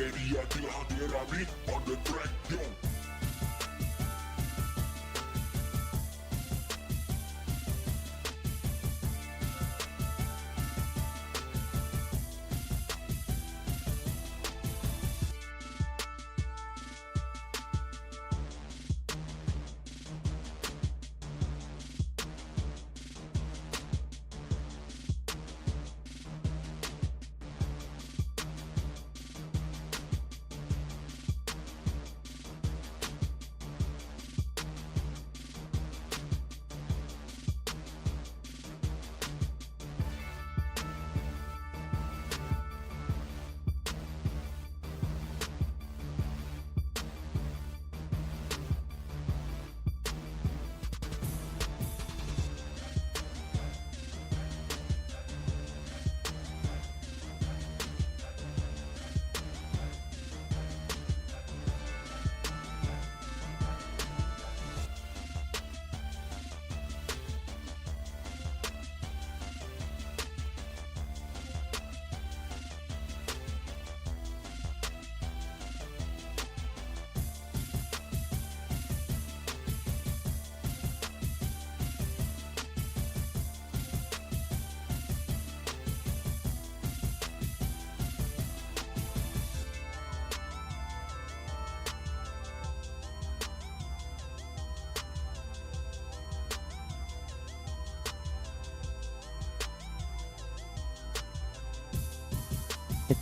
Dia telah hadir on the track, yo.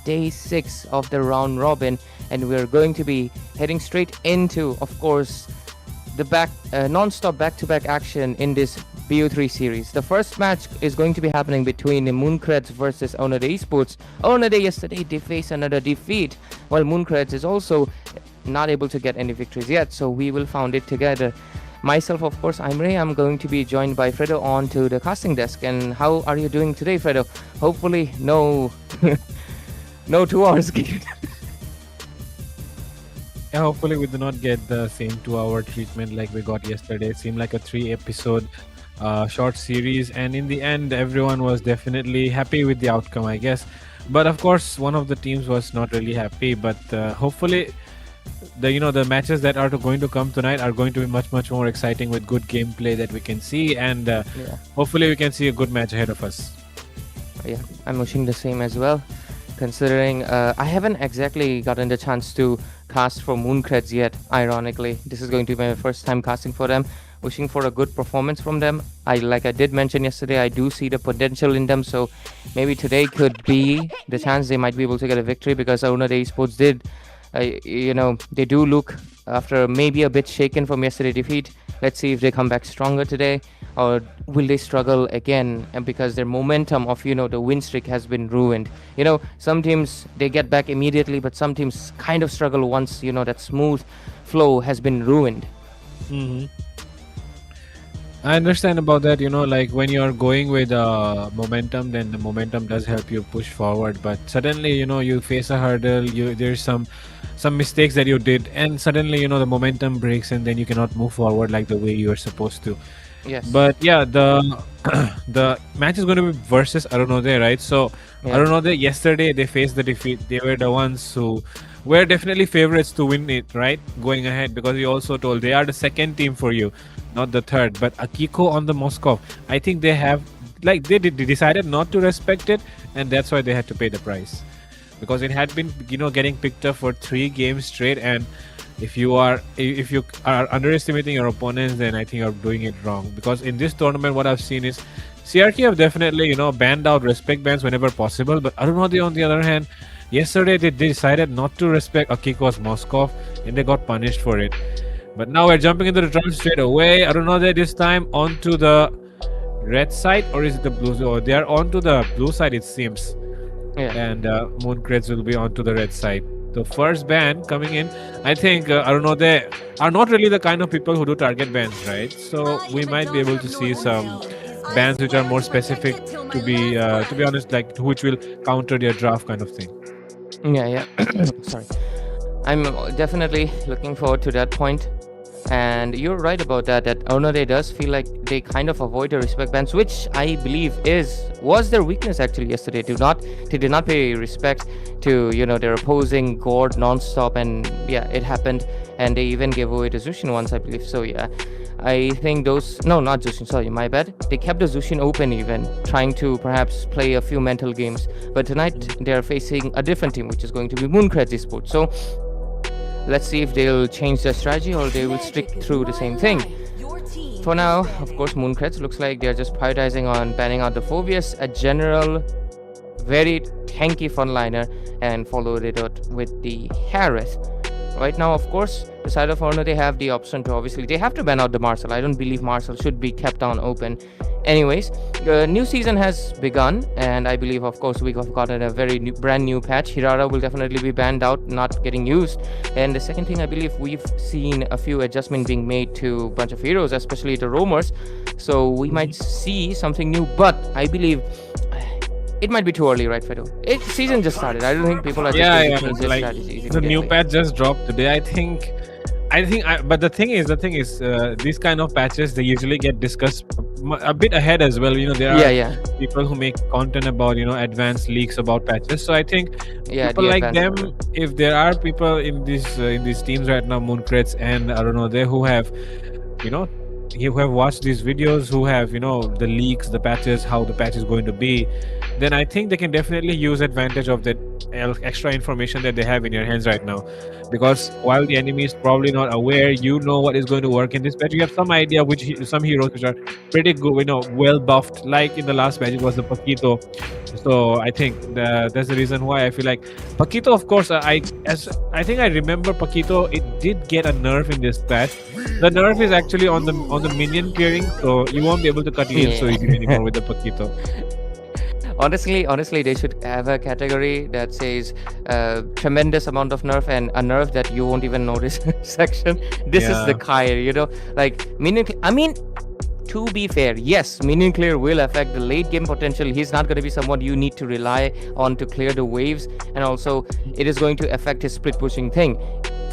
Day 6 of the round robin, and we're going to be heading straight into, of course, the non-stop back-to-back action in this BO3 series. The first match is going to be happening between Mooncreds versus Onade Esports. Onade yesterday they faced another defeat, while Mooncreds is also not able to get any victories yet, so we will found it together. Myself, of course, I'm Ray. I'm going to be joined by Fredo on to the casting desk. And how are you doing today, Fredo? Hopefully no 2 hours game. Yeah, hopefully we do not get the same 2-hour treatment like we got yesterday. It seemed like a 3-episode short series, and in the end everyone was definitely happy with the outcome, I guess. But of course one of the teams was not really happy, but hopefully the matches that are going to come tonight are going to be much more exciting with good gameplay that we can see, and hopefully we can see a good match ahead of us. Yeah, I'm wishing the same as well. Considering I haven't exactly gotten the chance to cast for Mooncreds yet, ironically. This is going to be my first time casting for them. Wishing for a good performance from them. Like I did mention yesterday, I do see the potential in them, so maybe today could be the chance they might be able to get a victory, because Onade Esports did, they do look, after maybe a bit shaken from yesterday's defeat. Let's see if they come back stronger today, or will they struggle again, and because their momentum of the win streak has been ruined. Some teams they get back immediately, but some teams kind of struggle once that smooth flow has been ruined. I understand about that. Like when you're going with momentum, then the momentum does help you push forward, but suddenly you face a hurdle, there's some mistakes that you did, and suddenly the momentum breaks, and then you cannot move forward like the way you are supposed to. Yes. But yeah, the match is going to be versus Arunodaya, right? So Yeah. Arunodaya yesterday they faced the defeat. They were the ones who were definitely favorites to win it, right? Going ahead, because you also told they are the second team for you, not the third. But Akiko on the Moscow, I think they have they decided not to respect it, and that's why they had to pay the price, because it had been getting picked up for 3 games straight, and if you are underestimating your opponents, then I think you're doing it wrong. Because in this tournament, what I've seen is CRK have definitely banned out respect bans whenever possible, but Arunodaya on the other hand, yesterday they decided not to respect Akiko's Moskov, and they got punished for it. But now we're jumping into the draw straight away. Arunodaya this time onto the red side, or is it the blue? Or they are onto the blue side, it seems. Yeah. And Mooncreds will be onto the red side. The first ban coming in, I think Arunodaya are not really the kind of people who do target bans, right? So we might be able to see some bans which are more specific, to be honest, like which will counter their draft kind of thing. Yeah. Sorry. I'm definitely looking forward to that point. And you're right about that. That Arunade does feel like they kind of avoid the respect bans, which I believe was their weakness actually yesterday. They did not pay respect to their opposing God non-stop, and yeah, it happened. And they even gave away to Zushin once, I believe. So yeah, I think no, not Zushin. Sorry, my bad. They kept the Zushin open, even trying to perhaps play a few mental games. But tonight they are facing a different team, which is going to be Mooncreds Esports. So let's see if they'll change their strategy or they will stick through the same thing. For now, of course, Mooncreds looks like they're just prioritizing on banning out the Phobius, a general, very tanky frontliner, and followed it out with the Harith. Right now, of course, the side of Honor, they have the option to they have to ban out the Marcel. I don't believe Marcel should be kept on open. Anyways, the new season has begun, and I believe, of course, we have gotten a brand new patch. Hirara will definitely be banned out, not getting used. And the second thing, I believe we've seen a few adjustments being made to a bunch of heroes, especially the roamers. So we might see something new, but I believe it might be too early, right, Fido? Season just started. I don't think people are just going to change their strategies. The new patch just dropped today. But the thing is, these kind of patches, they usually get discussed a bit ahead as well. There are people who make content about advanced leaks about patches. So I think people like them, if there are people in these teams right now, Mooncreds and I don't know, who have who have watched these videos, who have the leaks, the patches, how the patch is going to be, then I think they can definitely use advantage of that extra information that they have in your hands right now. Because while the enemy is probably not aware, what is going to work in this patch. You have some idea some heroes which are pretty good, well buffed. Like in the last patch, it was the Paquito. So I think that's the reason why I feel like Paquito. Of course, I think I remember Paquito. It did get a nerf in this patch. The nerf is actually on the minion clearing, so you won't be able to cut in so easily anymore with the Paquito. Honestly, they should have a category that says tremendous amount of nerf and a nerf that you won't even notice section. This is the Kyr, like minion. I mean, to be fair, yes, minion clear will affect the late game potential. He's not going to be someone you need to rely on to clear the waves, and also it is going to affect his split pushing thing.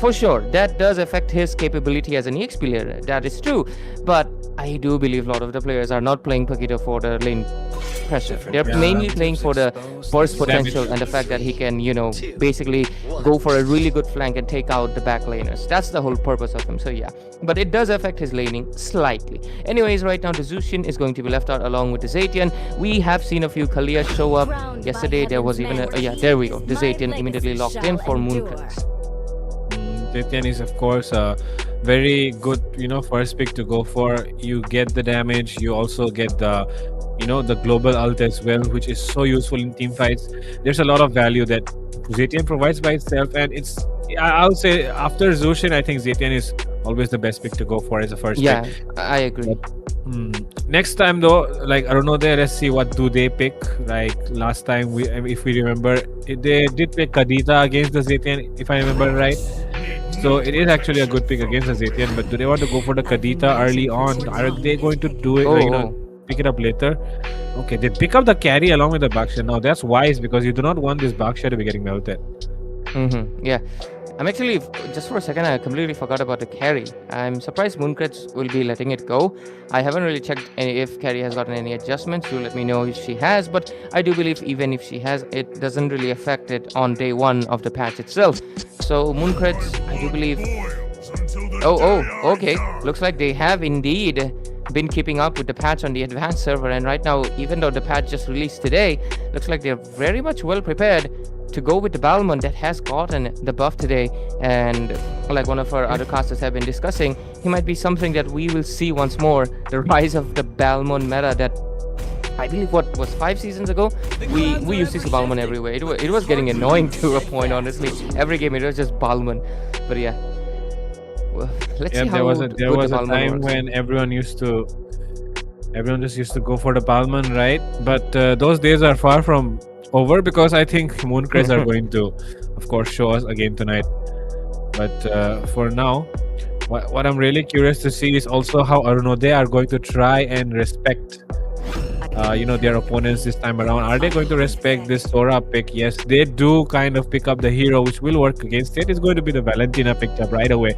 For sure, that does affect his capability as an EX player. That is true, but I do believe a lot of the players are not playing Paquito for the lane pressure. They're mainly playing for the burst potential and the fact that he can, basically go for a really good flank and take out the back laners. That's the whole purpose of him. So yeah, but it does affect his laning slightly. Anyways, right now the Zushin is going to be left out along with the Zaytian. We have seen a few Kalia show up. Yesterday there was even there we go. The Zaytian immediately locked in for Mooncreds. Zaytian is of course a very good first pick to go for. You get the damage, you also get the the global ult as well, which is so useful in team fights. There's a lot of value that Zaytian provides by itself, and I'll say after Zushin, I think Zaytian is always the best pick to go for as a first pick. Yeah, I agree. Next time though, like I don't know, let's see what do they pick. Like last time, if we remember, they did pick Kadita against the Zaytian, if I remember right. So it is actually a good pick against the Zaytian, but do they want to go for the Kadita early on? Are they going to do it pick it up later? Okay, they pick up the carry along with the Baksha. Now that's wise, because you do not want this Baksha to be getting melted. Yeah, I'm actually, just for a second, I completely forgot about the carry. I'm surprised Mooncreds will be letting it go. I haven't really checked if carry has gotten any adjustments. You let me know if she has, but I do believe even if she has, it doesn't really affect it on day one of the patch itself. So Mooncreds, I do believe... Okay. Looks like they have indeed been keeping up with the patch on the advanced server, and right now, even though the patch just released today, looks like they're very much well prepared to go with the Balmond that has gotten the buff today. And like one of our other casters have been discussing, he might be something that we will see once more, the rise of the Balmond meta that I believe what was 5 seasons ago, we used to see Balmond everywhere. It was getting annoying to a point, honestly. Every game it was just Balmond. But yeah, well, let's see how there was a time when everyone just used to go for the Balmond, right? But those days are far from over, because I think Mooncreds are going to, of course, show us again tonight. But for now, what I'm really curious to see is also how they are going to try and respect their opponents this time around. Are they going to respect this Sora pick? Yes, they do kind of pick up the hero, which will work against it. It's going to be the Valentina picked up right away.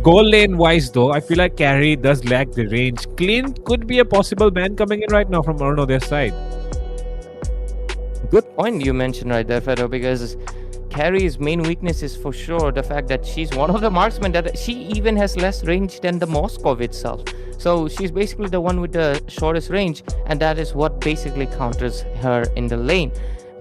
Goal lane wise, though, I feel like carry does lack the range. Clint could be a possible ban coming in right now from Orno their side. Good point you mentioned right there, Fedo, because Carrie's main weakness is for sure the fact that she's one of the marksmen that she even has less range than the Moskov itself. So she's basically the one with the shortest range, and that is what basically counters her in the lane.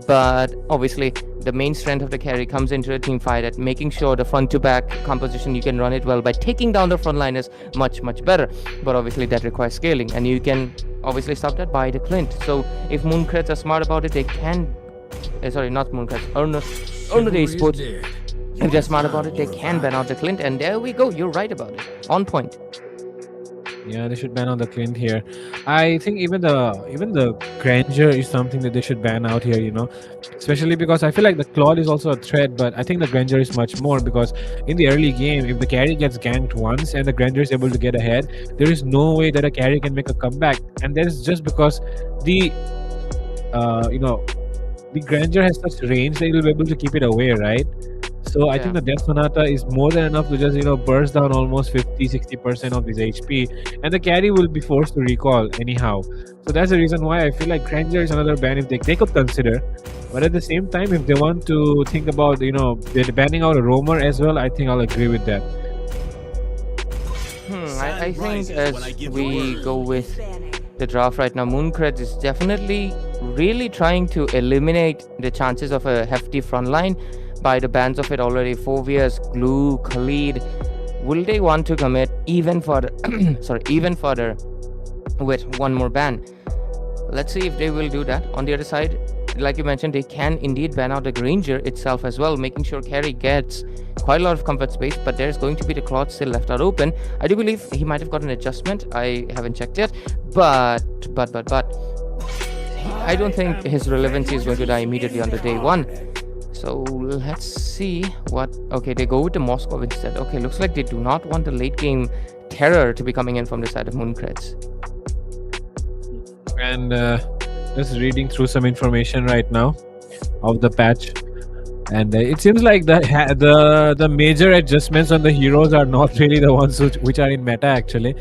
But obviously, the main strength of the carry comes into a team fight at making sure the front to back composition, you can run it well by taking down the front liners much better. But obviously that requires scaling, and you can obviously stop that by the Clint. So if Mooncreds are smart about it, they can sorry, not Mooncreds, Orno the Esports, if they're smart about it, they can ban out the Clint, and there we go. You're right about it. On point. Yeah, they should ban out the Clint here. I think even the Granger is something that they should ban out here, especially because I feel like the Claude is also a threat, but I think the Granger is much more, because in the early game, if the carry gets ganked once and the Granger is able to get ahead, there is no way that a carry can make a comeback, and that is just because the Granger has such range that he'll be able to keep it away, right? So I think the Death Sonata is more than enough to just burst down almost 50-60% of his HP, and the carry will be forced to recall anyhow. So that's the reason why I feel like Granger is another ban if they could consider. But at the same time, if they want to think about they're banning out a roamer as well, I think I'll agree with that. I think as we go with the draft right now, Mooncreds is definitely really trying to eliminate the chances of a hefty front line by the bans of it already. Phobias, Glue, Khalid. Will they want to commit even further with one more ban? Let's see if they will do that. On the other side, like you mentioned, they can indeed ban out the Granger itself as well, making sure carry gets quite a lot of comfort space, but there's going to be the Claude still left out open. I do believe he might have got an adjustment. I haven't checked yet, but I don't think his relevancy is going to die immediately on the day one. So let's see what... Okay, they go with the Moskov instead. Okay, looks like they do not want the late game terror to be coming in from the side of Mooncreds. And just reading through some information right now of the patch, and it seems like the major adjustments on the heroes are not really the ones which are in meta actually,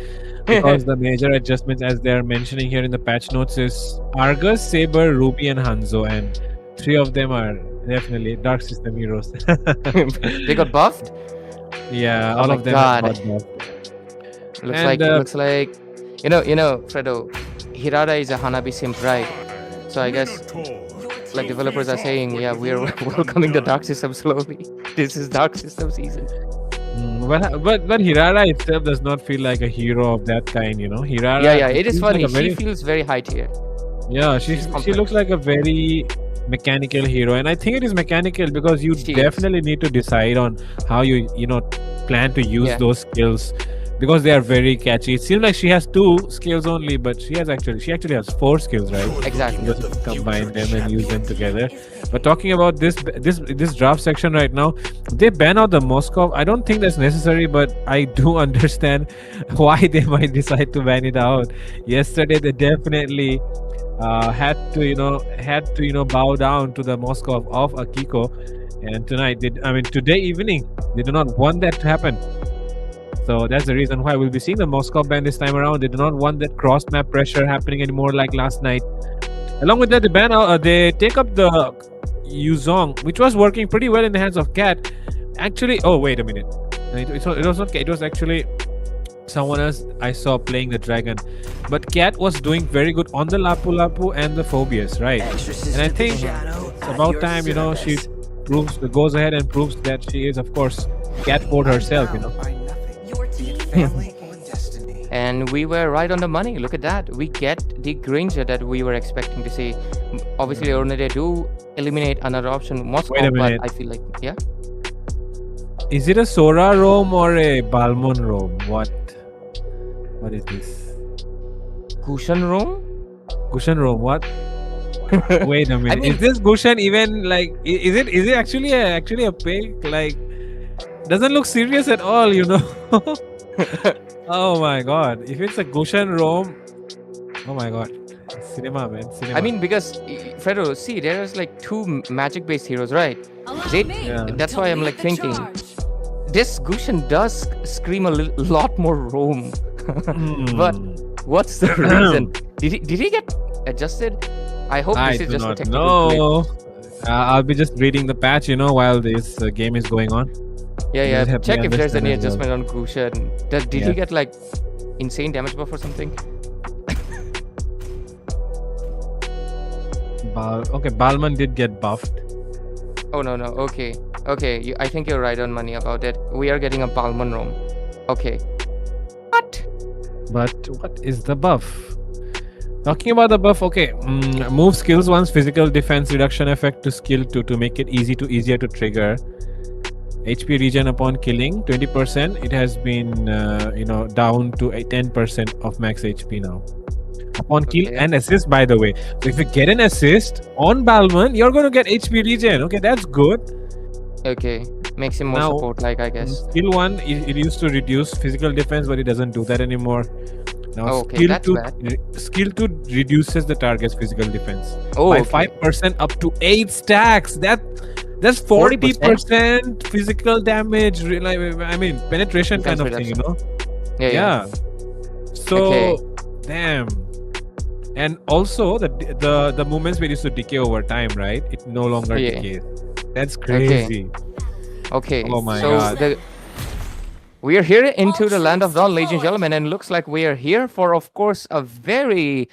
because the major adjustments, as they're mentioning here in the patch notes, is Argus, Saber, Ruby, and Hanzo, and 3 of them are definitely Dark System heroes. They got buffed? Yeah, all of them got buffed. Looks like Fredo, Hirada is a Hanabi simp, right? So I guess like developers are saying, yeah, we're welcoming the Dark System slowly. This is Dark System season. But Hirada itself does not feel like a hero of that kind, Hirada. Yeah, it is funny. She feels very high tier. Yeah, she looks like a very mechanical hero, and I think it is mechanical because you definitely need to decide on how you plan to use those skills, because they are very catchy. It seems like she has 2 skills only, but she actually has 4 skills, right? Exactly. Just combine them and use them together. But talking about this draft section right now, they ban out the Moskov. I don't think that's necessary, but I do understand why they might decide to ban it out. Yesterday they definitely had to bow down to the Moskov of Akiko, and today evening they do not want that to happen. So that's the reason why we'll be seeing the Moskov ban this time around. They do not want that cross map pressure happening anymore like last night. Along with that, they take up the Yuzong, which was working pretty well in the hands of Cat. Actually, oh wait a minute, it was not Cat. It was actually someone else I saw playing the dragon, but Cat was doing very good on the Lapu Lapu and the Phobias, right? And I think it's about time she goes ahead and proves that she is, of course, Cat Ford herself. And we were right on the money. Look at that. We get the Granger that we were expecting to see. Obviously, Ornade do eliminate another option, Moscow, but I feel like, Is it a Sora roam or a Balmon roam? What is this? Kushan roam? Kushan roam, what? Wait a minute. Is this Kushan even like... Is it actually a pig? Like, doesn't look serious at all, Oh my god. If it's a Gushan roam, oh my god. Cinema, man. Cinema. I mean, because Fredo, see, there's like two magic-based heroes, right? Yeah. That's why I'm like thinking this Gushan does scream a lot more roam. But what's the reason? Did he get adjusted? I hope I this is do just a not technical know. glitch. I'll be just reading the patch, while this game is going on. Yeah. Just help me Check if there's understand any as well. adjustment on Gushan. Did he Yes. get like insane damage buff or something? Okay, Balman did get buffed. Oh no. Okay. I think you're right on money about it. We are getting a Balmon roam. Okay. What? But what is the buff? Talking about the buff, okay. Move skills once physical defense reduction effect to skill 2 to make it easier to trigger. HP regen upon killing 20%. It has been down to 10% of max HP now. Upon kill Okay. and assist, by the way. So if you get an assist on Balman, you're going to get HP regen. Okay, that's good. Okay. Makes him more Now, support like, I guess. Skill 1, it used to reduce physical defense, but it doesn't do that anymore. Now, Oh, okay, that's bad. skill 2 reduces the target's physical defense Oh, by okay. 5% up to 8 stacks. That's 40% physical damage. I mean, penetration Defense kind of thing, Yeah. So, Okay. damn. And also, the movement speed used to decay over time, right? It no longer Yeah. decays. That's crazy. Okay. Oh my so God. we are here into the land of Dawn, ladies and gentlemen, and looks like we are here for, of course, a very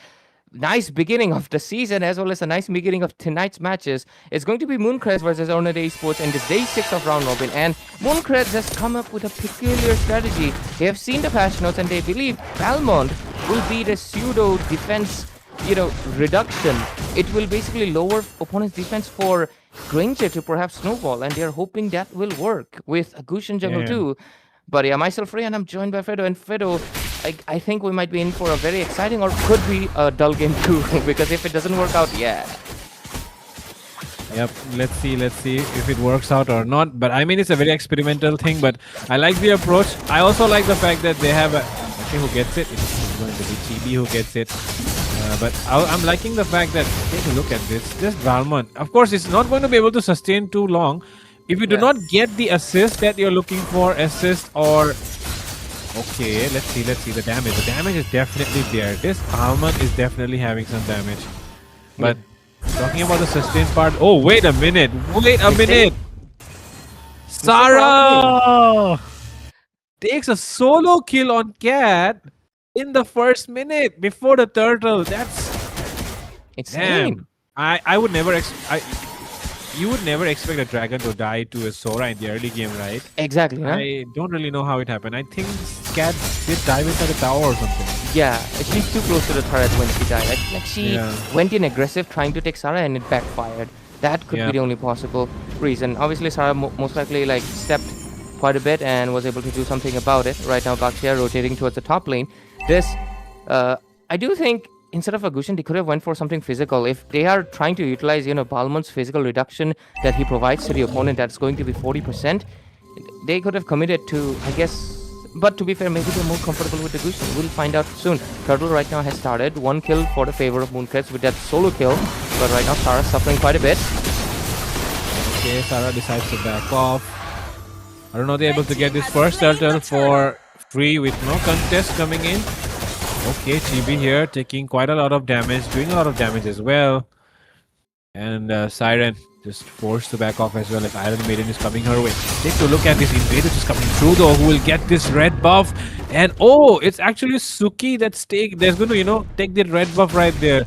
nice beginning of the season as well as a nice beginning of tonight's matches. It's going to be Mooncrest versus Ornate Esports in this day 6 of round robin, and Mooncrest has come up with a peculiar strategy. They have seen the patch notes and they believe Balmond will be the pseudo defense reduction. It will basically lower opponent's defense for Granger to perhaps snowball, and they're hoping that will work with Gushan Jungle Yeah. too. But yeah, myself Ray, and I'm joined by Fredo. And Fredo, I think we might be in for a very exciting or could be a dull game too. Because if it doesn't work out, yeah. Yep, let's see if it works out or not. But I mean, it's a very experimental thing, but I like the approach. I also like the fact that they have who gets it. It's going to be Chibi who gets it. But I'm liking the fact that, take a look at this. Just Valmont. Of course, it's not going to be able to sustain too long. If you do not get the assist that you're looking for, Okay, let's see the damage. The damage is definitely there. This Valmont is definitely having some damage. But talking about the sustain part, oh, wait a minute. Sarah takes a solo kill on Cat in the first minute before the turtle. That's Insane. damn. I would never you would never expect a dragon to die to a Sora in the early game, right? Exactly, huh? I don't really know how it happened. I think Cat did dive into the tower or something. Yeah, she's too close to the turret when she died. Like she Yeah. went in aggressive trying to take Sarah and it backfired. That could be the only possible reason. Obviously, Sarah most likely like stepped quite a bit and was able to do something about it. Right now, Baxia rotating towards the top lane. This, I do think instead of a Gushan, they could have went for something physical. If they are trying to utilize, Balmond's physical reduction that he provides to the opponent, that's going to be 40%. They could have committed to, I guess. But to be fair, maybe they're more comfortable with the Gushan. We'll find out soon. Turtle right now has started. One kill for the favor of Mooncrest with that solo kill. But right now, Sarah's suffering quite a bit. Okay, Sarah decides to back off. I don't know, they're able to get this first turtle for free with no contest coming in. Okay, Chibi here taking quite a lot of damage, doing a lot of damage as well. And Siren just forced to back off as well if Iron Maiden is coming her way. Take a look at this Invader just coming through though, who will get this red buff. And oh, it's actually Suki that's going to, take the red buff right there.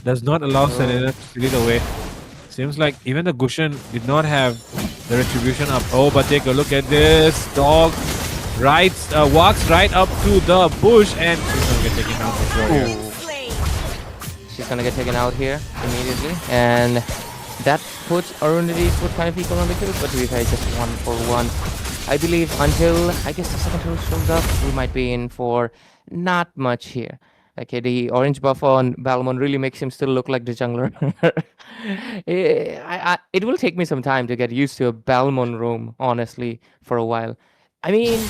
Does not allow Selena to steal it away. Seems like even the Gushan did not have the retribution up. Oh, but take a look at this. Dog walks right up to the bush and she's gonna get taken out for sure here. She's gonna get taken out here immediately. And that puts Arundhati kind of equal on the kill, but to be fair, just 1-for-1. I believe until, I guess, the second turtle shows up, we might be in for not much here. Okay, the orange buff on Balmond really makes him still look like the jungler. It will take me some time to get used to a Balmond roam, honestly, for a while. I mean,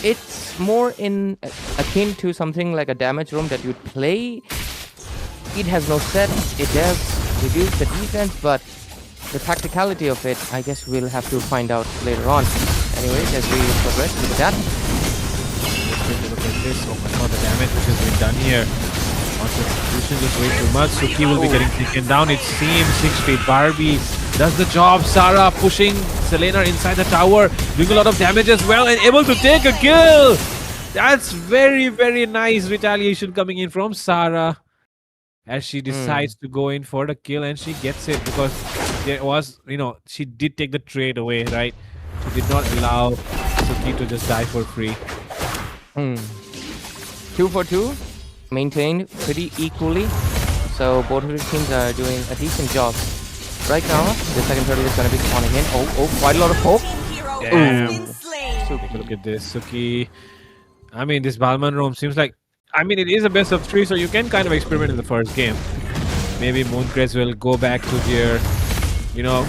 it's more akin to something like a damage roam that you'd play it has no set. It does reduce the defense, but the practicality of it, I guess we'll have to find out later on. Anyways, as we progress, look at that. Let's take a look at this. Oh my god, the damage which has been done here. Contribution is way too much. Suki will be getting taken down. It seems 6 feet. Barbie does the job. Sarah pushing Selena inside the tower, doing a lot of damage as well, and able to take a kill. That's very, very nice retaliation coming in from Sarah as she decides to go in for the kill, and she gets it because there was, she did take the trade away, right? She did not allow Suki to just die for free. 2 for 2, maintained pretty equally. So both of the teams are doing a decent job. Right now, the second turtle is going to be spawning in. Oh, quite a lot of hope. Damn. Suki, look at this. Suki. I mean, this Balman roam seems like... I mean, it is a best of 3, so you can kind of experiment in the first game. Maybe Mooncrest will go back to their,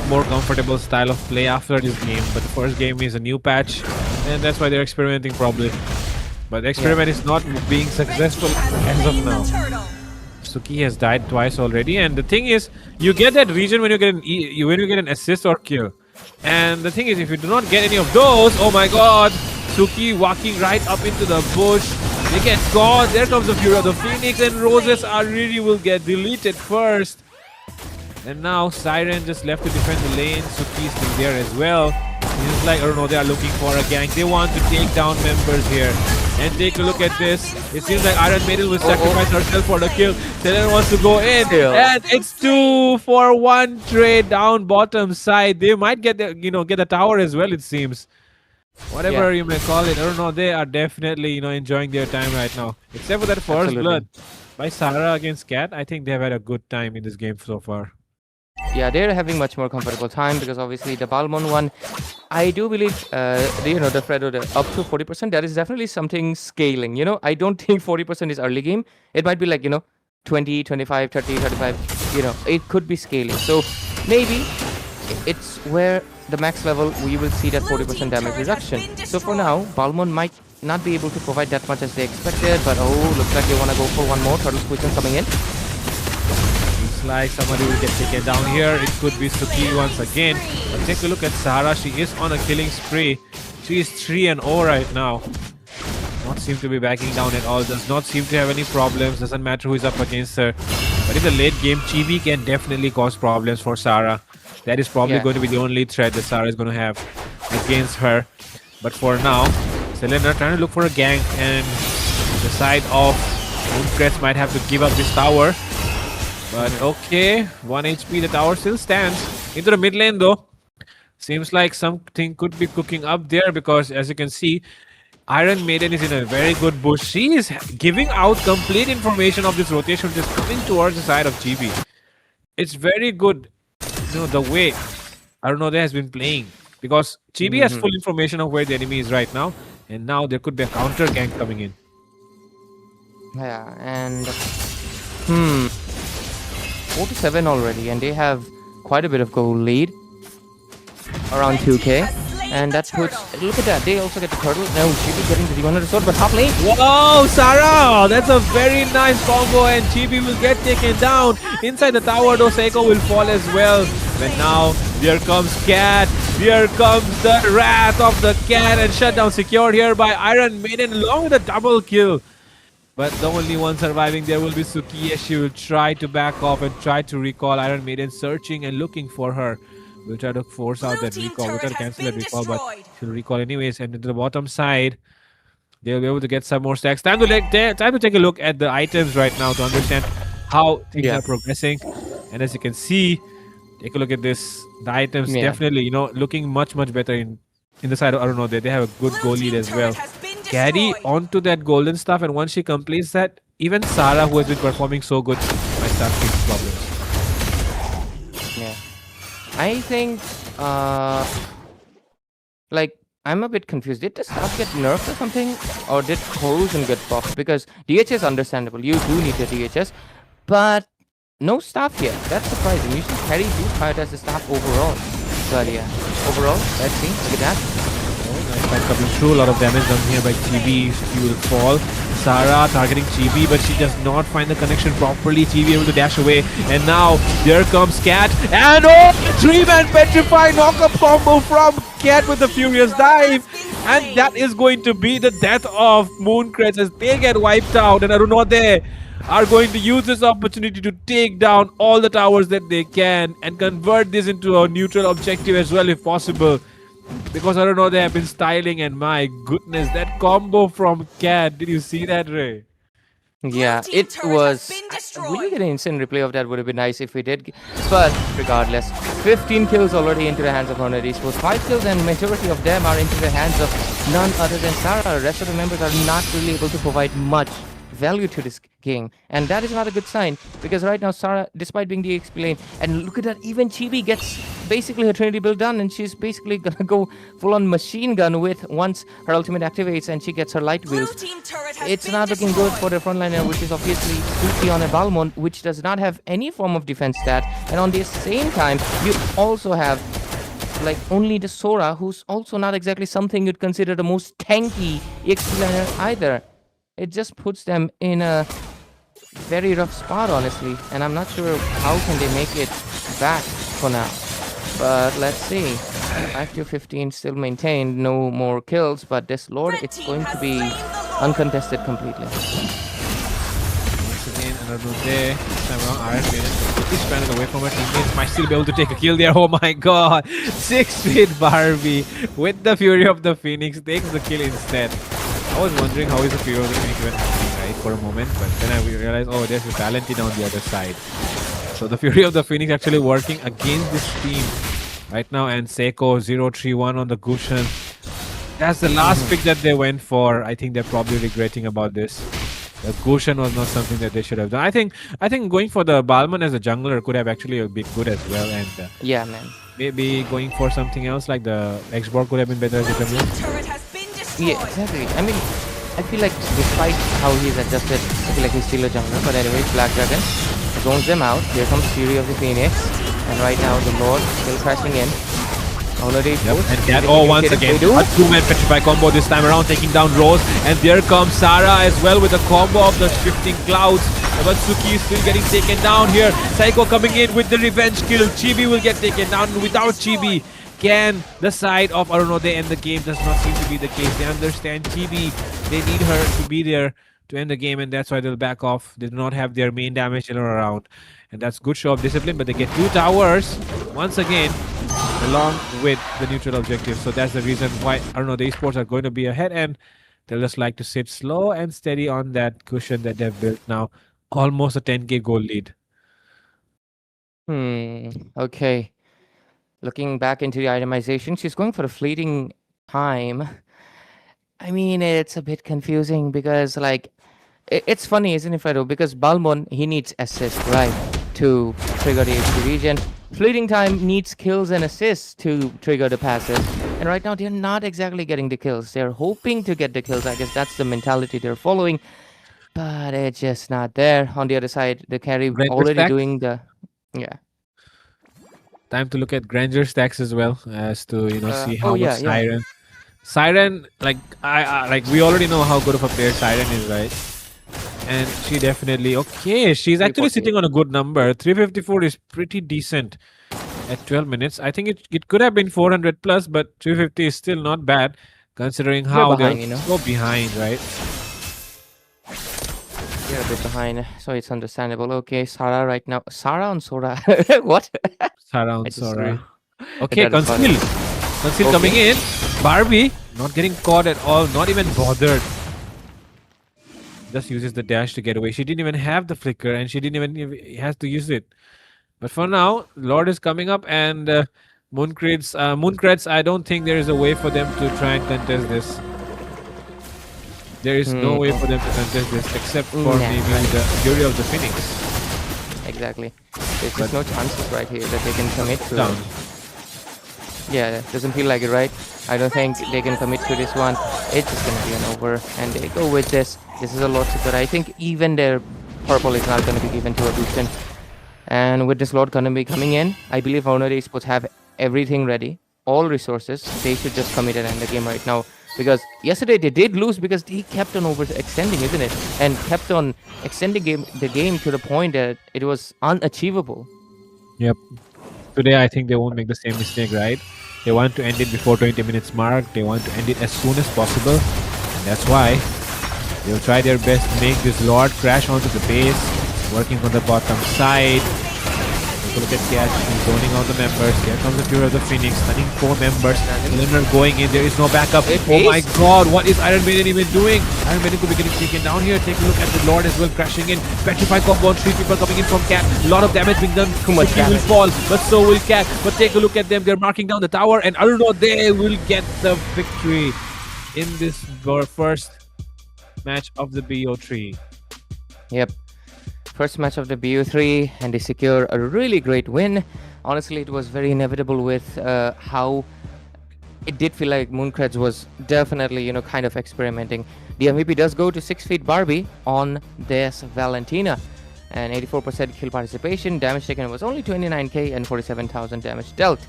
more comfortable style of play after this game. But the first game is a new patch, and that's why they're experimenting probably. But the experiment is not being successful as of now. Suki has died twice already, and the thing is, you get that region when you get an assist or kill. And the thing is, if you do not get any of those, oh my god, Suki walking right up into the bush. They get caught. There comes the Fury of the Phoenix, and Roses will get deleted first. And now Siren just left to defend the lane. Suki is still there as well. It's like, I don't know, they are looking for a gank. They want to take down members here. And take a look at this. It seems like Iron Maiden will sacrifice herself for the kill. Selena wants to go in. And it's 2 for 1 trade down bottom side. They might get the, get the tower as well, it seems. Whatever you may call it. I don't know. They are definitely, enjoying their time right now. Except for that first blood by Sarah against Cat. I think they have had a good time in this game so far. Yeah, they're having much more comfortable time because obviously the Balmon one, I do believe, the Fredo up to 40%, that is definitely something scaling. I don't think 40% is early game. It might be like, 20, 25, 30, 35, it could be scaling. So maybe it's where the max level we will see that 40% damage reduction. So for now, Balmon might not be able to provide that much as they expected, but looks like they want to go for one more. Turtle Squeeze coming in. Like somebody will get taken down here. It could be Suki once again. But take a look at Sarah. She is on a killing spree. She is 3-0 right now. Not seem to be backing down at all. Does not seem to have any problems. Doesn't matter who is up against her. But in the late game, Chibi can definitely cause problems for Sarah. That is probably going to be the only threat that Sarah is going to have against her. But for now, Selena trying to look for a gank, and the side of Mooncrest might have to give up this tower. But okay, 1 HP, the tower still stands. Into the mid lane though. Seems like something could be cooking up there because as you can see, Iron Maiden is in a very good bush. She is giving out complete information of this rotation which is coming towards the side of GB. It's very good, the way Arunodha has been playing. Because GB has full information of where the enemy is right now. And now there could be a counter gank coming in. Yeah, and 4-7 already, and they have quite a bit of goal lead, around 2k, and that puts, look at that, they also get the turtle. No, Chibi getting the D100 sword, but top lane. Wow, Sarah, that's a very nice combo, and Chibi will get taken down. Inside the tower though, Seiko will fall as well. But now, here comes Cat, here comes the wrath of the Cat, and shutdown secured here by Iron Maiden along with a double kill. But the only one surviving there will be Suki, as she will try to back off and try to recall. Iron Maiden searching and looking for her. We'll try to force out that recall. We'll try to cancel that recall, but she'll recall anyways. And to the bottom side, they'll be able to get some more stacks. Time to take a look at the items right now to understand how things are progressing. And as you can see, take a look at this. The items definitely, looking much, much better in the side of Arunodha. They have a good goal lead as well. Carry onto that golden stuff, and once she completes that, even Sarah, who has been performing so good, might start facing problems. Yeah, I think I'm a bit confused. Did the staff get nerfed or something, or did corrosion get buffed? Because DHS is understandable, you do need the DHS, but no staff here. That's surprising. Usually Carry do prioritize the staff overall. But yeah, overall, let's see. Look at that. Nice fight coming through. A lot of damage done here by TB. He will fall. Sarah targeting Chibi, but she does not find the connection properly. Chibi able to dash away, and now there comes Cat, and oh, 3-man petrify knock-up combo from Cat with the furious dive, and that is going to be the death of Mooncrest as they get wiped out, and Arunode are going to use this opportunity to take down all the towers that they can and convert this into a neutral objective as well if possible. Because I don't know, they have been styling, and my goodness, that combo from Cat. Did you see that, Ray? Yeah, it was. Really get an instant replay of that would have been nice if we did. But regardless, 15 kills already into the hands of Honor Esports. 5 kills, and majority of them are into the hands of none other than Sarah. The rest of the members are not really able to provide much value to this game, and that is not a good sign, because right now Sarah, despite being the XP lane, and look at that, even Chibi gets basically her Trinity build done, and she's basically gonna go full-on machine gun with once her ultimate activates and she gets her light wheels. It's not looking good for the frontliner, which is obviously Spooky on a Balmond, which does not have any form of defense stat, and on the same time you also have like only the Sora, who's also not exactly something you'd consider the most tanky XP liner either. It just puts them in a very rough spot, honestly, and I'm not sure how can they make it back for now. But let's see. 5 to 15 still maintained, no more kills, but this Lord, it's going to be uncontested completely. Once again, another day. This time around, Iron Maiden completely stranded away from her teammates. Might still be able to take a kill there. Oh my god! 6-feet Barbie with the Fury of the Phoenix takes the kill instead. I was wondering how is the Fury of the Phoenix even happening, right, for a moment, but then I realized, oh, there's the Valentina on the other side. So the Fury of the Phoenix actually working against this team right now, and Seiko 0-3-1 on the Gushan. That's the last pick that they went for. I think they're probably regretting about this. The Gushan was not something that they should have done. I think going for the Balman as a jungler could have actually been good as well, and yeah, man. Maybe going for something else like the Xborg could have been better as a jungler. Yeah, exactly. I mean, I feel like despite how he's adjusted, I feel like he's still a jungler. But anyways, Black Dragon zones them out. Here comes Fury of the Phoenix. And right now, the Lord still crashing in. Already and Cat, oh, once again, a 2-man Petrify combo this time around, taking down Rose. And there comes Sarah as well with a combo of the shifting clouds. But Suki is still getting taken down here. Psycho coming in with the revenge kill. Chibi will get taken down. Without Chibi, can the side of Arunode end the game? Does not seem to be the case. They understand Chibi. They need her to be there to end the game, and that's why they'll back off. They do not have their main damage dealer around. And that's good show of discipline, but they get 2 towers once again along with the neutral objective. So that's the reason why Arunode Esports are going to be ahead, and they'll just like to sit slow and steady on that cushion that they've built now. Almost a 10k goal lead. Okay. Looking back into the itemization, she's going for a fleeting time. I mean, it's a bit confusing because, like, it's funny, isn't it, Fredo? Because Balmon, he needs assist, right, to trigger the HP regen. Fleeting time needs kills and assists to trigger the passive. And right now, they're not exactly getting the kills. They're hoping to get the kills. I guess that's the mentality they're following. But it's just not there. On the other side, the carry already doing the... Yeah. Time to look at Granger stacks as well, as to see how much Siren. Yeah. Siren, like we already know how good of a player Siren is, right? And she definitely she's actually sitting on a good number. 354 is pretty decent at 12 minutes. I think it could have been 400 plus, but 350 is still not bad considering how they're so behind, right? They're a bit behind, so it's understandable. Okay, Sarah right now. Sarah on Sora. What? Sarah on Sora. Okay, Conceal coming in. Barbie not getting caught at all, not even bothered. Just uses the dash to get away. She didn't even have the flicker, and she didn't even has to use it. But for now, Lord is coming up, and Mooncreds, I don't think there is a way for them to try and contest this. There is no way for them to contest this except for maybe the Fury of the Phoenix. Exactly. There's just no chances right here that they can commit to it. Yeah, doesn't feel like it, right? I don't think they can commit to this one. It's just gonna be an over, and they go with this. This is a lot super. I think even their purple is not gonna be given to a Boostin. And with this Lord gonna be coming in, I believe Arunode Esports have everything ready, all resources. They should just commit and end the game right now. because yesterday they did lose because he kept on overextending, isn't it? And kept on extending the game to the point that it was unachievable. Yep. Today, I think they won't make the same mistake, right? They want to end it before 20 minutes mark. They want to end it as soon as possible. And that's why they'll try their best to make this Lord crash onto the base, working on the bottom side. Take a look at Catch, he's zoning out the members. Here comes the Fury of the Phoenix, stunning 4 members. Limner going in, there is no backup. Oh my god, what is Iron Maiden even doing? Iron Maiden could be getting taken down here. Take a look at the Lord as well, crashing in. Petrify combo on 3 people coming in from Cat. A lot of damage being done. Too much Suki will fall, but so will Cat. But take a look at them, they're marking down the tower, and Aruno, they will get the victory in this first match of the BO3. Yep. First match of the BO3, and they secure a really great win. Honestly, it was very inevitable with how it did feel like Mooncreds was definitely, kind of experimenting. The MVP does go to 6 feet Barbie on this Valentina, and 84% kill participation. Damage taken was only 29k and 47,000 damage dealt.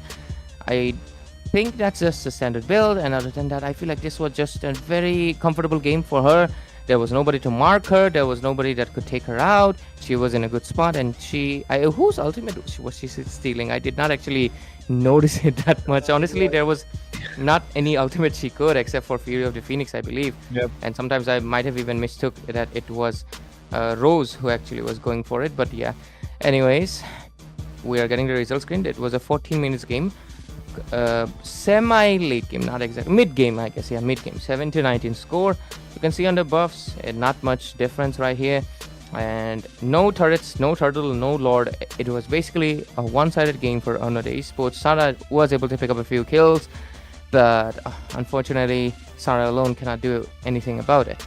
I think that's just a standard build, and other than that, I feel like this was just a very comfortable game for her. There was nobody to mark her. There was nobody that could take her out. She was in a good spot, and whose ultimate was she stealing? I did not actually notice it that much. Honestly, there was not any ultimate she could except for Fury of the Phoenix, I believe. Yep. And sometimes I might have even mistook that it was Rose who actually was going for it. But yeah, anyways, we are getting the result screen. It was a 14 minutes game. Semi-late game, not exactly mid-game, I guess. Yeah, mid-game. 7-19 score. You can see on the buffs, not much difference right here. And no turrets, no turtle, no lord. It was basically a one-sided game for Another Esports. Sarah was able to pick up a few kills, but unfortunately, Sarah alone cannot do anything about it.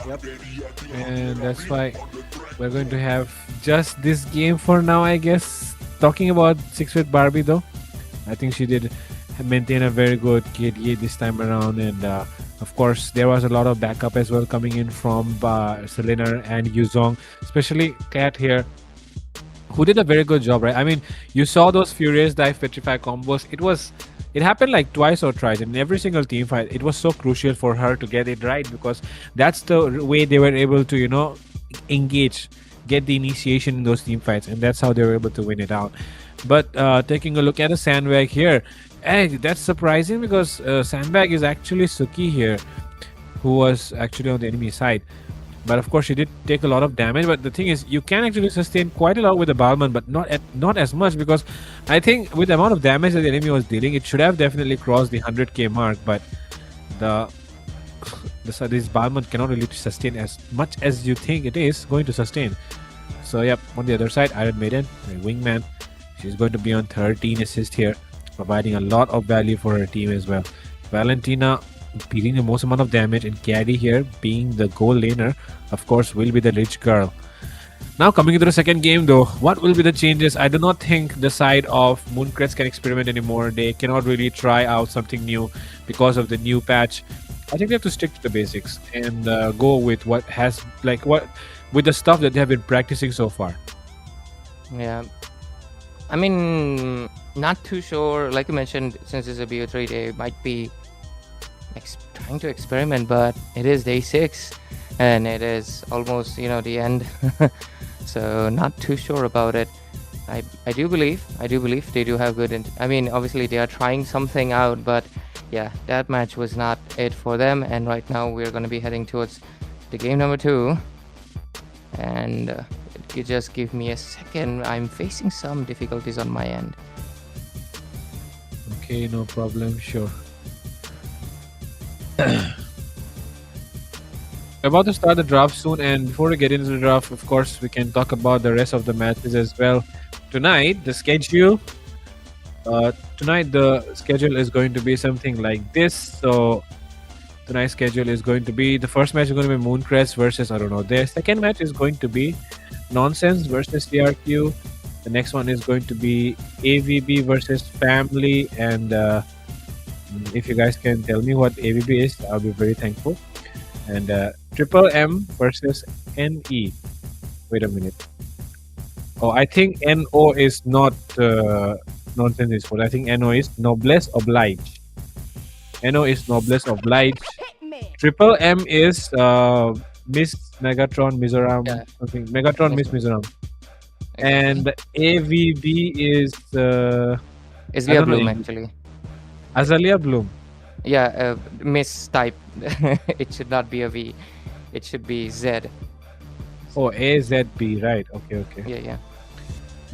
Yep. And that's why we're going to have just this game for now, I guess. Talking about 6 feet Barbie though, I think she did maintain a very good KDA this time around, and of course there was a lot of backup as well coming in from Selena and Yuzong, especially Cat here, who did a very good job, right? I mean, you saw those Furious Dive Petrify combos. It happened like twice or thrice in every single team fight. It was so crucial for her to get it right, because that's the way they were able to, engage, get the initiation in those team fights, and that's how they were able to win it out. But taking a look at the Sandbag here, hey, that's surprising, because Sandbag is actually Suki here, who was actually on the enemy side. But of course, she did take a lot of damage. But the thing is, you can actually sustain quite a lot with the Balman, but not as much, because I think with the amount of damage that the enemy was dealing, it should have definitely crossed the 100k mark. But this Balman cannot really sustain as much as you think it is going to sustain. So yep, on the other side, Iron Maiden, the wingman, she's going to be on 13 assists here, providing a lot of value for her team as well. Valentina dealing the most amount of damage, and Caddy here being the goal laner, of course, will be the rich girl. Now coming into the second game though, what will be the changes? I do not think the side of Mooncrest can experiment anymore. They cannot really try out something new because of the new patch. I think they have to stick to the basics and go with with the stuff that they have been practicing so far. Yeah, I mean, not too sure. Like you mentioned, since it's a BO3, they might be trying to experiment, but it is day 6 and it is almost the end. So not too sure about it. I do believe they do have good I mean, obviously they are trying something out, but yeah, that match was not it for them. And right now we're going to be heading towards the game number 2, and you just give me a second. I'm facing some difficulties on my end. Okay, no problem, sure. We're about to start the draft soon, and before we get into the draft, of course, we can talk about the rest of the matches as well. Tonight, the schedule is going to be something like this. So tonight's schedule is going to be, the first match is going to be Mooncrest versus the second match is going to be Nonsense versus CRQ. The next one is going to be AVB versus Family, and if you guys can tell me what AVB is, I'll be very thankful. And Triple M versus NE. Wait a minute. Oh, I think NO is not Nonsense Esports. I think NO is Noblesse Oblige. NO is Noblesse Oblige. Triple M is Miss Megatron Mizoram Yeah, something. Megatron Miss Mr. Mizoram. Exactly. And AVB is I Islia don't know Bloom AVB. actually. Azalea Bloom. Yeah, Miss type. It should not be a V. It should be Z. Oh, AZB, right. Okay. Yeah.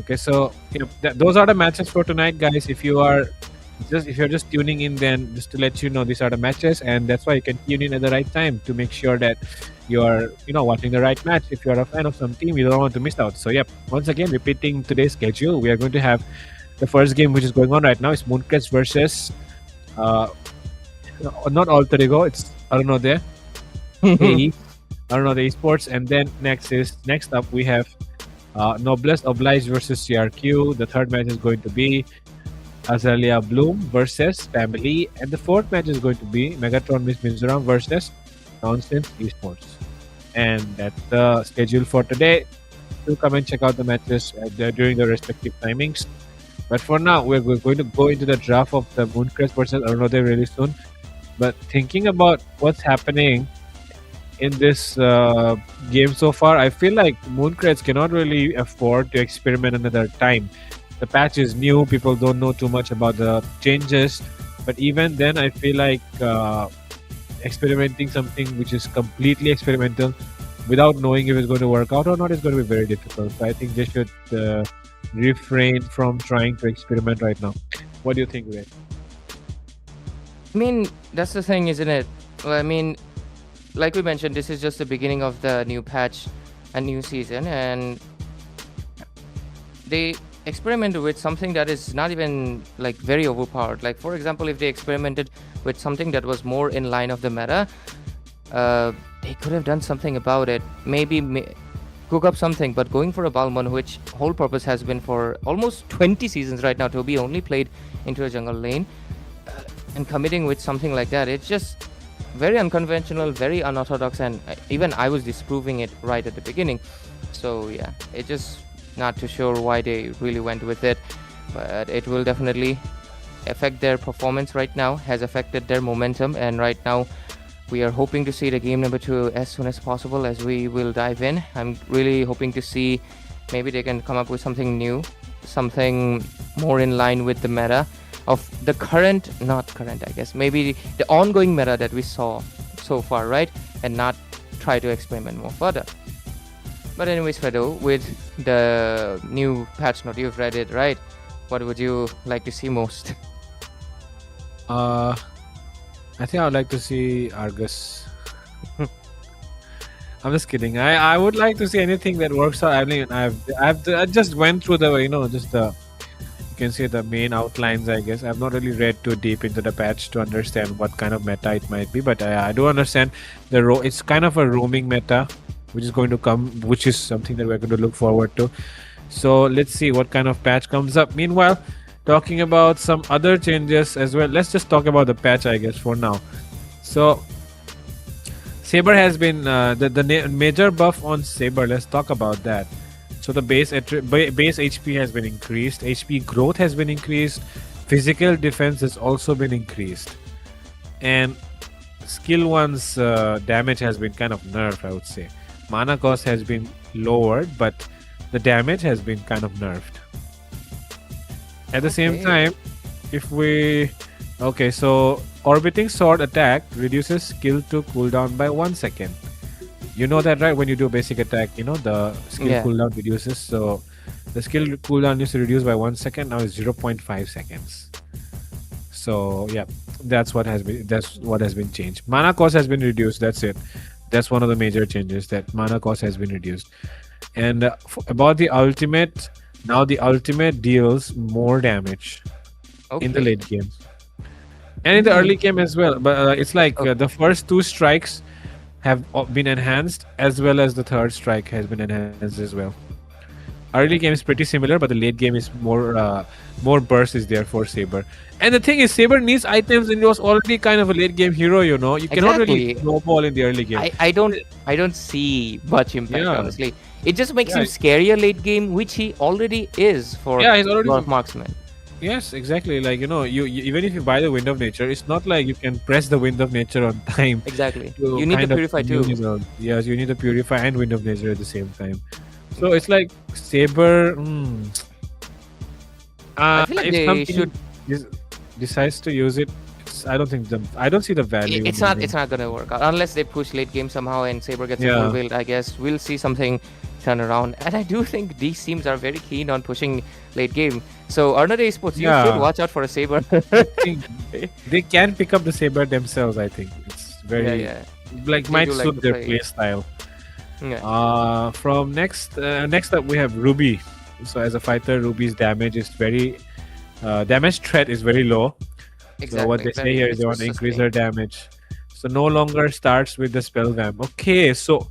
Okay, so those are the matches for tonight, guys. If you're just tuning in, then just to let you know, these are the matches, and that's why you can tune in at the right time to make sure that you're watching the right match. If you're a fan of some team, you don't want to miss out. So yep, once again, repeating today's schedule, we are going to have the first game which is going on right now is Mooncrest versus not Alter Ego. It's Arunodaya AE. Arunodaya Esports, and then next up we have Noblesse Oblige versus CRQ. The third match is going to be Azalea Bloom versus Family, and the fourth match is going to be Megatron Miss Mizoram versus Nonsense Esports. And that's the schedule for today. Do come and check out the matches during the respective timings. But for now, we're going to go into the draft of the Mooncrest versus Arunodaya really soon. But thinking about what's happening in this game so far, I feel like Mooncrest cannot really afford to experiment another time. The patch is new, people don't know too much about the changes, but even then I feel like experimenting something which is completely experimental without knowing if it's going to work out or not is going to be very difficult. So I think they should refrain from trying to experiment right now. What do you think, Ray? I mean, that's the thing, isn't it? Well, I mean, like we mentioned, this is just the beginning of the new patch and new season, and they experimented with something that is not even like very overpowered. Like, for example, if they experimented with something that was more in line of the meta, they could have done something about it. Maybe cook up something, but going for a Balmon, which whole purpose has been for almost 20 seasons right now to be only played into a jungle lane, and committing with something like that, it's just very unconventional, very unorthodox, and even I was disproving it right at the beginning. So yeah, it just not too sure why they really went with it, but it will definitely affect their performance right now, has affected their momentum, and right now we are hoping to see the game number 2 as soon as possible as we will dive in. I'm really hoping to see maybe they can come up with something new, something more in line with the meta of the not current, I guess, maybe the ongoing meta that we saw so far, right? And not try to experiment more further. But anyways, Fredo, with the new patch note, you've read it, right? What would you like to see most? I think I would like to see Argus. I'm just kidding. I would like to see anything that works out. I mean, I just went through the you can see the main outlines. I guess I've not really read too deep into the patch to understand what kind of meta it might be, but I do understand it's kind of a roaming meta, which is going to come, which is something that we're going to look forward to. So let's see what kind of patch comes up. Meanwhile, talking about some other changes as well, let's just talk about the patch, I guess, for now. So Saber has been the major buff on Saber. Let's talk about that. So the base HP has been increased, HP growth has been increased, physical defense has also been increased, and skill 1's damage has been kind of nerfed, I would say. Mana cost has been lowered, but the damage has been kind of nerfed. At the same time, so orbiting sword attack reduces skill to cooldown by 1 second. You know that, right? When you do basic attack, the skill cooldown reduces. So the skill cooldown used to reduce by 1 second, now it's 0.5 seconds. So yeah, that's what has been changed. Mana cost has been reduced. That's it. That's one of the major changes, that mana cost has been reduced. And about the ultimate, now the ultimate deals more damage in the late game and in the early game as well. But it's like the first 2 strikes have been enhanced, as well as the third strike has been enhanced as well. Early game is pretty similar, but the late game is more burst is there for Saber. And the thing is, Saber needs items, and he was already kind of a late game hero. You cannot really snowball in the early game. I don't see much impact, honestly. It just makes him scarier late game, which he already is for he's already marksman. Yes, exactly. Like you even if you buy the Wind of Nature, it's not like you can press the Wind of Nature on time Exactly. to You need the kind of Purify immune too. yourself. Yes, you need the Purify and Wind of Nature at the same time. So it's like Saber. I feel like If they should. something decides to use it, I don't see the value. It's in not. using It's not gonna work out unless they push late game somehow and Saber gets a Yeah. full build. I guess we'll see something turn around. And I do think these teams are very keen on pushing late game. So Arnold Esports, you should Yeah. watch out for a Saber. I think they can pick up the Saber themselves. I think it's very yeah. like They might do like suit to their play. play style. Yeah. From next up we have Ruby. So as a fighter, Ruby's damage is very damage threat is very low. Exactly. So what they say here is they want to increase her damage. So no longer starts with the spell vamp. Okay, so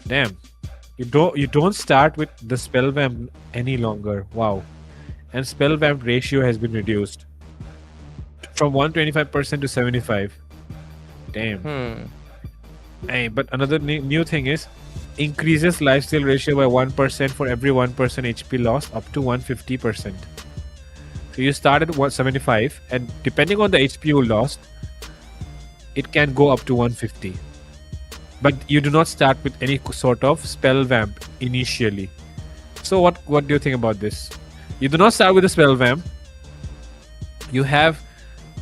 damn, you don't start with the spell vamp any longer. Wow, and spell vamp ratio has been reduced from 125% to 75. Damn. Hey, but another new thing is increases lifesteal ratio by 1% for every 1% HP loss up to 150%. So you start at 175, and depending on the HP you lost, it can go up to 150. But you do not start with any sort of spell vamp initially. So what do you think about this? You do not start with a spell vamp. You have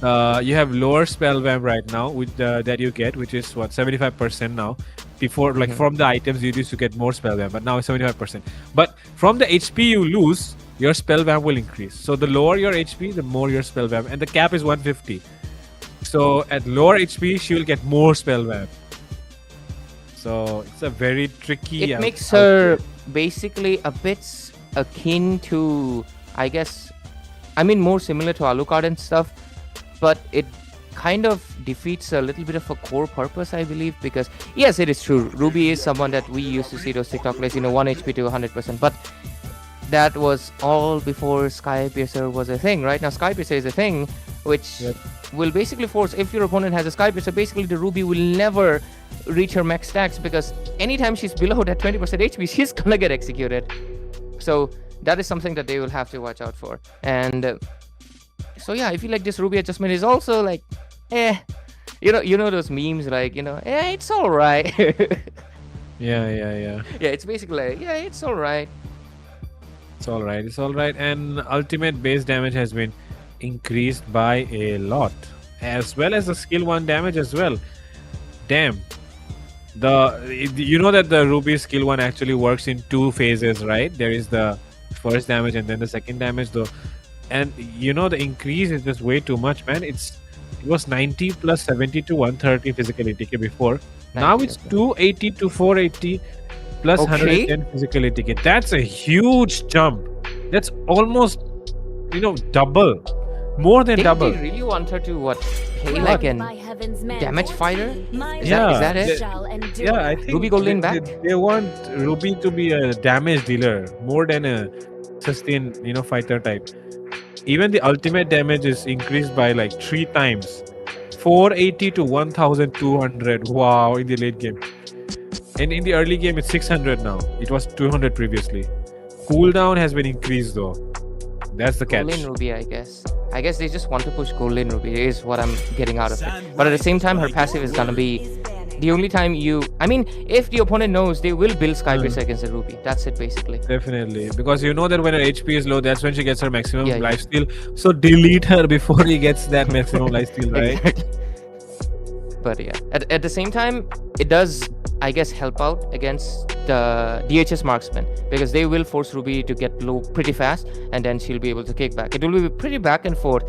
lower spell vamp right now with that you get, which is 75% now. Before, like from the items you used to get more spell vamp, but now it's 75%. But from the HP you lose, your spell vamp will increase. So the lower your HP, the more your spell vamp, and the cap is 150. So at lower HP, she will get more spell vamp. So it's a very tricky. It makes her basically a bit akin to, I guess, I mean more similar to Alucard and stuff, but it kind of defeats a little bit of a core purpose, I believe, because yes, it is true, Ruby is someone that we used to see those TikTok plays, 1 HP to 100%, but that was all before Sky Piercer was a thing. Right now Sky Piercer is a thing which will basically force, if your opponent has a Sky Piercer, basically the Ruby will never reach her max stacks, because anytime she's below that 20% HP, she's gonna get executed. So that is something that they will have to watch out for. And so yeah, I feel like this Ruby adjustment is also like, you know those memes like, it's all right. Yeah. It's basically like, it's all right. It's all right. And ultimate base damage has been increased by a lot, as well as the skill 1 damage as well. Damn. You know that the Ruby skill 1 actually works in 2 phases, right? There is the first damage and then the second damage though. And the increase is just way too much, man. It was 90 plus 70 to 130 physical ATK before. Now it's 280 to 480 plus 110 physical ATK. That's a huge jump. That's almost, double. More than double. They really want her to play like an damage fighter? Is that it? Yeah, I think Ruby go lane back? They want Ruby to be a damage dealer more than a sustain, fighter type. Even the ultimate damage is increased by like 3 times. 480 to 1200. Wow, in the late game. And in the early game, it's 600 now. It was 200 previously. Cooldown has been increased though. That's the catch. Gold lane Ruby, I guess. I guess they just want to push gold lane Ruby is what I'm getting out of it. But at the same time, her passive is gonna be the only time if the opponent knows, they will build Sky Piercer against the Ruby. That's it basically. Definitely. Because you know that when her HP is low, that's when she gets her maximum Yeah. lifesteal. So delete her before he gets that maximum lifesteal, right? Exactly. But yeah, at the same time, it does, I guess, help out against the DHS marksman, because they will force Ruby to get low pretty fast, and then she'll be able to kick back. It will be pretty back and forth.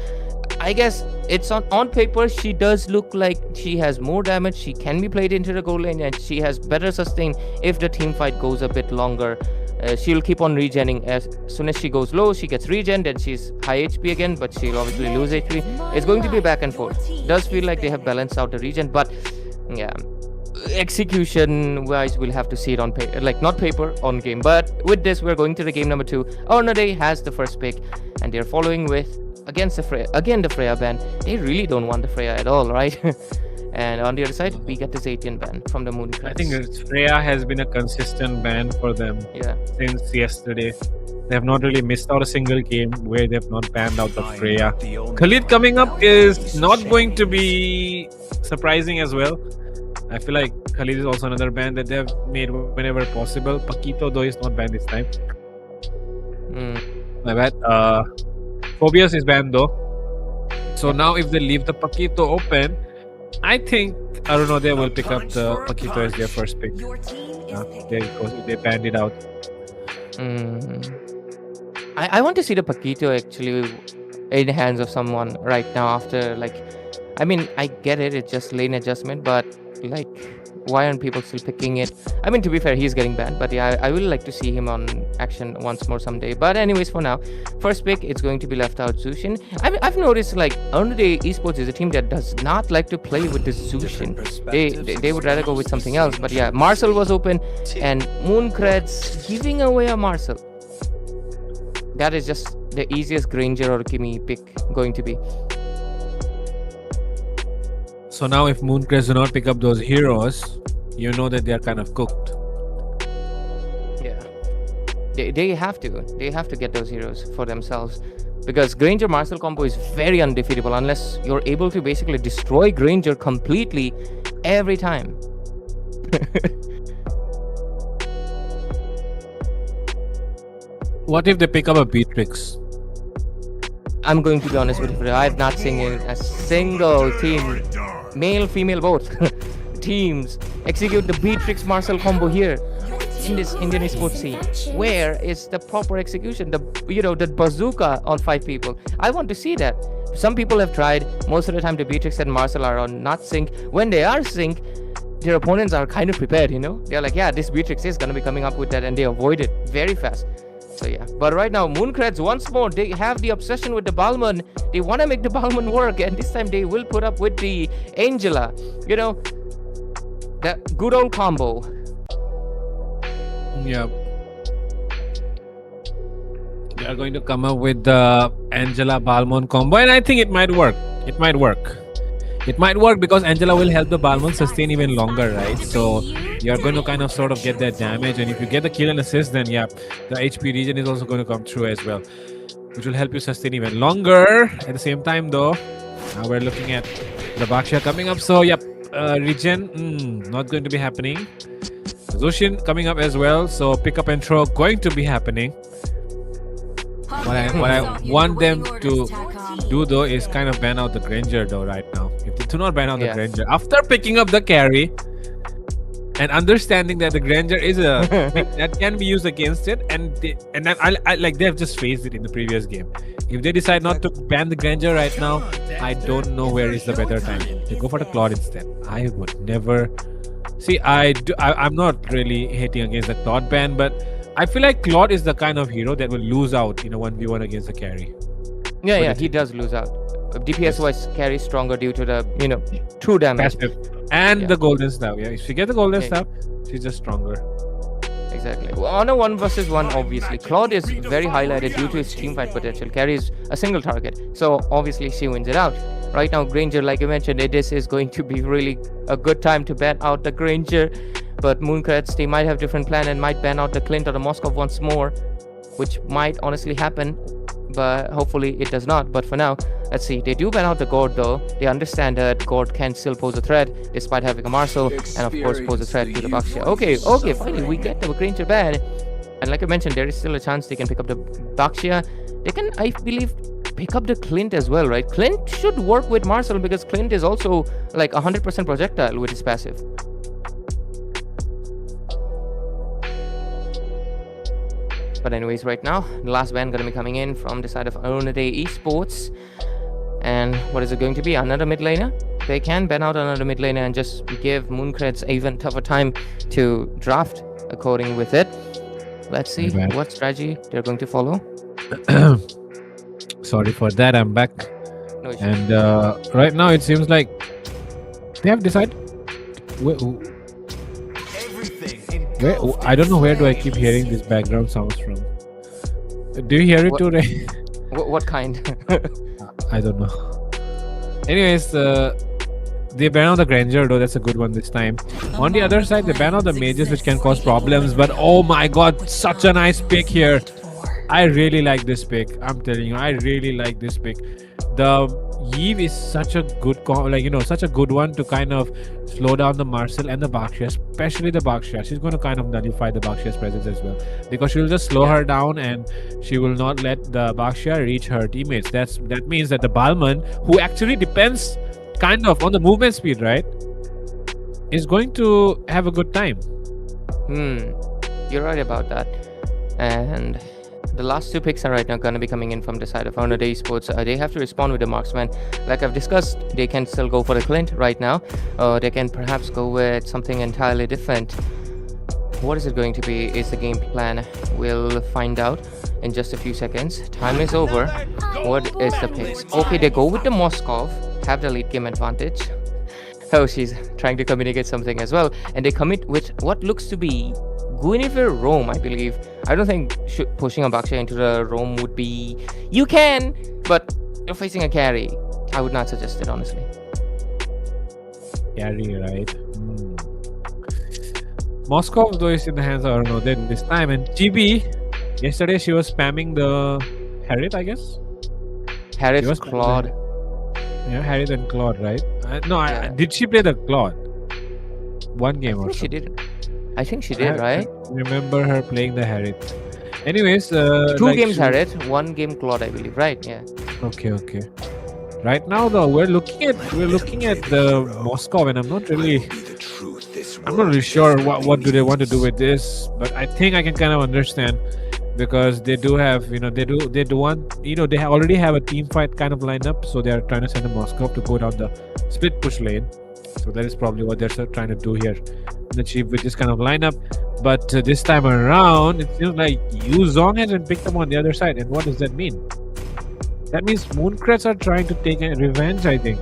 I guess it's on paper, she does look like she has more damage. She can be played into the goal lane, and she has better sustain if the team fight goes a bit longer. She'll keep on regenning. As soon as she goes low, she gets regen, then she's high HP again, but she'll obviously lose HP. It's going to be back and forth. Does feel like they have balanced out the regen, but yeah, execution wise, we'll have to see it on paper, like not paper, on game. But with this, we're going to the game number 2. Ornade has the first pick, and they're following with against the Freya. Again, the Freya ban. They really don't want the Freya at all, right? And on the other side, we get the Zatian ban from the Moon Crest. I think Freya has been a consistent ban for them Yeah. since yesterday. They have not really missed out a single game where they have not banned out the Freya. Khalid coming up is not going to be surprising as well. I feel like Khalid is also another ban that they have made whenever possible. Paquito, though, is not banned this time. My bad. Phobias is banned, though. So now if they leave the Paquito open, I think, I don't know, they will pick up the Paquito as their first pick. There it goes. They banned it out. I want to see the Paquito actually in the hands of someone right now after, like, I mean, I get it, it's just lane adjustment, but like, why aren't people still picking it? I mean, to be fair, he's getting banned, but yeah, I will like to see him on action once more someday. But anyways, for now, first pick, it's going to be left out Zushin. I've noticed like Day Esports is a team that does not like to play with this Zushin. They would rather go with something else. But yeah, Marcel was open, and Mooncreds giving away a Marcel. That is just the easiest Granger or Kimi pick going to be. So now if Mooncrest do not pick up those heroes, you know that they are kind of cooked. Yeah. They have to. They have to get those heroes for themselves. Because Granger Marcel combo is very undefeatable unless you're able to basically destroy Granger completely every time. What if they pick up a Beatrix? I'm going to be honest with you. I've not seen a single team, male, female, both, teams execute the Beatrix Marcel combo here in this Indian esports scene. Where is the proper execution? The bazooka on 5 people. I want to see that. Some people have tried. Most of the time, the Beatrix and Marcel are on not sync. When they are sync, their opponents are kind of prepared. They're like, yeah, this Beatrix is gonna be coming up with that, and they avoid it very fast. So yeah, but right now Mooncreds once more, they have the obsession with the Balmon. They want to make the Balmon work, and this time they will put up with the Angela. That good old combo. Yeah. They are going to come up with the Angela Balmon combo, and I think it might work. It might work because Angela will help the Balmon sustain even longer, right? So you're going to kind of sort of get that damage, and if you get the kill and assist, then yeah, the HP regen is also going to come through as well, which will help you sustain even longer. At the same time, though, now we're looking at the Bakshia coming up. So yep, regen not going to be happening. Zushin coming up as well, so pick up and throw going to be happening. What I want them to do though is kind of ban out the Granger though right now. If they do not ban out the Granger after picking up the carry and understanding that the Granger is a that can be used against it, and they have just faced it in the previous game. If they decide not to ban the Granger right now, I don't know where is the better time. They go for the Claude instead. I would never see. I'm not really hating against the Claude ban, but I feel like Claude is the kind of hero that will lose out in a 1v1 against the carry. Yeah, he does lose out. DPS wise, carry stronger due to the true damage. Passive. And the golden staff. Yeah, if she gets the golden staff, she's just stronger. Exactly. Well, on a 1v1, obviously, Claude is very highlighted due to his teamfight potential. Carries a single target, so obviously she wins it out. Right now, Granger, like you mentioned, this is going to be really a good time to ban out the Granger. But Mooncreds, they might have different plan and might ban out the Clint or the Moskov once more, which might honestly happen, but hopefully it does not. But for now, let's see. They do ban out the Gord though. They understand that Gord can still pose a threat despite having a Marcel, and of course pose a threat to the Bakshia. Okay, finally we get the Granger ban. And like I mentioned, there is still a chance they can pick up the Bakshia. They can, I believe, pick up the Clint as well, right? Clint should work with Marcel because Clint is also like 100% projectile with his passive. But anyways, right now, the last ban gonna be coming in from the side of Day Esports. And what is it going to be? Another mid laner? They can ban out another mid laner and just give Mooncreds even tougher time to draft according with it. Let's see what strategy they're going to follow. Sorry for that, I'm back. No issue. And right now it seems like they have decided. I don't know where do I keep hearing these background sounds from. Do you hear it too, Ray? What kind? I don't know. Anyways, they ban out the Granger though. That's a good one this time. On the other side, they ban out the mages, which can cause problems. But oh my god, such a nice pick here. I really like this pick. I'm telling you, I really like this pick. The Eve is such a good, such a good one to kind of slow down the Marcel and the Bakshia, especially the Bakshia. She's going to kind of nullify the Bakshia's presence as well, because she'll just slow her down and she will not let the Bakshia reach her teammates. That means that the Balman, who actually depends kind of on the movement speed, right, is going to have a good time. You're right about that. And the last two picks are right now going to be coming in from the side of Honor Esports. They have to respond with the marksman. Like I've discussed, they can still go for the Clint right now. They can perhaps go with something entirely different. What is it going to be is the game plan. We'll find out in just a few seconds. Time is over. What is the picks? Okay, they go with the Moskov, have the late game advantage. Oh, she's trying to communicate something as well. And they commit with what looks to be Guinevere Rome, I believe. I don't think pushing a Bakshia into the Rome would be... You can, but you're facing a carry. I would not suggest it, honestly. Carry, right? Moskov, though, is in the hands of Arnaud this time. And Chibi, yesterday she was spamming the Harriet, I guess? Harriet, Claude. Yeah, Harriet and Claude, right? Did she play the Claude? One game or so? She did. I think she did, right? I remember her playing the Harriet. Anyways, two games Harriet, one game Claude, I believe, right? Yeah. Okay. Right now, though, we're looking at the Moskov, and I'm not really sure what do they want to do with this, but I think I can kind of understand, because they do have, they already have a team fight kind of lineup, so they are trying to send the Moskov to go down the split push lane. So that is probably what they're trying to do here, and achieve with this kind of lineup. But this time around, it seems like Yu Zong hasn't picked them on the other side. And what does that mean? That means Mooncrets are trying to take a revenge, I think.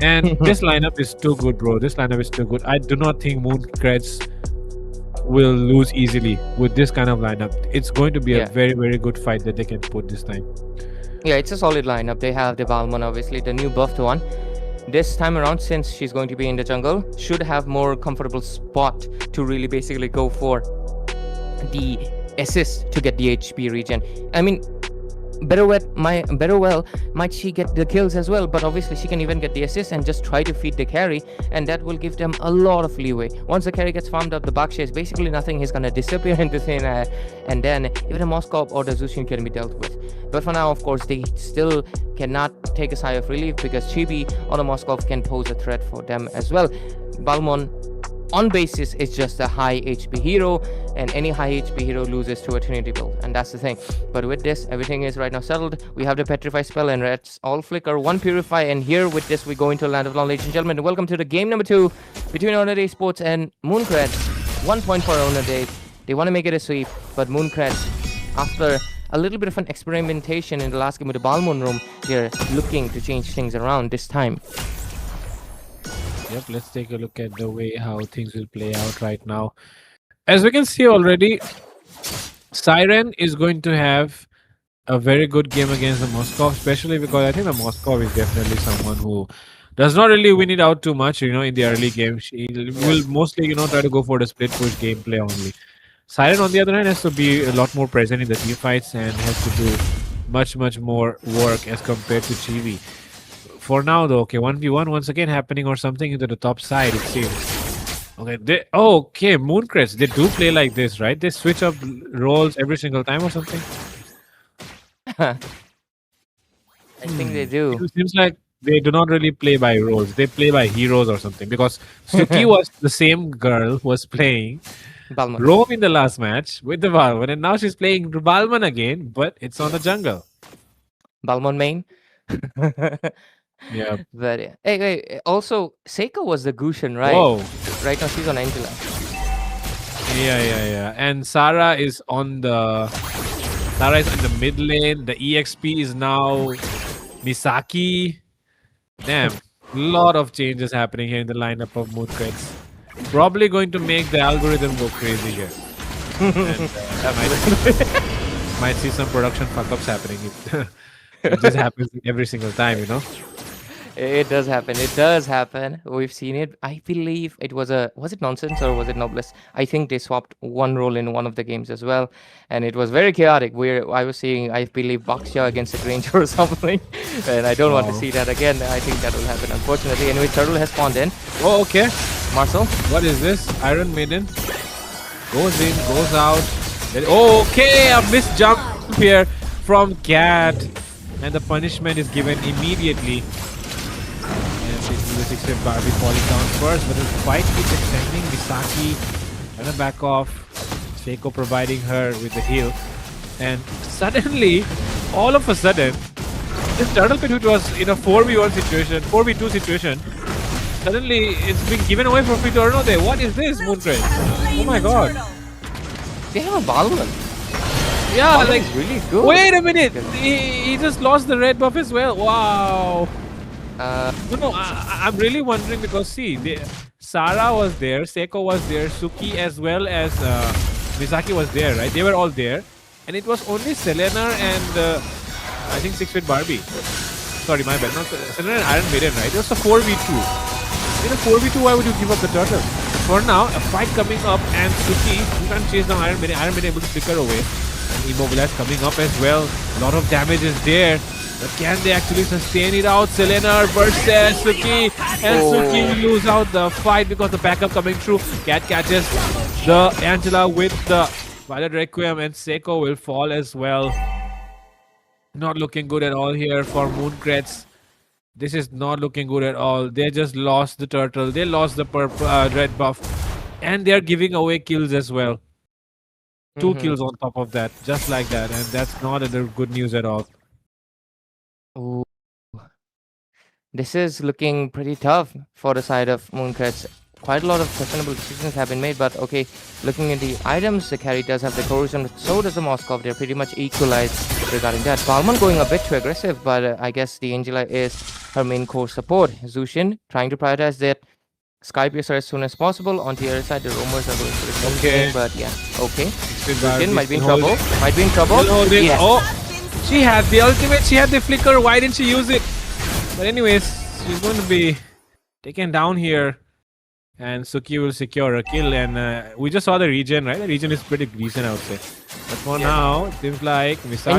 And this lineup is too good, bro. This lineup is too good. I do not think Mooncrets will lose easily with this kind of lineup. It's going to be a very, very good fight that they can put this time. Yeah, it's a solid lineup. They have the Balmon, obviously, the new buffed one. This time around, since she's going to be in the jungle, should have more comfortable spot to really basically go for the assist to get the HP regen. I mean, better well might she get the kills as well, but obviously she can even get the assist and just try to feed the carry, and that will give them a lot of leeway. Once the carry gets farmed up, the Bakshia is basically nothing. He's gonna disappear into thin air, and then even the Moskov or the Zushin can be dealt with. But for now, of course, they still cannot take a sigh of relief, because Chibi or the Moskov can pose a threat for them as well. Balmon on basis is just a high HP hero, and any high HP hero loses to a Trinity build, and that's the thing. But with this, everything is right now settled. We have the Petrify spell, and let's all flicker one Purify, and here with this we go into Land of Lawn, ladies and gentlemen. Welcome to the game number 2 between Honor Esports and Mooncrets. 1 point for Honor. They want to make it a sweep, but Mooncrets, after a little bit of an experimentation in the last game with the Balmon room, they're looking to change things around this time. Yep, let's take a look at the way how things will play out right now. As we can see already, Siren is going to have a very good game against the Moskov, especially because I think the Moskov is definitely someone who does not really win it out too much, in the early game. She will mostly, try to go for the split push gameplay only. Siren, on the other hand, has to be a lot more present in the team fights and has to do much more work as compared to Chibi. For now, though, okay, 1v1 once again happening or something into the top side, it seems. Okay, Mooncrets, they do play like this, right? They switch up roles every single time or something? I think they do. It seems like they do not really play by roles. They play by heroes or something, because Suki was the same girl who was playing Balmon. Rome in the last match with the Balmon, and now she's playing Balmon again, but it's on the jungle. Balmon main. Yeah. But hey, also Seika was the Gushin, right? Whoa. Right now she's on Angela. Yeah. And Sarah is in the mid lane. The EXP is now Misaki. Damn, a lot of changes happening here in the lineup of Mooncrets. Probably going to make the algorithm go crazy here. And, might see some production fuck-ups happening. It just happens every single time, It does happen. It does happen. We've seen it. I believe it was it nonsense or was it Noblesse? I think they swapped one role in one of the games as well, and it was very chaotic. Where I was seeing, I believe, Baxia against a Granger or something, and I don't want to Wow. see that again. I think that will happen, unfortunately. Anyway, Turtle has spawned in. Oh, okay. Marcel, What is this? Iron Maiden goes in, goes out. Okay, a missed jump here from Cat, and the punishment is given immediately. And basically the 6-hit Barbie falling down first, but the fight keeps extending. Misaki gonna back off. Seiko providing her with the heal, and suddenly, all of a sudden, this turtle pit, which was in a 4v1 situation, 4v2 situation, suddenly it's being given away for free to Arno there. What is this, Mooncrest? Oh my god. they have a Balman. Yeah, Balman like, is really good. wait a minute. He just lost the red buff as well. Wow. No, I'm really wondering because see, Sarah was there, Seiko was there, Suki as well as Misaki was there, right? They were all there. And it was only Selena and I think 6-hit Barbie. Sorry, my bad. Not Selena and Iron Maiden, right? It was a 4v2. In a 4v2, why would you give up the turtle? For now, a fight coming up and Suki, you can chase down Iron Maiden. Iron Maiden able to flicker away. And Immobilize coming up as well. A lot of damage is there. But can they actually sustain it out? Selena versus Suki. And Suki will lose out the fight because the backup coming through. Cat catches the Angela with the Violet Requiem, and Seiko will fall as well. Not looking good at all here for Mooncrets. This is not looking good at all. They just lost the turtle. They lost the red buff. And they're giving away kills as well. 2 kills on top of that. Just like that. And that's not good news at all. Ooh. This is looking pretty tough for the side of Mooncrets. Quite a lot of questionable decisions have been made, but okay, looking at the items, the carry does have the corrosion, so does the Moskov. They're pretty much equalized regarding that. Balman going a bit too aggressive, but I guess the Angela is her main core support. Zushin trying to prioritize that Sky Piercer as soon as possible. On the other side, the roamers are going for the same thing, but yeah, okay. Zushin might be in trouble. Might be in trouble. Yes. Oh, she had the ultimate, she had the flicker. Why didn't she use it? But anyways, she's going to be taken down here. And Suki will secure a kill, and we just saw the region, right? The region is pretty decent, I would say. But for now, it seems like Misaki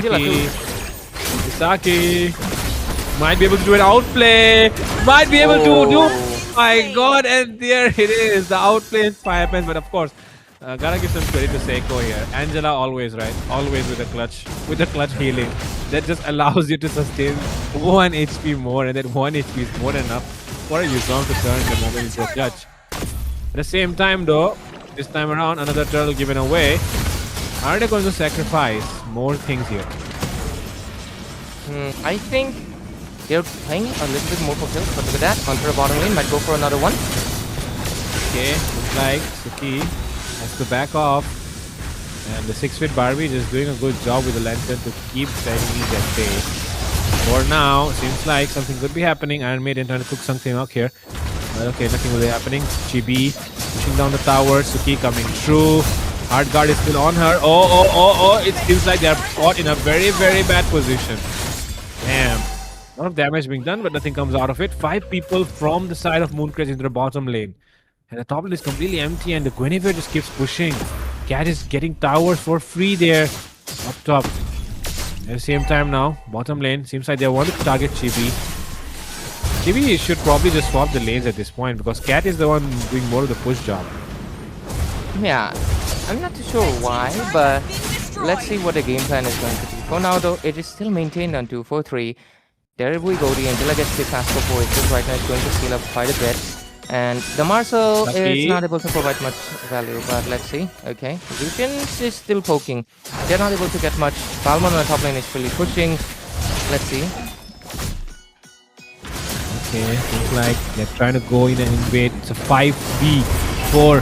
might be able to do an outplay. Might be able to do. My God! And there it is, the outplay happens. But of course, gotta give some credit to Seiko here. Angela always, right? Always with the clutch healing. That just allows you to sustain 1 HP more, and that 1 HP is more than enough for a Yuzong to turn the moment into a clutch. At the same time though, this time around, another turtle given away. Are they going to sacrifice more things here? I think they're playing a little bit more for kills, but look at that. Hunter bottom lane might go for another one. Okay, looks like Suki has to back off. And the 6-hit Barbie just doing a good job with the lantern to keep enemies at bay. For now, seems like something could be happening. Iron Maiden trying to cook something up here. But okay, nothing will be happening. Chibi pushing down the tower. Suki coming through. Hard guard is still on her. Oh. It seems like they're caught in a very, very bad position. Damn. A lot of damage being done, but nothing comes out of it. 5 people from the side of Mooncrest into the bottom lane. And the top lane is completely empty, and the Guinevere just keeps pushing. Cat is getting towers for free there. Up top. At the same time now, bottom lane, seems like they want to target Chibi. Chibi should probably just swap the lanes at this point, because Cat is the one doing more of the push job. Yeah, I'm not too sure why, but let's see what the game plan is going to be. For now though, it is still maintained on 2-4-3. There we go, the Angela gets 6 Astro Forces right now. It's going to scale up quite a bit. And the Marcel is not able to provide much value, but let's see. Okay, Zushin is still poking. They're not able to get much. Balmon on the top lane is really pushing. Let's see. Okay, seems like they're trying to go in and invade. It's a 5v4.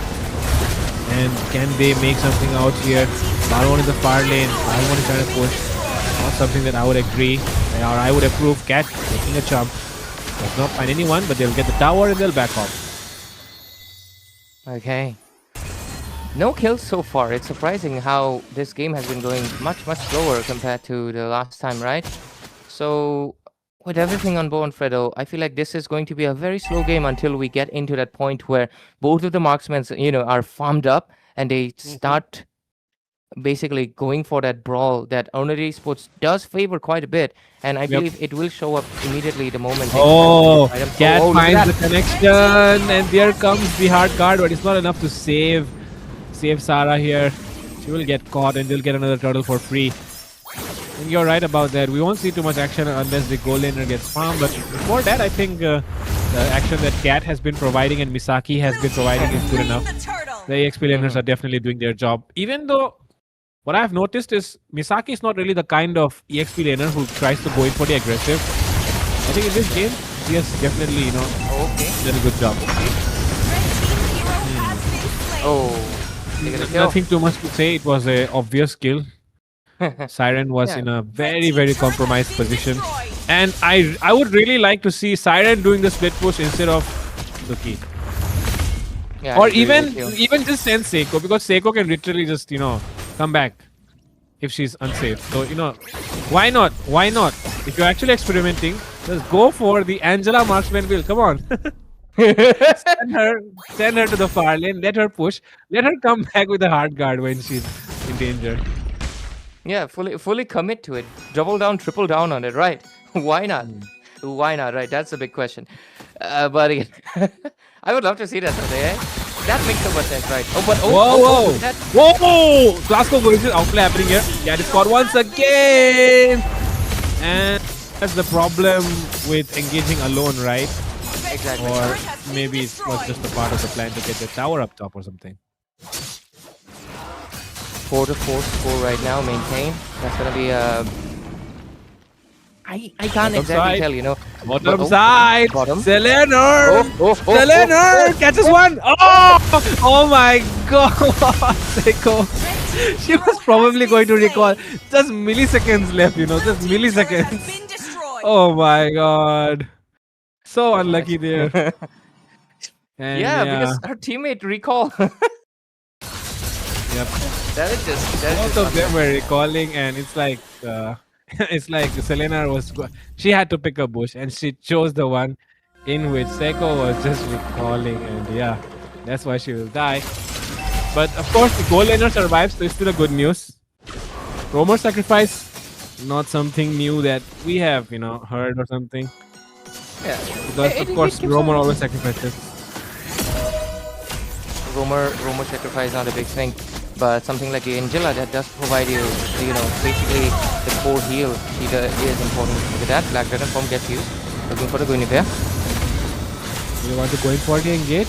And can they make something out here? Balmon in the far lane. Balmon is trying to push. Not something that I would agree, or I would approve. Cat taking a jump. Does not find anyone, but they'll get the tower and they'll back off. Okay. No kills so far. It's surprising how this game has been going much slower compared to the last time, right? So with everything on board, Fredo, I feel like this is going to be a very slow game until we get into that point where both of the marksmen, are farmed up and they start basically going for that brawl that Honorary Sports does favor quite a bit, and I believe it will show up immediately the moment. Oh, they Cat look at finds the that. connection, and there comes the hard guard, but it's not enough to save Sarah here. She will get caught, and they'll get another turtle for free. And you're right about that. We won't see too much action unless the goal laner gets farmed. But before that, I think the action that Cat has been providing and Misaki has been providing is good enough. The EXP laners are definitely doing their job. Even though what I've noticed is Misaki is not really the kind of EXP laner who tries to go in for the aggressive. I think in this game, he has definitely, done a good job. Nothing too much to say. It was an obvious kill. Siren was in a very, very compromised position. And I would really like to see Siren doing the split push instead of Duki. Yeah, or even just send Seiko, because Seiko can literally just, come back if she's unsafe. So, why not? Why not? If you're actually experimenting, just go for the Angela marksman build. Come on. send her to the far lane, let her push, let her come back with a hard guard when she's in danger. Yeah, fully commit to it. Double down, triple down on it, right? Why not? Why not, right? That's a big question. But again, I would love to see that someday, eh? That makes so much sense, right? Whoa! Glasgow versus outplay happening here. Yeah, it's caught once again. And that's the problem with engaging alone, right? Exactly. Or maybe it was just a part of the plan to get the tower up top or something. 4-4 score right now, maintain. That's gonna be I can't exactly tell, Bottom side! Bottom. Selena! Selena! Catches one! Oh my god! Seiko. She was probably going to recall. Just milliseconds left, just milliseconds. Oh my god. So unlucky there. And because her teammate recall. Yep. Both of them were recalling, and it's like Selena she had to pick a bush, and she chose the one in which Seiko was just recalling, and that's why she will die. But of course, the goal laner survives, so it's still a good news. Roamer sacrifice, not something new that we have, heard or something. Yeah. Because of course, Roamer always sacrifices. Roamer sacrifice is not a big thing. But something like the Angela that does provide you, basically the core heal, she is important. Look at that, Black Dragon form gets used. Looking for the Guinevere. You want to go in for the engage?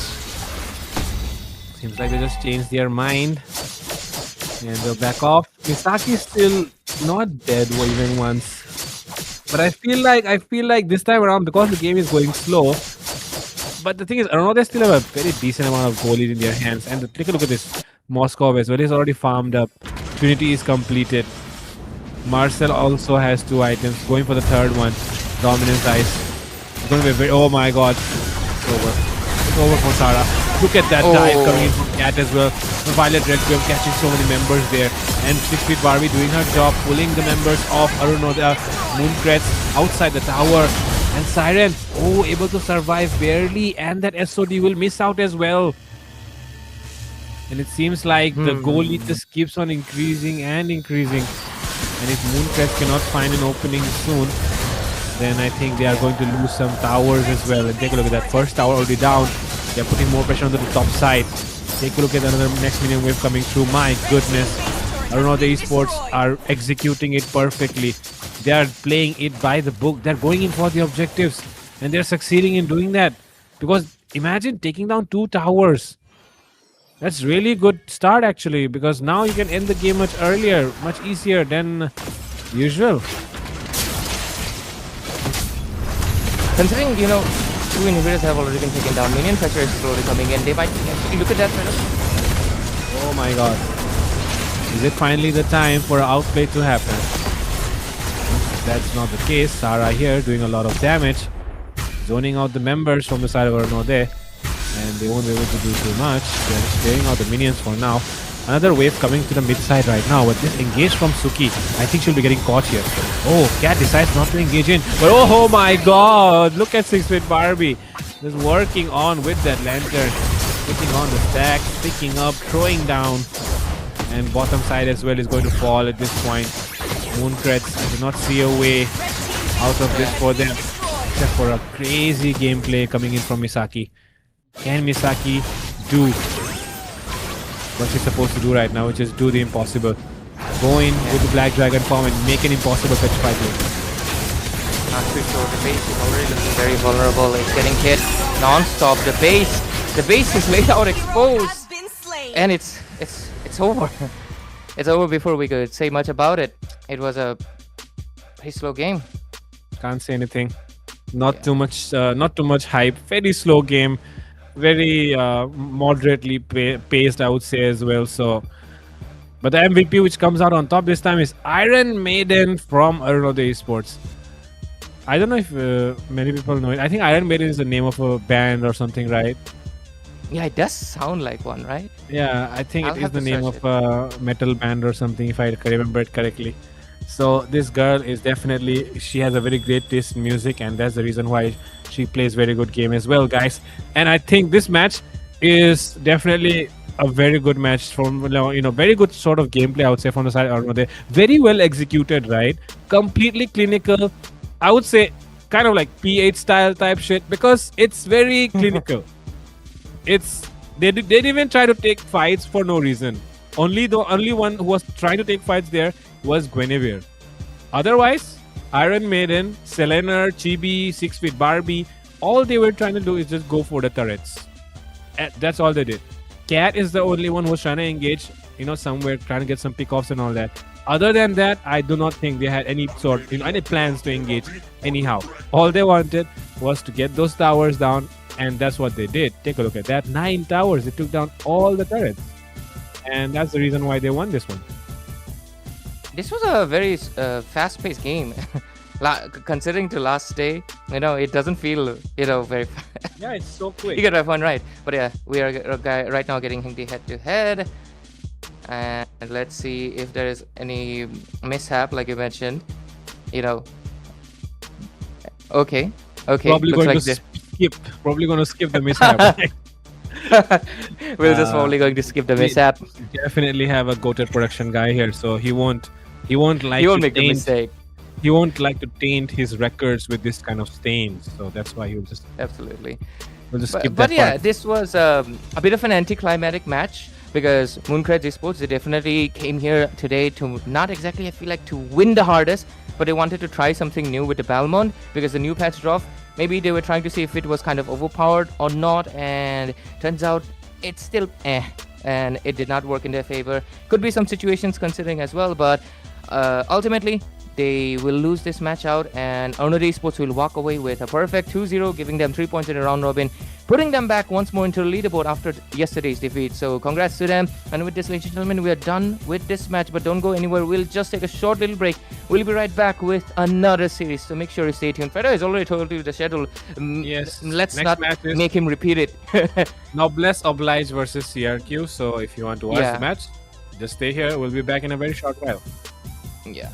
Seems like they just changed their mind. And they'll back off. Misaki is still not dead even once. But I feel like this time around, because the game is going slow. But the thing is, I don't know, they still have a very decent amount of goalies in their hands. And take a look at this. Moscow as well. He's already farmed up. Trinity is completed. Marcel also has 2 items. Going for the third one. Dominance Ice. It's going to be very... Oh my god. It's over. It's over for Sarah. Look at that dive coming in from Cat as well. The Violet Requiem catching so many members there. And 6-feet Barbie doing her job. Pulling the members off Arunoda. Mooncrets outside the tower. And Siren, able to survive barely. And that SOD will miss out as well. And it seems like the goalie just keeps on increasing and increasing. And if Mooncrest cannot find an opening soon, then I think they are going to lose some towers as well. And take a look at that first tower already down. They're putting more pressure onto the top side. Take a look at another next minion wave coming through. My goodness. I don't know, the esports are executing it perfectly. They are playing it by the book. They're going in for the objectives. And they're succeeding in doing that. Because imagine taking down 2 towers. That's really good start actually, because now you can end the game much earlier, much easier than usual. Considering, 2 inhibitors have already been taken down, minion pressure is slowly coming in. They might actually look at that. Oh my god. Is it finally the time for an outplay to happen? That's not the case. Sarah here doing a lot of damage. Zoning out the members from the side of Arnode. And they won't be able to do too much. They're clearing out the minions for now. Another wave coming to the mid side right now. But this engage from Suki, I think she'll be getting caught here. Oh, Cat decides not to engage in. But oh my god, look at 6-bit Barbie. Just working on with that lantern. Picking on the stack, picking up, throwing down. And bottom side as well is going to fall at this point. Mooncrets, I do not see a way out of this for them. Except for a crazy gameplay coming in from Misaki. Can Misaki do what she's supposed to do right now, which is do the impossible? Go in with the Black Dragon form and make an impossible fetch fight here. Not too sure. The base is already looking very vulnerable. It's getting hit non-stop. The base is laid out exposed. And it's over. It's over before we could say much about it. It was a pretty slow game. Can't say anything. Not too much hype. Very slow game. Very moderately paced, I would say as well. So, but the MVP which comes out on top this time is Iron Maiden from Arunodaya Esports. I don't know if many people know it. I think Iron Maiden is the name of a band or something, right? Yeah, it does sound like one, right? Yeah, I think I'll it is have the to name search of a metal band or something, if I remember it correctly. So this girl is definitely, she has a very great taste in music, and that's the reason why she plays very good game as well, guys. And I think this match is definitely a very good match from, very good sort of gameplay, I would say, from the side of there. Very well executed, right? Completely clinical. I would say kind of like P8 style type shit, because it's very clinical. They didn't even try to take fights for no reason. Only one who was trying to take fights there was Guinevere. Otherwise, Iron Maiden, Selena, Chibi, 6-bit Barbie, all they were trying to do is just go for the turrets. That's all they did. Cat is the only one who was trying to engage, somewhere, trying to get some pickoffs and all that. Other than that, I do not think they had any any plans to engage anyhow. All they wanted was to get those towers down, and that's what they did. Take a look at that. 9 towers. They took down all the turrets. And that's the reason why they won this one. This was a very fast-paced game. Considering to last day, it doesn't feel, very fast. Yeah, it's so quick. You get my point, right? But yeah, we are right now getting the head-to-head. And let's see if there is any mishap, like you mentioned. Okay. Probably going to skip the mishap. We're just probably going to skip the mishap. We definitely have a goated production guy here, so he won't make the mistake. He won't like to taint his records with this kind of stains, so that's why he'll just absolutely. We'll just skip that but yeah, part. this was a bit of an anticlimactic match, because Mooncrets Esports, they definitely came here today to not exactly, I feel like, to win the hardest, but they wanted to try something new with the Balmond, because the new patch dropped. Maybe they were trying to see if it was kind of overpowered or not, and turns out it's still and it did not work in their favor. Could be some situations considering as well, but ultimately they will lose this match out, and Arunodaya Esports will walk away with a perfect 2-0, giving them 3 points in a round robin, putting them back once more into the leaderboard after yesterday's defeat. So congrats to them. And with this, ladies and gentlemen, we are done with this match, but don't go anywhere. We'll just take a short little break. We'll be right back with another series, so make sure you stay tuned. Fredo has already told you the schedule. Yes. Let's Next not match is make him repeat it. Noblesse Oblige versus CRQ. So if you want to watch the match, just stay here. We'll be back in a very short while. Yeah.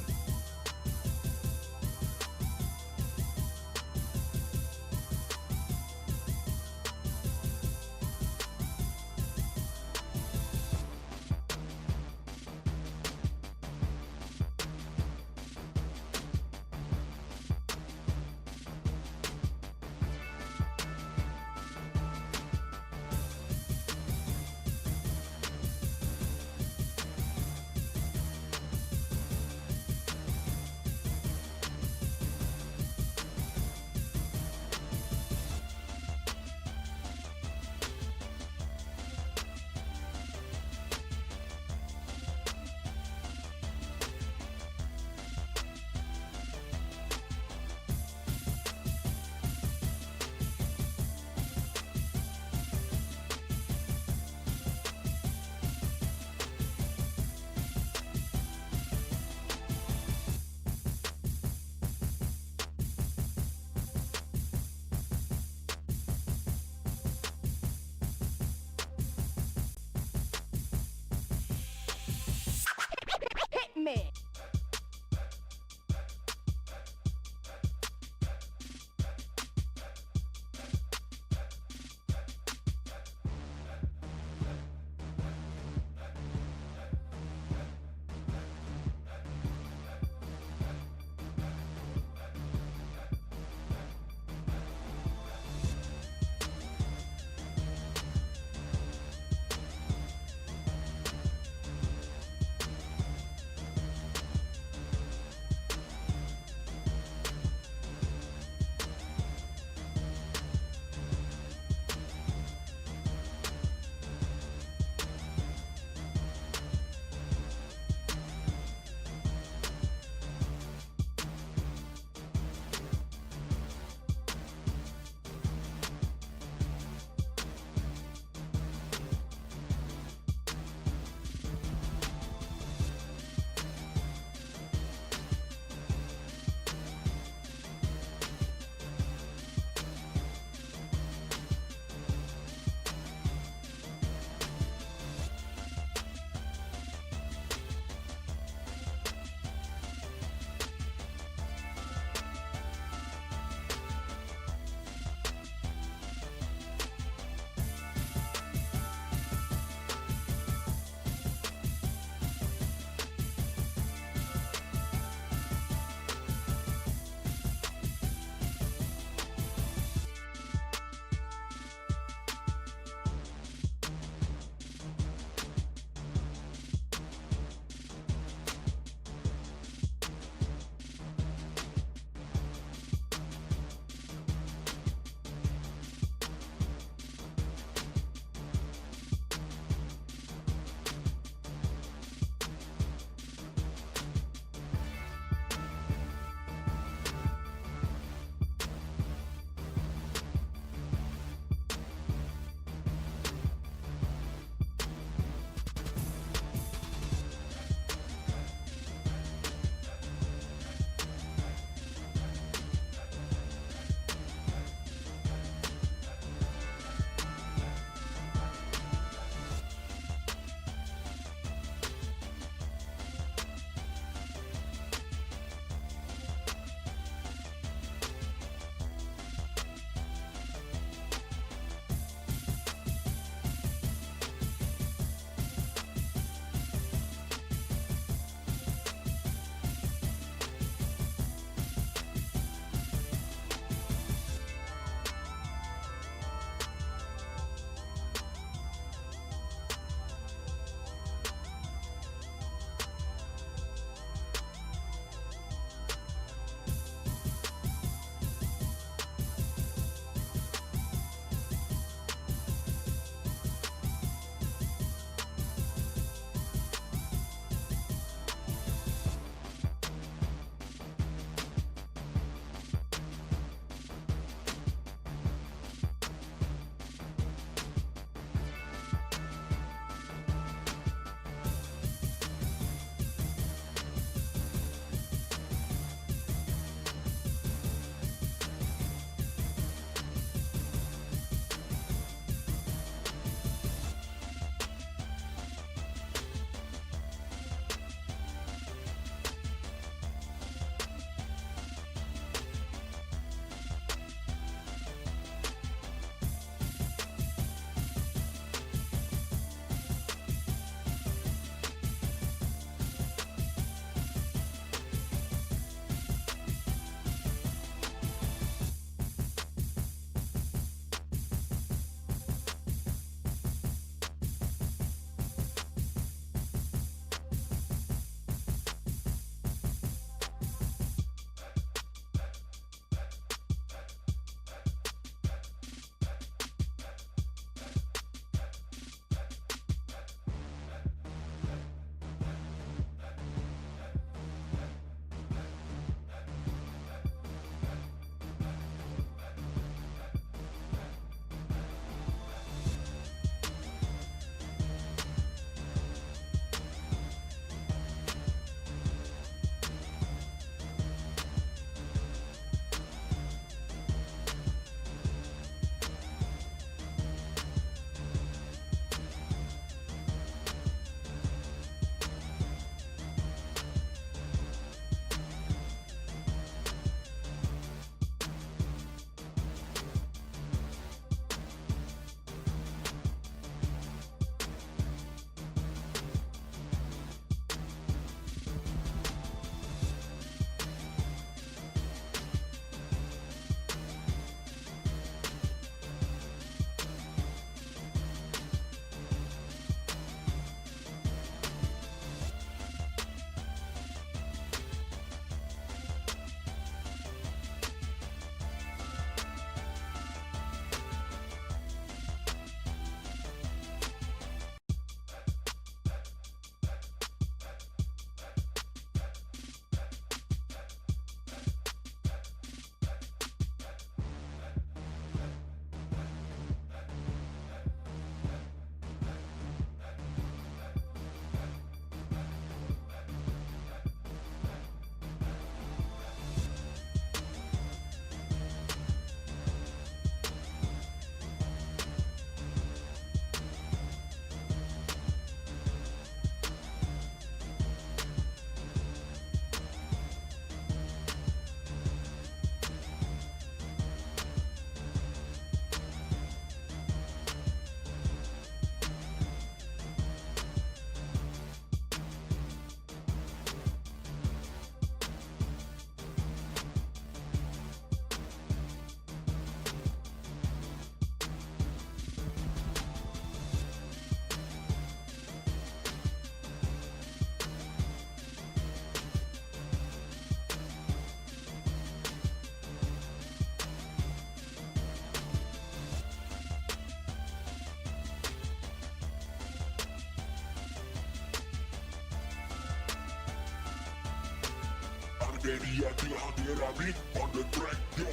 Baby, I feel how did I be on the track, yo.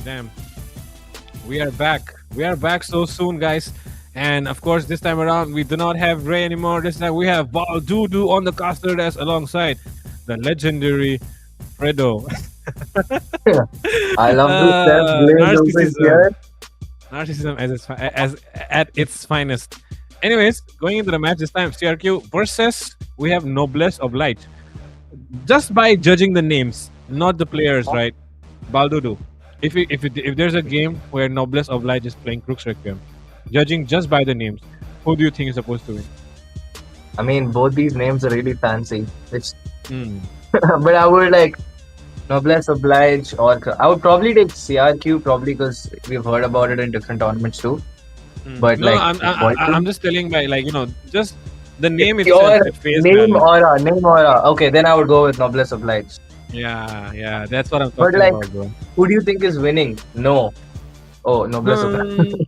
damn. We are back. We are back so soon, guys. And of course, this time around, we do not have Ray anymore. This time we have Baldudu on the caster desk alongside the legendary Fredo. I love to self-blame over here. Narcissism as at its finest. Anyways, going into the match this time, CRQ versus we have Noblesse Oblige. Just by judging the names, not the players, right? Baldudu. If there's a game where Noblesse Oblige is playing Crux Requiem, judging just by the names, who do you think is supposed to win? I mean, both these names are really fancy. But I would like Noblesse Oblige, or I would probably take CRQ probably because we've heard about it in different tournaments too. But no, like, I'm just telling by like just the name your itself. name aura. Okay, then I would go with Noblesse Oblige. Yeah, that's what I'm But talking like, about, bro. who do you think is winning? No. Oh, Noblesse Oblige.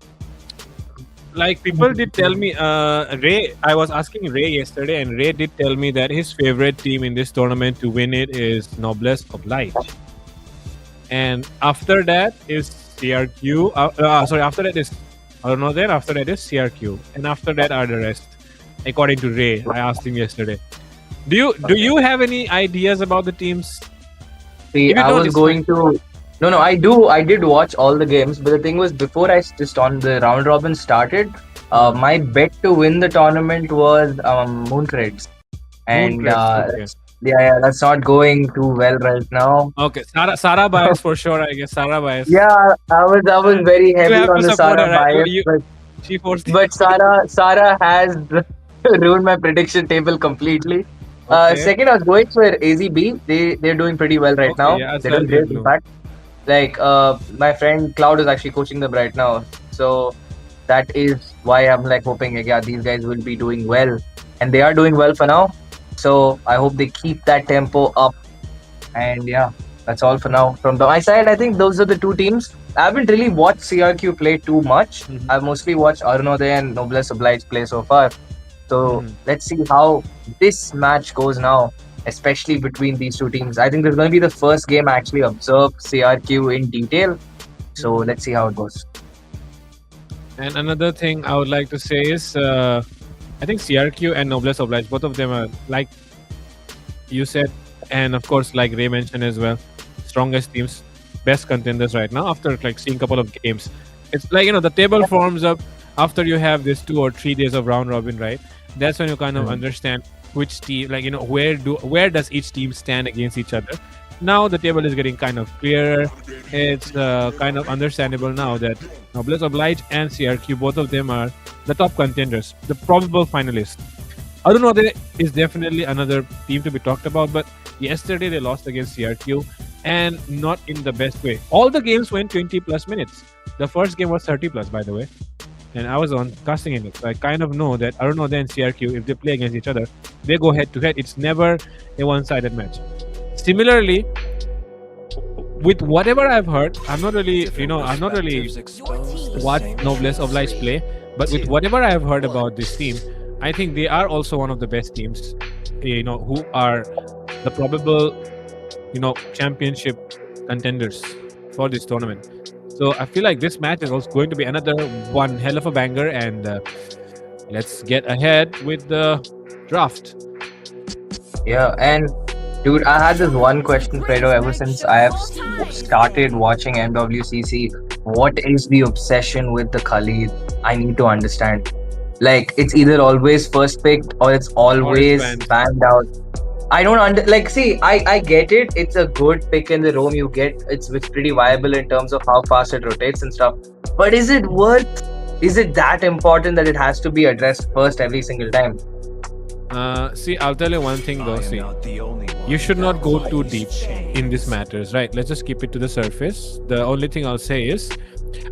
Like people did tell me, Ray. I was asking Ray yesterday, and Ray did tell me that his favorite team in this tournament to win it is Noblesse Oblige, and after that is CRQ. After that is then after that is CRQ, and after that are the rest. According to Ray, I asked him yesterday. Do you have any ideas about the teams? See, I was going to. No, I do. I did watch all the games, but the thing was, before I just on the round robin started, my bet to win the tournament was Mooncreds, and yeah, that's not going too well right now. Okay, Sarah bias for sure. I guess Sarah bias. Yeah, I was very heavy on the Sarah bias, but Sarah has ruined my prediction table completely. Second, I was going for AZB. They're doing pretty well right now. Yeah, they're doing great, in fact. Like my friend Cloud is actually coaching them right now, so that is why I'm like hoping yeah, these guys will be doing well, and they are doing well for now. So I hope they keep that tempo up, and yeah, that's all for now. From my side, I think those are the two teams. I haven't really watched CRQ play too much. I've mostly watched Arunodaya and Noblesse Oblige play so far. So let's see how this match goes now, especially between these two teams. I think this is going to be the first game I actually observe CRQ in detail. So let's see how it goes. And another thing I would like to say is, I think CRQ and Noblesse Oblige, both of them are, like you said, and of course, like Ray mentioned as well, strongest teams, best contenders right now after like seeing a couple of games. It's like, the table forms up after you have this 2 or 3 days of round robin, right? That's when you kind of understand which team, like, where does each team stand against each other. Now the table is getting kind of clearer. It's kind of understandable now that Noblesse Oblige and CRQ, both of them are the top contenders, the probable finalists. Arunodaya is definitely another team to be talked about, but yesterday they lost against CRQ and not in the best way. All the games went 20 plus minutes. The first game was 30 plus, by the way. And I was on casting in it, so I kind of know that Arunodaya and CRQ, if they play against each other, they go head to head. It's never a one-sided match. Similarly, with whatever I've heard, I'm not really watched Noblesse Oblige play, but with whatever I've heard about this team, I think they are also one of the best teams, who are the probable, championship contenders for this tournament. So I feel like this match is also going to be another one hell of a banger, and let's get ahead with the draft. Yeah, and dude, I had this one question, Fredo, ever since I have started watching MWCC. What is the obsession with the Khalid? I need to understand. Like, it's either always first picked or it's always banned out. I don't see, I get it. It's a good pick in the roam you get. It's pretty viable in terms of how fast it rotates and stuff. But is it that important that it has to be addressed first every single time? See, I'll tell you one thing though. See, you should not go too deep in these matters, right? Let's just keep it to the surface. The only thing I'll say is,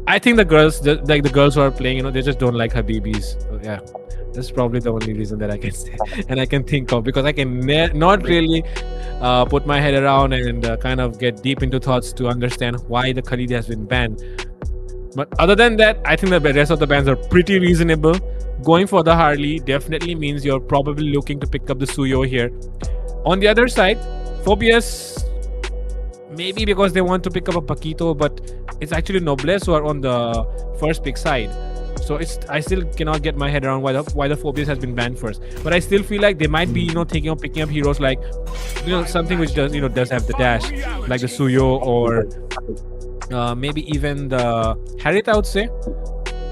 I think the girls who are playing, they just don't like Habibis. So, yeah. That's probably the only reason that I can say and I can think of, because I can not really put my head around and kind of get deep into thoughts to understand why the Khalid has been banned. But other than that, I think the rest of the bans are pretty reasonable. Going for the Harley definitely means you're probably looking to pick up the Suyo here. On the other side, Phobius, maybe because they want to pick up a Paquito, but it's actually Noblesse who are on the first pick side. So I still cannot get my head around why the Phobias has been banned first. But I still feel like they might be picking up heroes like something which does have the dash, like the Suyo or maybe even the Harith, I would say.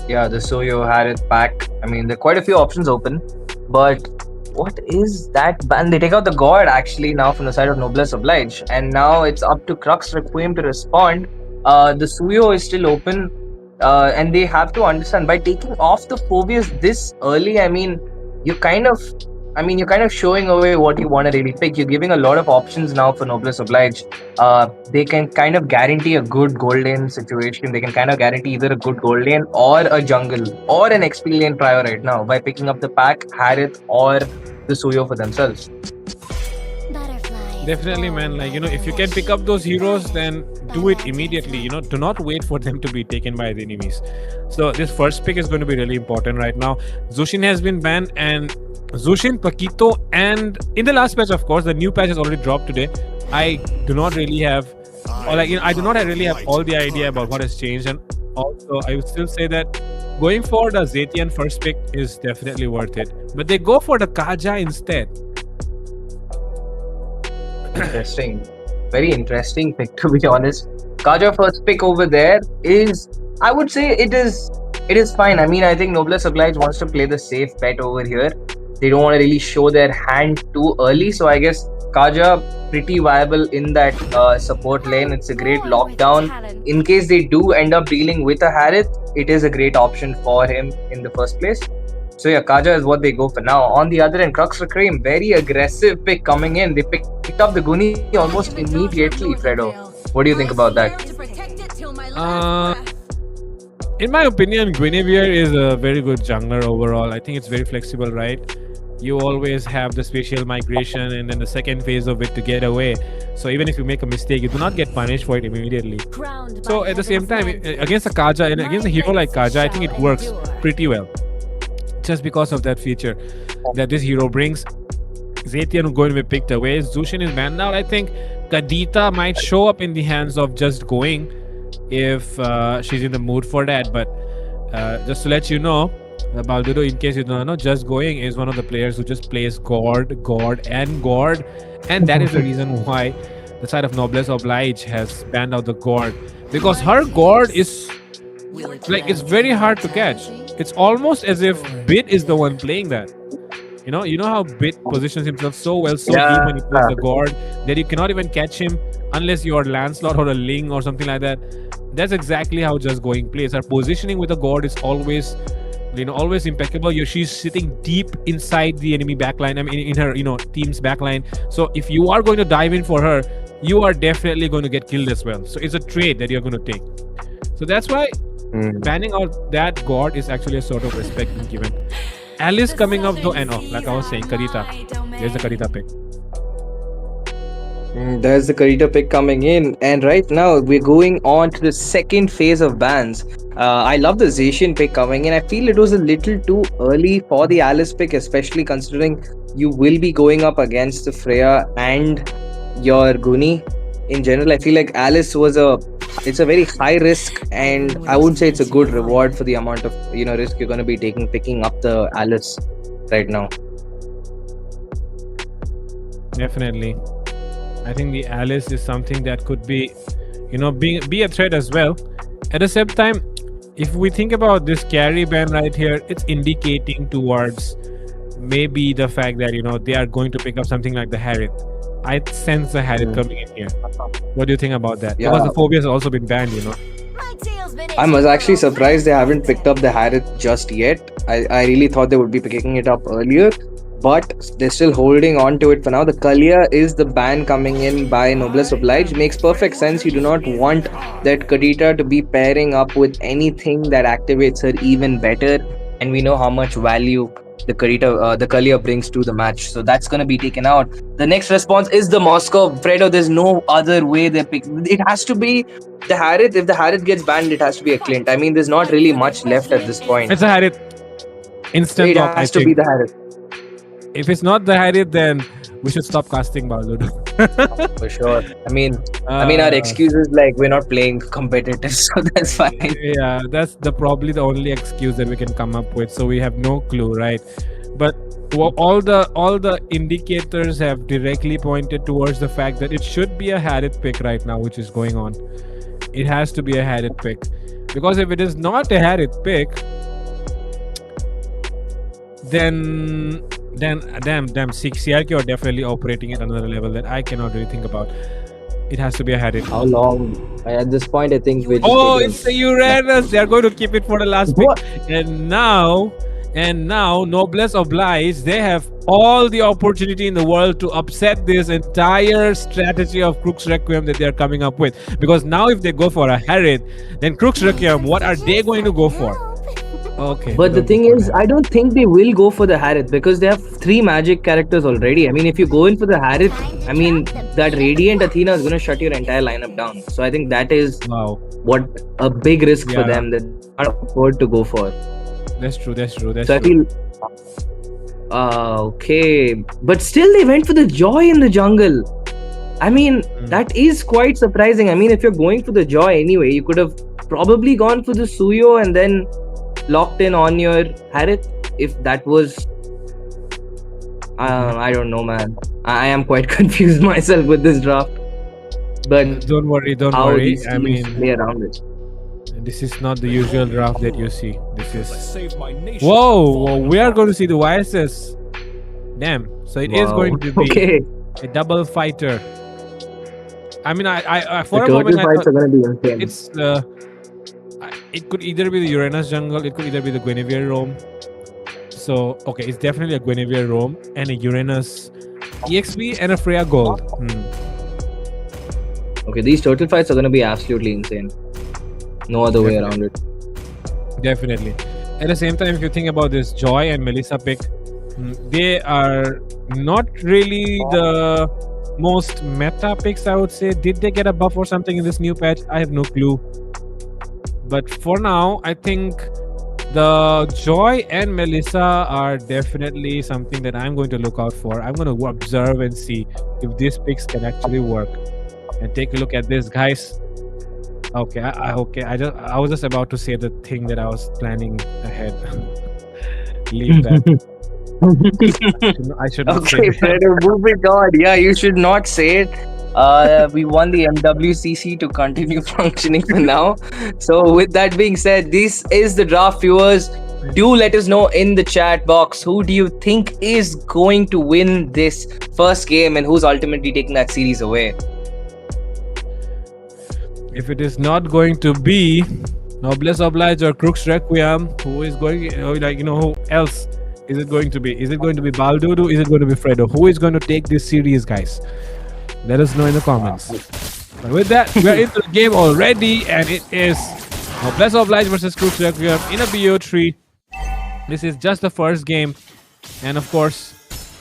Yeah, the Soyo Harith pack. I mean, there are quite a few options open, but what is that ban? They take out the God actually now from the side of Noblesse Oblige, and now it's up to Crux Requiem to respond. The Suyo is still open, and they have to understand by taking off the Phobias this early. You're kind of showing away what you want to really pick. You're giving a lot of options now for Noblesse Oblige. They can kind of guarantee a good gold lane situation. They can kind of guarantee either a good gold lane or a jungle or an XP lane prior right now by picking up the pack, Harith, or the Suyo for themselves. Definitely, man. Like, if you can pick up those heroes, then do it immediately. Do not wait for them to be taken by the enemies. So this first pick is going to be really important right now. Zushin has been banned, and Zushin, Paquito, and in the last patch, of course, the new patch has already dropped today. I do not really have, I do not really have all the idea about what has changed, and also I would still say that going for the Zetian first pick is definitely worth it. But they go for the Kaja instead. Interesting. Very interesting pick, to be honest. Kaja first pick over there is, I would say it is fine. I think Noblesse Oblige wants to play the safe bet over here. They don't want to really show their hand too early. So I guess Kaja pretty viable in that support lane. It's a great lockdown. In case they do end up dealing with a Harith, it is a great option for him in the first place. So yeah, Kaja is what they go for now. On the other end, Crux Requiem, very aggressive pick coming in. They picked up the Guni almost immediately, Fredo. What do you think about that? In my opinion, Guinevere is a very good jungler overall. I think it's very flexible, right? You always have the spatial migration and then the second phase of it to get away. So even if you make a mistake, you do not get punished for it immediately. So at the same time, against a Kaja and against a hero like Kaja, I think it works pretty well. Just because of that feature that this hero brings. Zetian going to be picked away. Zushin is banned now. I think Kadita might show up in the hands of Just Going if she's in the mood for that. But just to let you know, Baldudo, in case you don't know, Just Going is one of the players who just plays Gord, and that is the reason why the side of Noblesse Oblige has banned out the Gord, because her Gord is like, it's very hard to catch. It's almost as if Bit is the one playing that. You know how Bit positions himself so well, so deep when he plays the Gord, that you cannot even catch him unless you are Lancelot or a Ling or something like that. That's exactly how Just Going plays. Her positioning with the God is always, always impeccable. She's sitting deep inside the enemy backline. In her, team's backline. So if you are going to dive in for her, you are definitely going to get killed as well. So it's a trade that you're going to take. So that's why banning out that God is actually a sort of respect being given. Alice coming up though, and like I was saying, Karita. There's the Karita pick. There's the Karita pick coming in, and right now we're going on to the second phase of bans. I love the Zacian pick coming in. I feel it was a little too early for the Alice pick, especially considering you will be going up against the Freya and your Guni. In general, I feel like Alice it's a very high risk, and I wouldn't say it's a good reward for the amount of risk you're going to be taking picking up the Alice right now. Definitely. I think the Alice is something that could be, be a threat as well. At the same time, if we think about this carry ban right here, it's indicating towards maybe the fact that, they are going to pick up something like the Harith. I sense the Harith coming in here. What do you think about that? Yeah. Because the Phobia has also been banned, I was actually surprised they haven't picked up the Harith just yet. I really thought they would be picking it up earlier, but they're still holding on to it for now. The Kalia is the ban coming in by Noblesse Oblige. Makes perfect sense. You do not want that Kadita to be pairing up with anything that activates her even better, and we know how much value the Kalia brings to the match. So that's going to be taken out. The next response is the Moscow. Fredo, there's no other way they pick. It has to be the Harith. If the Harith gets banned, it has to be a Clint. There's not really much left at this point. It's a Harith. Instant. It has to be the Harith. If it's not the Harith, then we should stop casting Baldur. For sure. Our excuse is like we're not playing competitive, so that's fine. Yeah, that's probably the only excuse that we can come up with. So we have no clue, right? But all the indicators have directly pointed towards the fact that it should be a Harith pick right now, which is going on. It has to be a Harith pick, because if it is not a Harith pick, then damn CRK are definitely operating at another level that I cannot really think about. It has to be a Harith. How long? At this point, I think we're just Oh, taking- it's the Uranus. They are going to keep it for the last pick. What? And now, noblesse oblige, they have all the opportunity in the world to upset this entire strategy of Crooks Requiem that they are coming up with. Because now, if they go for a Harith, then Crooks Requiem, what are they going to go for? Okay. But the thing is, I don't think they will go for the Harith because they have 3 magic characters already. I mean, if you go in for the Harith, I mean, that Radiant Athena is going to shut your entire lineup down. So I think that is what a big risk for them that they can't afford to go for. That's true. So I feel okay, but still they went for the Joy in the jungle. I mean, that is quite surprising. I mean, if you're going for the Joy anyway, you could have probably gone for the Suyo and then locked in on your Harith. If that was, I don't know, man. I am quite confused myself with this draft. But don't worry. I mean, play around it. This is not the usual draft that you see. This is whoa, we are going to see the YSS. Damn. So it is going to be a double fighter. I mean, I for a moment I thought are going to be insane. it's it could either be the Uranus jungle, it could either be the Guinevere roam. So okay, it's definitely a Guinevere roam and a Uranus EXP and a Freya gold. Okay, these turtle fights are going to be absolutely insane. No other way around it. Definitely. At the same time, if you think about this Joy and Melissa pick, they are not really the most meta picks, I would say. Did they get a buff or something in this new patch? I have no clue. But for now, I think the Joy and Melissa are definitely something that I'm going to look out for. I'm going to observe and see if these picks can actually work. And take a look at this, guys. Okay, I was just about to say the thing that I was planning ahead. Leave that. I should not say that. Fredo, move it on. Yeah, you should not say it. We won the MWCC to continue functioning for now. So with that being said, this is the draft, viewers. Do let us know in the chat box who do you think is going to win this first game and who's ultimately taking that series away. If it is not going to be Noblesse Oblige or Crooks Requiem, who is going, who else is it going to be? Is it going to be Baldudu? Is it going to be Fredo? Who is going to take this series, guys? Let us know in the comments. But with that, we are into the game already, and it is Noblesse Oblige versus Crooks Requiem in a BO3. This is just the first game, and of course,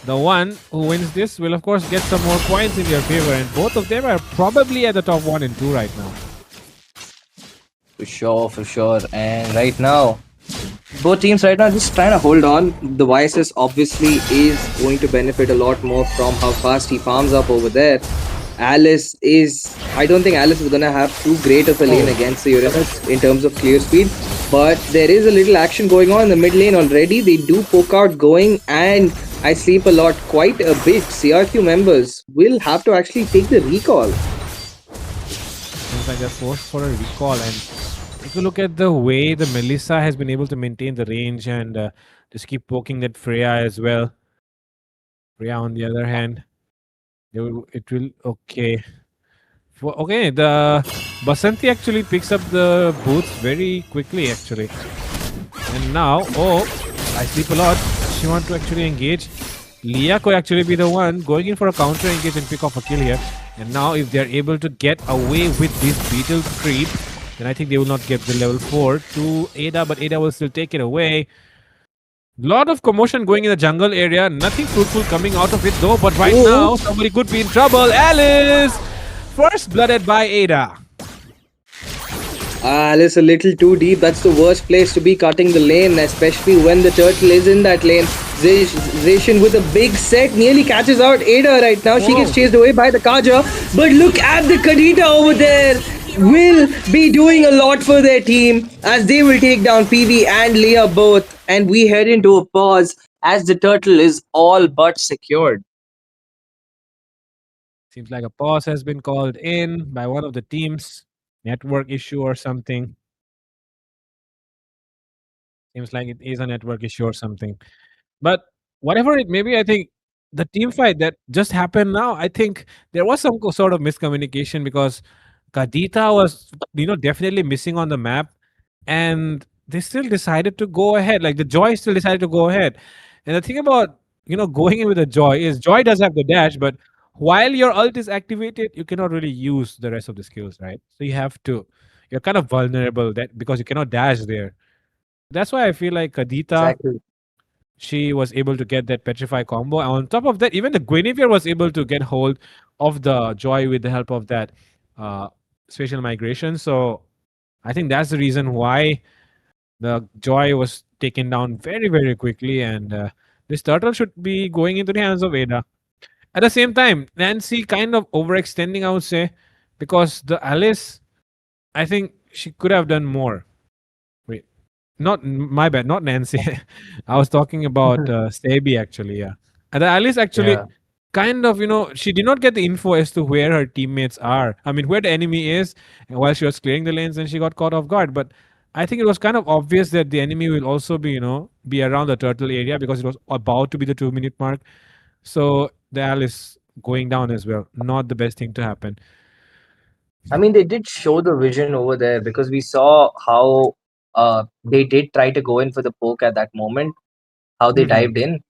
the one who wins this will of course get some more points in their favor, and both of them are probably at the top 1 and 2 right now. For sure. And right now, both teams right now just trying to hold on. The YSS obviously is going to benefit a lot more from how fast he farms up over there. I don't think Alice is going to have too great of a lane against the Uranus in terms of clear speed. But there is a little action going on in the mid lane already. They do poke out going, and I sleep a lot quite a bit. CRQ members will have to actually take the recall. Seems like they're forced for a recall, and if you look at the way the Melissa has been able to maintain the range and just keep poking that Freya as well. Freya on the other hand, okay. The Basanti actually picks up the boots very quickly actually. And now, I sleep a lot. She wants to actually engage. Leah could actually be the one going in for a counter engage and pick off a kill here. And now if they're able to get away with this beetle creep, then I think they will not get the level 4 to Ada, but Ada will still take it away. Lot of commotion going in the jungle area. Nothing fruitful coming out of it though, but right now somebody could be in trouble. Alice! First blooded by Ada. Alice a little too deep. That's the worst place to be cutting the lane, especially when the turtle is in that lane. Ration with a big set nearly catches out Ada right now. She gets Whoa. chased away by the Kaja. But look at the Kadita over there. Will be doing a lot for their team as they will take down PV and Leah both. And we head into a pause as the turtle is all but secured. Seems like a pause has been called in by one of the teams. Network issue or something. Seems like it is a network issue or something. But whatever it may be, I think the team fight that just happened now, I think there was some sort of miscommunication because Kadita was, definitely missing on the map, and they still decided to go ahead. Like the Joy still decided to go ahead. And the thing about going in with a Joy is Joy does have the dash, but while your ult is activated, you cannot really use the rest of the skills, right? So you have to. You're kind of vulnerable that because you cannot dash there. That's why I feel like Kadita, Exactly. she was able to get that petrify combo. And on top of that, even the Guinevere was able to get hold of the Joy with the help of that uh, spatial migration. So I think that's the reason why the Joy was taken down very, very quickly. And this turtle should be going into the hands of Ada. At the same time, Nancy kind of overextending, I would say, because the Alice, I think she could have done more. Wait, my bad, not Nancy. I was talking about Sebi actually. Yeah, and the Alice actually Yeah. kind of she did not get the info as to where her teammates are. I mean, where the enemy is, and while she was clearing the lanes, and she got caught off guard. But I think it was kind of obvious that the enemy will also be around the turtle area because it was about to be the 2 minute mark. So the Alice going down as well, not the best thing to happen. I mean, they did show the vision over there because we saw how they did try to go in for the poke at that moment, how they Mhm. dived in.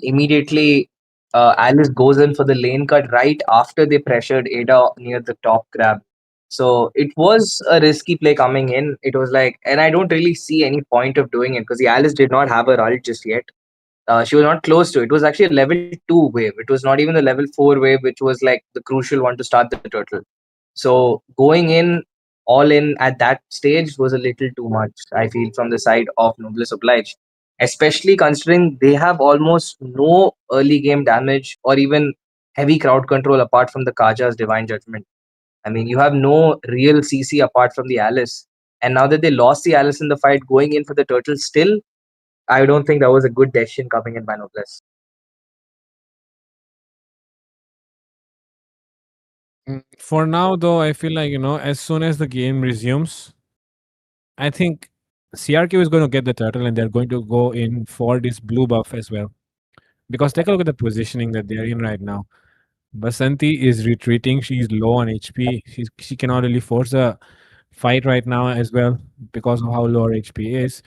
Immediately, Alice goes in for the lane cut right after they pressured Ada near the top grab. So it was a risky play coming in. It was like, and I don't really see any point of doing it because the Alice did not have her ult just yet. She was not close to it. It was actually a level 2 wave. It was not even the level 4 wave, which was like the crucial one to start the turtle. So going in all in at that stage was a little too much, I feel, from the side of Noblesse Oblige, especially considering they have almost no early game damage or even heavy crowd control apart from the Kaja's Divine Judgment. I mean, you have no real CC apart from the Alice. And now that they lost the Alice in the fight, going in for the turtle still, I don't think that was a good decision coming in by Noblesse. For now, though, I feel like as soon as the game resumes, I think CRQ is going to get the turtle and they're going to go in for this blue buff as well. Because take a look at the positioning that they're in right now. Basanti is retreating. She's low on HP. She cannot really force a fight right now as well because of how low her HP is.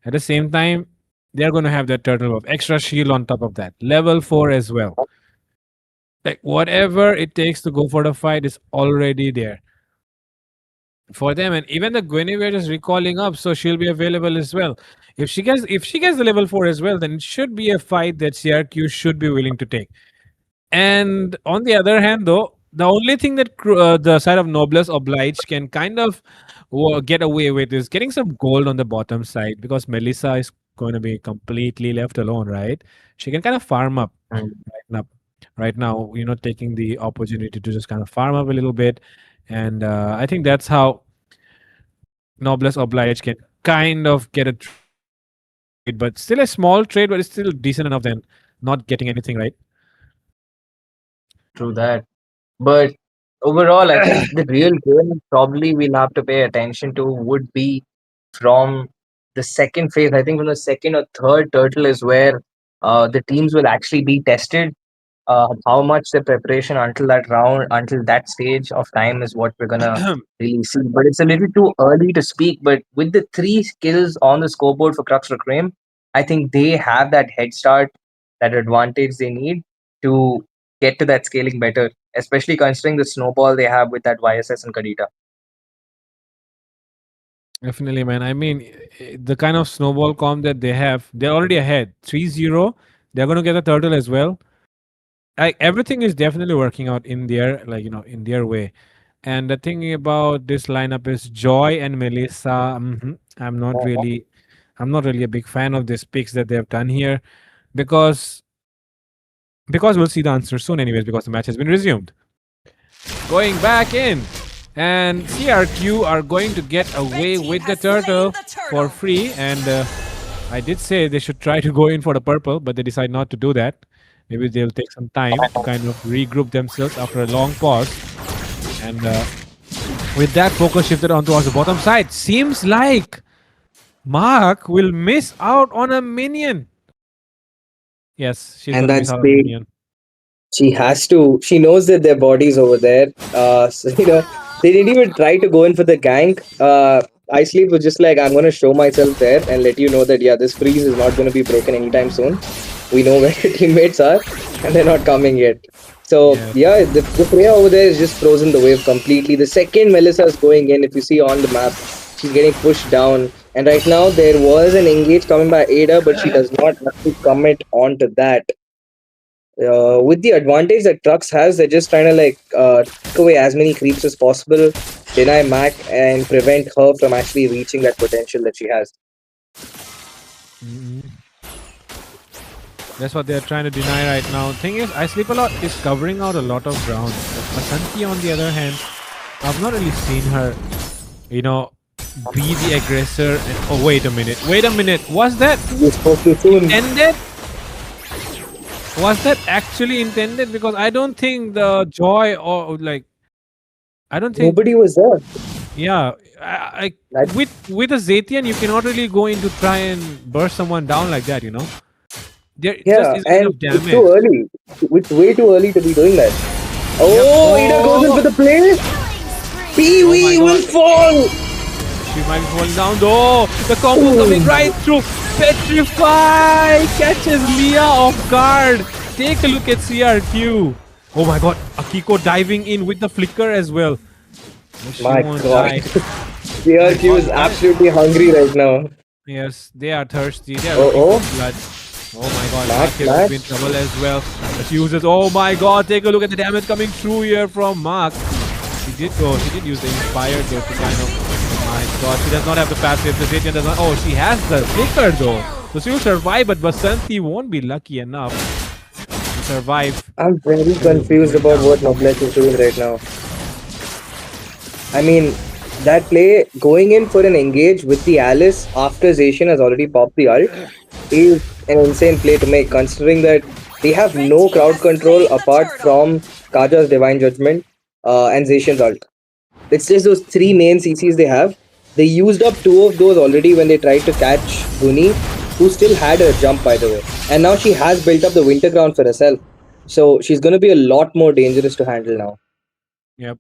At the same time, they're going to have that turtle buff. Extra shield on top of that. Level 4 as well. Like whatever it takes to go for the fight is already there for them. And even the Guinevere is recalling up, so she'll be available as well. If she gets the level 4 as well, then it should be a fight that CRQ should be willing to take. And on the other hand, though, the only thing that the side of Noblesse Oblige can kind of get away with is getting some gold on the bottom side because Melissa is going to be completely left alone, right? She can kind of farm up right now, taking the opportunity to just kind of farm up a little bit. And I think that's how Noblesse Oblige can kind of get a trade, but still a small trade, but it's still decent enough than not getting anything, right? True that. But overall, I think the real game probably we'll have to pay attention to would be from the second phase. I think from the second or third turtle is where the teams will actually be tested. How much the preparation until that round, until that stage of time is what we're gonna really see. But it's a little too early to speak. But with the three skills on the scoreboard for Crux Reclaim, I think they have that head start, that advantage they need to get to that scaling better, especially considering the snowball they have with that YSS and Kadita. Definitely, man. I mean, the kind of snowball comp that they have, they're already ahead 3-0. They're going to get a turtle as well. Like everything is definitely working out in their in their way. And the thing about this lineup is Joy and Melissa. I'm not really a big fan of these picks that they have done here because we'll see the answer soon anyways, because the match has been resumed. Going back in, and CRQ are going to get away with the turtle for free, and I did say they should try to go in for the purple, but they decide not to do that. Maybe they'll take some time to kind of regroup themselves after a long pause. And with that, focus shifted on towards the bottom side. Seems like Mark will miss out on a minion. Yes, she's And going to miss that's out on a big. minion. She has to. She knows that their body's over there. So, they didn't even try to go in for the gank. Ice Sleep was just like, I'm going to show myself there and let you know that, yeah, this freeze is not going to be broken anytime soon. We know where the teammates are, and they're not coming yet. So, yeah, the player over there is just frozen the wave completely. The second Melissa is going in, if you see on the map, she's getting pushed down. And right now, there was an engage coming by Ada, but she does not have to commit onto that. With the advantage that Trux has, they're just trying to take away as many creeps as possible, deny Mac, and prevent her from actually reaching that potential that she has. That's what they're trying to deny right now. Thing is, I Sleep a Lot is covering out a lot of ground. But Basanti, on the other hand, I've not really seen her, be the aggressor. And, oh, wait a minute. Was that intended? Was that actually intended? Because I don't think the Joy I don't think Nobody was there. Yeah, with a Zatian, you cannot really go in to try and burst someone down like that. There just isn't and enough damage. it's too early. It's way too early to be doing that. Oh, Ada goes in for the play. Pee-wee will fall. She might be falling down though. The combo coming right through. Petrify catches Leah off guard. Take a look at CRQ. Oh my god, Akiko diving in with the flicker as well. My god. CRQ is absolutely hungry right now. Yes, they are thirsty. They are looking for blood. Oh my god, Mark is in trouble as well. But uses, oh my god, take a look at the damage coming through here from Mark. She did use the Inspired though to kind of, oh my god, she does not have the passive. The Zatian does not, she has the flicker though. So she will survive, but Basanti won't be lucky enough to survive. I'm very confused about what Noblesse is doing right now. I mean, that play, going in for an engage with the Alice after Zacian has already popped the ult, is an insane play to make, considering that they have no crowd control apart from Kaja's Divine Judgment and Zacian's ult. It's just those three main CCs they have. They used up two of those already when they tried to catch Guni, who still had her jump, by the way. And now she has built up the Winter Crown for herself. So she's going to be a lot more dangerous to handle now. Yep.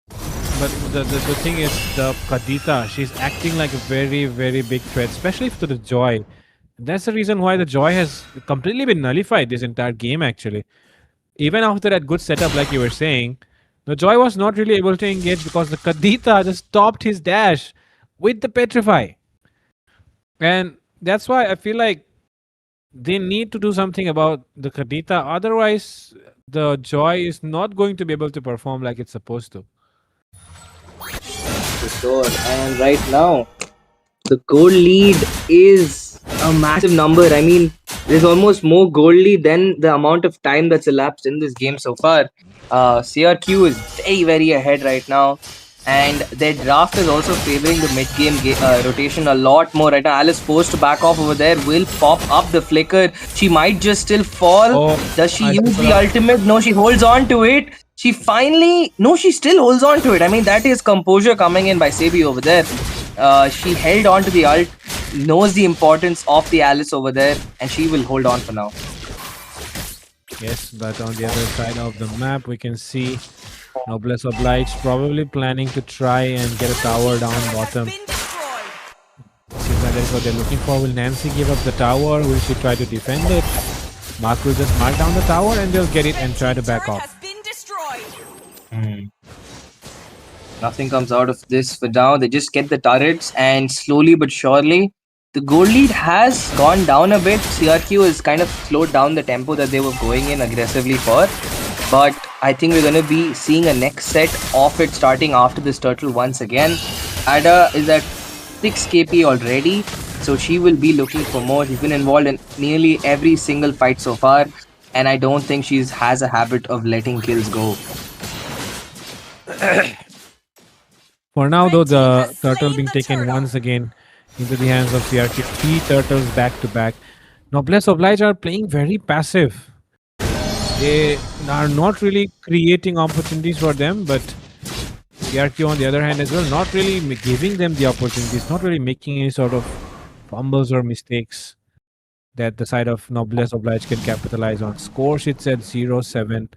But the thing is, the Kadita, she's acting like a very, very big threat, especially to the Joy. That's the reason why the Joy has completely been nullified this entire game, actually. Even after that good setup, like you were saying, the Joy was not really able to engage because the Kadita just stopped his dash with the Petrify. And that's why I feel like they need to do something about the Kadita. Otherwise, the Joy is not going to be able to perform like it's supposed to. For sure. And right now, the gold lead is a massive number. I mean, there's almost more gold lead than the amount of time that's elapsed in this game so far. CRQ is very, very ahead right now. And their draft is also favoring the mid-game rotation a lot more right now. Alice forced to back off over there. Will pop up the flicker. She might just still fall. Does she use the ultimate? No, she holds on to it. She finally... No, she still holds on to it. I mean, that is composure coming in by Sebi over there. She held on to the ult. Knows the importance of the Alice over there. And she will hold on for now. Yes, but on the other side of the map, we can see Noblesse Obliged probably planning to try and get a tower down bottom. Seems like that's what they're looking for. Will Nancy give up the tower? Will she try to defend it? Mark will just mark down the tower and they'll get it and try to back off. Nothing comes out of this for now. They just get the turrets and slowly but surely, the gold lead has gone down a bit. CRQ has kind of slowed down the tempo that they were going in aggressively for. But I think we're going to be seeing a next set of it starting after this turtle once again. Ada is at 6 KP already. So she will be looking for more. She's been involved in nearly every single fight so far, and I don't think she has a habit of letting kills go. For now, though, the turtle being taken once again into the hands of CRQ. 3 turtles back to back. Noblesse Oblige are playing very passive. They are not really creating opportunities for them, but CRQ on the other hand as well, not really giving them the opportunities, not really making any sort of fumbles or mistakes that the side of Noblesse Oblige can capitalize on. Score sheet at 0-7.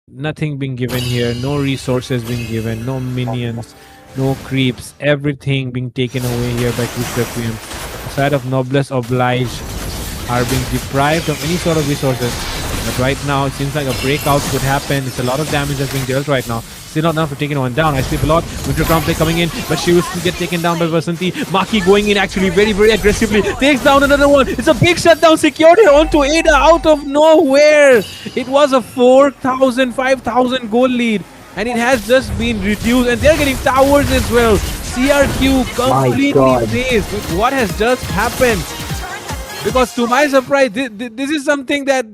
Nothing being given here, no resources being given, no minions, no creeps, everything being taken away here by Cruise Requiem. The side of Noblesse Oblige are being deprived of any sort of resources. But right now, it seems like a breakout could happen. It's a lot of damage that's being dealt right now. Still not enough for taking one down. I sleep a lot. Winter Crown play coming in, but she will still get taken down by Vasanti. Maki going in actually very, very aggressively. Takes down another one. It's a big shutdown secured here onto Ada out of nowhere. It was a 4,000, 5,000 goal lead, and it has just been reduced. And they're getting towers as well. CRQ completely phased with what has just happened. Because to my surprise, this is something that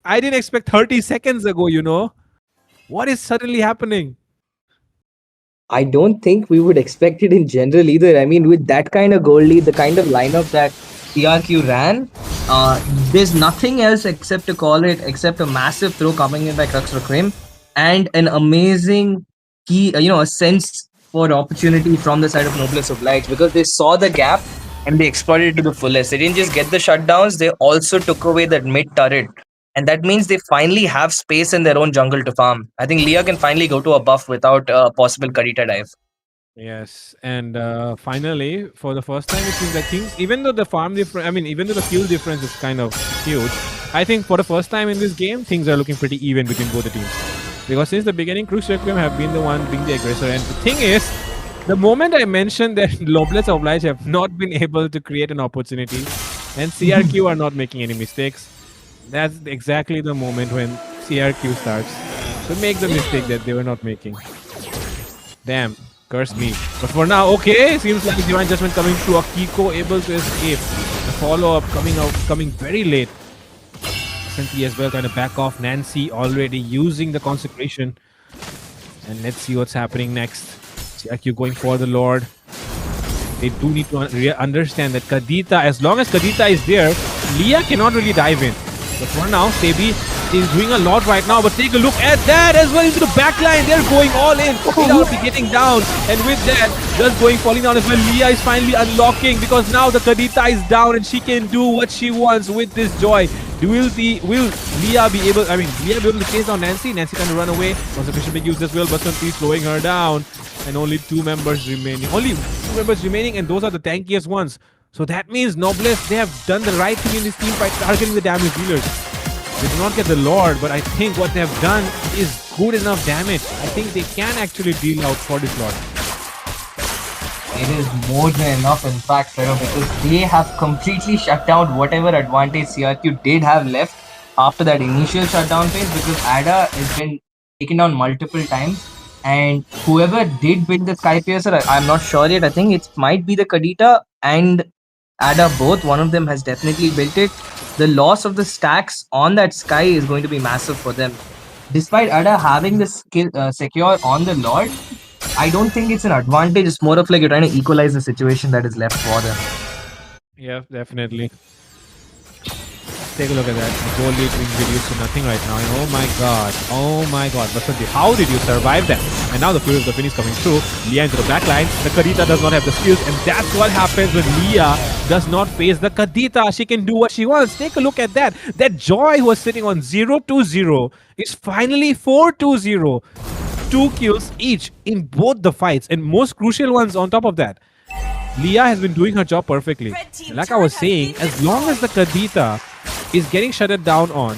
I didn't expect 30 seconds ago, you know. What is suddenly happening? I don't think we would expect it in general either. I mean, with that kind of goal lead, the kind of lineup that CRQ ran, there's nothing else except to call it except a massive throw coming in by Crux Requiem and an amazing key, a sense for opportunity from the side of Noblesse Oblige, because they saw the gap and they exploited it to the fullest. They didn't just get the shutdowns, they also took away that mid turret. And that means they finally have space in their own jungle to farm. I think Leah can finally go to a buff without a possible Kadita dive. Yes, and finally, for the first time, it seems like things, even though the farm difference, even though the fuel difference is kind of huge, I think for the first time in this game, things are looking pretty even between both the teams. Because since the beginning, Cruise Requiem have been the one being the aggressor. And the thing is, the moment I mentioned that Noblesse Oblige have not been able to create an opportunity and CRQ are not making any mistakes, that's exactly the moment when CRQ starts to make the mistake that they were not making. Damn, curse me. But for now, okay, seems like Divine Judgment coming through. Akiko able to escape. The follow-up coming very late. Santi as well kind of back off. Nancy already using the consecration. And let's see what's happening next. CRQ going for the Lord. They do need to understand that Kadita, as long as Kadita is there, Leah cannot really dive in. But for now, Sebi is doing a lot right now. But take a look at that as well into the backline. They're going all in without getting down. And with that, just falling down as well. Leah is finally unlocking because now the Kadita is down and she can do what she wants with this joy. Will Leah be able? Leah be able to chase down Nancy. Nancy can run away. Concentration being used as well. But Santi slowing her down. And only 2 members remaining. And those are the tankiest ones. So that means Noblesse, they have done the right thing in this team by targeting the damage dealers. They do not get the Lord, but I think what they have done is good enough damage. I think they can actually deal out for this Lord. It is more than enough, in fact, Pharaoh, because they have completely shut down whatever advantage CRQ did have left after that initial shutdown phase, because Ada has been taken down multiple times. And whoever did build the Sky Piercer, I'm not sure yet. I think it might be the Kadita and Ada both. One of them has definitely built it. The loss of the stacks on that Sky is going to be massive for them. Despite Ada having the skill secure on the Lord, I don't think it's an advantage. It's more of like you're trying to equalize the situation that is left for them. Yeah, definitely. Take a look at that. The goal lead being reduced to nothing right now. And oh my god. Basanti, how did you survive that? And now the Fury of the Phoenix coming through. Leah into the backline. The Kadita does not have the skills. And that's what happens when Leah does not face the Kadita. She can do what she wants. Take a look at that. That Joy who was sitting on 0-2-0 is finally 4-2-0. 2 kills each in both the fights. And most crucial ones on top of that. Leah has been doing her job perfectly. And like I was saying, as long as the Kadita is getting shutted down on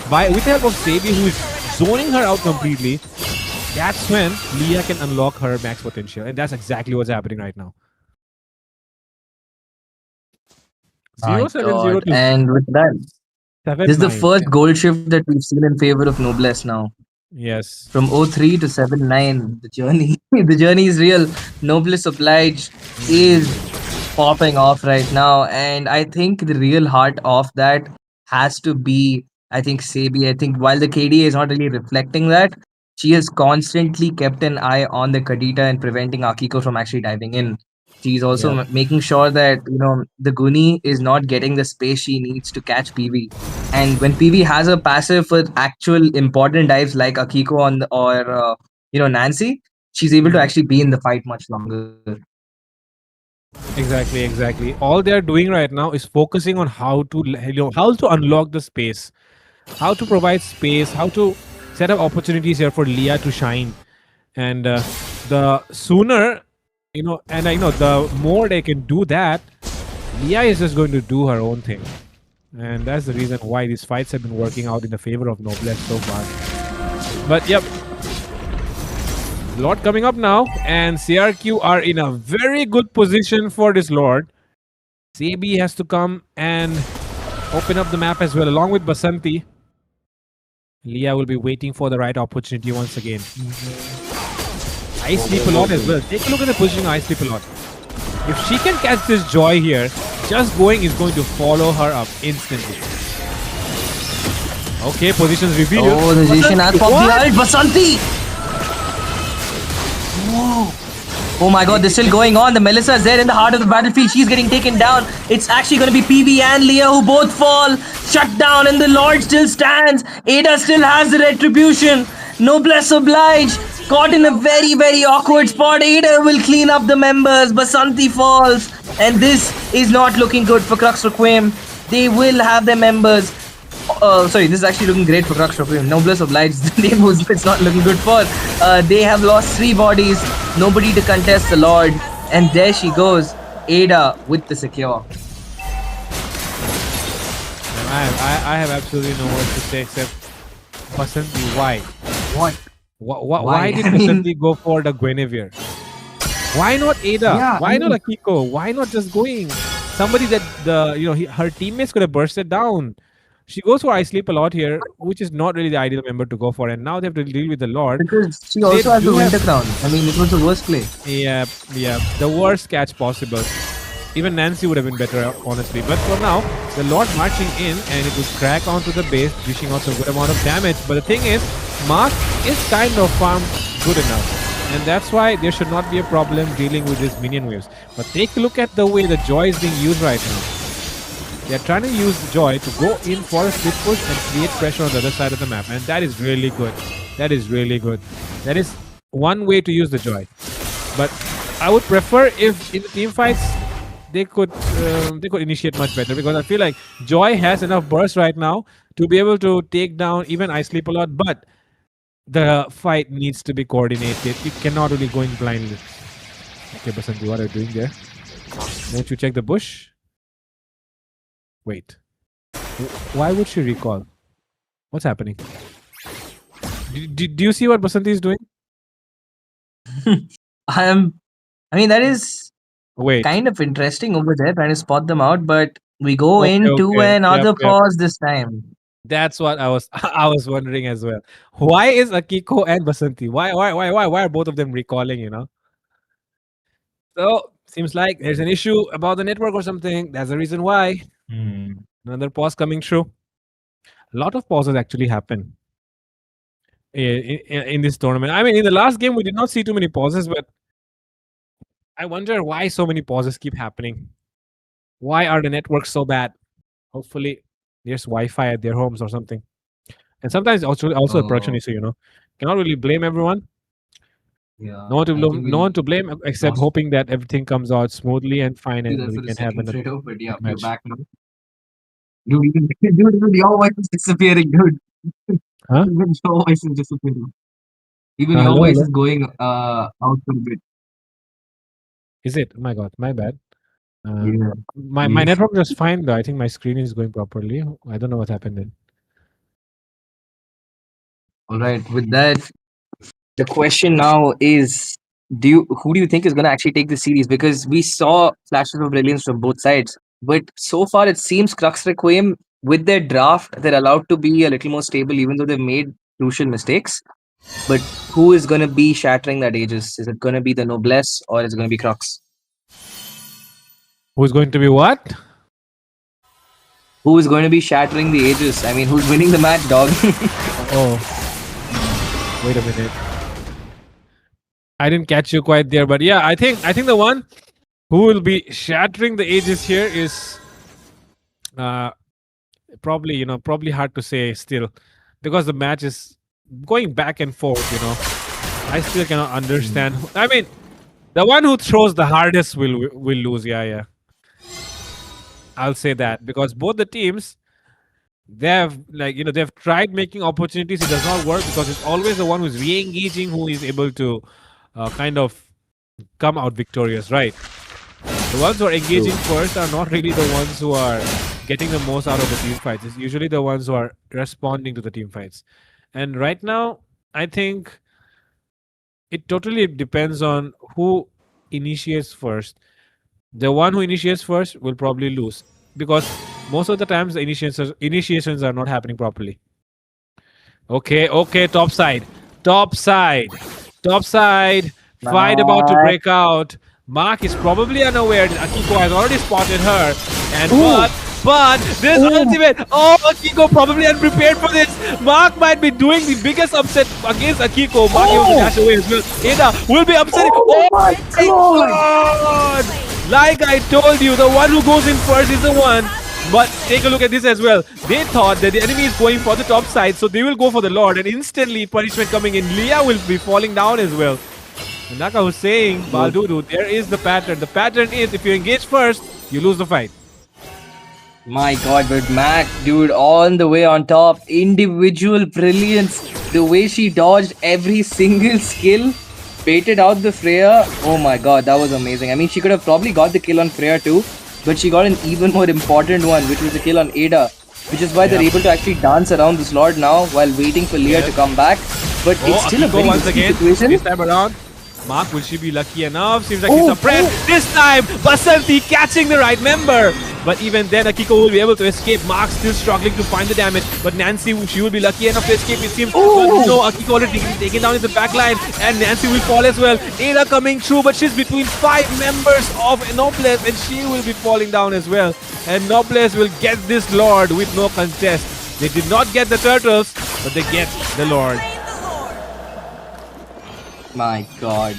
with the help of Sebi, who is zoning her out completely, that's when Leah can unlock her max potential. And that's exactly what's happening right now. 0-7-0 to and with that, 7-9. this is the first goal shift that we've seen in favor of Noblesse now. Yes. From 0-3 to 7-9, the journey is real. Noblesse Oblige is popping off right now. And I think the real heart of that has to be, I think, Sabi. I think while the KDA is not really reflecting that, she has constantly kept an eye on the Kadita and preventing Akiko from actually diving in. She's also Yeah. making sure that the Guni is not getting the space she needs to catch PV. And when PV has a passive for actual important dives like Akiko on or Nancy, she's able to actually be in the fight much longer. Exactly, exactly. All they are doing right now is focusing on how to how to unlock the space, how to provide space, how to set up opportunities here for Leah to shine. And the sooner, and I know the more they can do that, Leah is just going to do her own thing. And that's the reason why these fights have been working out in the favor of Noblesse so far. But yep, Lord coming up now, and CRQ are in a very good position for this Lord. Sabi has to come and open up the map as well, along with Basanti. Leah will be waiting for the right opportunity once again. I sleep a lot as well. Take a look at the position I sleep a lot. If she can catch this Joy here, just going is going to follow her up instantly. Okay, positions revealed. Oh, the Jishin has popped the ult. Basanti! Whoa. Oh my god, this is still going on. The Melissa is there in the heart of the battlefield. She's getting taken down. It's actually going to be PV and Leah who both fall. Shut down, and the Lord still stands. Ada still has the retribution. Noblesse oblige. Caught in a very, very awkward spot. Ada will clean up the members. Basanti falls. And this is not looking good for Crux Requiem. They will have their members. Sorry, this is actually looking great for Crux Requiem. Noblesse oblige. The name was it's not looking good for. They have lost 3 bodies. Nobody to contest the Lord. And there she goes. Ada with the secure. I have absolutely no words to say except Basanti. Why? What? Why did I mean- Basanti go for the Guinevere? Why not Ada? Yeah, Why I not mean- Akiko? Why not just going somebody that her teammates could have bursted down? She goes for I sleep a lot here, which is not really the ideal member to go for, and now they have to deal with the Lord. Because she also has do the have- winter crown. I mean, it was the worst play. Yeah, the worst catch possible. Even Nancy would have been better, honestly. But for now, the Lord marching in, and it would crack onto the base, dishing out a good amount of damage. But the thing is, Mark is kind of farmed good enough. And that's why there should not be a problem dealing with these minion waves. But take a look at the way the Joy is being used right now. They are trying to use the Joy to go in for a split push and create pressure on the other side of the map. And that is really good. That is really good. That is one way to use the Joy. But I would prefer if in the team fights, they could initiate much better, because I feel like Joy has enough burst right now to be able to take down even I Sleep a Lot, but the fight needs to be coordinated. You cannot really go in blindly. Okay, Basanti, what are you doing there? Won't you check the bush? Wait. Why would she recall? What's happening? Do you see what Basanti is doing? I mean, that is Wait. kind of interesting over there, trying to spot them out, but we go Okay, into okay. another Yep, yep. pause this time. That's what I was wondering as well. Why is Akiko and Basanti? Why are both of them recalling, So seems like there's an issue about the network or something. That's the reason why. Another pause coming through. A lot of pauses actually happen in this tournament. I mean, in the last game we did not see too many pauses, but I wonder why so many pauses keep happening. Why are the networks so bad? Hopefully there's Wi-Fi at their homes or something. And sometimes also a production issue, Cannot really blame everyone. Yeah. No one to blame except lost- hoping that everything comes out smoothly and fine, and we can have another but yeah, match. you're back now. Dude, your voice is disappearing, dude. Huh? Even your voice is disappearing. Even your Hello, voice hello. is going out for a bit. Is it? Oh my god, my bad. Yeah. My Yes. network was fine though. I think my screen is going properly. I don't know what happened then. All right. With that, the question now is: who do you think is going to actually take the series? Because we saw flashes of brilliance from both sides, but so far it seems Crux Requiem, with their draft, they're allowed to be a little more stable, even though they've made crucial mistakes. But who is going to be shattering that Aegis? Is it going to be the Noblesse or is it going to be Crux? Who's going to be what? Who is going to be shattering the ages? I mean, who's winning the match, dog? Oh, wait a minute. I didn't catch you quite there, but yeah, I think the one who will be shattering the ages here is probably hard to say still, because the match is going back and forth. I still cannot understand. I mean, the one who throws the hardest will lose. Yeah. I'll say that, because both the teams, they've tried making opportunities. It does not work because it's always the one who's re-engaging who is able to kind of come out victorious, right? The ones who are engaging first are not really the ones who are getting the most out of the team fights. It's usually the ones who are responding to the team fights. And right now, I think it totally depends on who initiates first. The one who initiates first will probably lose, because most of the times the initiations are not happening properly. Okay, top side. Fight about to break out. Mark is probably unaware that Akiko has already spotted her. And but this ultimate. Oh, Akiko probably unprepared for this. Mark might be doing the biggest upset against Akiko. Mark able to dash away as well. Ada will be upsetting. Oh my god! Like I told you, the one who goes in first is the one. But take a look at this as well. They thought that the enemy is going for the top side, so they will go for the Lord, and instantly punishment coming in. Leah will be falling down as well. And Naka was saying, Baldudu, there is the pattern. The pattern is, if you engage first, you lose the fight. My god, but Mac, dude, on the way on top. Individual brilliance. The way she dodged every single skill. Baited out the Freya. Oh my god, that was amazing. I mean, she could have probably got the kill on Freya too, but she got an even more important one, which was the kill on Ada, which is why they're able to actually dance around this Lord now while waiting for Leah to come back. But it's still a very once risky again, situation. This time around, Mark, will she be lucky enough? Seems like she's suppressed. This time, Basanti catching the right member. But even then, Akiko will be able to escape. Mark still struggling to find the damage. But Nancy, she will be lucky enough to escape, it seems. But no, Akiko already taken down in the back line. And Nancy will fall as well. Ada coming through, but she's between 5 members of Noblesse. And she will be falling down as well. And Noblesse will get this Lord with no contest. They did not get the turtles, but they get the Lord. My god,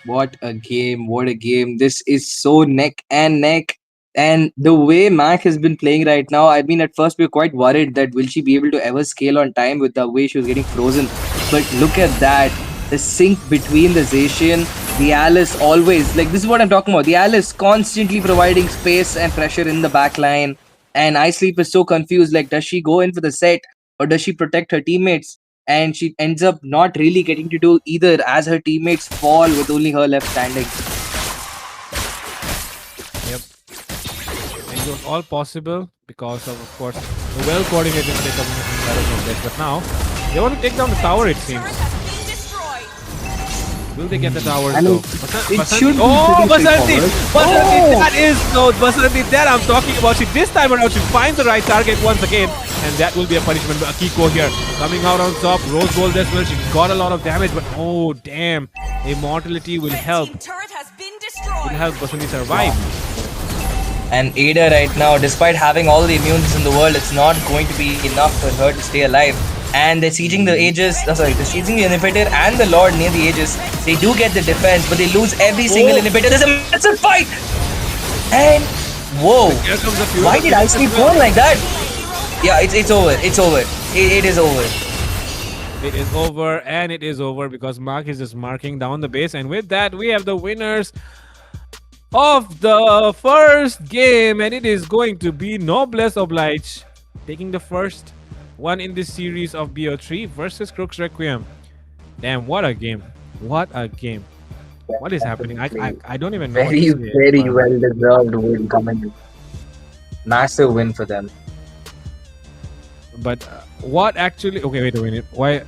what a game, what a game. This is so neck and neck. And the way Mac has been playing right now, I mean, at first we were quite worried that will she be able to ever scale on time with the way she was getting frozen. But look at that. The sync between the Zacian, the Alice always, like this is what I'm talking about. The Alice constantly providing space and pressure in the back line. And Ice Sleep is so confused, like does she go in for the set or does she protect her teammates? And she ends up not really getting to do either as her teammates fall with only her left standing. Yep. And it was all possible because of course, the well-coordinated play coming from Noblesse. But now, they want to take down the tower, it seems. Will they get the towers though? It should be Basanti! That is no Basanti that I'm talking about. This time around, she finds the right target once again. And that will be a punishment. But Akiko here coming out on top. Rose Gold as well. She got a lot of damage, but oh damn. Immortality will help. Will help Basanti survive. And Ada right now, despite having all the immunities in the world, it's not going to be enough for her to stay alive. And they're sieging the Aegis, they're sieging the inhibitor and the Lord near the Aegis. They do get the defense, but they lose every single inhibitor. There's a massive fight! And whoa! Why did Ice Sleep go on like that? Yeah, it's over. It's over. It is over. It is over, and it is over because Mark is just marking down the base. And with that, we have the winners of the first game, and it is going to be Noblesse Oblige taking the first one in this series of BO3 versus Crooks Requiem. Damn, what a game. What a game. What is happening? I don't even know. Very well deserved win coming. Massive win for them. But what actually... Okay, wait a minute. Why...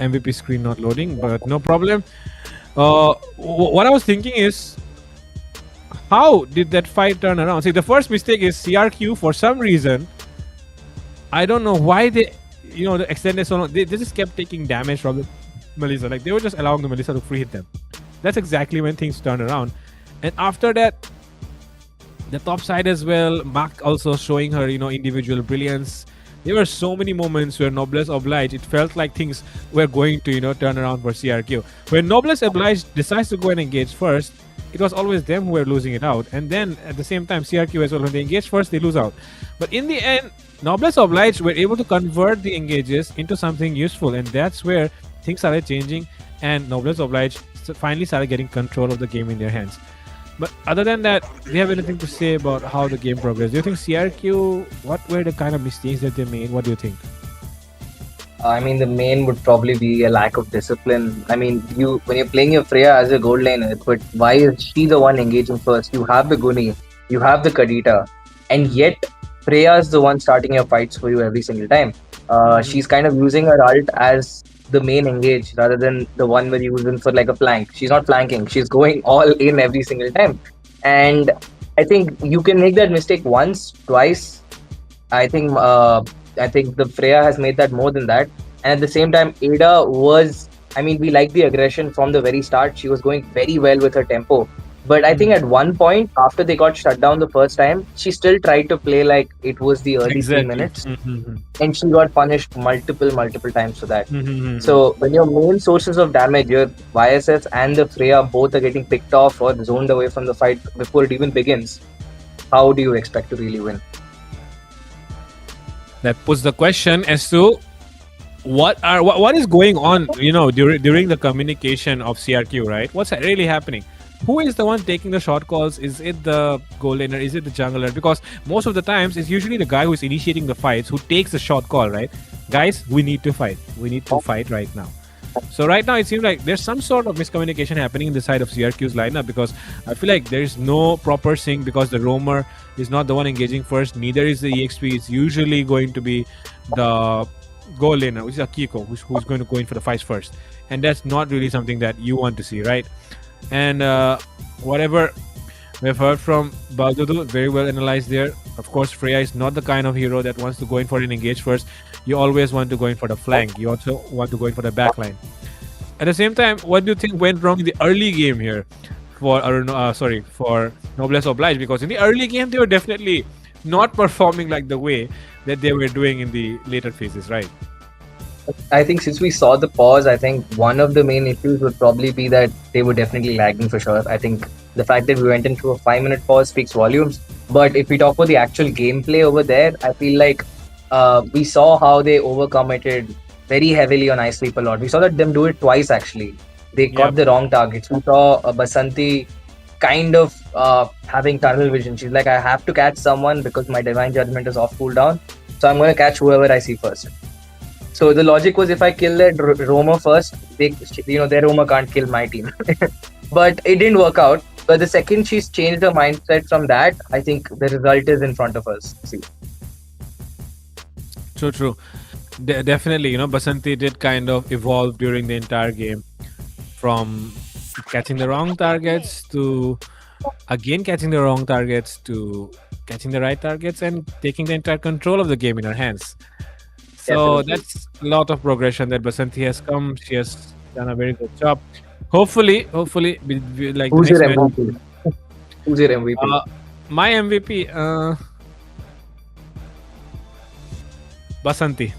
MVP screen not loading, but no problem. What I was thinking is... How did that fight turn around? See, the first mistake is CRQ for some reason. I don't know why they... the extended so long. They just kept taking damage from the Melissa. Like, they were just allowing the Melissa to free hit them. That's exactly when things turned around. And after that, the top side as well. Mark also showing her, individual brilliance. There were so many moments where Noblesse Oblige, it felt like things were going to, turn around for CRQ. When Noblesse Oblige decides to go and engage first, it was always them who were losing it out. And then at the same time, CRQ as well, when they engage first, they lose out. But in the end, Noblesse Oblige were able to convert the engages into something useful. And that's where things started changing. And Noblesse Oblige finally started getting control of the game in their hands. But other than that, do you have anything to say about how the game progressed? Do you think CRQ, what were the kind of mistakes that they made? What do you think? I mean, the main would probably be a lack of discipline. I mean, when you're playing your Freya as a gold laner, but why is she the one engaging first? You have the Guni, you have the Kadita, and yet Freya is the one starting your fights for you every single time. She's kind of using her ult as the main engage rather than the one where you use for like a flank. She's not flanking. She's going all in every single time. And I think you can make that mistake once, twice. I think the Freya has made that more than that. And at the same time, Ada was, I mean, we liked the aggression from the very start. She was going very well with her tempo. But I think at one point, after they got shut down the first time, she still tried to play like it was the early 3 minutes. And she got punished multiple times for that. So when your main sources of damage, your YSS and the Freya both are getting picked off or zoned away from the fight before it even begins, how do you expect to really win? That puts the question as to what is going on, during the communication of CRQ, right? What's really happening? Who is the one taking the short calls? Is it the goal laner? Is it the jungler? Because most of the times it's usually the guy who is initiating the fights who takes the short call, right? Guys, we need to fight. We need to fight right now. So right now it seems like there's some sort of miscommunication happening in the side of CRQ's lineup, because I feel like there is no proper sync, because the roamer is not the one engaging first, neither is the EXP. It's usually going to be the goal laner, which is Akiko, who's going to go in for the fights first. And that's not really something that you want to see, right? And whatever we've heard from Baldudu, very well analyzed there. Of course, Freya is not the kind of hero that wants to go in for an engage first. You always want to go in for the flank. You also want to go in for the backline. At the same time, what do you think went wrong in the early game here for Noblesse Oblige? Because in the early game, they were definitely not performing like the way that they were doing in the later phases, right? I think since we saw the pause, I think one of the main issues would probably be that they were definitely lagging for sure. I think the fact that we went into a 5-minute pause speaks volumes. But if we talk about the actual gameplay over there, I feel like we saw how they overcommitted very heavily on Ice Sleep a lot. We saw that them do it twice actually. They got the wrong targets. We saw Basanti kind of having tunnel vision. She's like, I have to catch someone because my Divine Judgment is off cooldown. So I'm going to catch whoever I see first. So the logic was, if I kill their roamer first, their roamer can't kill my team. But it didn't work out. But the second she's changed her mindset from that, I think the result is in front of us. See. True. Definitely, Basanti did kind of evolve during the entire game, from catching the wrong targets to again catching the wrong targets to catching the right targets and taking the entire control of the game in her hands. So that's a lot of progression that Basanti has come. She has done a very good job. Hopefully, like who's your MVP? Who's your MVP? My MVP, Basanti.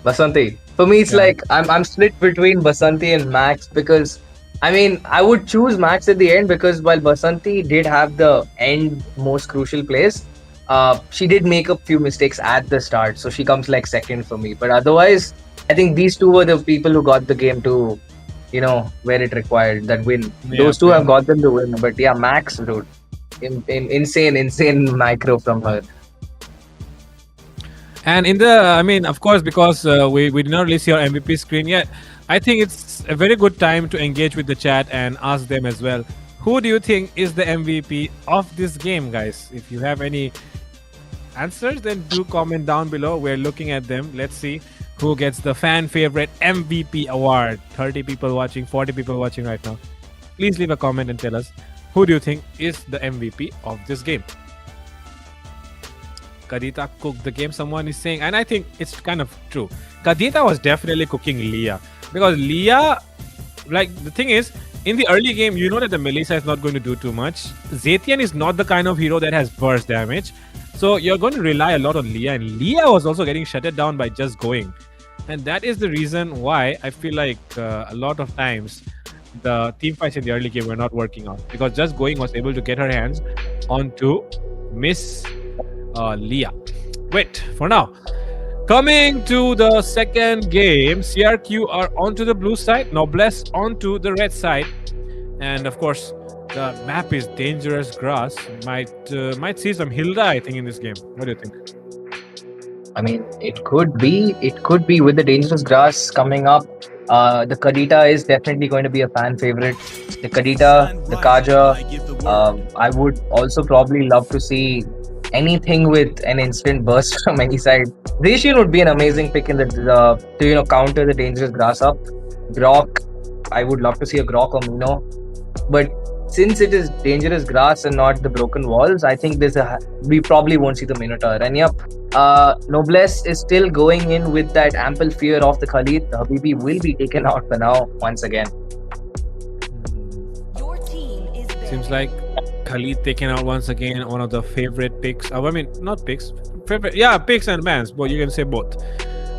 Basanti. For me, it's like I'm split between Basanti and Max, because I mean, I would choose Max at the end, because while Basanti did have the end most crucial plays, she did make a few mistakes at the start, so she comes like second for me. But otherwise, I think these two were the people who got the game to, where it required that win. Those two have got them to win. But yeah, Max, dude, insane micro from her. And of course, because we did not release your MVP screen yet, I think it's a very good time to engage with the chat and ask them as well. Who do you think is the MVP of this game, guys? If you have any answers, then do comment down below. We're looking at them. Let's see who gets the fan favorite MVP award. 30 people watching, 40 people watching right now. Please leave a comment and tell us, who do you think is the MVP of this game? Kadita cooked the game, someone is saying, and I think it's kind of true. Kadita was definitely cooking Leah, because Leah, like, the thing is, in the early game, you know that the Melissa is not going to do too much. Zetian is not the kind of hero that has burst damage. So you're going to rely a lot on Leah. And Leah was also getting shutted down by just going. And that is the reason why I feel like a lot of times the team fights in the early game were not working out. Because just going was able to get her hands onto Miss Leah. Wait, for now. Coming to the second game, CRQ are onto the blue side, Noblesse onto the red side. And of course, the map is dangerous grass. Might see some Hilda, I think, in this game. What do you think? I mean, it could be. It could be with the dangerous grass coming up. The Kadita is definitely going to be a fan favorite. The Kadita, the Kaja. I would also probably love to see anything with an instant burst from any side. Zacian would be an amazing pick in the to counter the dangerous grass up. Grok, I would love to see a Grok or Mino, but since it is dangerous grass and not the broken walls, I think we probably won't see the Minotaur. And yep, Noblesse is still going in with that ample fear of the Khalid. The Habibi will be taken out for now once again. Your team is Seems like Khalid taken out once again. One of the favorite picks. I mean, not picks. Favorite, yeah, picks and bans. But you can say both.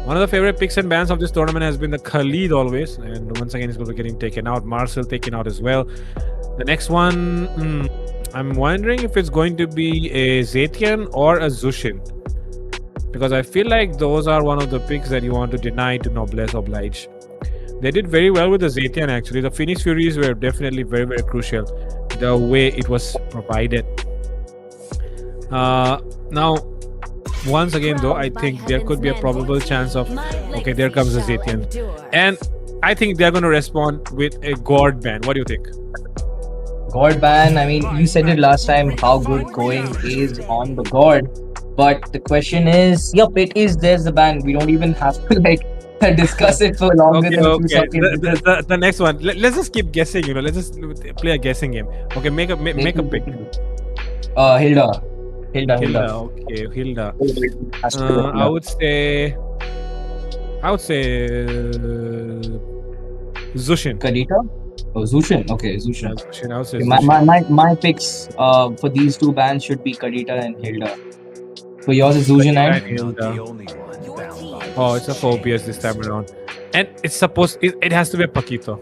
One of the favorite picks and bans of this tournament has been the Khalid always. And once again, he's going to be getting taken out. Marcel taken out as well. The next one, I'm wondering if it's going to be a Zetian or a Zushin. Because I feel like those are one of the picks that you want to deny to Noblesse Oblige. They did very well with the Zetian actually. The Phoenix Furies were definitely very, very crucial. The way it was provided. Now, once again though, I think there could be a probable chance of, okay, there comes the Zetian. And I think they're going to respond with a God ban. What do you think? God ban, I mean, you said it last time how good going is on the God. But the question is, yep, it is, there's the ban. We don't even have to discuss it for longer than 2 seconds. The next one, let's just keep guessing, let's just play a guessing game. Okay, make a pick. Hilda. Okay, Hilda. I would say Zushin. Kadita? Oh, Zushin. Okay, Zushin. Yeah, Zushin. I would say Okay, Zushin. my picks for these two bands should be Kadita and Hilda. So yours is Zushin and Hilda. Oh, it's a phobias this time around. And it's supposed it has to be a Paquito.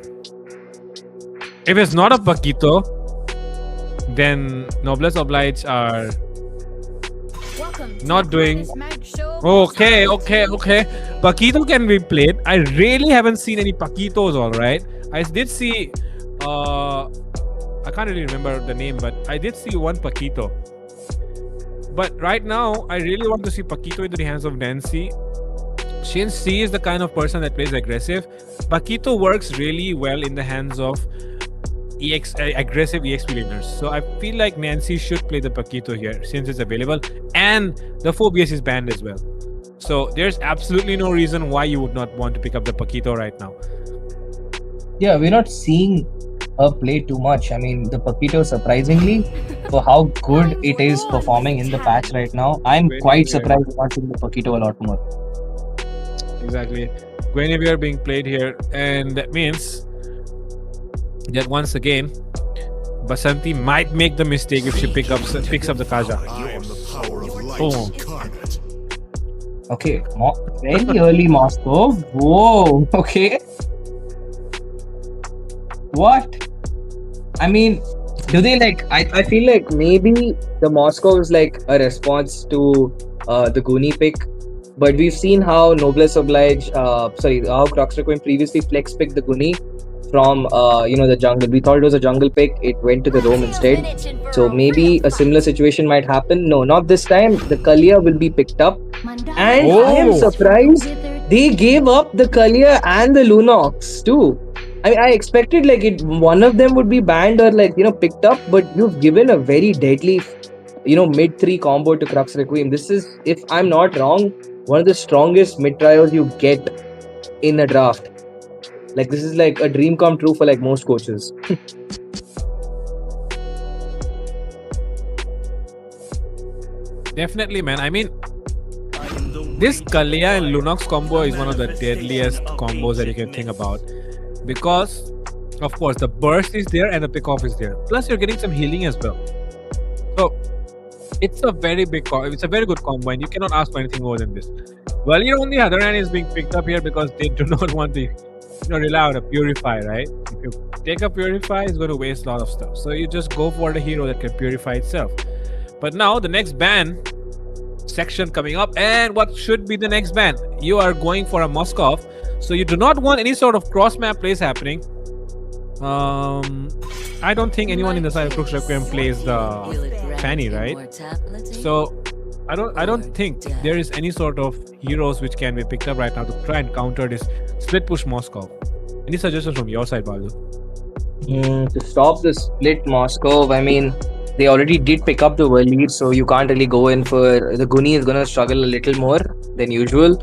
If it's not a Paquito, then Noblesse Oblige are not doing. Okay. Paquito can be played. I really haven't seen any Paquitos, alright. I did see I can't really remember the name, but I did see one Paquito. But right now, I really want to see Paquito into the hands of Nancy. Since she is the kind of person that plays aggressive, Paquito works really well in the hands of aggressive EXP laners. So I feel like Nancy should play the Paquito here since it's available. And the Phobias is banned as well. So there's absolutely no reason why you would not want to pick up the Paquito right now. yeah, we're not seeing her play too much. I mean, the Paquito, surprisingly, for how good it is performing in the patch right now, I'm quite surprised watching the Paquito a lot more. Exactly. Guinevere being played here, and that means that once again, Basanti might make the mistake if she picks up the Kaja. Oh. Okay, very early Moscow. Whoa, okay. What? I mean, do they I feel like maybe the Moscow is like a response to the Goonie pick. But we've seen how Noblesse Oblige, how Crux Requiem previously flex picked the Goonie from, the jungle. We thought it was a jungle pick. It went to the roam instead. So maybe a similar situation might happen. No, not this time. The Kalia will be picked up. And I am surprised they gave up the Kalia and the Lunox too. I mean, I expected one of them would be banned or picked up, but you've given a very deadly, mid 3 combo to Crux Requiem. This is, if I'm not wrong, one of the strongest mid trios you get in a draft. This is like a dream come true for most coaches. Definitely, man. I mean, this Kalia and Lunox combo is one of the deadliest combos that you can think about. Because Of course, the burst is there and the pickoff is there. Plus, you're getting some healing as well. So it's a very big it's a very good combo, and you cannot ask for anything more than this. Valier on the other hand is being picked up here because they do not want to rely on a Purify, right? If you take a Purify, it's going to waste a lot of stuff. So you just go for the hero that can purify itself. But now the next ban section coming up, and what should be the next ban? You are going for a Moskov, so you do not want any sort of cross map plays happening. I don't think anyone in the side of Crooks Requiem plays the Fanny, right? So I don't think there is any sort of heroes which can be picked up right now to try and counter this split push Moscow. Any suggestions from your side, Balu? To stop the split Moscow, I mean, they already did pick up the world lead, so you can't really go in for the Guni is gonna struggle a little more than usual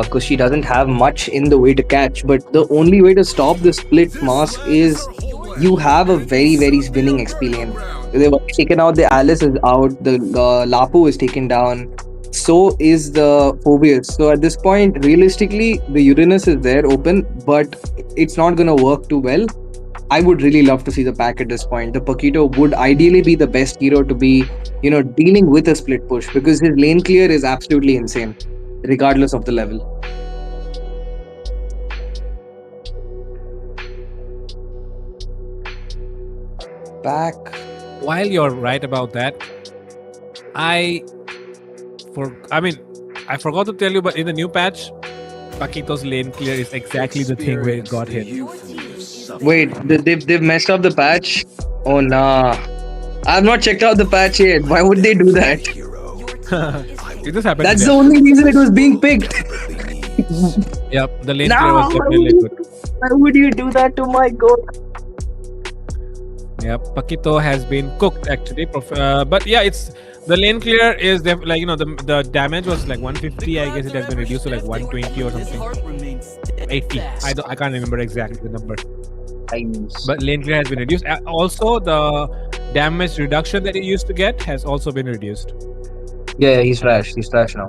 because she doesn't have much in the way to catch. But the only way to stop the split mask is you have a very winning experience. They've taken out the Alice is out, the Lapu is taken down, so is the Phobius. So at this point, realistically, the Uranus is there open, but it's not gonna work too well. I would really love to see the pack at this point. The Paquito would ideally be the best hero to be, dealing with a split push because his lane clear is absolutely insane, regardless of the level. Back. While you're right about that, I forgot to tell you, but in the new patch, Paquito's lane clear is exactly the thing where it got hit. Wait, they've messed up the patch? Oh nah. I've not checked out the patch yet. Why would they do that? It just happened. That's the only reason it was being picked. Yep, the lane clear was definitely good. Why would you do that to my god? Yep, Paquito has been cooked actually. But yeah, it's the lane clear is the damage was like 150. I guess it has been reduced to like 120 or something. 80. I can't remember exactly the number. But lane clear has been reduced. Also, the damage reduction that he used to get has also been reduced. Yeah, he's trash. He's trash now.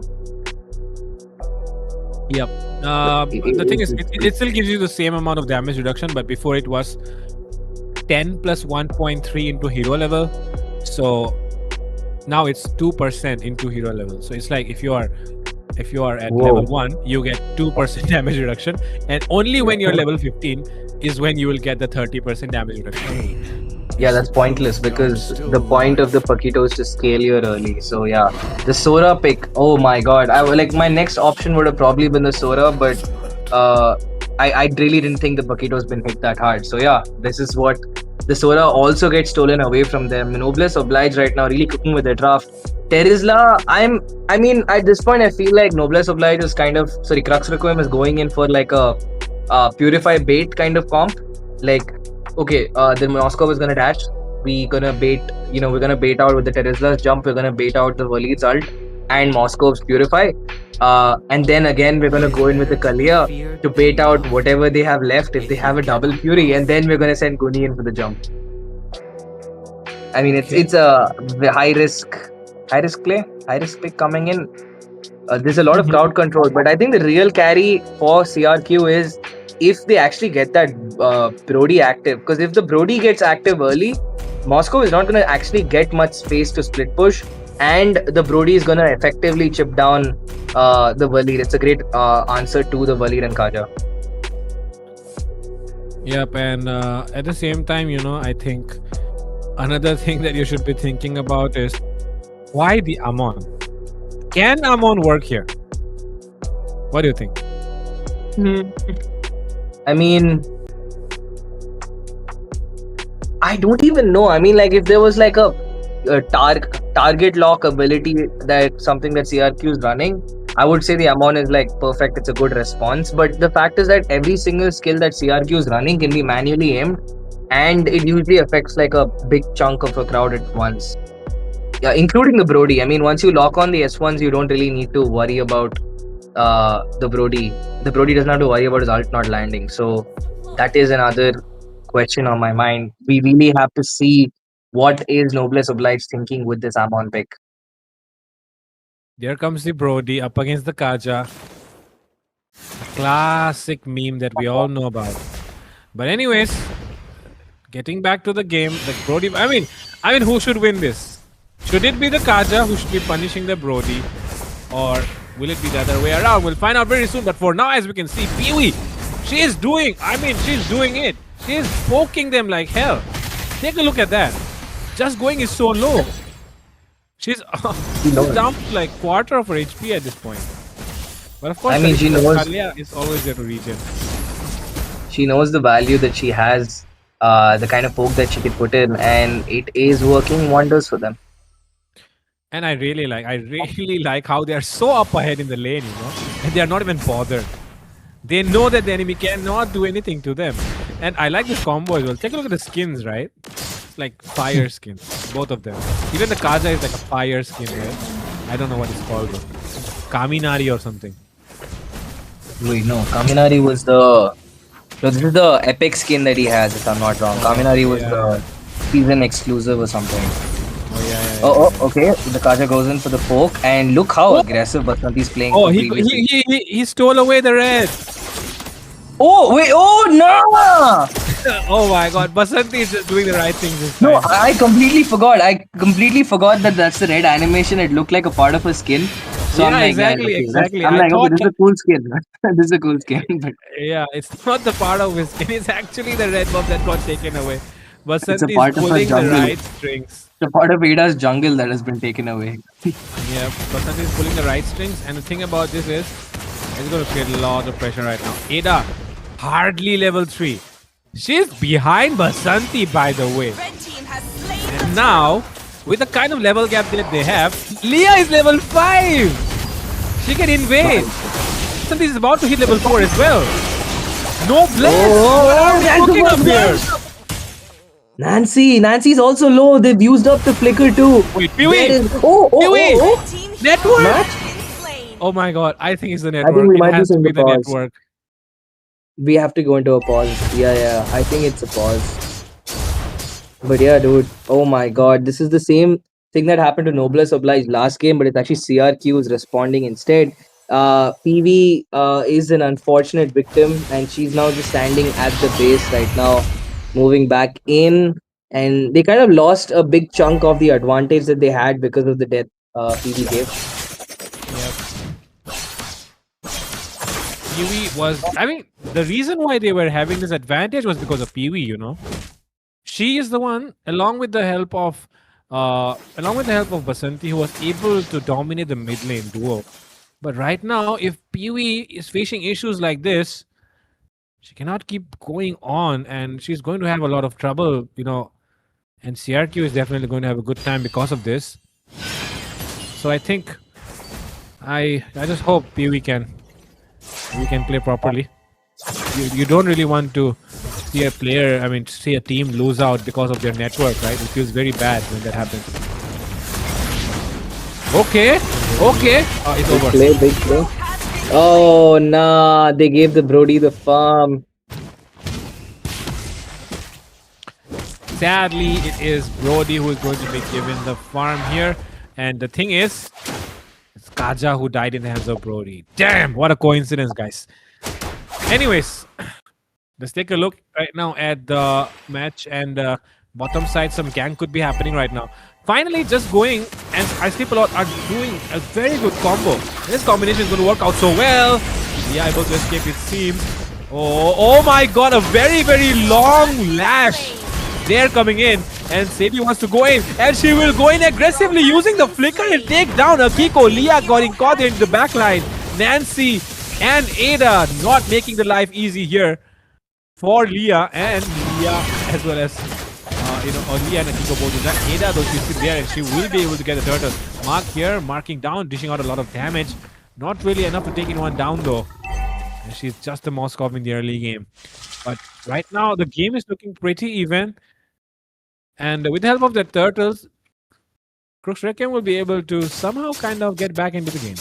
Yep. The thing is, it still gives you the same amount of damage reduction, but before it was 10 plus 1.3 into hero level. So now it's 2% into hero level. So it's like if you are at level 1, you get 2% damage reduction, and only when you're level 15 is when you will get the 30% damage reduction. Yeah, that's pointless because the point of the Paquito is to scale you early. So yeah, the Sora pick. Oh my god, my next option would have probably been the Sora, but I really didn't think the Paquito's been hit that hard. So yeah, this is what the Sora also gets stolen away from them. Noblesse Oblige right now really cooking with their draft. Terizla, at this point I feel like Noblesse Oblige is Crux Requiem is going in for like a Purify bait kind of comp. Like, okay, then Moscow is gonna dash. We're gonna bait out with the Terizla's jump. We're gonna bait out the Waleed's ult and Moscow's Purify. And then again, we're gonna go in with the Kalia to bait out whatever they have left if they have a double Fury, and then we're gonna send Guni in for the jump. I mean, it's a high risk pick coming in. There's a lot of crowd control, but I think the real carry for CRQ is if they actually get that Brody active. Because if the Brody gets active early, Moscow is not going to actually get much space to split push, and the Brody is going to effectively chip down the Waleed. It's a great answer to the Waleed and Kaja. Yep, and at the same time, I think another thing that you should be thinking about is why the Amon? Can Amon work here? What do you think? I mean, I don't even know. I mean, like if there was like a target lock ability that something that CRQ is running, I would say the Amon is like perfect. It's a good response. But the fact is that every single skill that CRQ is running can be manually aimed, and it usually affects like a big chunk of a crowd at once. Yeah, including the Brody. I mean, once you lock on the S1s, you don't really need to worry about the Brody. The Brody doesn't have to worry about his ult not landing. So that is another question on my mind. We really have to see what is Noblesse Oblige thinking with this Amon pick. There comes the Brody up against the Kaja. A classic meme that we all know about. But anyways, getting back to the game. The Brody. I mean, who should win this? Should it be the Kaja who should be punishing the Brody, or will it be the other way around? We'll find out very soon. But for now, as we can see, Peewee, she is doing. I mean, she's doing it. She is poking them like hell. Take a look at that. Just going is so low. She's down to like quarter of her HP at this point. But of course, I mean, she knows. Kalia is always there to regen. She knows the value that she has, the kind of poke that she can put in, and it is working wonders for them. And I really like how they are so up ahead in the lane, and they are not even bothered. They know that the enemy cannot do anything to them. And I like this combo as well. Take a look at the skins, right? It's like fire skins, both of them. Even the Kaja is like a fire skin, right? I don't know what it's called though. Kaminari or something. Wait, no. Kaminari was the... No, this is the epic skin that he has, if I'm not wrong. Kaminari was the season exclusive or something. Oh, yeah. Oh, okay. The Kaja goes in for the poke, and look how aggressive Basanti's playing. Oh, he stole away the red. Oh, wait. Oh, no! Oh my god, Basanti is just doing the right thing this time. No, I completely forgot. That that's the red animation. It looked like a part of her skin. So Yeah, I'm like, exactly. I'm I like, okay, thought this is a cool skin. This is a cool skin. But Yeah, it's not the part of his skin. It's actually the red buff that got taken away. Basanti part is of her pulling the jungle. right strings. the part of Ada's jungle that has been taken away. Yeah, Basanti is pulling the right strings. And the thing about this is, it's going to create a lot of pressure right now. Ada, hardly level 3. She's behind Basanti, by the way. And now, with the kind of level gap that they have, Leah is level 5! She can invade! Basanti is about to hit level 4 as well. No bless! What are we cooking up here? Nancy's also low. They've used up the flicker too. Wait, Peewee! Peewee! Network! Oh my god, I think it's the network. think we It might has be to be in the the pause. network. We have to go into a pause. Yeah. I think it's a pause. But yeah, dude. Oh my god. This is the same thing that happened to Noblesse Oblige last game, but it's actually CRQ who's responding instead. PV is an unfortunate victim, and she's now just standing at the base right now, moving back in. And they kind of lost a big chunk of the advantage that they had because of the death PV gave. Peewee was, I mean, the reason why they were having this advantage was because of Peewee, you know. She is the one, along with the help of Basanti, who was able to dominate the mid lane duo. But right now, if Peewee is facing issues like this, she cannot keep going on, and she's going to have a lot of trouble, you know. And CRQ is definitely going to have a good time because of this. So I think, I just hope Peewee can play properly. You don't really want to see a player, I mean, see a team lose out because of their network, right? It feels very bad when that happens. Okay. Oh, it's over. Big play. Oh, nah. They gave the Brody the farm. Sadly, it is Brody who is going to be given the farm here. And the thing is, it's Kaja who died in the hands of Brody. Damn, what a coincidence, guys. Anyways, let's take a look right now at the match, and bottom side, some gank could be happening right now. Finally, just going, and I Sleep a Lot are doing a very good combo. This combination is going to work out so well. Yeah, able to escape, it seems. Oh my god, a very, very long lash. They're coming in, and Sadie wants to go in, and she will go in aggressively using the flicker and take down Akiko. Leah getting caught in the backline. Nancy and Ada not making the life easy here for Leah, and Leah as well as Leah and Akiko both do that. Ada, though, she's still there, and she will be able to get the turtle. Mark here, marking down, dishing out a lot of damage. Not really enough to take anyone down though. And she's just a Moskov in the early game. But right now, the game is looking pretty even. And with the help of the turtles, Crooks Reckon will be able to somehow kind of get back into the game.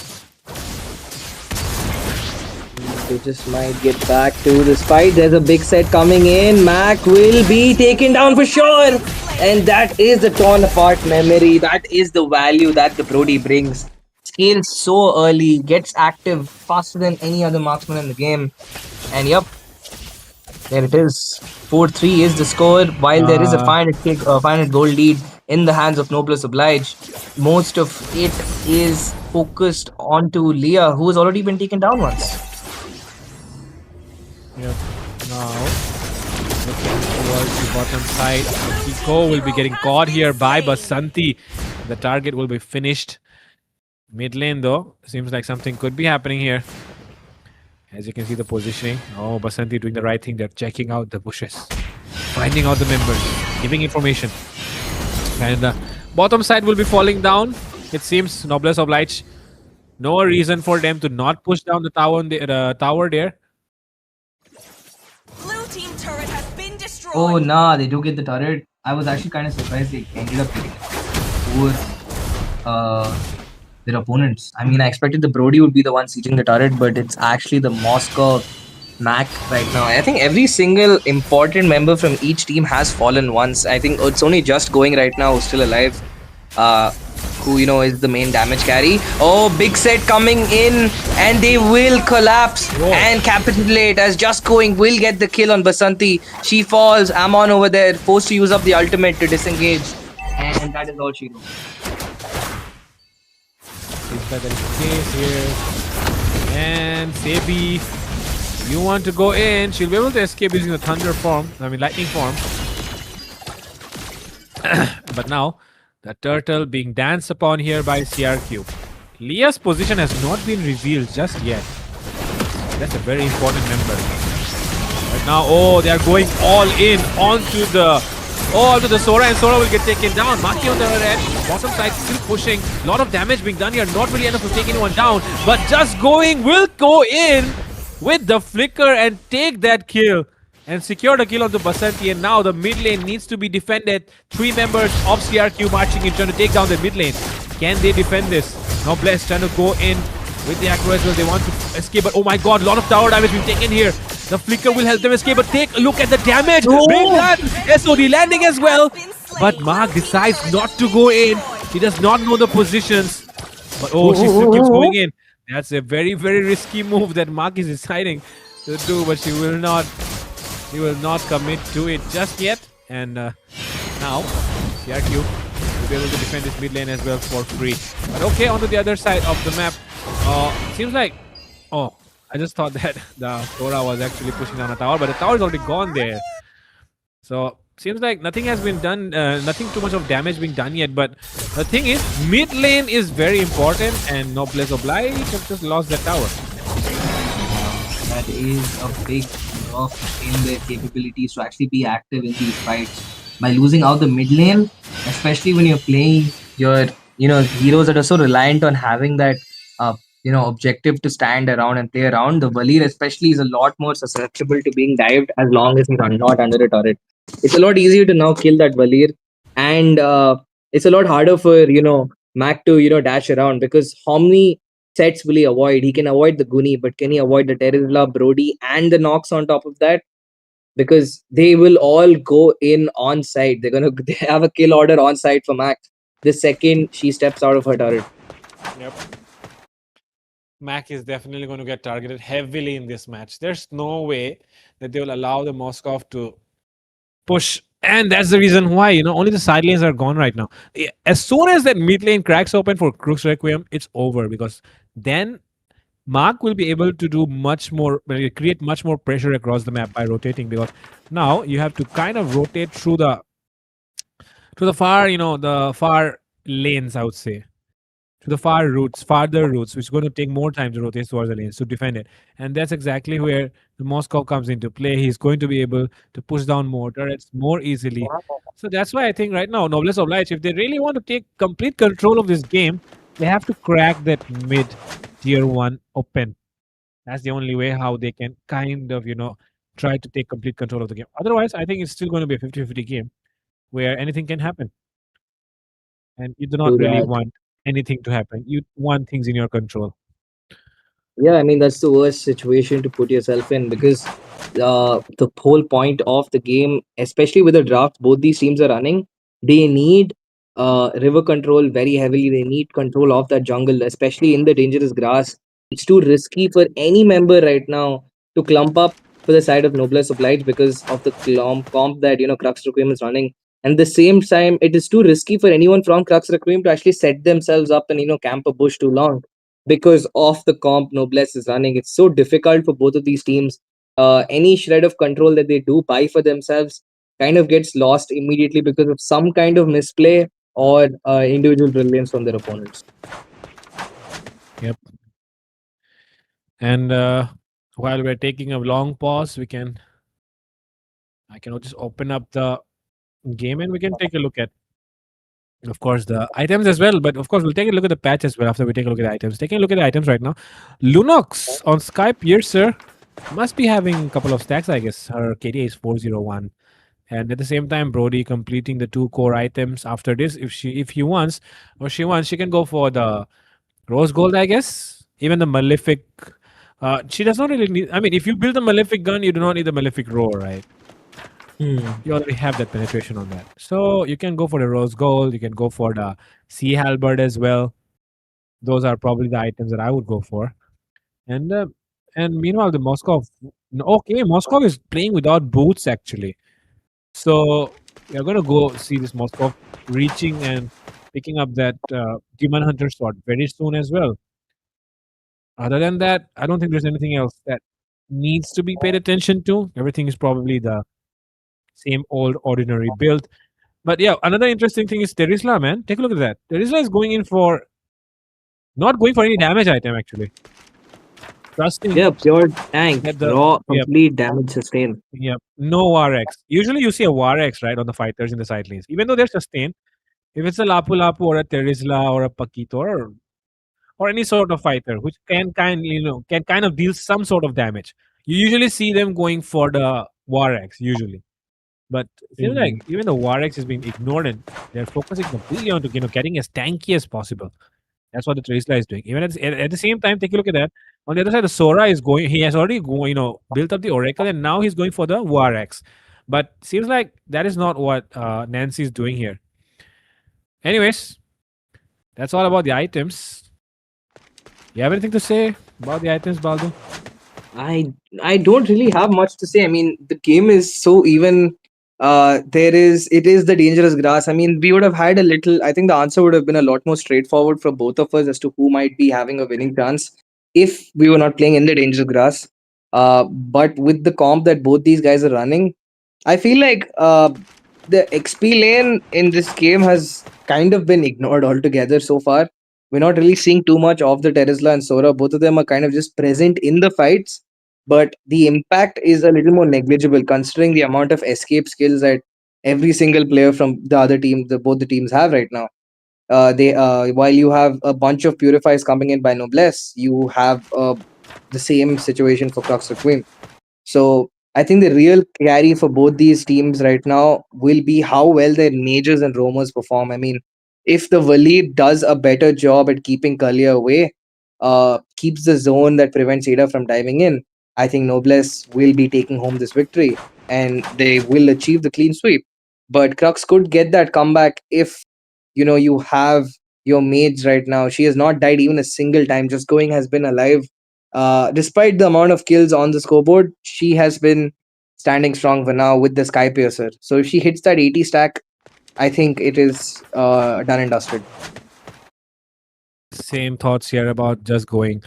They just might get back to this fight. There's a big set coming in. Mac will be taken down for sure. And that is the torn apart memory. That is the value that the Brody brings. Scales so early, gets active faster than any other marksman in the game. And yep, There it is. 4-3 is the score. While there is a 500 gold lead in the hands of Noblesse Oblige, most of it is focused onto Leah, who has already been taken down once. Yep. Now, looking towards the bottom side, Kiko will be getting caught here by Basanti. The target will be finished. Mid lane, though, seems like something could be happening here. As you can see the positioning. Oh, Basanti doing the right thing. They're checking out the bushes, finding out the members, giving information. And bottom side will be falling down. It seems Noblesse Oblige. No reason for them to not push down the tower there. Blue team turret has been destroyed. Oh, nah, they do get the turret. I was actually kind of surprised they ended up getting over their opponents. I mean, I expected the Brody would be the one sieging the turret, but it's actually the Moscow Mac right now. I think every single important member from each team has fallen once. I think it's only just going right now who's still alive. Who is the main damage carry. Oh, big set coming in, and they will collapse and capitulate as Just Going will get the kill on Basanti. She falls. Amon over there forced to use up the ultimate to disengage, and that is all she knows. There is space here. And Sebi, you want to go in. She'll be able to escape using the thunder form. I mean, lightning form. But now, the turtle being danced upon here by CRQ. Leah's position has not been revealed just yet. That's a very important member. Right now, oh, they are going all in onto the Sora, and Sora will get taken down. Maki on the other end, bottom side still pushing. A lot of damage being done here, not really enough to take anyone down. But Just Going will go in with the flicker and take that kill. And secure the kill on the Basanti, and now the mid lane needs to be defended. 3 members of CRQ marching in, trying to take down the mid lane. Can they defend this? Noblesse trying to go in with the Acro as well. They want to escape, but oh my god, a lot of tower damage being taken here. The flicker will help them escape, but take a look at the damage. Big done. SOD landing as well. But Mark decides not to go in. He does not know the positions. But oh, she still keeps going in. That's a very, very risky move that Mark is deciding to do, but she will not. He will not commit to it just yet. And now, CRQ will be able to defend this mid lane as well for free. But okay, onto the other side of the map. Seems like... Oh, I just thought that the Sora was actually pushing down a tower, but the tower is already gone there. So, seems like nothing has been done, nothing too much of damage being done yet. But the thing is, mid lane is very important, and Noblesse Oblige have just lost that tower. That is a big off in their capabilities to actually be active in these fights. By losing out the mid lane, especially when you're playing your heroes that are so reliant on having that objective to stand around and play around, the Valir especially is a lot more susceptible to being dived as long as he's not under a turret. It's a lot easier to now kill that Valir, and it's a lot harder for Mac to dash around, because how many sets will he avoid? He can avoid the Guni, but can he avoid the Terizla, Brody, and the Nox on top of that? Because they will all go in on site. They have a kill order on site for Mac the second she steps out of her turret. Yep. Mac is definitely going to get targeted heavily in this match. There's no way that they will allow the Moskov to push. And that's the reason why, only the side lanes are gone right now. As soon as that mid lane cracks open for Crux Requiem, it's over, because then Mark will be able to do much more, create much more pressure across the map by rotating, because now you have to kind of rotate through the far, the far lanes, I would say. To the farther routes, which is going to take more time to rotate towards the lanes to defend it. And that's exactly where the Moskov comes into play. He's going to be able to push down more turrets more easily. So that's why I think right now, Noblesse Oblige, if they really want to take complete control of this game, they have to crack that mid tier 1 open. That's the only way how they can kind of, try to take complete control of the game. Otherwise, I think it's still going to be a 50-50 game where anything can happen. And you do not really want anything to happen. You want things in your control. Yeah, I mean, that's the worst situation to put yourself in, because the whole point of the game, especially with the draft both these teams are running, they need river control very heavily. They need control of that jungle, especially in the dangerous grass. It's too risky for any member right now to clump up for the side of Noblesse Oblige because of the comp that Crux Requiem is running. And at the same time, it is too risky for anyone from Crux Requiem to actually set themselves up and camp a bush too long because of the comp Noblesse is running. It's so difficult for both of these teams. Any shred of control that they do buy for themselves kind of gets lost immediately because of some kind of misplay or individual brilliance from their opponents. Yep. And while we're taking a long pause, I can just open up the game and we can take a look at, of course, the items as well. But of course, we'll take a look at the patch as well after we take a look at the items. Taking a look at the items right now. Lunox on Skype here, sir. Must be having a couple of stacks, I guess. Her KDA is 401. And at the same time, Brody completing the 2 core items after this. If he wants, she can go for the Rose Gold, I guess. Even the Malefic. She does not really need. I mean, if you build a Malefic gun, you do not need the Malefic Roar, right? You already have that penetration on that. So you can go for the Rose Gold. You can go for the Sea Halberd as well. Those are probably the items that I would go for. And meanwhile, the Moskov. Okay, Moskov is playing without boots actually. So we're going to go see this Moskov reaching and picking up that Demon Hunter sword very soon as well. Other than that, I don't think there's anything else that needs to be paid attention to. Everything is probably the same old ordinary build. But yeah, another interesting thing is Terizla, man. Take a look at that. Terizla is going in for not going for any damage item actually. Trusting. Yeah, pure tank, At the- raw, complete damage sustain. Yeah, no War-X. Usually you see a War-X, right, on the fighters in the side lanes. Even though they're sustained, if it's a Lapu Lapu or a Terizla or a Paquito or any sort of fighter which can kind of deal some sort of damage, you usually see them going for the War-X usually. But it feels like even the War-X is being ignored and they're focusing completely on getting as tanky as possible. That's what the Terizla is doing. Even at the same time, take a look at that. On the other side, the Sora is going. He has already built up the Oracle, and now he's going for the War-X. But seems like that is not what Nancy is doing here. Anyways, that's all about the items. You have anything to say about the items, Baldu? I don't really have much to say. I mean, the game is so even. It is the dangerous grass. I mean, we would have had a little. I think the answer would have been a lot more straightforward for both of us as to who might be having a winning chance if we were not playing in the dangerous grass. But with the comp that both these guys are running, I feel like the XP lane in this game has kind of been ignored altogether so far. We're not really seeing too much of the Terizla and Sora. Both of them are kind of just present in the fights, but the impact is a little more negligible considering the amount of escape skills that every single player from the other team, both the teams have right now. While you have a bunch of purifies coming in by Noblesse, you have the same situation for Crux Requiem. So I think the real carry for both these teams right now will be how well their mages and roamers perform. I mean, if the Waleed does a better job at keeping Kalia away, keeps the zone that prevents Ada from diving in, I think Noblesse will be taking home this victory and they will achieve the clean sweep. But Crux could get that comeback if you have your mage right now. She has not died even a single time. Just Going has been alive. Despite the amount of kills on the scoreboard, she has been standing strong for now with the Sky Piercer. So if she hits that 80 stack, I think it is done and dusted. Same thoughts here about Just Going.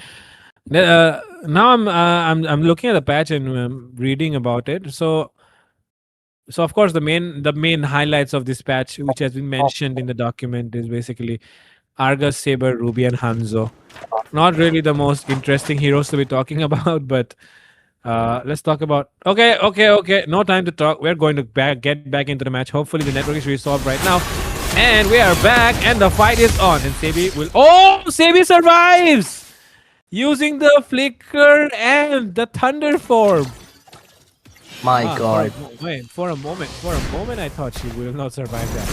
Now I'm looking at the patch and reading about it. So of course the main highlights of this patch, which has been mentioned in the document, is basically Argus, Saber, Ruby, and Hanzo. Not really the most interesting heroes to be talking about, but let's talk about. Okay. No time to talk. We're going to get back into the match. Hopefully the network is resolved right now, and we are back, and the fight is on. And Sebi will. Oh, Sebi survives using the flicker and the thunder form. My God. For a moment, I thought she will not survive that.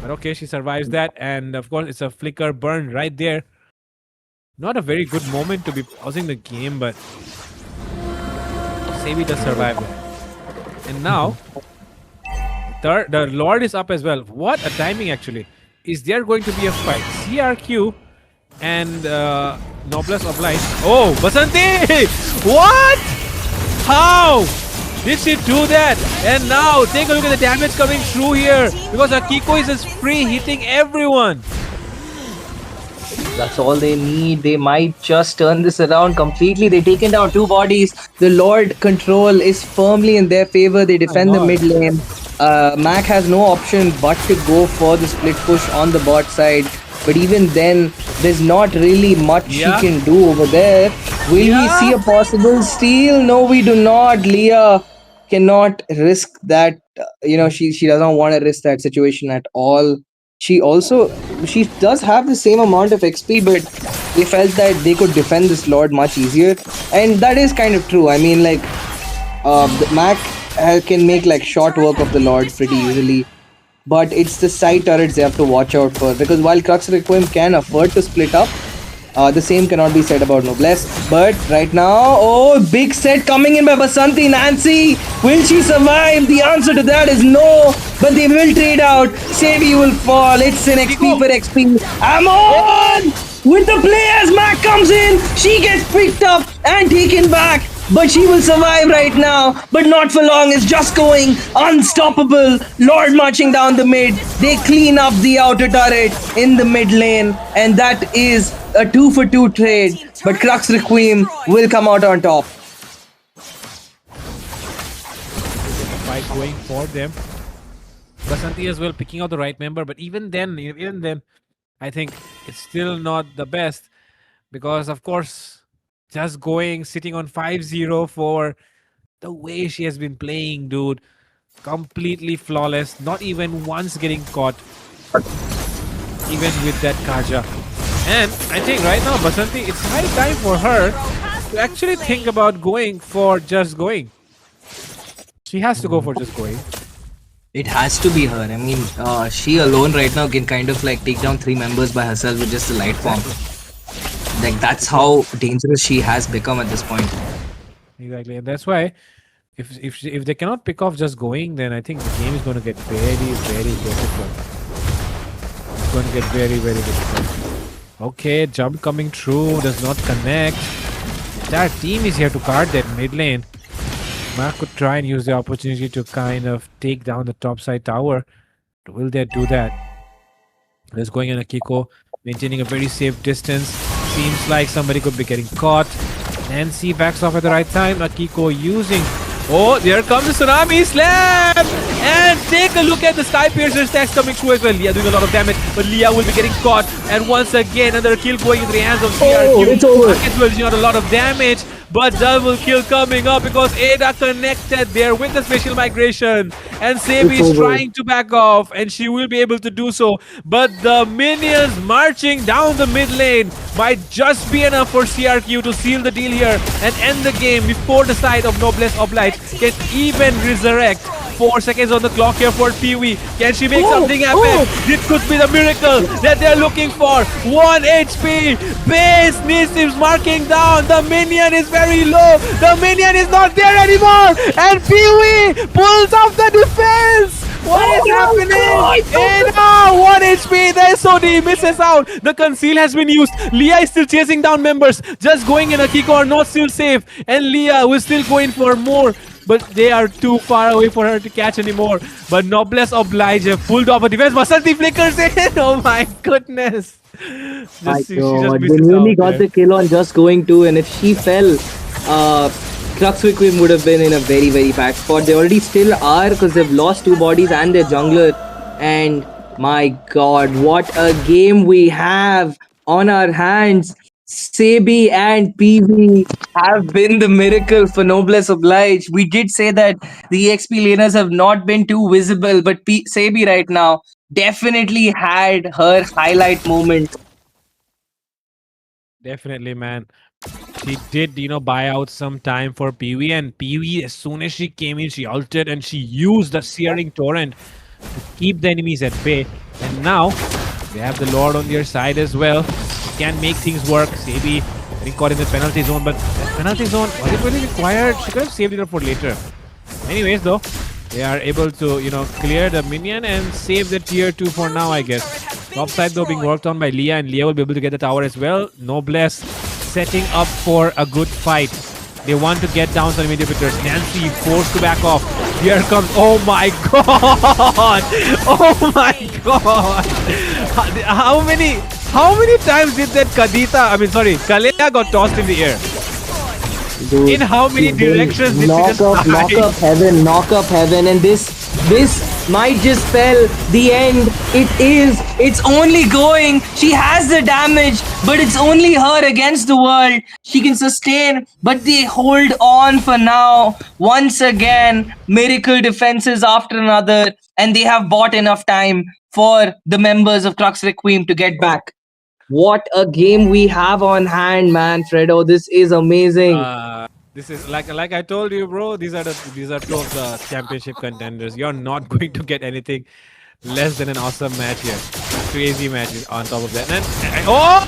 But okay, she survives that, and of course, it's a flicker burn right there. Not a very good moment to be pausing the game, but Sebi does survive that. And now, the Lord is up as well. What a timing, actually. Is there going to be a fight? CRQ and Noblesse Oblige. Oh, Basanti! What? How did she do that? And now take a look at the damage coming through here because Akiko is just free hitting everyone. That's all they need. They might just turn this around completely. They've taken down 2 bodies. The Lord control is firmly in their favor. They defend the mid lane. Mac has no option but to go for the split push on the bot side. But even then, there's not really much she can do over there. Will we see a possible steal? No, we do not. Leah cannot risk that. She doesn't want to risk that situation at all. She does have the same amount of XP, but they felt that they could defend this Lord much easier. And that is kind of true. I mean, like, Mac can make like short work of the Lord pretty easily. But it's the side turrets they have to watch out for, because while Crux Requiem can afford to split up, the same cannot be said about Noblesse. But right now, big set coming in by Basanti. Nancy, will she survive? The answer to that is no, but they will trade out. Sevi will fall. It's an XP for XP. I'm on! With the players, Mac comes in. She gets picked up and taken back. But she will survive right now, but not for long. It's just going unstoppable. Lord marching down the mid. They clean up the outer turret in the mid lane, and that is a 2-for-2 trade. But Crux Requiem will come out on top. Fight going for them. Basanti as well picking out the right member, but even then, I think it's still not the best because, of course, just going, sitting on 5-0 for the way she has been playing, dude. Completely flawless. Not even once getting caught. Even with that Kaja. And I think right now, Basanti, it's high time for her to actually think about going for just going. She has to go for just going. It has to be her. I mean, she alone right now can kind of like take down 3 members by herself with just a light bomb. Like, that's how dangerous she has become at this point. Exactly, and that's why if they cannot pick off just going, then I think the game is going to get very, very difficult. It's going to get very, very difficult. Okay, jump coming through, does not connect. That team is here to guard that mid lane. Mark could try and use the opportunity to kind of take down the top side tower. Will they do that? There's going in Akiko, maintaining a very safe distance. Seems like somebody could be getting caught. Nancy backs off at the right time. Akiko using... Oh, there comes the Tsunami Slam! And take a look at the Sky Piercer stacks coming through as well. Leah doing a lot of damage, but Leah will be getting caught. And once again, another kill going into the hands of CRQ. It's over. As well, not a lot of damage, but double kill coming up because Ada connected there with the special migration. And Sebi is trying to back off, and she will be able to do so. But the minions marching down the mid lane might just be enough for CRQ to seal the deal here and end the game before the side of Noblesse Oblige can even resurrect. 4 seconds on the clock here for Pee-wee. Can she make something happen? This could be the miracle that they're looking for. 1 HP. Base Nissim's marking down. The minion is very low. The minion is not there anymore. And Pee-wee pulls off the defense. What is happening? Ada, 1 HP. The SOD misses out. The conceal has been used. Leah is still chasing down members. Just going in. Akiko are not still safe. And Leah will still go in for more. But they are too far away for her to catch anymore. But Noblesse Oblige have pulled off a defense. Basanti flickers in. Oh my goodness. They really got the kill on just going too. And if she fell, Crux Requiem would have been in a very, very bad spot. They already still are because they've lost 2 bodies and their jungler. And my god, what a game we have on our hands. Sebi and PV have been the miracle for Noblesse Oblige. We did say that the EXP laners have not been too visible, but Sebi right now definitely had her highlight moment. Definitely, man. She did, buy out some time for Pee-wee, and Pee-wee, as soon as she came in, she ulted and she used the Searing Torrent to keep the enemies at bay. And now, they have the Lord on their side as well. She can make things work. Sebi getting caught in the penalty zone, but that penalty zone, was it really required? She could have saved it for later. Anyways, though, they are able to, clear the minion and save the tier 2 for now, I guess. Top side, though, being worked on by Leah, and Leah will be able to get the tower as well. Noblesse setting up for a good fight. They want to get down some inhibitors. Nancy forced to back off. Here comes. Oh my god! Oh my god! How many times did that Kalea got tossed in the air? Dude, In how many directions did she just fly? knock up heaven, and this might just spell the end. It's only going. She has the damage, but it's only her against the world. She can sustain, but they hold on for now. Once again, miracle defenses after another, and they have bought enough time for the members of Crux Requiem to get back. What a game we have on hand, man, Fredo. This is amazing. This is like I told you, bro. These are two of the championship contenders. You're not going to get anything less than an awesome match here. Crazy match on top of that. And oh!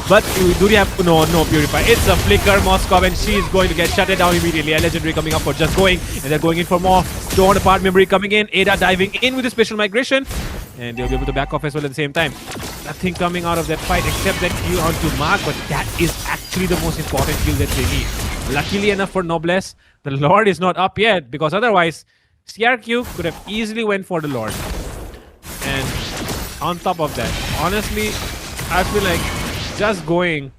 But do you have no Purify? It's a flicker, Moskov, and she's going to get shut it down immediately. A legendary coming up for just going, and they're going in for more. Torn apart memory coming in. Ada diving in with a special migration, and they'll be able to back off as well at the same time. Nothing coming out of that fight except that kill onto Mark, but that is actually the most important kill that they need. Luckily enough for Noblesse, the Lord is not up yet, because otherwise CRQ could have easily went for the Lord. And on top of that, honestly, I feel like just going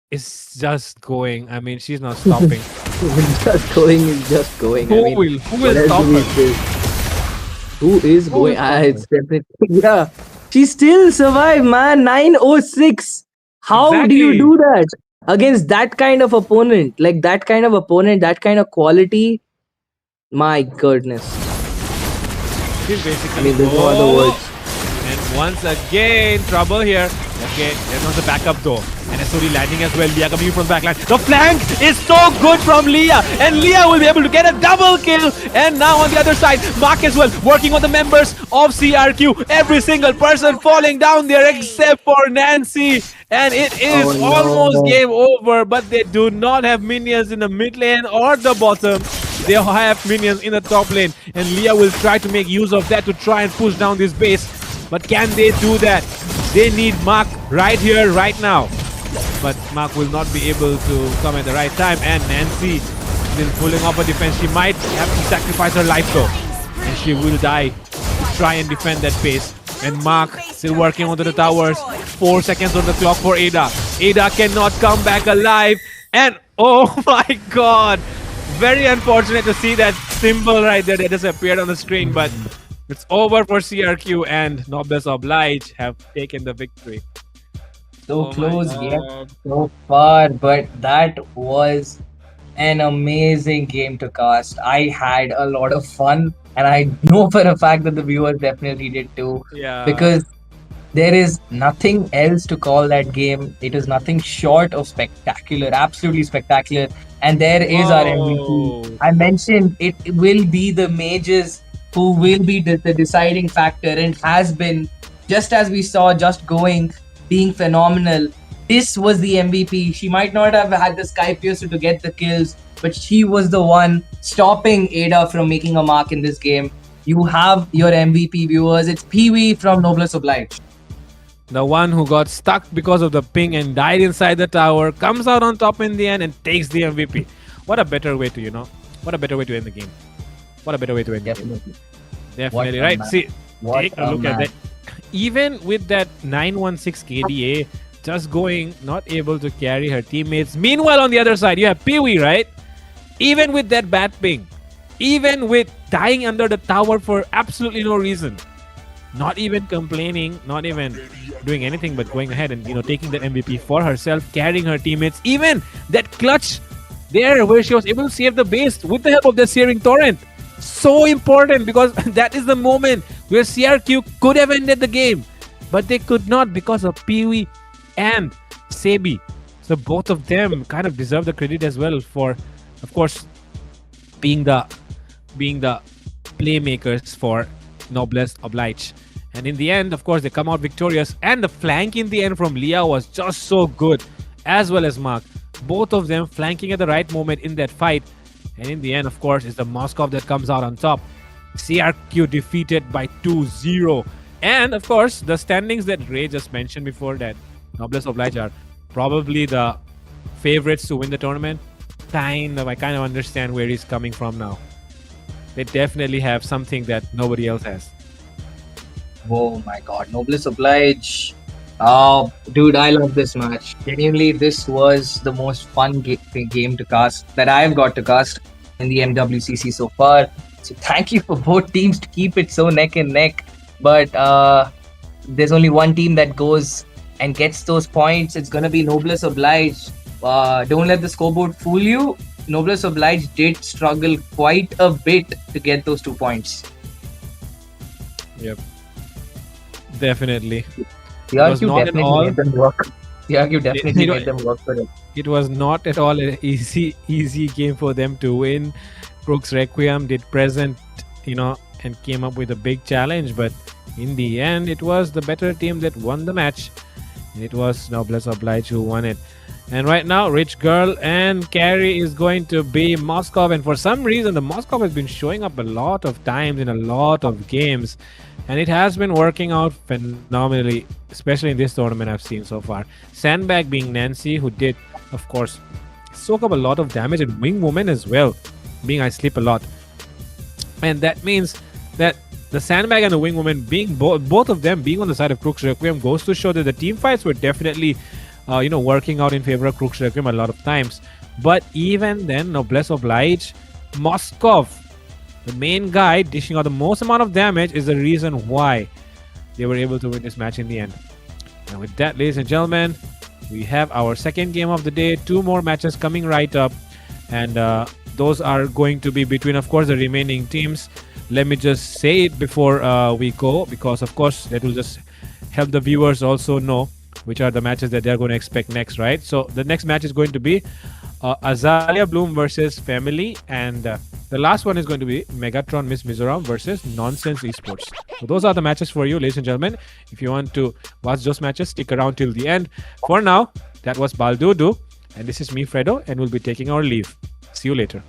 is just going. I mean, she's not stopping. Just going is just going. Who will stop her? Who is going? It's definitely, yeah. She still survived, man. 906. How do you do that against that kind of opponent? Like that kind of opponent, that kind of quality. My goodness. She's basically. I mean, there's no other words. And once again, trouble here. Okay, there's not the backup though. And SOD landing as well. Leah coming from the backline. The flank is so good from Leah. And Leah will be able to get a double kill. And now on the other side, Mark as well, working on the members of CRQ. Every single person falling down there except for Nancy. And it is almost game over. But they do not have minions in the mid lane or the bottom. They have minions in the top lane. And Leah will try to make use of that to try and push down this base. But can they do that? They need Mark right here, right now. But Mark will not be able to come at the right time. And Nancy still pulling up a defense. She might have to sacrifice her life though. And she will die to try and defend that base. And Mark still working onto the towers. 4 seconds on the clock for Ada. Ada cannot come back alive. And oh my god. Very unfortunate to see that symbol right there that just appeared on the screen. But it's over for CRQ, and Noblesse Oblige have taken the victory. So close, yeah, so far, but that was an amazing game to cast. I had a lot of fun, and I know for a fact that the viewers definitely did too. Yeah. Because there is nothing else to call that game. It is nothing short of spectacular, absolutely spectacular. And there is our MVP. I mentioned it will be the mages who will be the deciding factor, and has been, just as we saw, just going, being phenomenal. This was the MVP. She might not have had the Sky Piercer to get the kills, but she was the one stopping Ada from making a mark in this game. You have your MVP, viewers. It's Pee-wee from Noblesse Oblige. The one who got stuck because of the ping and died inside the tower comes out on top in the end and takes the MVP. What a better way to, what a better way to end the game. What a better way to end the game. Definitely, right? See, take a look at that. Even with that 916 KDA, just going, not able to carry her teammates. Meanwhile, on the other side, you have Pee-wee, right? Even with that bad ping, even with dying under the tower for absolutely no reason, not even complaining, not even doing anything but going ahead and taking that MVP for herself, carrying her teammates. Even that clutch there where she was able to save the base with the help of the Searing Torrent. So important, because that is the moment where CRQ could have ended the game, but they could not because of Pee-wee and Sebi. So both of them kind of deserve the credit as well for, of course, being the playmakers for Noblesse Oblige. And in the end, of course, they come out victorious. And the flank in the end from Leah was just so good, as well as Mark. Both of them flanking at the right moment in that fight. And in the end, of course, it's the Moskov that comes out on top. CRQ defeated by 2-0. And, of course, the standings that Ray just mentioned before, that Noblesse Oblige are probably the favorites to win the tournament. I kind of understand where he's coming from now. They definitely have something that nobody else has. Oh my god, Noblesse Oblige. Oh, dude, I love this match. Genuinely, this was the most fun game to cast that I've got to cast in the MWCC so far. So thank you for both teams to keep it so neck and neck. But there's only one team that goes and gets those points. It's gonna be Noblesse Oblige. Don't let the scoreboard fool you. Noblesse Oblige did struggle quite a bit to get those 2 points. Yep. Definitely. The was argue not at definitely all- made them work. The argue definitely know- made them work for it. It was not at all an easy game for them to win. Crooks Requiem did present, and came up with a big challenge, but in the end, it was the better team that won the match. And it was Noblesse Oblige who won it. And right now, Rich Girl and Carrie is going to be Moskov. And for some reason, the Moskov has been showing up a lot of times in a lot of games. And it has been working out phenomenally, especially in this tournament I've seen so far. Sandbag being Nancy, who did, of course, soak up a lot of damage, and Wing Woman as well, being I Sleep a Lot. And that means that the Sandbag and the Wing Woman, being both of them being on the side of Crooks Requiem, goes to show that the team fights were definitely working out in favor of Crooks Requiem a lot of times. But even then, Noblesse Oblige, Moskov, the main guy dishing out the most amount of damage, is the reason why they were able to win this match in the end. And with that, ladies and gentlemen, we have our second game of the day. 2 more matches coming right up. And those are going to be between, of course, the remaining teams. Let me just say it before we go, because, of course, that will just help the viewers also know which are the matches that they're going to expect next, right? So the next match is going to be Azalea Bloom versus Family, and the last one is going to be Megatron Miss Mizoram versus Nonsense Esports. So those are the matches for you, ladies and gentlemen. If you want to watch those matches, stick around till the end. For now, that was Baldudu, and this is me, Fredo, and we'll be taking our leave. See you later.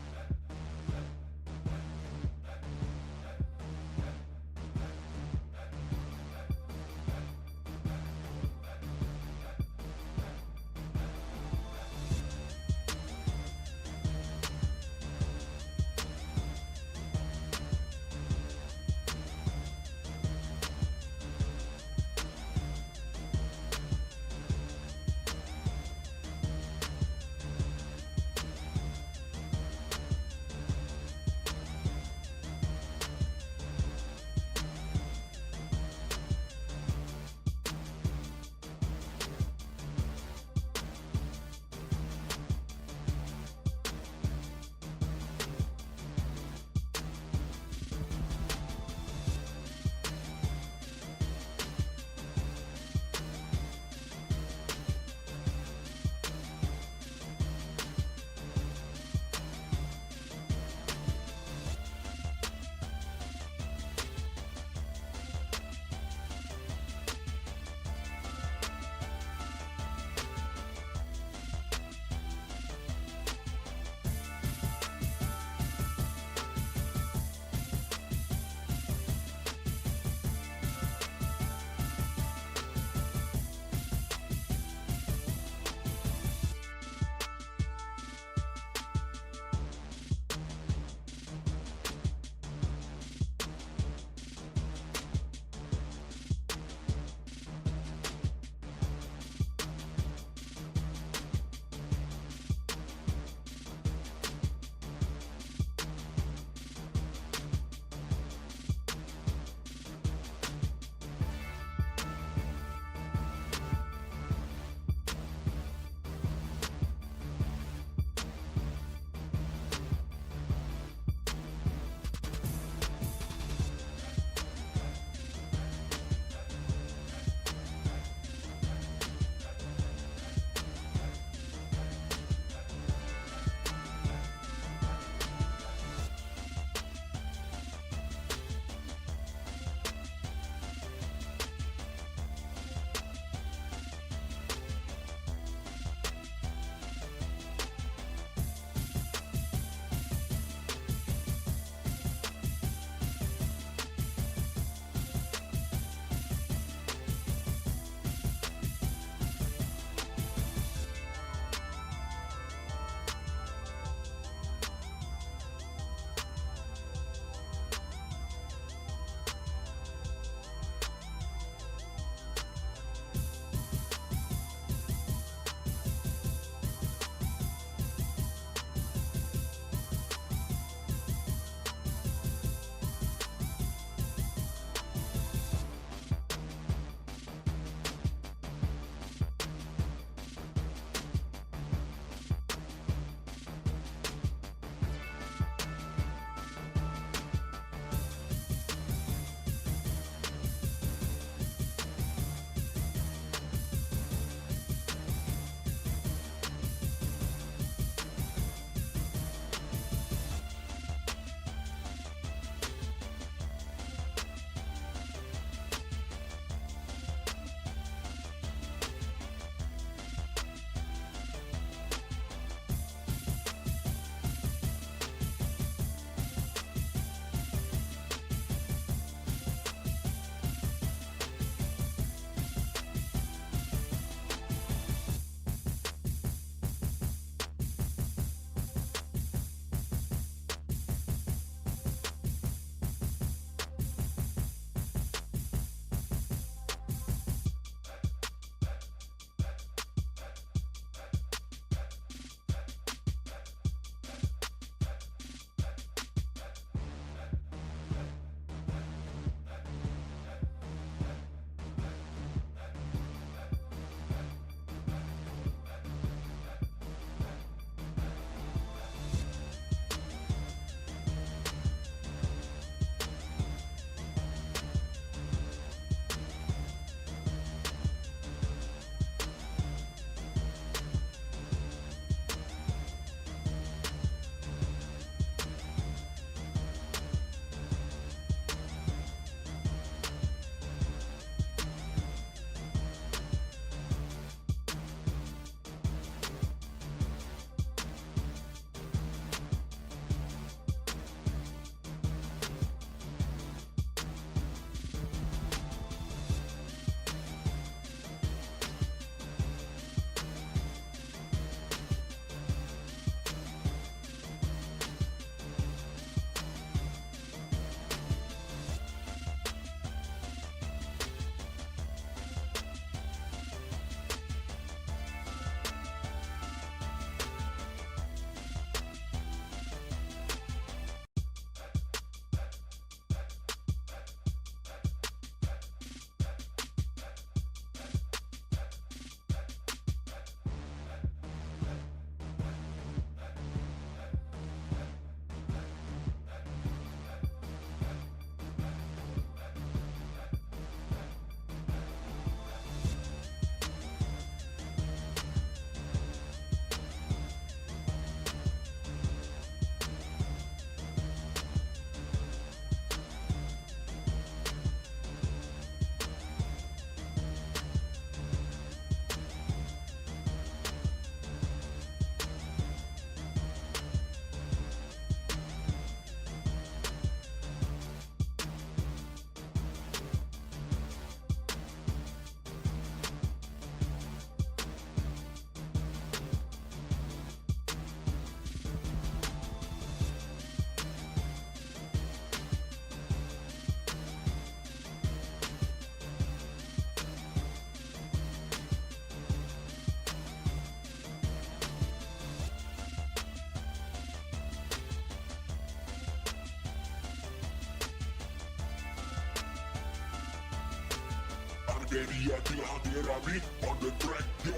Baby, I feel how did I be on the track, yo.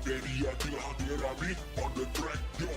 dia telah hadir Abi on the track, yo.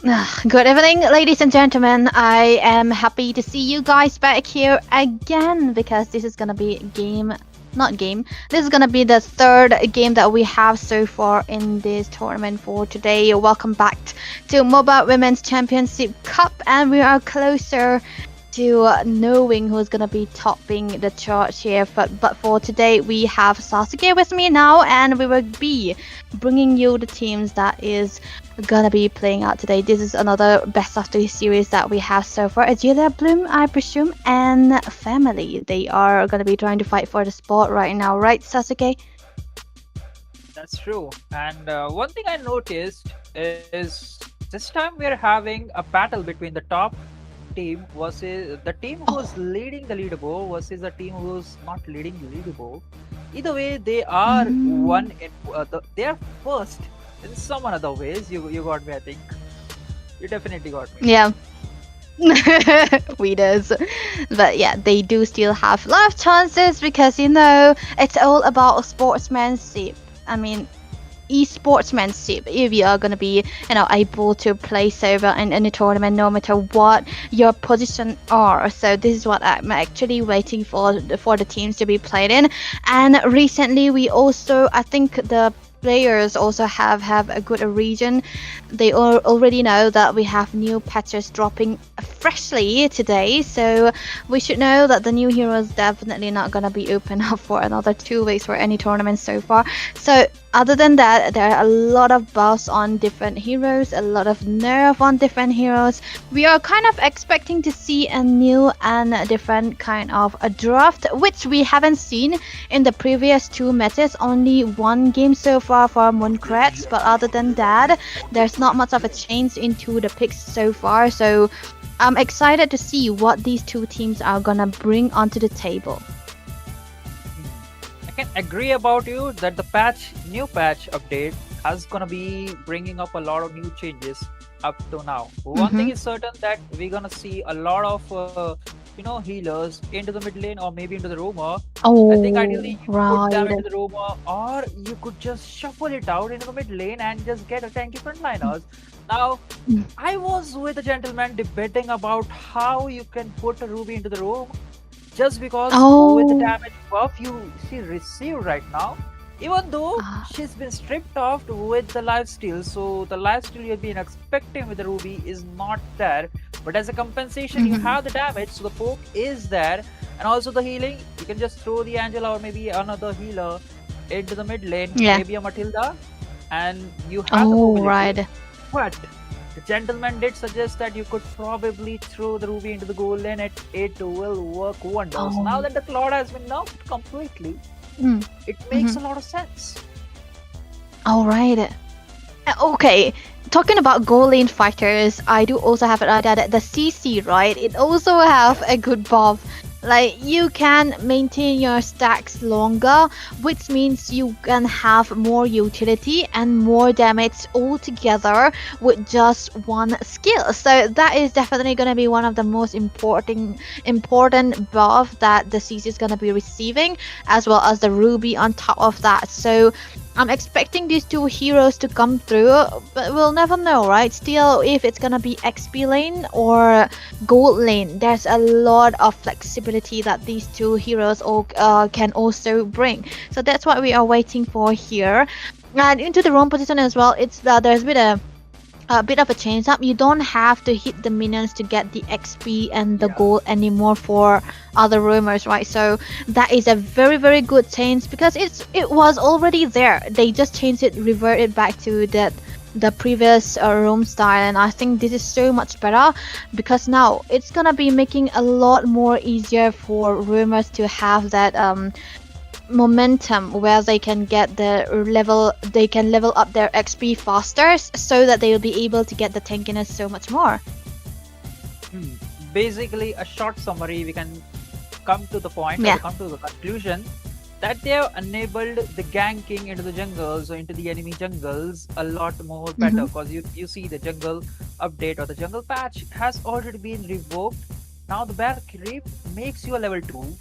Good evening, ladies and gentlemen. I am happy to see you guys back here again because this is gonna be This is gonna be the third game that we have so far in this tournament for today. Welcome back to MOBA Women's Championship Cup, and we are closer to knowing who's gonna be topping the charts here. But for today, we have Sasuke with me now, and we will be bringing you the teams that is gonna be playing out today. This is another best of three series that we have so far. Julia Bloom, I presume, and Family. They are gonna be trying to fight for the spot right now, right, Sasuke? That's true. And one thing I noticed is this time we are having a battle between the top team versus the team who's leading the leaderboard versus the team who's not leading the leaderboard. Either way, they are one in they are first in some other ways. You got me, I think. You definitely got me. Yeah. We does. But yeah, they do still have a lot of chances because it's all about sportsmanship. I mean, e-sportsmanship. If you are gonna be able to play server in any tournament no matter what your position are. So this is what I'm actually waiting for the teams to be played in. And recently we also, I think the players also have a good region. They already know that we have new patches dropping freshly today, so we should know that the new hero is definitely not gonna be open up for another 2 weeks for any tournament so far. So other than that, there are a lot of buffs on different heroes, a lot of nerf on different heroes. We are kind of expecting to see a new and different kind of a draft, which we haven't seen in the previous 2 metas. Only 1 game so far for Mooncrats, but other than that, there's not much of a change into the picks so far. So I'm excited to see what these 2 teams are gonna bring onto the table. I can agree about you that the new patch update is gonna be bringing up a lot of new changes up to now. One thing is certain that we're gonna see a lot of healers into the mid lane or maybe into the roamer. Oh, I think ideally you put them right. into the roamer, or you could just shuffle it out into the mid lane and just get a tanky frontliners. Now, I was with a gentleman debating about how you can put a Ruby into the room, just because with the damage buff she received right now, even though she's been stripped off with the lifesteal, so the lifesteal you've been expecting with the Ruby is not there, but as a compensation you have the damage, so the poke is there, and also the healing. You can just throw the Angela or maybe another healer into the mid lane, maybe a Matilda, and you have the mobility. Right. But the gentleman did suggest that you could probably throw the Ruby into the goal lane. It will work wonders. Now that the Claude has been nerfed completely, it makes a lot of sense. All right. Okay. Talking about goal lane fighters, I do also have an idea that the CC, right? It also have a good buff. Like, you can maintain your stacks longer, which means you can have more utility and more damage altogether with just one skill. So that is definitely going to be one of the most important buff that the CC is going to be receiving, as well as the Ruby on top of that. So I'm expecting these 2 heroes to come through, but we'll never know, right? Still, if it's gonna be XP lane or gold lane, there's a lot of flexibility that these 2 heroes can also bring. So that's what we are waiting for here. And into the roam position as well, it's there's been a bit of a change up. You don't have to hit the minions to get the XP and the gold anymore for other roamers, right? So that is a very, very good change because it was already there. They just changed it, reverted back to the previous roam style, and I think this is so much better because now it's gonna be making a lot more easier for roamers to have that momentum where they can get level up their XP faster, so that they will be able to get the tankiness so much more. Basically, a short summary, we can come to the point, or come to the conclusion that they have enabled the ganking into the jungles or into the enemy jungles a lot more better, because you see the jungle update or the jungle patch has already been revoked. Now the bear creep makes you a level 2.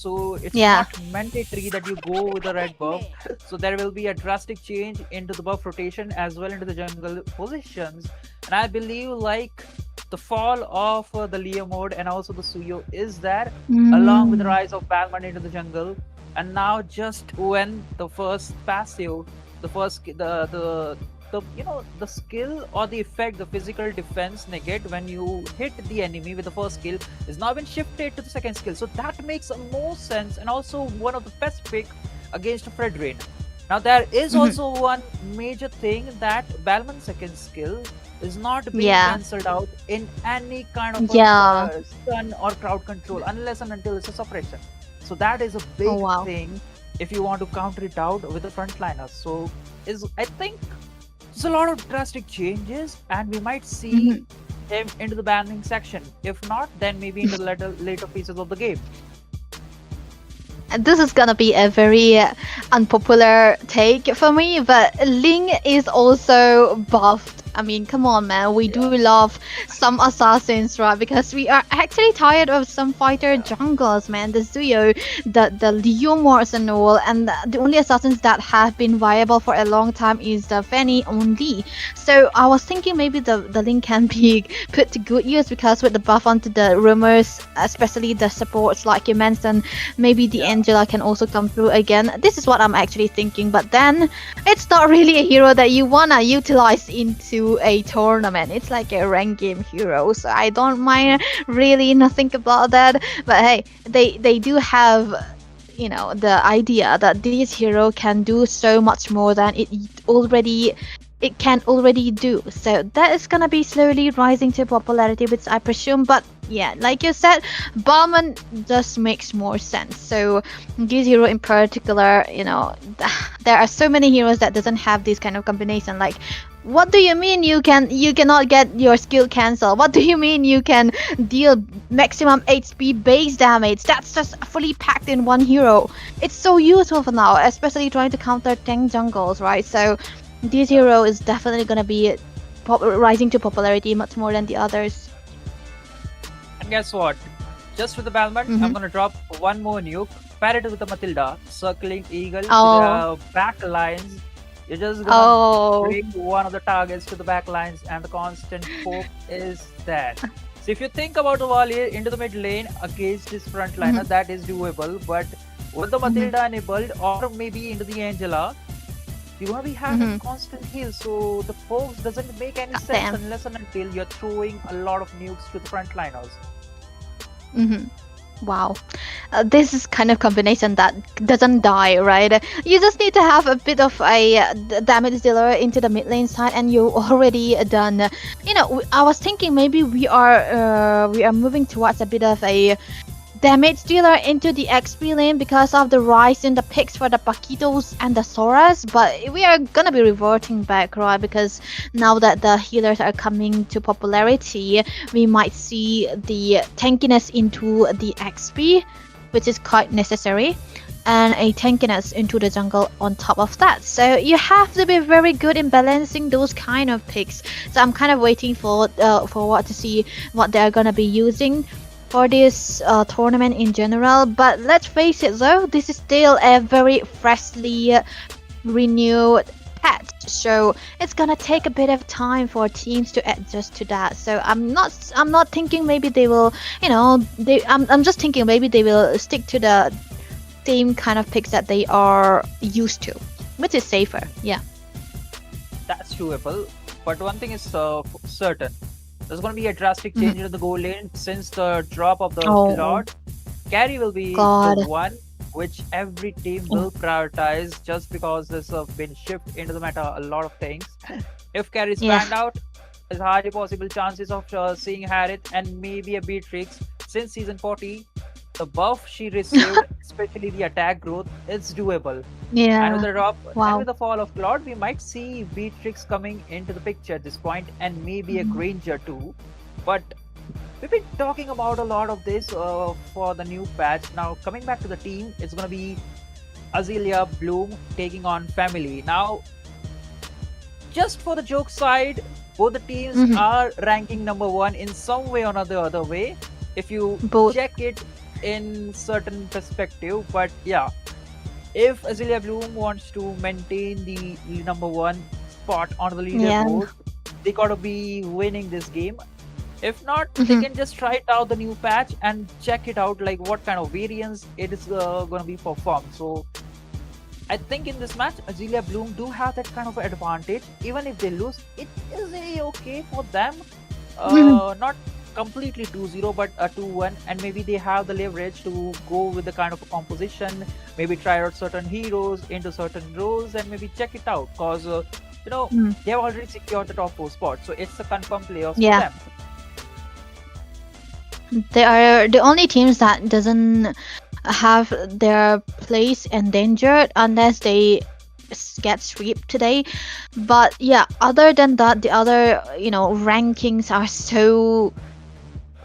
so it's Yeah. not mandatory that you go with the red buff. So there will be a drastic change into the buff rotation as well into the jungle positions. And I believe like the fall of the Leo mode and also the Suyo is there, along with the rise of Balmond into the jungle. And now just when the first passive, the first the the skill or the effect, the physical defense negate when you hit the enemy with the first skill is now been shifted to the second skill. So that makes more sense and also one of the best pick against Fredrain. Now there is also one major thing that Balmond's second skill is not being cancelled out in any kind of stun or crowd control unless and until it's a suppression. So that is a big thing if you want to counter it out with the frontliners. So I think there's a lot of drastic changes and we might see him into the banning section. If not, then maybe in the later pieces of the game. This is gonna be a very unpopular take for me, but Ling is also buffed. I mean, come on, man. We do love some assassins, right? Because we are actually tired of some fighter junglers, man. The Zuyo, the Leo Morse and all, and the only assassins that have been viable for a long time is the Fanny only. So I was thinking maybe the Ling can be put to good use because with the buff onto the rumors, especially the supports like you mentioned, maybe the Angela can also come through again. This is what I'm actually thinking, but then it's not really a hero that you wanna utilize into a tournament. It's like a rank game hero, so I don't mind really think about that. But hey, they do have the idea that this hero can do so much more than it can already do. So that is gonna be slowly rising to popularity, which I presume. But yeah, like you said, Balmond just makes more sense. So this hero in particular, there are so many heroes that doesn't have this kind of combination. Like, what do you mean you cannot get your skill cancelled? What do you mean you can deal maximum HP base damage? That's just fully packed in one hero. It's so useful for now, especially trying to counter tank jungles, right? So this hero is definitely gonna be rising to popularity much more than the others. And guess what? Just with the Balmond, I'm gonna drop one more nuke. Pair it with the Matilda, circling Eagle to the back lines. You're just gonna bring one of the targets to the back lines, and the constant poke is there. So if you think about the volley into the mid lane against this frontliner, that is doable. But with the Matilda enabled, or maybe into the Angela, you're gonna be having constant heal. So the pokes doesn't make any sense unless and until you're throwing a lot of nukes to the frontliners. Wow, this is kind of combination that doesn't die, right? You just need to have a bit of a damage dealer into the mid lane side, and you're already done. I was thinking maybe we are moving towards a bit of a damage dealer into the XP lane because of the rise in the picks for the Paquitos and the Soras, but we are gonna be reverting back, right? Because now that the healers are coming to popularity, we might see the tankiness into the XP, which is quite necessary, and a tankiness into the jungle on top of that. So you have to be very good in balancing those kind of picks. So I'm kind of waiting for what to see what they're gonna be using for this tournament in general. But let's face it though, this is still a very freshly renewed patch, so it's gonna take a bit of time for teams to adjust to that. So I'm not thinking maybe they will, I'm just thinking maybe they will stick to the same kind of picks that they are used to, which is safer. Yeah, that's doable. But one thing is certain. There's going to be a drastic change in the goal lane since the drop of the Lord. Carry will be the one which every team will prioritize just because this has been shifted into the meta a lot of things. If carry is banned out, there's hardly possible chances of seeing Harith and maybe a Beatrix since season 40. The buff she received, especially the attack growth, it's doable. Yeah. And with the drop and with the fall of Claude, we might see Beatrix coming into the picture at this point, and maybe a Granger too. But we've been talking about a lot of this for the new patch. Now coming back to the team, it's gonna be Azalea Bloom taking on Family. Now, just for the joke side, both the teams are ranking number 1 in some way or the other way. If you check it in certain perspective, but yeah, if Azalea Bloom wants to maintain the number one spot on the Yeah. leaderboard, they gotta be winning this game. If not, they Mhm. can just try it out the new patch and check it out, like what kind of variants it is gonna be performed. So I think in this match, Azalea Bloom do have that kind of advantage. Even if they lose, it is really okay for them. Not completely 2-0, but a 2-1, and maybe they have the leverage to go with the kind of a composition, maybe try out certain heroes into certain roles, and maybe check it out. Cause Mm. they have already secured the top 4 spot, so it's a confirmed playoffs Yeah. for them. They are the only teams that doesn't have their place endangered unless they get swept today. But yeah, other than that, the other rankings are so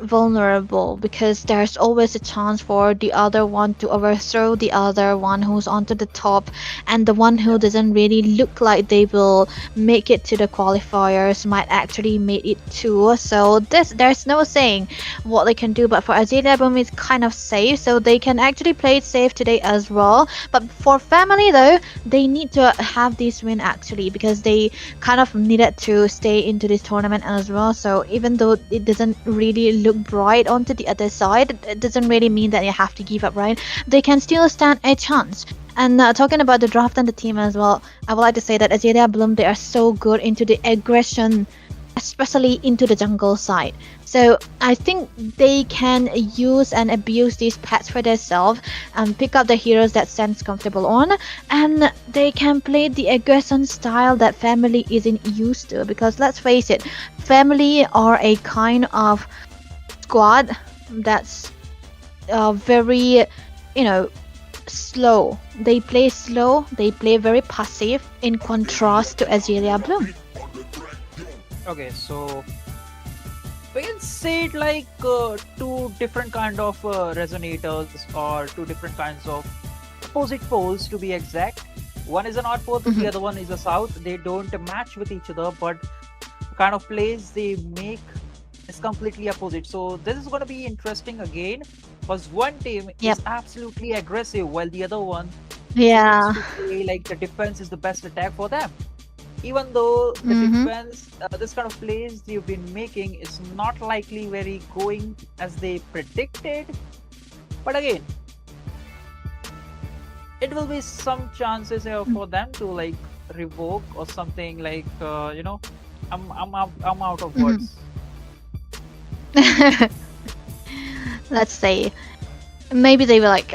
vulnerable because there's always a chance for the other one to overthrow the other one who's onto the top, and the one who doesn't really look like they will make it to the qualifiers might actually make it too. So there's no saying what they can do, but for Azalea Boom it's kind of safe, so they can actually play it safe today as well. But for Family though, they need to have this win actually because they kind of needed to stay into this tournament as well. So even though it doesn't really look bright onto the other side, it doesn't really mean that you have to give up, right? They can still stand a chance. And talking about the draft and the team as well, I would like to say that Azalea Bloom, they are so good into the aggression, especially into the jungle side. So I think they can use and abuse these pets for themselves and pick up the heroes that Sense comfortable on, and they can play the aggression style that Family isn't used to. Because let's face it, Family are a kind of squad that's very, slow. They play slow, they play very passive in contrast to Azalea Bloom. Okay, so we can say it like two different kind of resonators, or two different kinds of opposite poles to be exact. One is a north pole, the other one is a south. They don't match with each other, but the kind of plays they make is completely opposite. So this is going to be interesting again, because one team Yep. is absolutely aggressive while the other one Yeah. seems to play like the defense is the best attack for them. Even though the defense, this kind of plays you've been making is not likely very going as they predicted, but again, it will be some chances for them to like revoke or something like I'm out of words. Let's say maybe they were like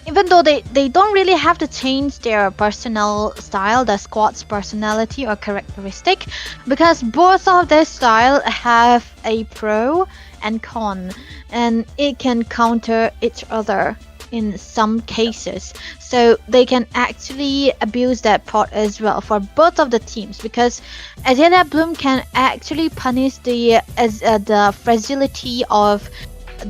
even though they don't really have to change their personal style, the squad's personality or characteristic, because both of their style have a pro and con, and it can counter each other in some cases. So they can actually abuse that part as well for both of the teams, because Azalea Bloom can actually punish the fragility of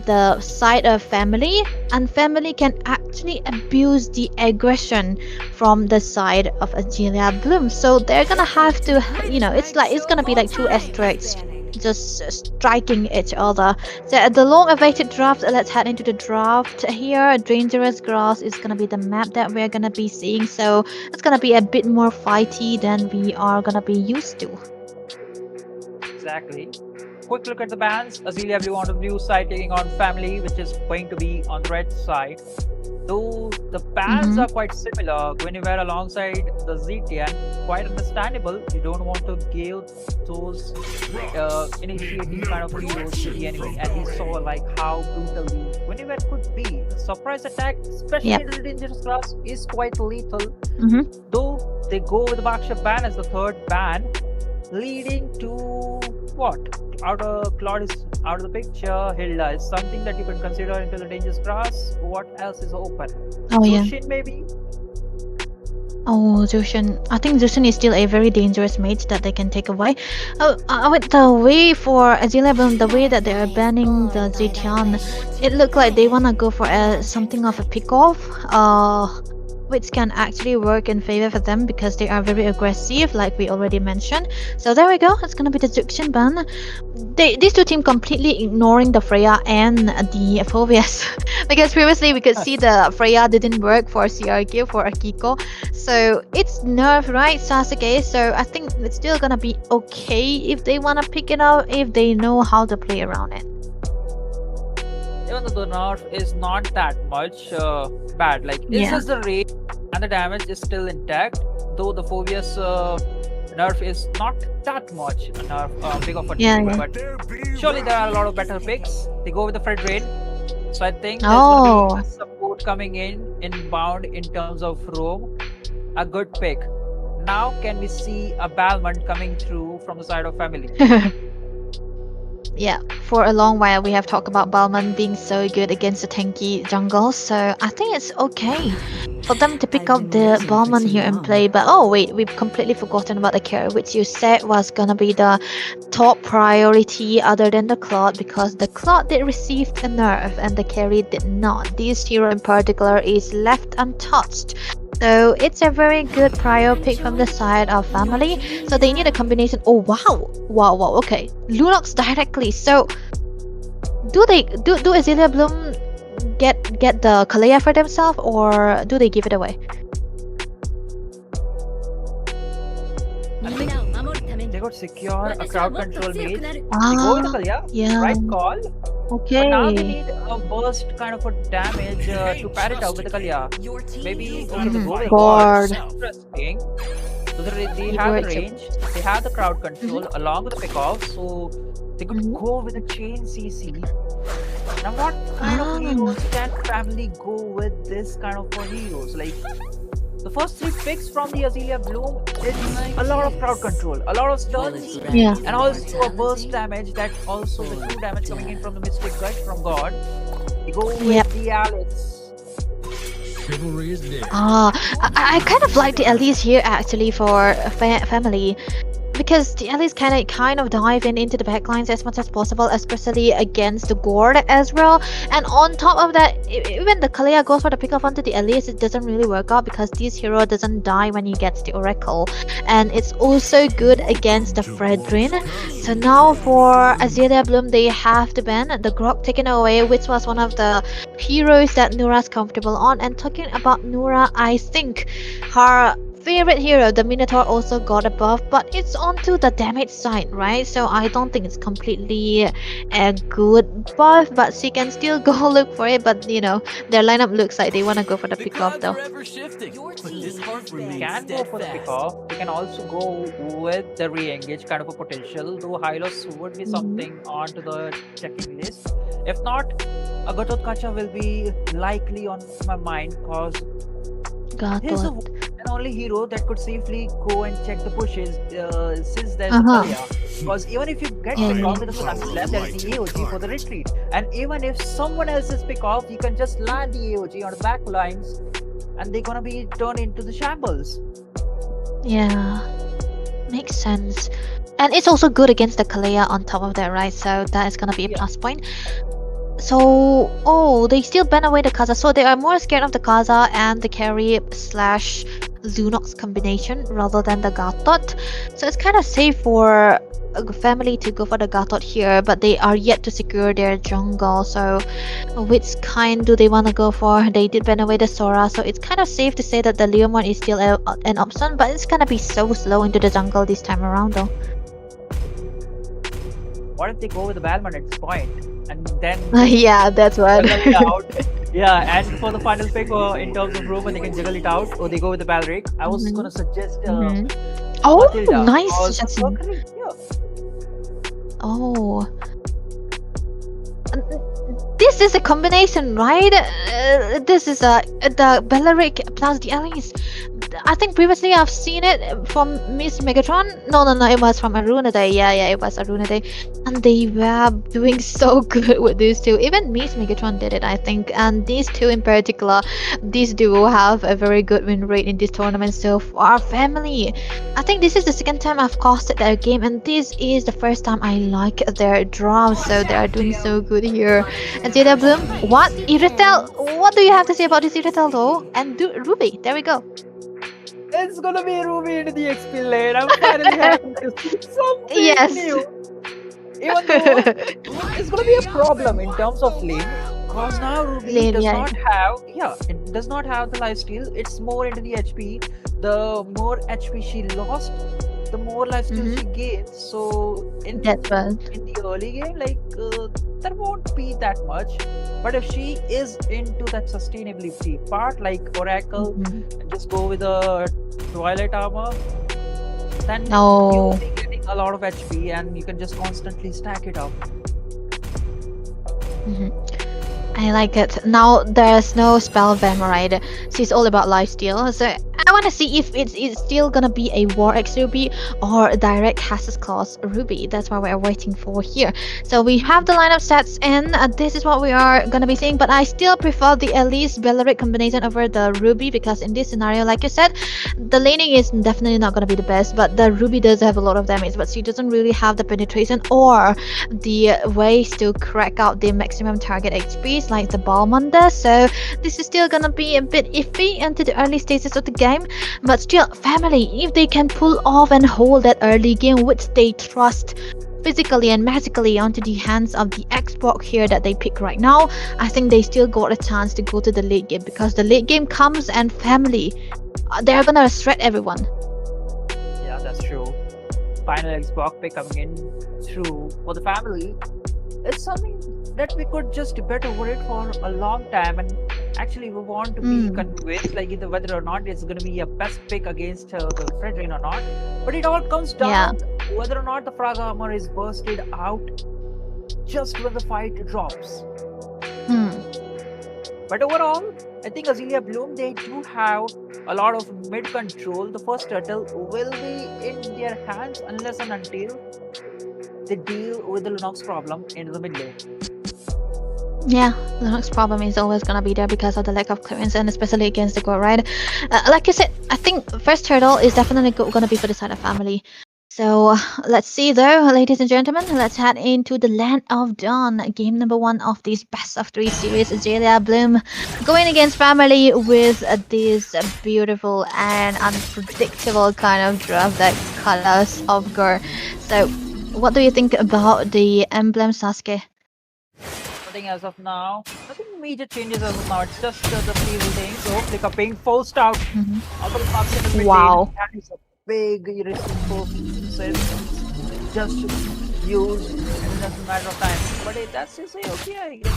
the side of Family, and Family can actually abuse the aggression from the side of Azalea Bloom. So they're gonna have to, it's gonna be like two asterisks just striking each other. So the long-awaited draft, let's head into the draft here. Dangerous Grass is gonna be the map that we're gonna be seeing, so it's gonna be a bit more fighty than we are gonna be used to. Exactly. Quick look at the bans. Azalea Blue on the blue side taking on Family, which is going to be on the red side. Though the bans are quite similar, Guinevere alongside the ZTN, quite understandable. You don't want to give those initiating kind of heroes to the enemy, and we saw like how brutally Guinevere could be. The surprise attack, especially in the Dangerous Class, is quite lethal. Though they go with the Baksha ban as the third ban, leading to what? Claude is out of the picture. Hilda is something that you can consider into the Dangerous Grass. What else is open? Oh yeah. Zushin maybe? Oh, Zushin. I think Zushin is still a very dangerous mate that they can take away. With the way for Azalea Bloom, the way that they are banning the Zetian, it looked like they wanna go for something of a pick-off. which can actually work in favor for them because they are very aggressive, like we already mentioned. So there we go. It's gonna be the Junction ban. These two teams completely ignoring the Freya and the Phobias because previously we could see the Freya didn't work for CRQ for Akiko. So it's nerf, right, Sasuke? So I think it's still gonna be okay if they wanna pick it up, if they know how to play around it. Even though the nerf is not that much bad, like it's Yeah. just the rate and the damage is still intact. Though the Phobius nerf is not that much nerf big of a Yeah, deal, yeah. but surely there are a lot of better picks. They go with the Fred Rain, so I think there's Oh. gonna be support coming inbound in terms of roam. A good pick. Now can we see a Balmond coming through from the side of family? Yeah, for a long while we have talked about Balman being so good against the tanky jungle, so I think it's okay for them to pick up the Balman here and play. But oh wait, we've completely forgotten about the carry, which you said was gonna be the top priority other than the Claude, because the Claude did receive a nerf and the carry did not. This hero in particular is left untouched. So it's a very good prior pick from the side of family. So they need a combination. Oh wow, okay. Lunox directly. So do Azalea Bloom get the Kalea for themselves, or do they give it away? I think they could secure a crowd control mage. They go with the Kalia, Yeah. right call. Okay. But now they need a burst kind of a damage to pad it out with the Kalia. Maybe go to the Golden God. Guard. Interesting. So they have the Right. range, they have the crowd control along with the pick-off, so they could go with the chain CC. Now what kind of heroes can family go with this kind of heroes? Like the first 3 picks from the Azalea Bloom, it's a lot of crowd control, a lot of stuns, Yeah. and also a burst damage, that also the 2 damage coming in from the Mystic Gut from God. They go with Yep. the Alex. I kind of like the Elise here actually for family, because the Elise kind of dive into the backlines as much as possible, especially against the Gord as well. And on top of that, even the Kalia goes for the pick off onto the Elise, it doesn't really work out because this hero doesn't die when he gets the Oracle, and it's also good against the Fredrin. So now for Azalea Bloom, they have to ban the Grok taken away, which was one of the heroes that Nura's comfortable on. And talking about Nura, I think her favorite hero, the Minotaur, also got a buff, but it's onto the damage side, right? So I don't think it's completely a good buff, but she can still go look for it. But you know, their lineup looks like they want to go for the pick off though. They can go for the pick off. They can also go with the re-engage kind of a potential, though Hylos would be something onto the checking list. If not, a Gatot Kacha will be likely on my mind, because he's the one and only hero that could safely go and check the pushes since there's a Kalia. Because even if you get pick off with the Sunset left, there is the AOG for the retreat. And even if someone else is pick off, you can just land the AOG on the back lines and they're gonna be turned into the shambles. Yeah, makes sense. And it's also good against the Kalea on top of that, right? So that is gonna be a plus point. So, oh, they still ban away the Kaza. So they are more scared of the Kaza and the carry slash Lunox combination rather than the Gatot. So it's kind of safe for a family to go for the Gatot here, but they are yet to secure their jungle. So which kind do they want to go for? They did ban away the Sora, so it's kind of safe to say that the Leomon is still an option, but it's gonna be so slow into the jungle this time around though. What if they go with the Balmond at this point? And then Yeah, that's what. juggle it out. Yeah, and for the final pick in terms of room, when they can juggle it out, or they go with the Balric. I was gonna suggest Oh, Matilda, nice or suggestion. Valkyrie, yeah. Oh. This is a combination, right? This is the Bellaric plus the Alice. I think previously I've seen it from Miss Megatron. No, it was from Aruna Day. Yeah, it was Aruna Day, and they were doing so good with these two. Even Miss Megatron did it, I think, and these two in particular, these duo have a very good win rate in this tournament so far. Family, I think this is the second time I've casted their game, and this is the first time I like their draws. So they are doing so good here. And Jada Bloom, what Iritel? What do you have to say about this Iritel though? And Ruby, there we go. It's gonna be Ruby into the XP lane. I'm finally happy to see something Yes. new. Even though it's gonna be a problem in terms of lane, because now Ruby Lane, does yeah. not have, it does not have the lifesteal. It's more into the HP. The more HP she lost, the more lifesteal she gains. So in That's right. in the early game, like there won't be that much. But if she is into that sustainability part, like Oracle, and just go with the Twilight armor, then No. you'll be getting a lot of HP and you can just constantly stack it up. I like it. Now there's no spell ban, right? So it's all about lifesteal. So I want to see if it's still gonna be a War X Ruby or a direct Hassas Claws Ruby. That's what we're waiting for here. So we have the lineup sets in. This is what we are gonna be seeing, but I still prefer the Elise Beleric combination over the Ruby, because in this scenario, like you said, the laning is definitely not gonna be the best, but the Ruby does have a lot of damage, but she doesn't really have the penetration or the ways to crack out the maximum target HPs like the Balmander. So this is still gonna be a bit iffy into the early stages of the game, but still, family, if they can pull off and hold that early game, which they trust physically and magically onto the hands of the Xbox here that they pick right now, I think they still got a chance to go to the late game, because the late game comes and family, they're gonna shred everyone. Yeah, that's true. Final Xbox pick coming in through for the family. It's something that we could just debate over it for a long time, and actually we want to be convinced like either whether or not it's going to be a best pick against the Fredrin or not. But it all comes down whether or not the frag armor is bursted out just when the fight drops. But overall, I think Azalea Bloom, they do have a lot of mid control. The first turtle will be in their hands unless and until they deal with the Lunox problem in the mid lane. Yeah, the next problem is always gonna be there because of the lack of clearance, and especially against the Go, right? Like you said, I think first turtle is definitely gonna be for the side of family. So let's see though, ladies and gentlemen, let's head into the Land of Dawn, game number 1 of this best of 3 series. Azalea Bloom going against family with this beautiful and unpredictable kind of draft that caught us off guard. So what do you think about the emblem, Sasuke? Nothing as of now. Nothing major changes as of now. It's just the feeble thing. So they are being forced out. Wow. That is a big irresistible just used in just a matter of time. But that's just okay, I guess.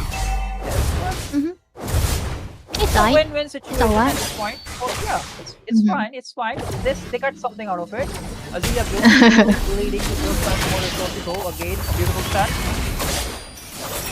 It's A fine. win-win situation alright. at this point. Oh yeah, it's fine. It's fine. They got something out of it. Azalea Bloom leading to first time more resources go again. Beautiful start.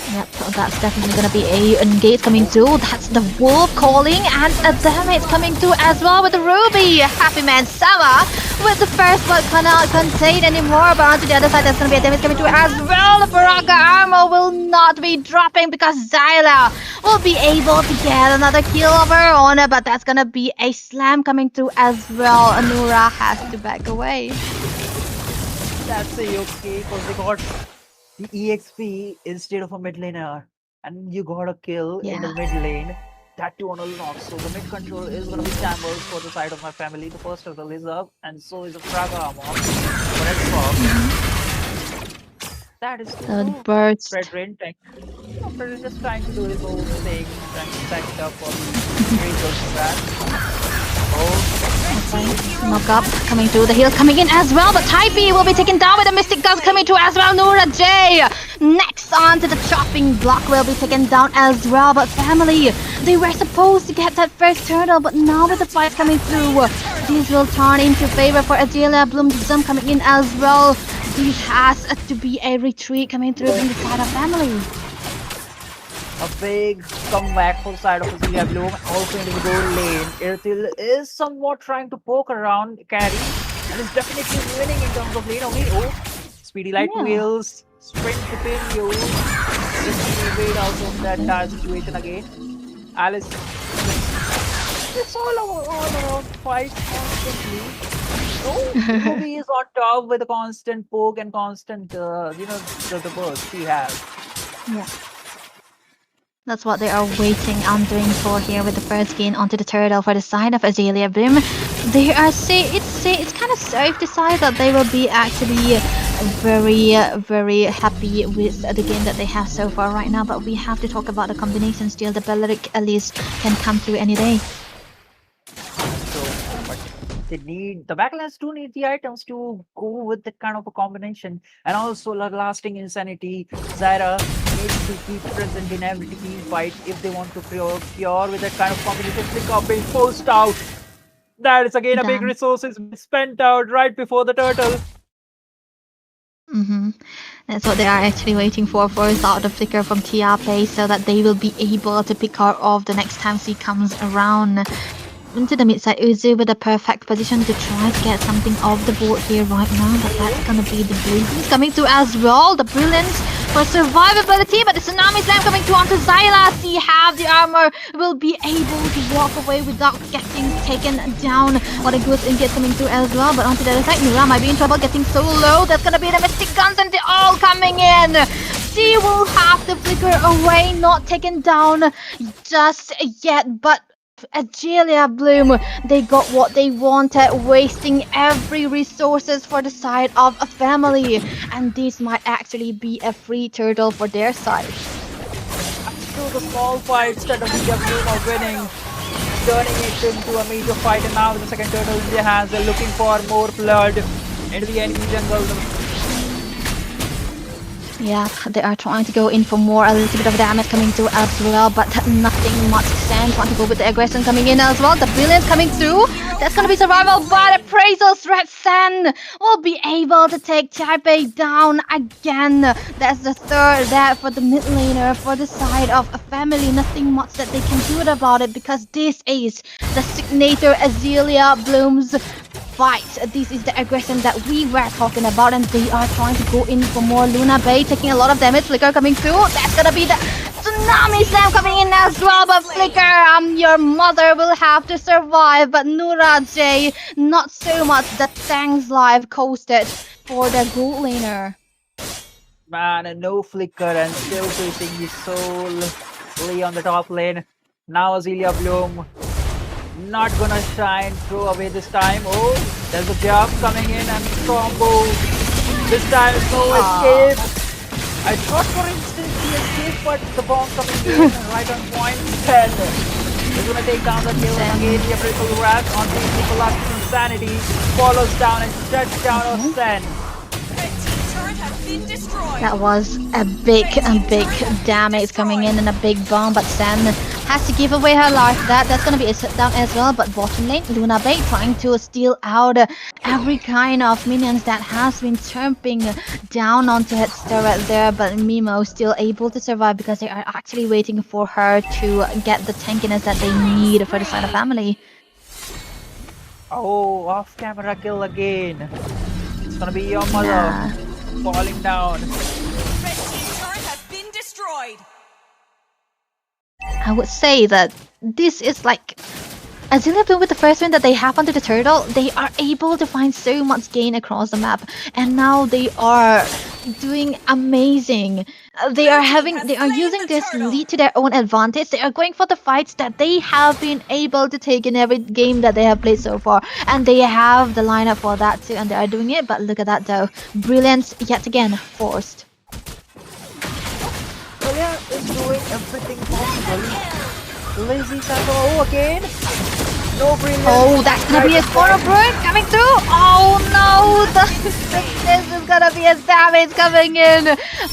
Yep, so that's definitely gonna be a engage coming through. That's the wolf calling, and a damage coming through as well with the Ruby. Happy Man Sama with the first blood cannot contain anymore, but onto the other side there's gonna be a damage coming through as well. The Baraka armor will not be dropping because Zyla will be able to get another kill of her own, but that's gonna be a slam coming through as well. Anura has to back away. That's a okay because they got the EXP instead of a mid laner, and you got a kill in the mid lane. That too on a Lunox. So the mid control is gonna be shambles for the side of my family. The first turtle is up, and so is a frag armor. But that is Burst. Fred Rain tank. Fred is just trying to do his own thing, trying to stack it up for the resource for that. Knock up coming through, the heal coming in as well, but Typee will be taken down with the Mystic Gust coming through as well. Nura J next on to the chopping block will be taken down as well, but family, they were supposed to get that first turtle, but now with the fight coming through, this will turn into favor for Azalea Bloom. Some coming in as well. This has to be a retreat coming through from the side of family. A big comeback for the side of Azealia Bloom, also into the goal lane. Irtil is somewhat trying to poke around carry and is definitely winning in terms of lane only. Oh, speedy light Yeah. wheels, sprint to pin you. Just wait out of that entire situation again. Alice, it's all around fight constantly. Oh, Ruby is on top with a constant poke and constant, the burst he has. Yeah. That's what they are waiting on doing for here with the first gain onto the turtle for the side of Azealia Bloom. They are it's kind of safe to say that they will be actually very happy with the game that they have so far right now. But we have to talk about the combination still. The Belleric at least can come through any day. So, but the backlands do need the items to go with that kind of a combination, and also lasting insanity. Zyra needs to keep present in every team fight if they want to pure with that kind of combination. Flick up being forced out. That is again a big Damn. resources spent out right before the turtle. That's what they are actually waiting for is out the flicker from Tiape so that they will be able to pick her off the next time she comes around. Into the mid side, Uzu with a perfect position to try to get something off the board here right now, but that's gonna be the Brilliance coming through as well. The Brilliance for survivability, but the Tsunami Slam coming through onto Zyla. She have the armor, will be able to walk away without getting taken down. What a good engage coming through as well, but onto the other side, Nura might be in trouble getting so low. That's gonna be the Mystic Guns and they all coming in. She will have to flicker away, not taken down just yet, but Azealia Bloom, they got what they wanted, wasting every resources for the side of a family, and this might actually be a free turtle for their side. Through the small fights that Azealia Bloom are winning, turning it into a major fight, and now with the second turtle in their hands, they're looking for more blood into the enemy jungle. Yeah, they are trying to go in for more, a little bit of damage coming through as well, but nothing much. Sam trying to go with the aggression coming in as well. The Brilliance coming through. That's gonna be survival, but Appraisal's Red Sun will be able to take Taipei down again. That's the third that for the mid laner, for the side of a family. Nothing much that they can do about it because this is the signature Azealia Bloom's fight. This is the aggression that we were talking about, and they are trying to go in for more. Luna Bay taking a lot of damage. Flicker coming through. That's gonna be the Tsunami Slam coming in as well, but Flicker, your mother will have to survive. But Nura J, not so much. The Tang's life coasted for the gold laner. Man, and no flicker and still facing his soul Lee on the top lane. Now Azealia Bloom not gonna try and throw away this time. Oh, there's a jump coming in and combo. This time no escape. I thought for instance he escaped, but the bomb coming in right on point. Then he's gonna take down the kill again. The Appraisal Wrap on the Nicola's Insanity follows down and shuts down of Sen. Red team turret has been destroyed. That was a big damage coming in and a big bomb, but Sen has to give away her life. That's gonna be a sit down as well. But bottom lane, Luna Bay trying to steal out every kind of minions that has been jumping down onto his turret there. But Mimo still able to survive because they are actually waiting for her to get the tankiness that they need for the side of family. Oh, off camera kill again. It's gonna be your mother Yeah. falling down. Red team turret has been destroyed. I would say that this is like Azealia Bloom with the first win that they have onto the turtle. They are able to find so much gain across the map, and now they are doing amazing. They are using this lead to their own advantage. They are going for the fights that they have been able to take in every game that they have played so far, and they have the lineup for that too, and they are doing it. But look at that though, Brilliance yet again forced. Julia is doing everything possible. Lazy Sando again. No Brilliance. Oh, that's gonna be a corner burn coming through. Oh no, this is gonna gonna be a damage coming in.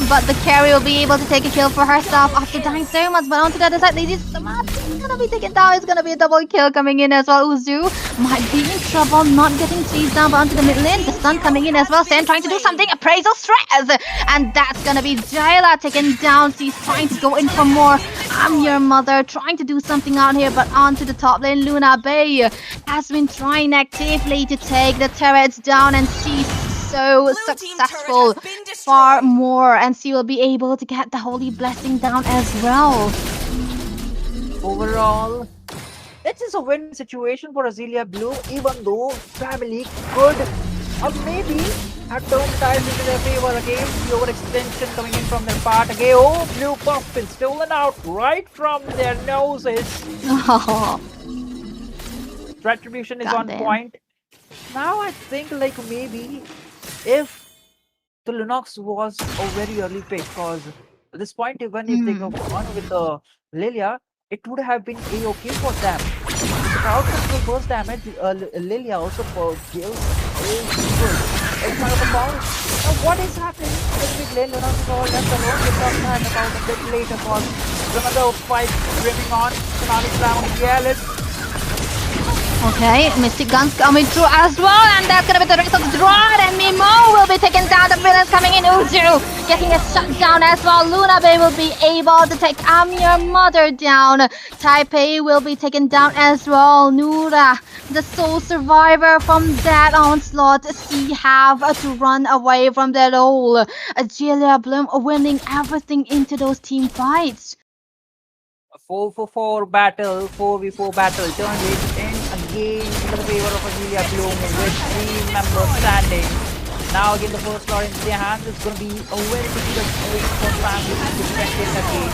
But the carry will be able to take a kill for herself after dying so much. But onto the other side, Lazy Smash is gonna be taken down. It's gonna be a double kill coming in as well. Uzu might be in trouble, not getting chased down, but onto the mid lane. The stun coming in as well. Sam trying to do something. Appraisal stress. And that's gonna be Jayla taken down. She's trying to go in for more. I'm your mother, trying to do something out here, but onto the top lane, Luna Bay has been trying actively to take the turrets down, and she's so successful. Far more, and she will be able to get the holy blessing down as well. Overall, it is a win situation for Azalea Blue, even though family could or maybe have turned tides into their favor again. The overextension coming in from their part again. Oh, blue buff been stolen out right from their noses. Retribution is on point. Now I think like maybe if the Lunox was a very early pick, because at this point even if they go on with the Lilia, it would have been a-okay for them. The crowd control burst damage, Lilia also kills is good. It's not a bounce. Now what is happening in the mid lane? Lunox is all left alone. We'll talk about a bit later because another fight brimming on. Tsunami Slam on the airlift. Okay, Mystic Guns coming through as well, and that's gonna be the rest of the Drod, and Mimo will be taking down. The villains coming in. Uzu getting a shut down as well. Luna Bay will be able to take I'm Your Mother down. Taipei will be taken down as well. Nura, the sole survivor from that onslaught, she have to run away from that hole. Azalea Bloom winning everything into those team fights. 4-4 battle, 4v4 battle, turn it in again in the favor of Azalea Bloom with 3 members standing. Now again the first lord in their hands. It's going to be a very difficult way for family to defend it again.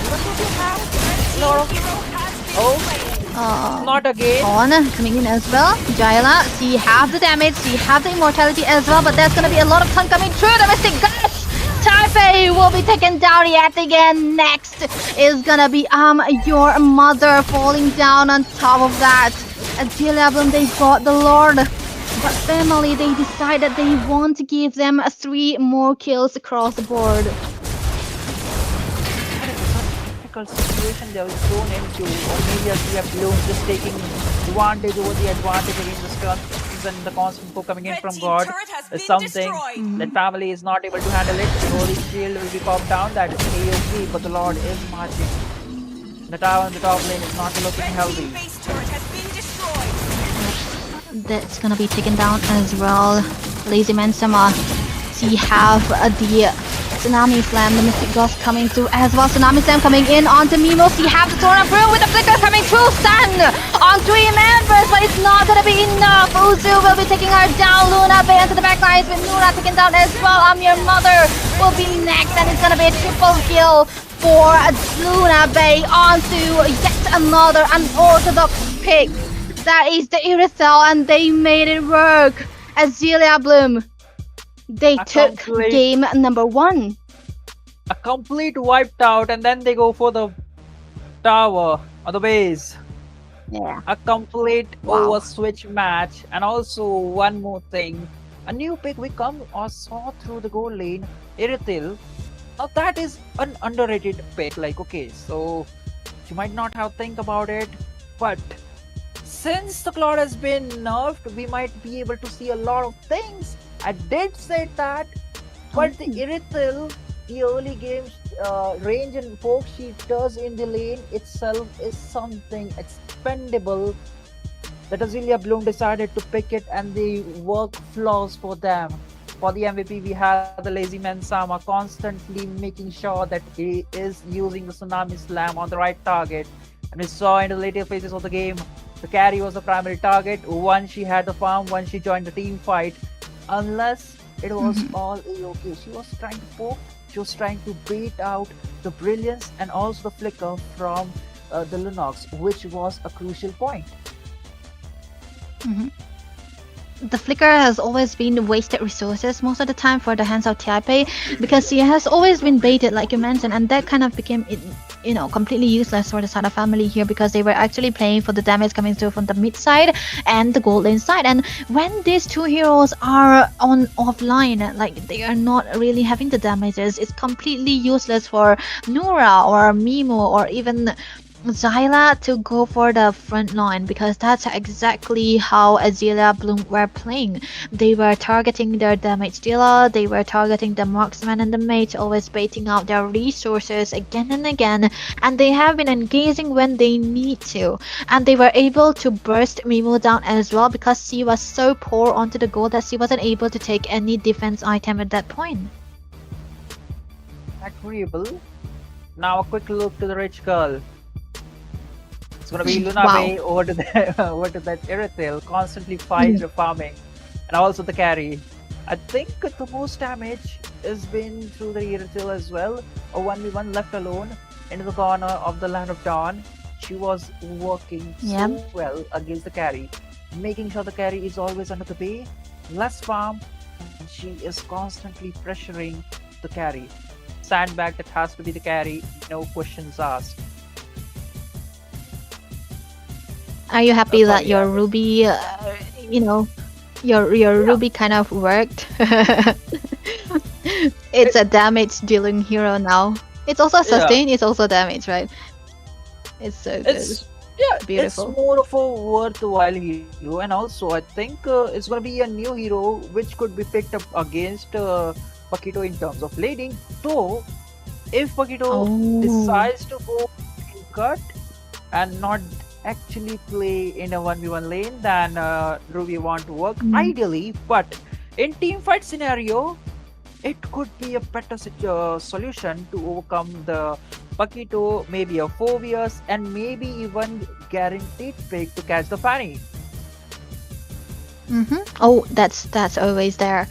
Not again. On coming in as well. Jayla, she have the damage, she have the immortality as well, but there's going to be a lot of stun coming through. The Mystic Gush! Taipei will be taken down yet again. Next is gonna be Your Mother falling down on top of that. Azalea Bloom, they got the Lord, but family, they decided they want to give them 3 more kills across the board. Difficult situation they were thrown into. Maybe Azalea Bloom just taking advantage over the advantage against the stuns, and the constant poke coming in from God is something that family is not able to handle it. The Holy Shield will be popped down. That is AOP, but the Lord is marching. The tower in the top lane is not looking healthy. That's gonna be taken down as well. Lazy Man Sama, she have the Tsunami Slam, the Mystic Ghost coming through as well. Tsunami Slam coming in onto Mimo. She have the Thorn of Brew with the flicker coming through. Stun on 3 members, but it's not gonna be enough. Uzu will be taking her down. Luna Bay into the back lines with Nura taken down as well. I'm Your Mother will be next, and it's gonna be a triple kill for Luna Bay onto yet another unorthodox pick. That is the Irithel, and they made it work. Azalea Bloom, they took game number 1. A complete wiped out, and then they go for the tower or the base. Yeah. A complete over switch match. And also one more thing, a new pick we come or saw through the goal lane, Irithel. Now that is an underrated pick. Like, okay, so you might not have think about it, but since the Cloud has been nerfed, we might be able to see a lot of things. I did say that, but the Irithel, the early games range and poke she does in the lane itself is something expendable that Azalea Bloom decided to pick it, and the work flaws for them. For the MVP, we have the Lazy Man Sama constantly making sure that he is using the Tsunami Slam on the right target. And we saw in the later phases of the game, the carry was the primary target. Once she had the farm, once she joined the team fight, unless it was all a-okay. She was trying to poke, she was trying to bait out the brilliance and also the flicker from the Lunox, which was a crucial point. the flicker has always been wasted resources most of the time for the hands of TIP because he has always been baited, like you mentioned, and that kind of became, completely useless for the Sada family here because they were actually playing for the damage coming through from the mid side and the gold lane side. And when these two heroes are on offline, like they are not really having the damages, it's completely useless for Nura or Mimo or even Zyla to go for the front line because that's exactly how Azalea Bloom were playing. They were targeting their damage dealer, they were targeting the marksman and the mage, always baiting out their resources again and again, and they have been engaging when they need to. And they were able to burst Mimo down as well because she was so poor onto the goal that she wasn't able to take any defense item at that point. Agreeable. Now a quick look to the rich girl. It's gonna be Luna Wow. May over to that Irithil, constantly farming, and also the carry. I think the most damage has been through the Irithil as well. A 1v1 left alone into the corner of the Land of Dawn. She was working so well against the carry, making sure the carry is always under the bay, less farm, and she is constantly pressuring the carry. Sandbag that has to be the carry, no questions asked. Are you happy That's that your Ruby, your Ruby kind of worked? It's a damage dealing hero now. It's also sustain, it's also damage, right? It's so good. Beautiful. It's more of a worthwhile hero, and also I think it's gonna be a new hero which could be picked up against Paquito in terms of laning. Though, if Paquito decides to go in cut and not actually play in a 1v1 lane, then Ruby want to work ideally. But in team fight scenario, it could be a better solution to overcome the Paquito, maybe a 4vs and maybe even guaranteed pick to catch the Fanny. Oh, that's always there,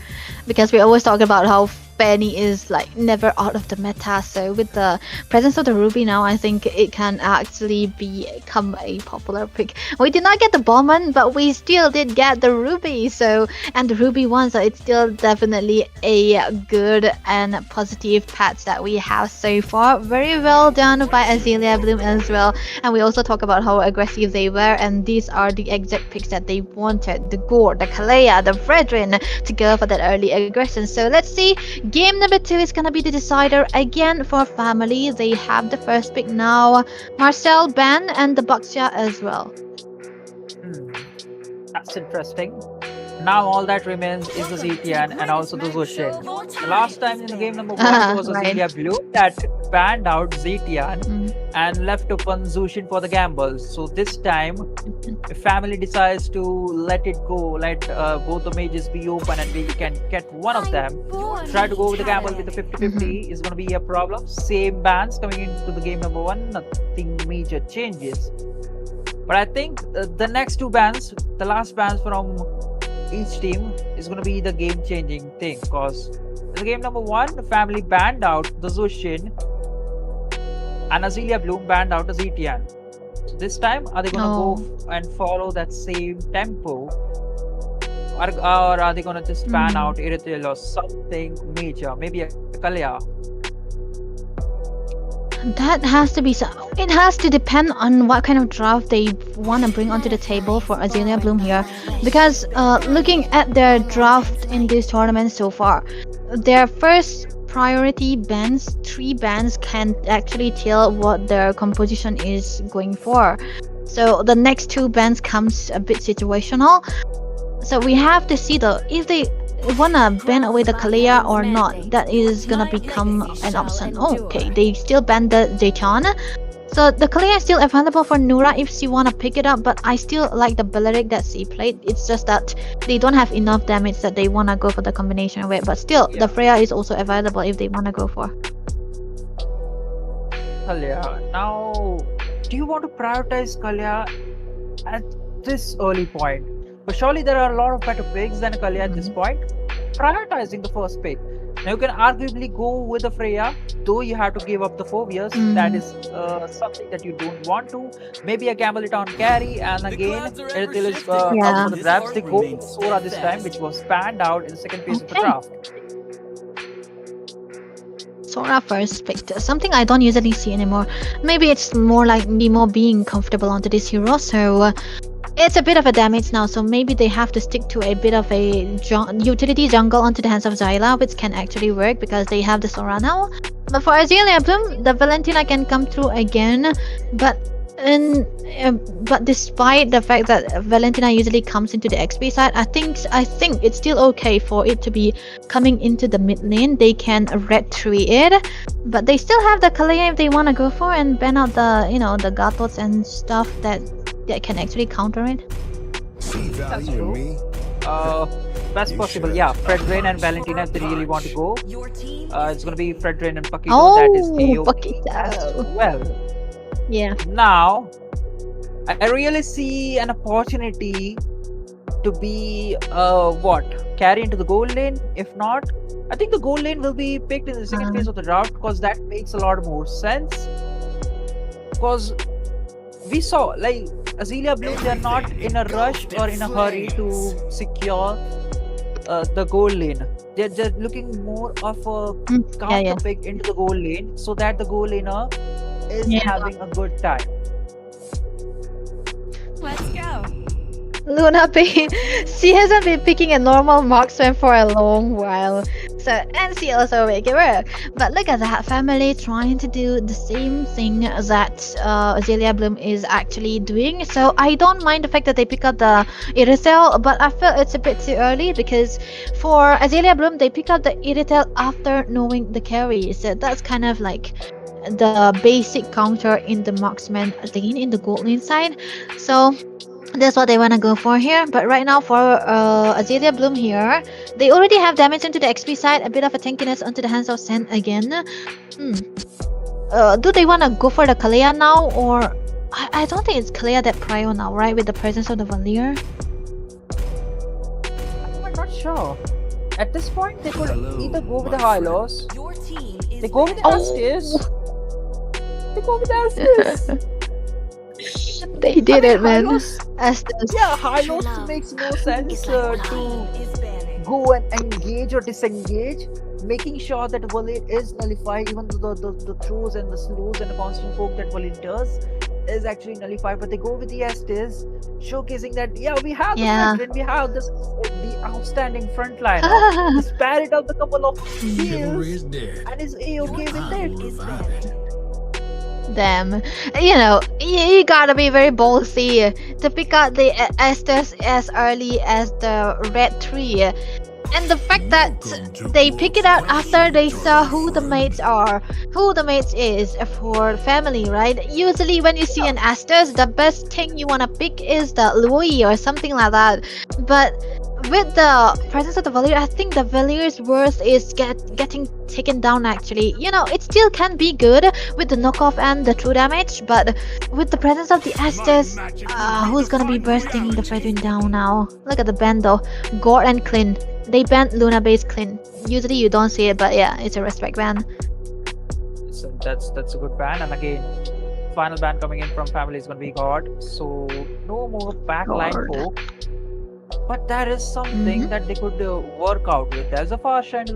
because we always talk about how Fanny is like never out of the meta. So with the presence of the Ruby now, I think it can actually become a popular pick. We did not get the Bowman, but we still did get the Ruby. So, and the Ruby one, so it's still definitely a good and positive patch that we have so far. Very well done by Azalea Bloom as well. And we also talk about how aggressive they were, and these are the exact picks that they wanted: the Gore, the Kalea, the Fredrin, to go for that early aggression. So let's see. Game number 2 is gonna be the decider again for family. They have the first pick now. Marcel, Ben, and the Baxia as well. That's interesting. Now all that remains is the Zetian and also the Zushin. The last time in the game number 1 it was Azalea Bloom that banned out Zetian and left open Zushin for the gambles. So this time, if family decides to let it go, let both the mages be open and we can get one of them, try to go with the gamble with the 50-50 is going to be a problem. Same bans coming into the game number 1, nothing major changes. But I think the next 2 bans, the last bans from each team, is going to be the game-changing thing, because in the game number 1, the family banned out the Zushin and Azalea Bloom banned out the Zetian. So this time, are they going to go and follow that same tempo, or are they going to just ban out Irithil or something major, maybe a Kalea? That has to be so. It has to depend on what kind of draft they want to bring onto the table for Azalea Bloom here, because looking at their draft in this tournament so far, their first priority bans, 3 bans, can actually tell what their composition is going for. So the next 2 bans comes a bit situational. So we have to see though if they wanna ban away the Kalea or not. That is gonna become an option. Okay, they still ban the Zetian. So the Kalea is still available for Nura if she wanna pick it up, but I still like the Belleric that she played. It's just that they don't have enough damage that they wanna go for the combination of it. But still, the Freya is also available if they wanna go for. Kalea. Now, do you want to prioritize Kalea at this early point? But surely there are a lot of better picks than Kalea at this point. Prioritizing the first pick. Now you can arguably go with the Freya, though you have to give up the phobias. That is something that you don't want to. Maybe a gamble it on carry, and again, Irithil is out Yeah. for the grabs. They go with Sora this time, which was panned out in the second phase of the Okay. draft. Sora first picked. Something I don't usually see anymore. Maybe it's more like Nemo being comfortable onto this hero, so it's a bit of a damage now. So maybe they have to stick to a bit of a utility jungle onto the hands of Zyla, which can actually work because they have the Sora now. But for Azalea Bloom, the Valentina can come through again, but despite the fact that Valentina usually comes into the XP side, I think it's still okay for it to be coming into the mid lane. They can red tree it, but they still have the Kalea if they want to go for and ban out the the Gatos and stuff that can actually counter it. That's true. Best possible, yeah. Fred Rain and Valentina if they really want to go. It's gonna be Fred Rain and Paquito. That is AOP as well. Yeah. Now, I really see an opportunity to be carry into the gold lane. If not, I think the gold lane will be picked in the second phase of the draft because that makes a lot more sense. Because we saw like Azalea Bloom, they're not in a rush or in a hurry to secure the gold lane. They're just looking more of a counter pick into the gold lane so that the gold laner is having a good time. Let's go. Luna Pain, she hasn't been picking a normal marksman for a long while. So, and she also make it work. But look at that family trying to do the same thing that Azalea Bloom is actually doing. So I don't mind the fact that they pick up the Irithel, but I feel it's a bit too early because for Azalea Bloom, they pick up the Irithel after knowing the carry. So that's kind of like the basic counter in the marksman lane in the gold lane side. So that's what they want to go for here. But right now for Azalea Bloom here, they already have damage into the XP side, a bit of a tankiness onto the hands of Sen again. Do they want to go for the Kalea now, or I don't think it's Kalea that prio now, right, with the presence of the Valier? I'm not sure. At this point, they could either go with the Hylos, they go with the Astis, they go with the Astis. They did it, man. Astis. Yeah, Hylos makes no sense to go and engage or disengage, making sure that Valiant is nullified, even though the throws and the slows and the constant poke that Valiant does is actually nullified. But they go with the Estes, showcasing that we have the front line, we have this the outstanding front line. Spare it out the couple of heals and is A-okay with it. Them, you gotta be very ballsy to pick out the Estes as early as the red tree. And the fact that they pick it out after they saw who the mates are, who the mates is for family, right? Usually when you see an Estes, the best thing you wanna pick is the Louis or something like that. But with the presence of the Valier, I think the Valier's worth is getting taken down actually. It still can be good with the knockoff and the true damage, but with the presence of the Estes, who's gonna be bursting the Fredwin down now? Look at the ban though. Gore and Clint. They banned Luna based Clint. Usually you don't see it, but yeah, it's a respect ban. So that's a good ban, and again, final ban coming in from family is gonna be God. So no more backline poke. But that is something that they could work out with. There's a fast shot into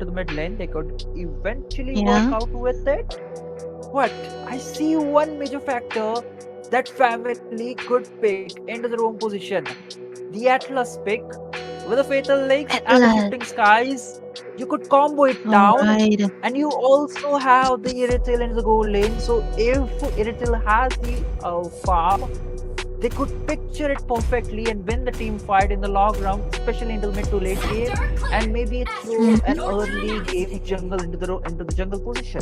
the mid lane. They could eventually work out with it. But I see one major factor that family could pick into the wrong position. The Atlas pick with the Fatal Legs and the Shifting Skies. You could combo it down, and you also have the Irithil in the gold lane. So if Irithil has the farm, they could picture it perfectly and win the team fight in the log round, especially in the mid to late game, and maybe throw an early game jungle into the jungle position.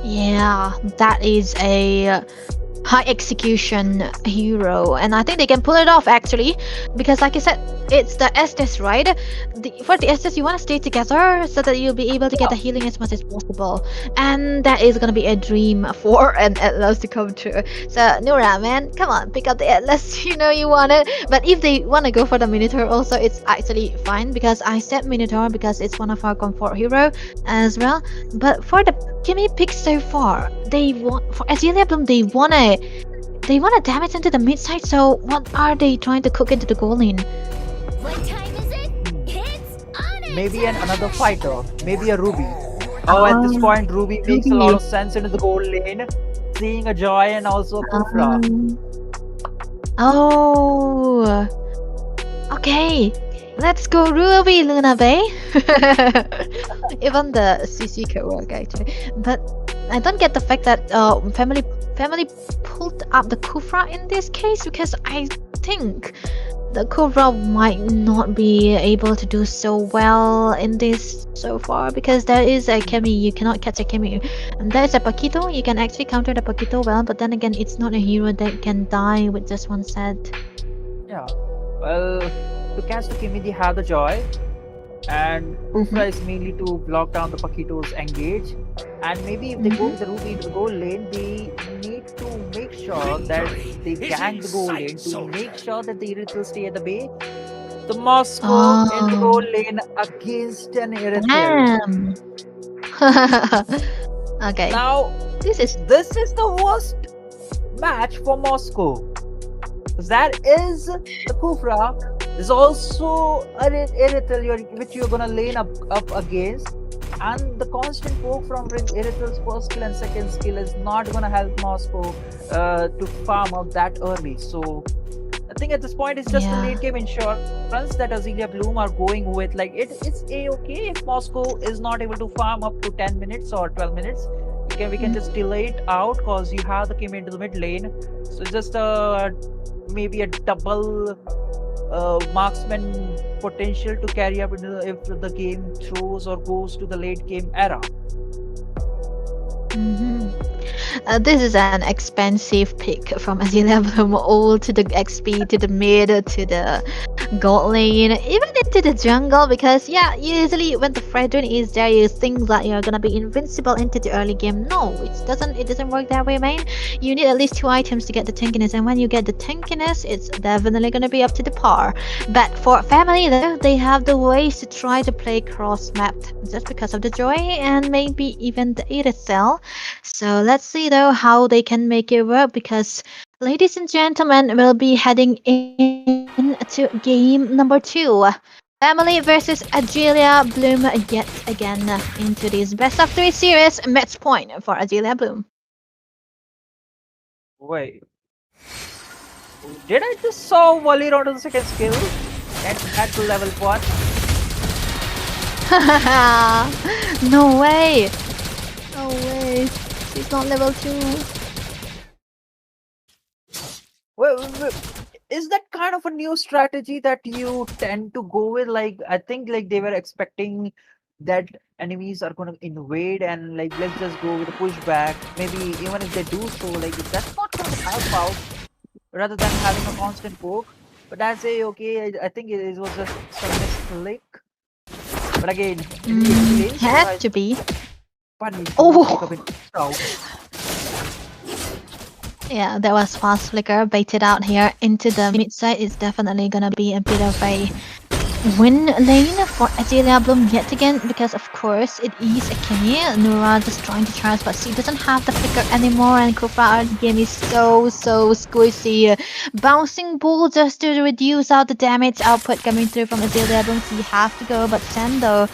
Yeah, that is a high execution hero, and I think they can pull it off actually, because like I said, it's the Estes, right? For the Estes, you want to stay together so that you'll be able to get the healing as much as possible. And that is gonna be a dream for an Atlas to come true. So, Nura, man, come on, pick up the Atlas. You know you want it. But if they want to go for the Minotaur also, it's actually fine because I said Minotaur because it's one of our comfort hero as well. But for the Kimmy picks so far, they want for Azalea Bloom, they wanna damage into the mid side. So what are they trying to cook into the goal lane? What time is it? It's on it. Maybe another fighter. Maybe a Ruby. Oh, at this point, Ruby makes a lot of sense into the gold lane. Seeing a Joy and also a Kufra. Oh, okay. Let's go Ruby Luna Bay. Even the CC could work actually, but I don't get the fact that family pulled up the Kufra in this case because I think the Kufra might not be able to do so well in this so far because there is a Kemi, you cannot catch a Kemi, and there's a Paquito, you can actually counter the Paquito well, but then again it's not a hero that can die with just one set. Yeah. Well, to catch the Kimi, they have the Joy. And Kufra is mainly to block down the Paquito's engage. And maybe if they go with the Ruby into the gold lane, they need to make sure that they gank the gold lane to make sure that the Irithel stay at the bay. The Moscow in the gold lane against an Irithel. Damn. Okay. Now, This is the worst match for Moscow. That is the Kufra. There's also an Irithel which you're gonna lane up against. And the constant poke from Irithel's first skill and second skill is not gonna help Moscow to farm up that early. So I think at this point it's just the late game insurance that Azalea Bloom are going with. Like it's a-okay if Moscow is not able to farm up to 10 minutes or 12 minutes. We can just delay it out because you have the Kim into the mid lane. So it's just maybe a double marksman potential to carry up if the game throws or goes to the late game era. This is an expensive pick from Azalea Bloom, all to the XP, to the mid, to the gold lane, even into the jungle, because usually when the Fredrin is there, you think that you're gonna be invincible into the early game. No, it doesn't work that way, man. You need at least 2 items to get the tankiness, and when you get the tankiness, it's definitely gonna be up to the par. But for family though, they have the ways to try to play cross-mapped, just because of the Joy and maybe even the Irithel. So let's see though how they can make it work, because ladies and gentlemen, we'll be heading into game number 2. Family versus Azalea Bloom yet again into this best of 3 series. Match point for Azalea Bloom. Wait. Did I just saw Wally onto the second skill and at level 1? No way. No way. She's not level 2. Well, is that kind of a new strategy that you tend to go with? Like, I think like they were expecting that enemies are going to invade and like let's just go with a pushback. Maybe even if they do so, like that's not going to help out rather than having a constant poke. But I say okay, I think it was just some misclick. But again, Has to be. Yeah, that was fast flicker baited out here into the mid side. It's definitely gonna be a bit of a win lane for Azalea Bloom yet again, because of course it is a Kenny. Nura just trying to charge, but she doesn't have the flicker anymore, and Kufra early game is so squishy. Bouncing ball just to reduce out the damage output coming through from Azalea Bloom. She has to go, but Sando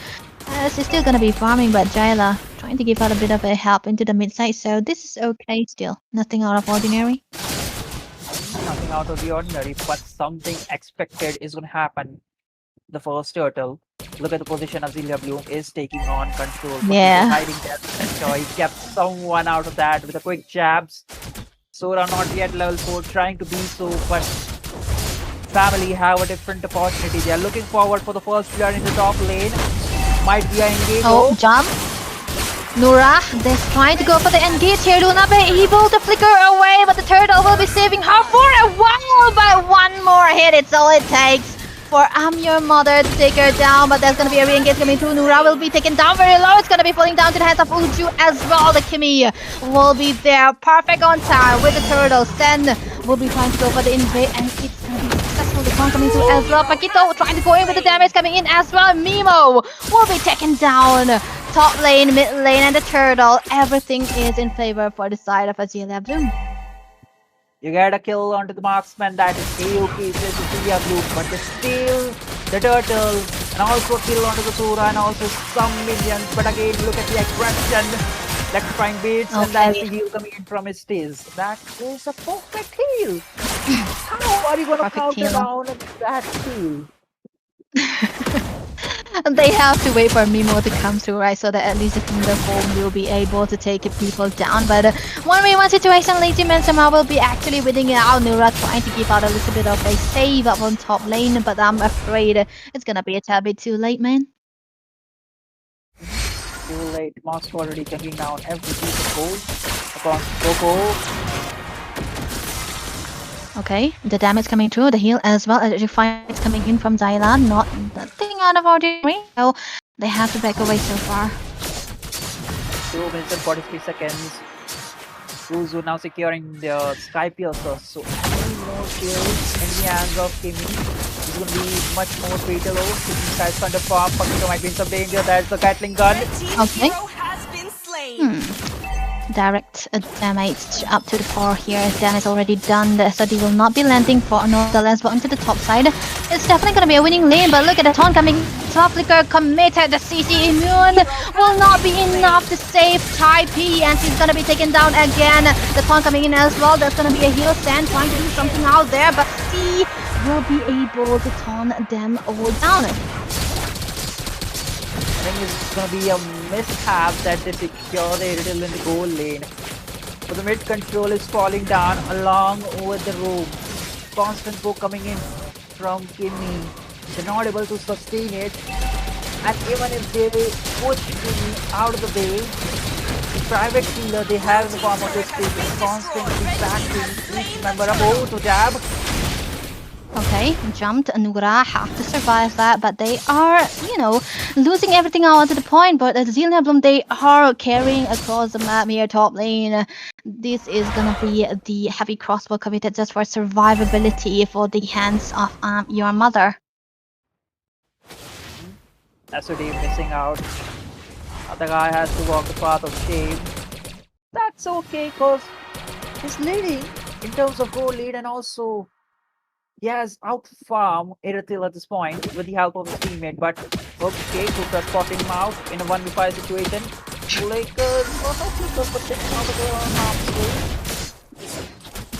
she's still gonna be farming, but Jayla trying to give out a bit of a help into the mid side, so this is okay still. Nothing out of ordinary. Nothing out of the ordinary, but something expected is going to happen. The first turtle. Look at the position Azalea Bloom is taking on control. Yeah. Hiding there. He kept someone out of that with a quick jabs. Sora not yet level 4, trying to be so, but family have a different opportunity. They are looking forward for the first player in the top lane. Might be an engage. Oh, jump. Nura, they're trying to go for the engage here. Luna be able to flicker away, but the turtle will be saving her for a while. But one more hit, it's all it takes. for I'm Your Mother to take her down, but there's gonna be a re-engage coming through. Nura will be taken down very low. It's gonna be falling down to the hands of Uju as well. The Kimmy will be there, perfect on time with the turtle. Sen will be trying to go for the invade, and it's gonna be successful. The con coming through as well. Paquito trying to go in with the damage coming in as well. Mimo will be taken down. Top lane, mid lane, and the turtle. Everything is in favor for the side of Azalea Bloom. You get a kill onto the marksman, that is A-OK, says Azalea Bloom, but they steal the turtle, and also a kill onto the Sura, and also some minions, but again, look at the aggression, electrifying beats, and that's the heal coming in from his tails. That is a perfect heal! How are you gonna Perfect counter heal. down that heal? They have to wait for Mimo to come through, right? So that at least the Kingdom Form will be able to take people down. But 1v1 situation, Lazy Man somehow will be actually winning it out. Nura trying to give out a little bit of a save up on top lane, but I'm afraid it's gonna be a tad bit too late, man. Too late, Mosk already taking down every piece of gold upon Coco. Okay, the damage coming through, the heal as well. The fight coming in from Zyla, not nothing out of ordinary. So they have to back away so far. 2 minutes and 43 seconds. Uzu now securing the Sky Piercer. So any more kills in the hands of Kimi is going to be much more fatal. Keeping Sky's under farm. Pakito might be in some danger. There's the Gatling gun. Okay. Direct damage up to the core here. Damage already done. The SRD will not be landing for another lens, but onto the top side. It's definitely going to be a winning lane, but look at the taunt coming. Top Flicker committed. The CC immune will not be enough to save Tai P, and she's going to be taken down again. The taunt coming in as well. There's going to be a heal stand trying to do something out there, but C will be able to taunt them all down. I think it's going to be a mishap that they secure the Irrital in the goal lane. But the mid control is falling down along with the room. Constant poke coming in from Kimi. They're not able to sustain it. And even if they push Kimi out of the way, the private healer they have in the form of this team is constantly backing each member up. Oh, to jab. Okay, jumped. Nura have to survive that, but they are, losing everything out to the point. But Azalea Bloom, they are carrying across the map here, top lane. This is gonna be the heavy crossbow committed just for survivability for the hands of Your Mother. SOD missing out. Other guy has to walk the path of shame. That's okay, cause he's leading in terms of goal lead, and also he has out-farmed Irritil at this point with the help of his teammate, but okay, Kuka spotting him out in a 1v5 situation. Lakers, but taking out of the harm's way.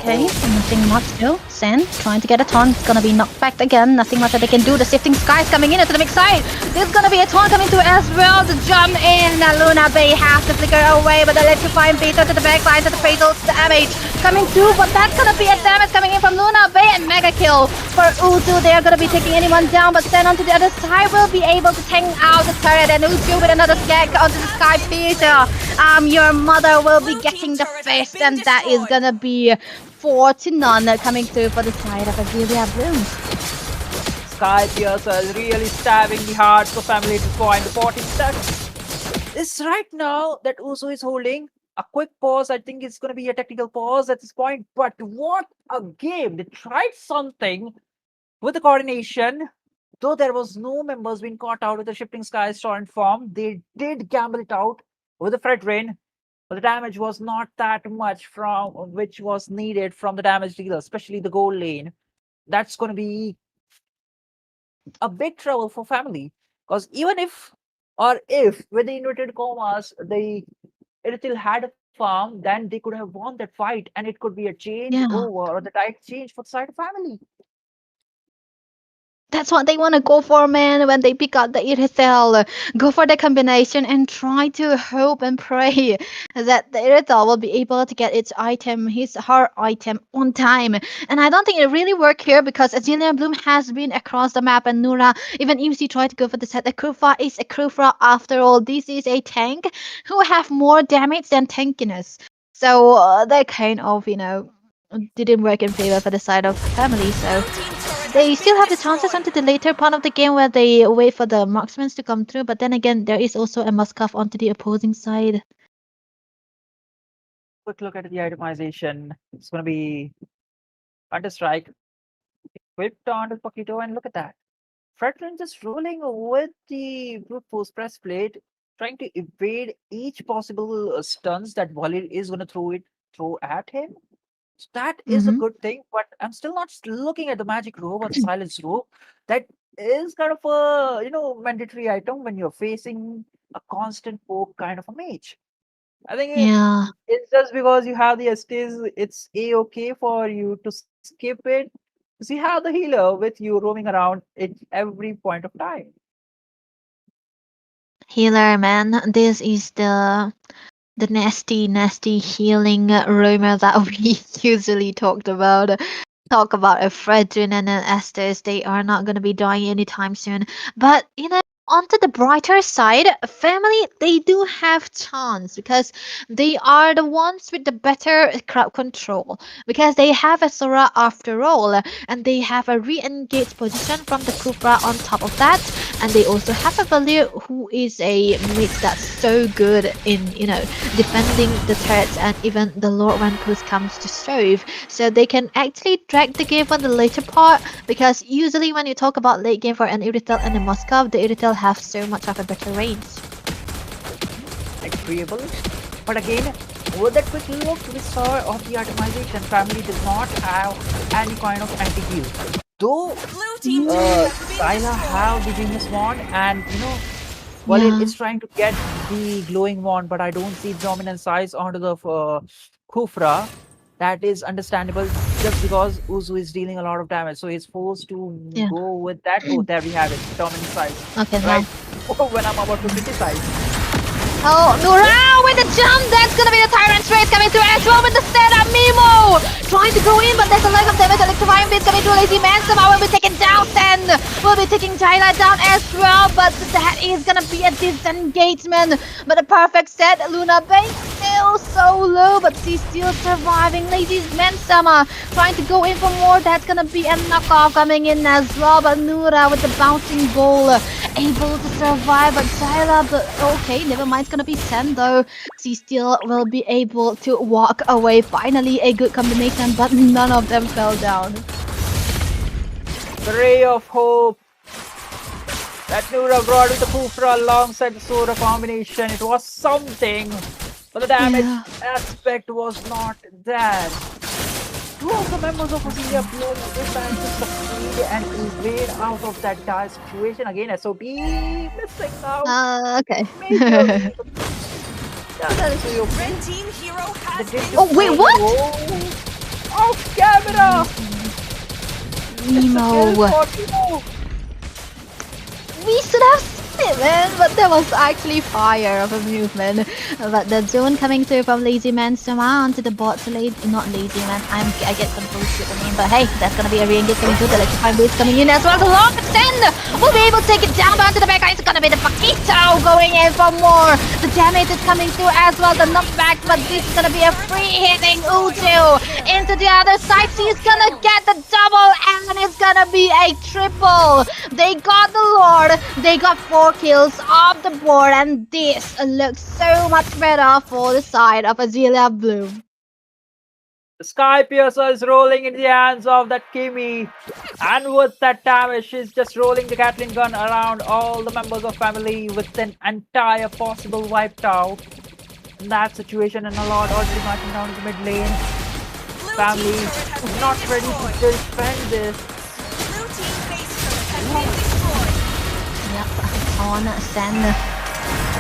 Okay, nothing much though. Sen trying to get a taunt. It's gonna be knocked back again. Nothing much that they can do. The shifting skies coming in into the mid side. There's gonna be a taunt coming through as well to jump in. Luna Bay has to flicker away, but the electrifying beat to the backside to the fatal damage coming through. But that's gonna be a damage coming in from Luna Bay, and mega kill for Uzu. They're gonna be taking anyone down, but Sen onto the other side will be able to tank out the turret, and Uzu with another skag onto the Sky Piercer. Your Mother will be getting the fist, and that is gonna be 4-0 coming through for the side of Azalea Bloom. Sky Piercer is really stabbing the hearts of family at this point. The 40 seconds is right now that Uzu is holding. A quick pause. I think it's going to be a technical pause at this point. But what a game. They tried something with the coordination. Though there was no members being caught out with the shifting skies torrent form, they did gamble it out with the Fred Rain. But the damage was not that much from which was needed from the damage dealer, especially the goal lane. That's going to be a big trouble for family. Because even if with the inverted commas, they still had a farm, then they could have won that fight, and it could be a change over or the tide change for the side of family. That's what they want to go for, man, when they pick out the Irithel. Go for the combination and try to hope and pray that the Irithel will be able to get its item, her item on time. And I don't think it really worked here because Azalea Bloom has been across the map, and Nura, even if she tried to go for the set, Akrufa is Akrufa after all. This is a tank who have more damage than tankiness. So that kind of, didn't work in favor for the side of family, so they still have the chances onto the later part of the game where they wait for the marksmen to come through. But then again, there is also a Muscov onto the opposing side. Quick look at the itemization. It's gonna be Counter-Strike equipped onto Paquito, and look at that. Fredlin just rolling with the brute force press plate, trying to evade each possible stuns that Walid is gonna throw at him. So that is a Mhm. good thing, but I'm still not looking at the magic robe or the silence robe. That is kind of a mandatory item when you're facing a constant poke kind of a mage. I think Yeah. it's just because you have the Estes, it's a-okay for you to skip it. Because you have the healer with you roaming around at every point of time. Healer, man. This is the nasty healing rumor that we usually talk about a Fredrin and an Estes. They are not going to be dying anytime soon. But onto the brighter side, family, they do have chance because they are the ones with the better crowd control, because they have a Sora after all, and they have a re-engaged position from the Kufra on top of that, and they also have a Valir who is a mid that's so good in defending the turrets, and even the Lord when push comes to shove, so they can actually drag the game on the later part, because usually when you talk about late game for an Iritel and a Moskov, the Iritel have so much of a better range. Agreeable. But again, with that quick look we saw of the itemization, family does not have any kind of anti-heal. Though Syla have the Genius Wand, and Walid is trying to get the glowing wand, but I don't see dominant size onto the Kufra. That is understandable just because Uzu is dealing a lot of damage, so he's forced to go with that. Oh, there we have it, dominant size. Okay, right. When I'm about to criticize. Oh, Nura with the jump! That's gonna be the Tyrant Race coming through as well with the setup. Mimo trying to go in, but there's a lack of damage. Electrifying Beast coming through. Lazy Man somehow will be taken down. Sen will be taking Jayla down as well, but that is gonna be a disengagement. But a perfect set. Luna Bay still so low, but she's still surviving. Lazy Man Sama trying to go in for more. That's gonna be a knockoff coming in as well, but Nura with the bouncing ball able to survive. But Jayla, okay, never mind. It's gonna be Sen though. She still will be able to walk away. Finally, a good combination, but none of them fell down. The ray of hope that Nura brought with the Kufra alongside the Sora combination. It was something, but the damage aspect was not that. Two of the members of Australia Bloom this time to succeed and evade out of that dire situation. Again, SOT missing out. Okay. Majorly. Yeah, that is your Red team hero has Oh, wait, what? Off camera! Nemo. We should have seen it, man, but there was actually fire of a movement. But the zone coming through from Lazy Man Sama onto the bot lane, not Lazy Man. I get confused with the name, but hey, that's gonna be a re-engage coming through. The electrifying boost coming in as well. The long extend will be able to take it down onto the back line. It's gonna be the Paquito going in for more. The damage is coming through as well. The knockback, but this is gonna be a free hitting Uju into the other side. She's gonna get the double, and it's gonna be a triple. They got the Lord. They got 4 kills off the board, and this looks so much better for the side of Azalea Bloom. The Sky Piercer is rolling in the hands of that Kimi, and with that damage, she's just rolling the Gatling gun around all the members of family with an entire possible wiped out. In that situation, and a lot already marching down the mid lane. Family is not ready to defend this. On send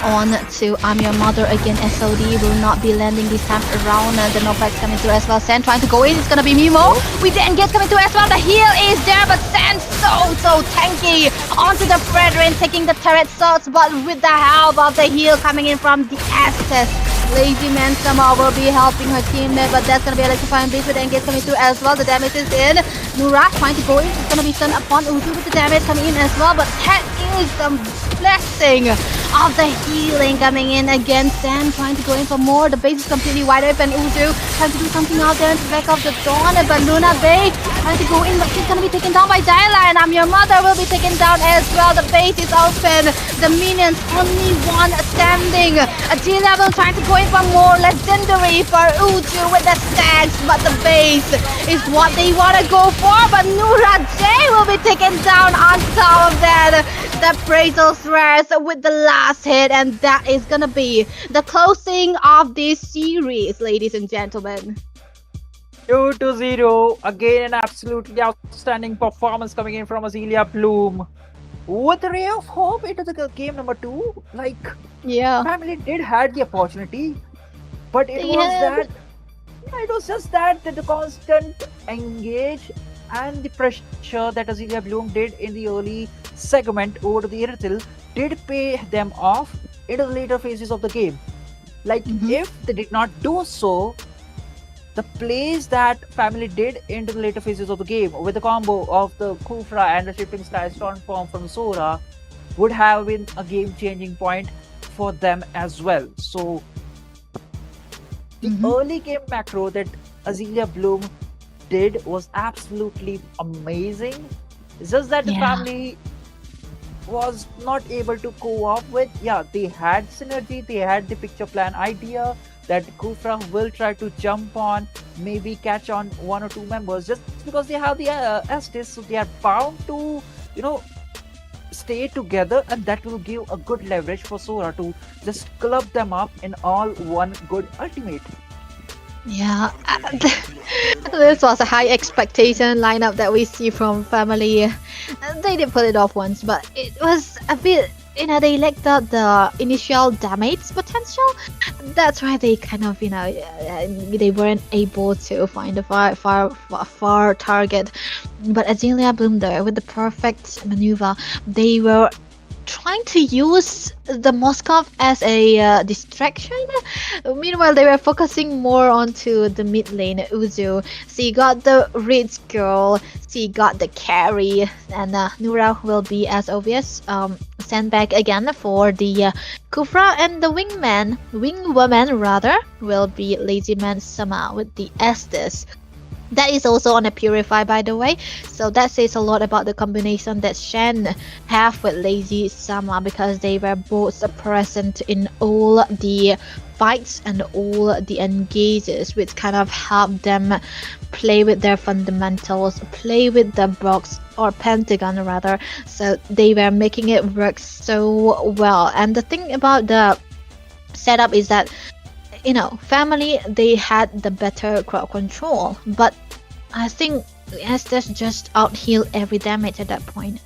on to I'm Your Mother again. SOD will not be landing this time around. The knockback's coming through as well. Sen trying to go in. It's gonna be Mimo with the engage coming through as well. The heal is there, but Sen so tanky onto the Fredrin, taking the turret shots, but with the help of the heal coming in from the Estes. Lazy Man somehow will be helping her teammate, but that's gonna be electrifying beast with the engage coming through as well. The damage is in. Nura trying to go in. It's gonna be stunned upon Uzu with the damage coming in as well, but that is the blessing of the healing coming in against them, trying to go in for more. The base is completely wide open. Uju trying to do something out there to back off the dawn, but Luna Bay trying to go in, but she's gonna be taken down by Diala, and I'm Your Mother will be taken down as well. The base is open. The minions only one standing. A G level trying to go in for more. Legendary for Uju with the stacks, but the base is what they wanna go for. But Nura J will be taken down on top of that. The Appraisal Thresh with the last hit, and that is gonna be the closing of this series, ladies and gentlemen. 2-0. Again, an absolutely outstanding performance coming in from Azealia Bloom. With a ray of hope into the game number 2. Like, Yeah. family did had the opportunity, but it was Yeah. that. Yeah, it was just that the constant engage and the pressure that Azealia Bloom did in the early segment over to the Irithil did pay them off into the later phases of the game. Like, if they did not do so, the plays that family did into the later phases of the game with the combo of the Kufra and the shifting style transform from Sora would have been a game-changing point for them as well. So the early game macro that Azealia Bloom did was absolutely amazing. It's just that the Yeah. family was not able to co-op with. Yeah, they had synergy, they had the picture plan idea that Kufra will try to jump on, maybe catch on one or two members just because they have the Estes, so they are bound to, stay together, and that will give a good leverage for Sora to just club them up in all one good ultimate. Yeah, this was a high expectation lineup that we see from family. They did pull it off once, but it was a bit, they lacked out the initial damage potential. That's why they kind of, they weren't able to find a far target. But Azealia Bloom there with the perfect maneuver, they were trying to use the Moskov as a distraction. Meanwhile, they were focusing more onto the mid lane. Uzu, she got the rich girl, she got the carry, and Nura will be, as obvious, sent back again for the Kufra, and the wingwoman rather, will be Lazy Man Sama with the Estes. That is also on a Purify, by the way, so that says a lot about the combination that Shen have with Lazy Sama, because they were both present in all the fights and all the engages, which kind of helped them play with their fundamentals, play with the box or pentagon rather, so they were making it work so well. And the thing about the setup is that family, they had the better crowd control, but I think Estes just out-healed every damage at that point.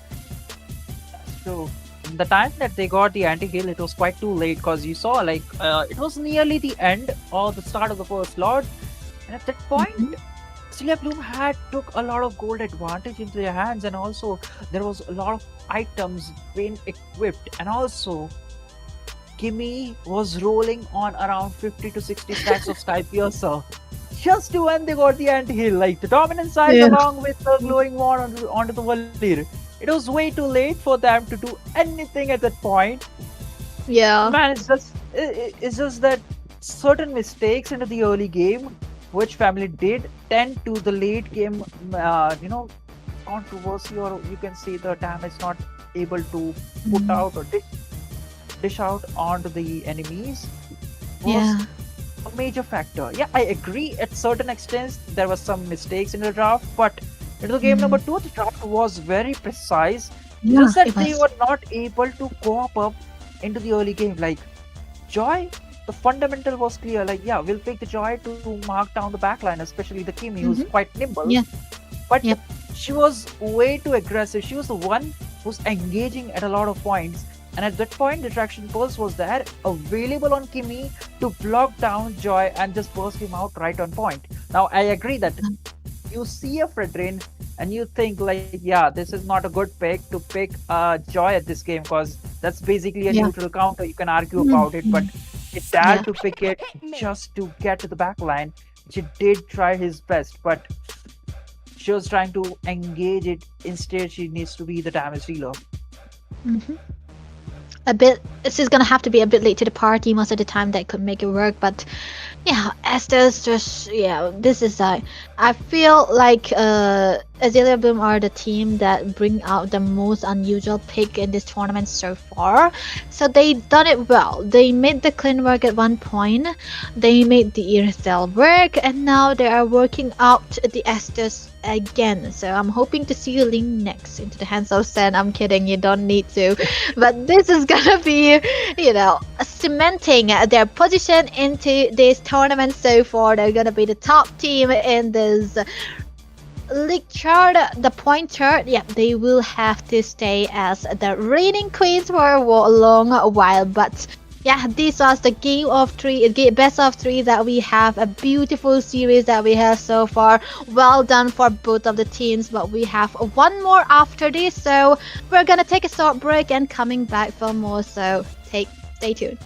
So the time that they got the anti-heal, it was quite too late, because you saw it was nearly the end or the start of the first Lord, and at that point Azealia Bloom had took a lot of gold advantage into their hands, and also there was a lot of items being equipped, and also Kimmy was rolling on around 50 to 60 stacks of Sky Piercer just to when they got the anti-heal, like the dominant side along with the glowing wand onto the Valir. It was way too late for them to do anything at that point. Yeah. Man, it's just that certain mistakes into the early game, which family did, tend to the late game, controversy, or you can say the damage not able to put out or dish out onto the enemies was a major factor. Yeah, I agree. At certain extents, there was some mistakes in the draft, but in the game number 2, the draft was very precise. Just that they were not able to co-op up into the early game. Like Joy, the fundamental was clear. Like, we'll pick the Joy to mark down the backline, especially the Kimmy, who's quite nimble. But she was way too aggressive. She was the one who's engaging at a lot of points. And at that point, the Traction Pulse was there, available on Kimmy to block down Joy and just burst him out right on point. Now, I agree that you see a Fredrin and you think this is not a good pick to pick Joy at this game, because that's basically a neutral counter. You can argue about it, but he dared to pick it just to get to the back line. She did try his best, but she was trying to engage it. Instead, she needs to be the damage dealer. A bit it's just gonna have to be a bit late to the party most of the time that could make it work. But yeah, Estes just this is I feel like Azalea Bloom are the team that bring out the most unusual pick in this tournament so far. So they done it well. They made the clean work at one point. They made the Irithel work, and now they are working out the Estes again. So I'm hoping to see you link next into the hands of Sen. I'm kidding, you don't need to. But this is gonna be, cementing their position into this tournament so far. They're gonna be the top team in this league chart. The point chart, they will have to stay as the reigning queens for a long while. But yeah, this was the best of 3 that we have. A beautiful series that we have so far. Well done for both of the teams, but we have one more after this, so we're gonna take a short break and coming back for more, so stay tuned.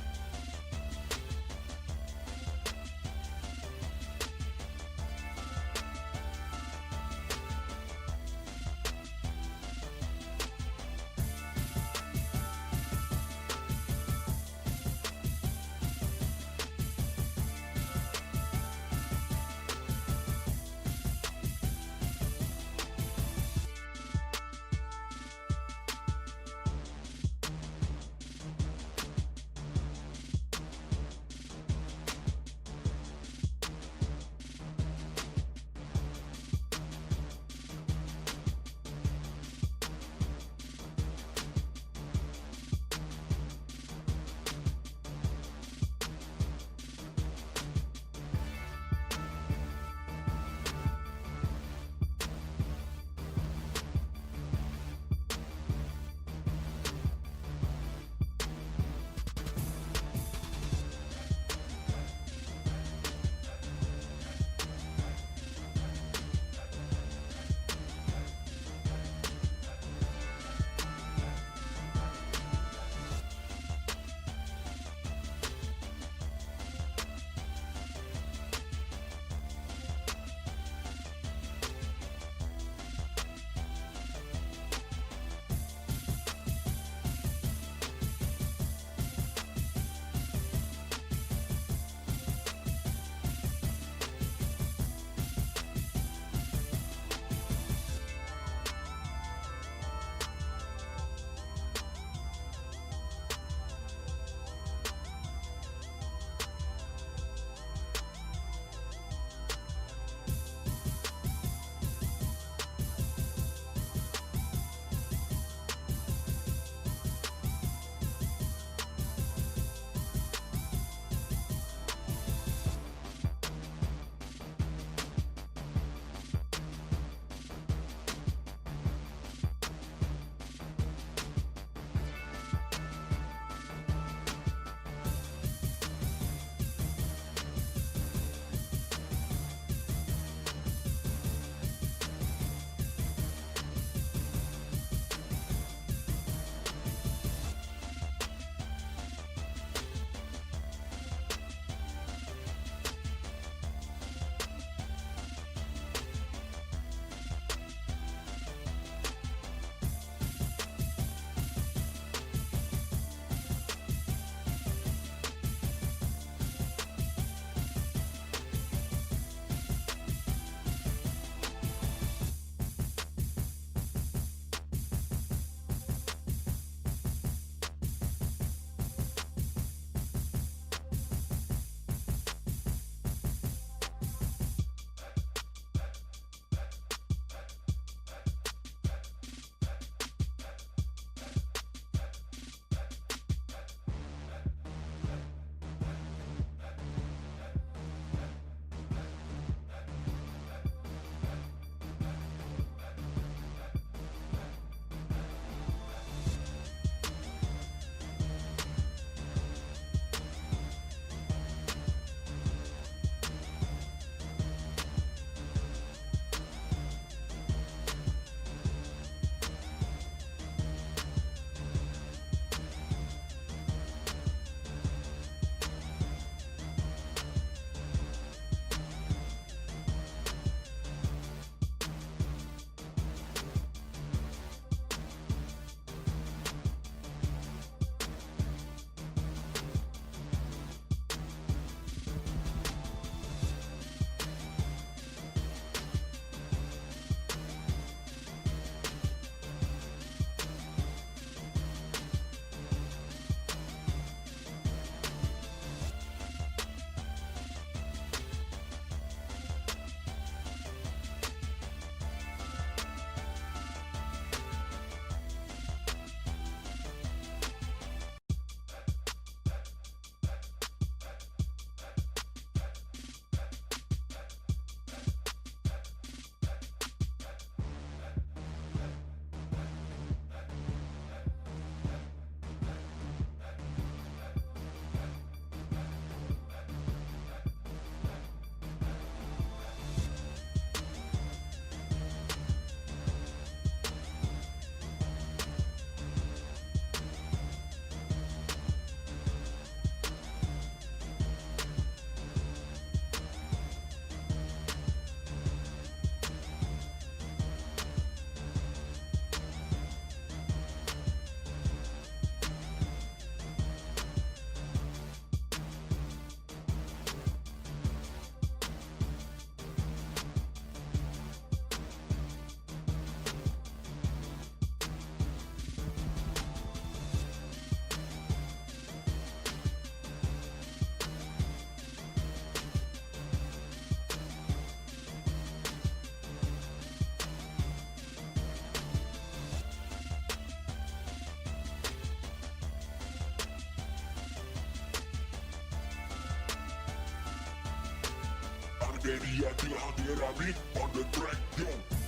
तेरी दिल हाँ तेरा भी on the track, yo.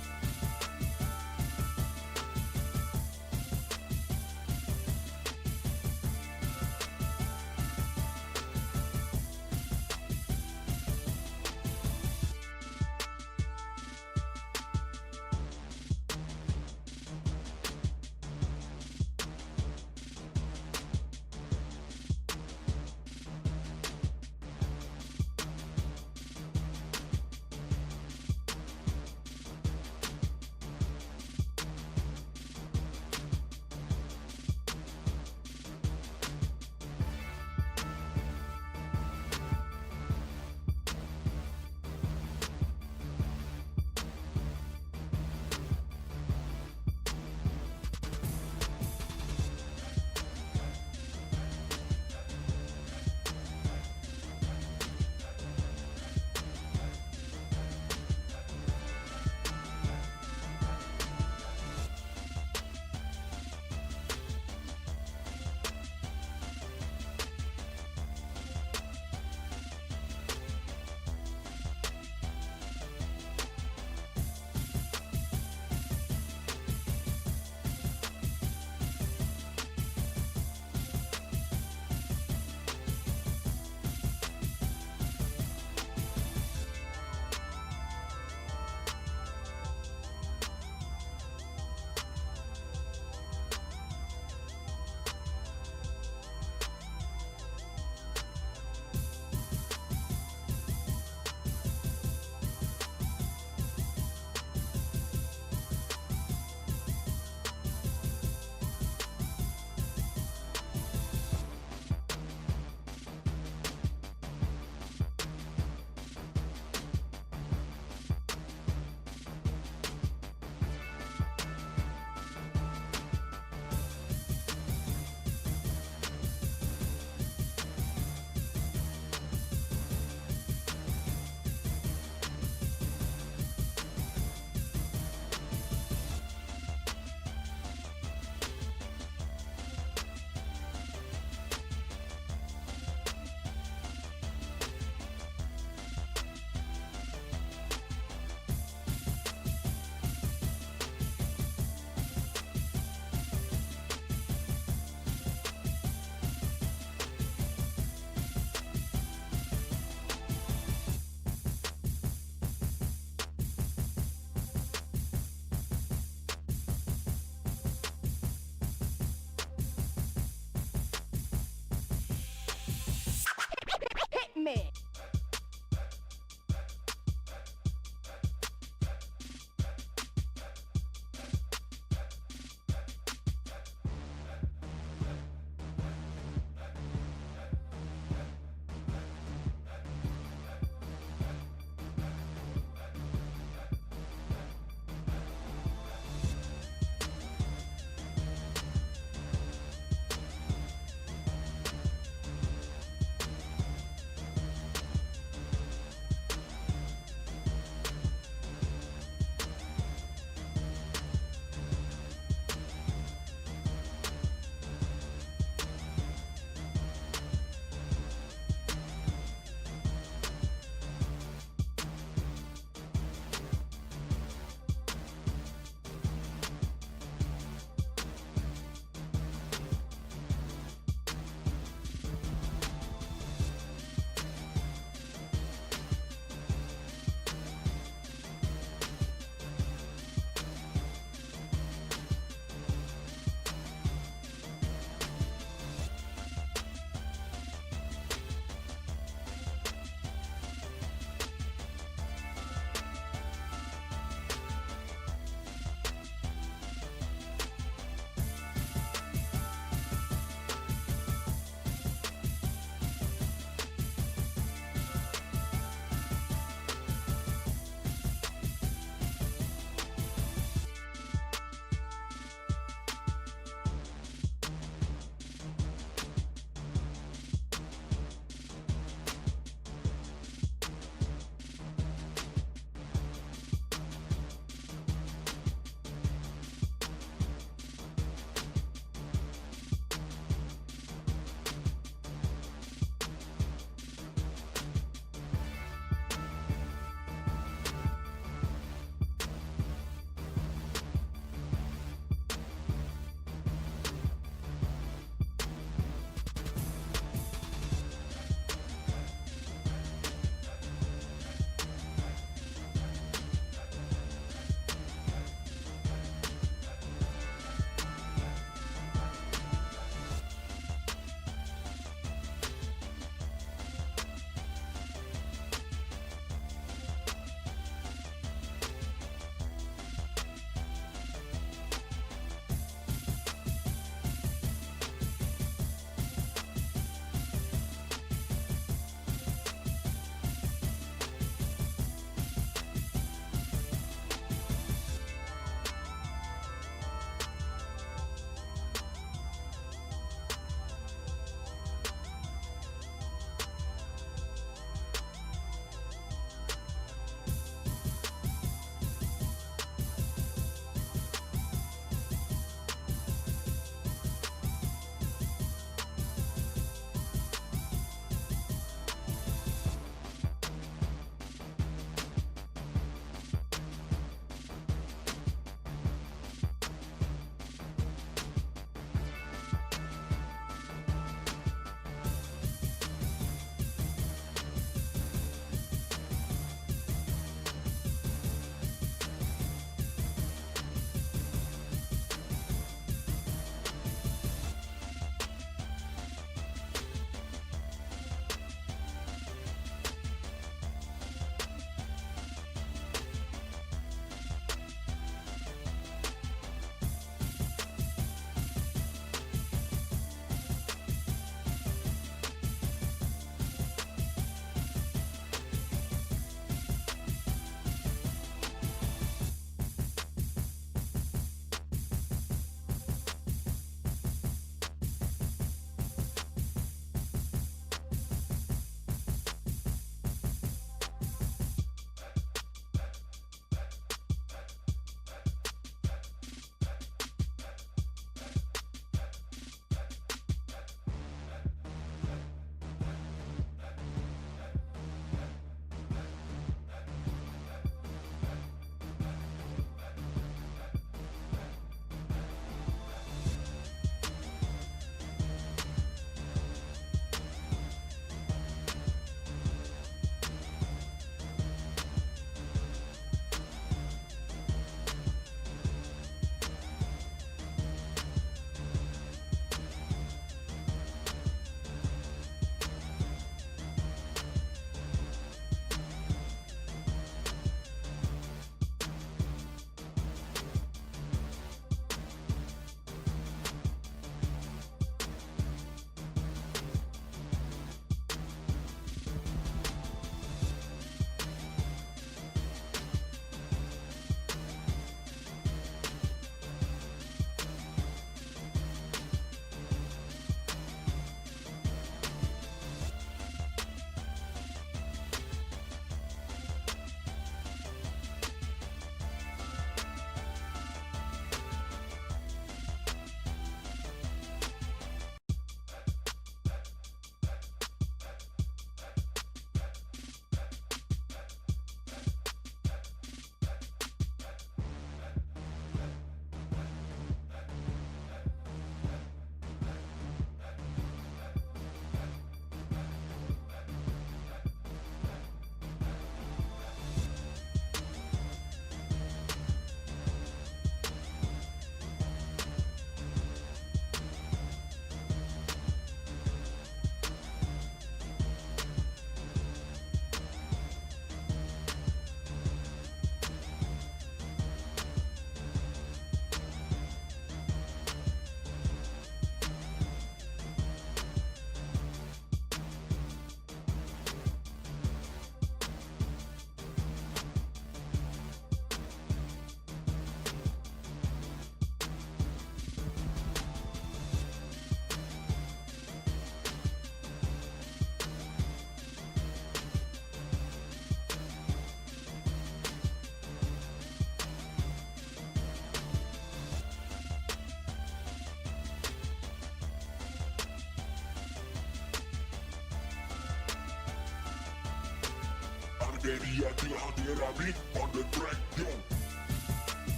batería की हथियारा भी on the track, yo.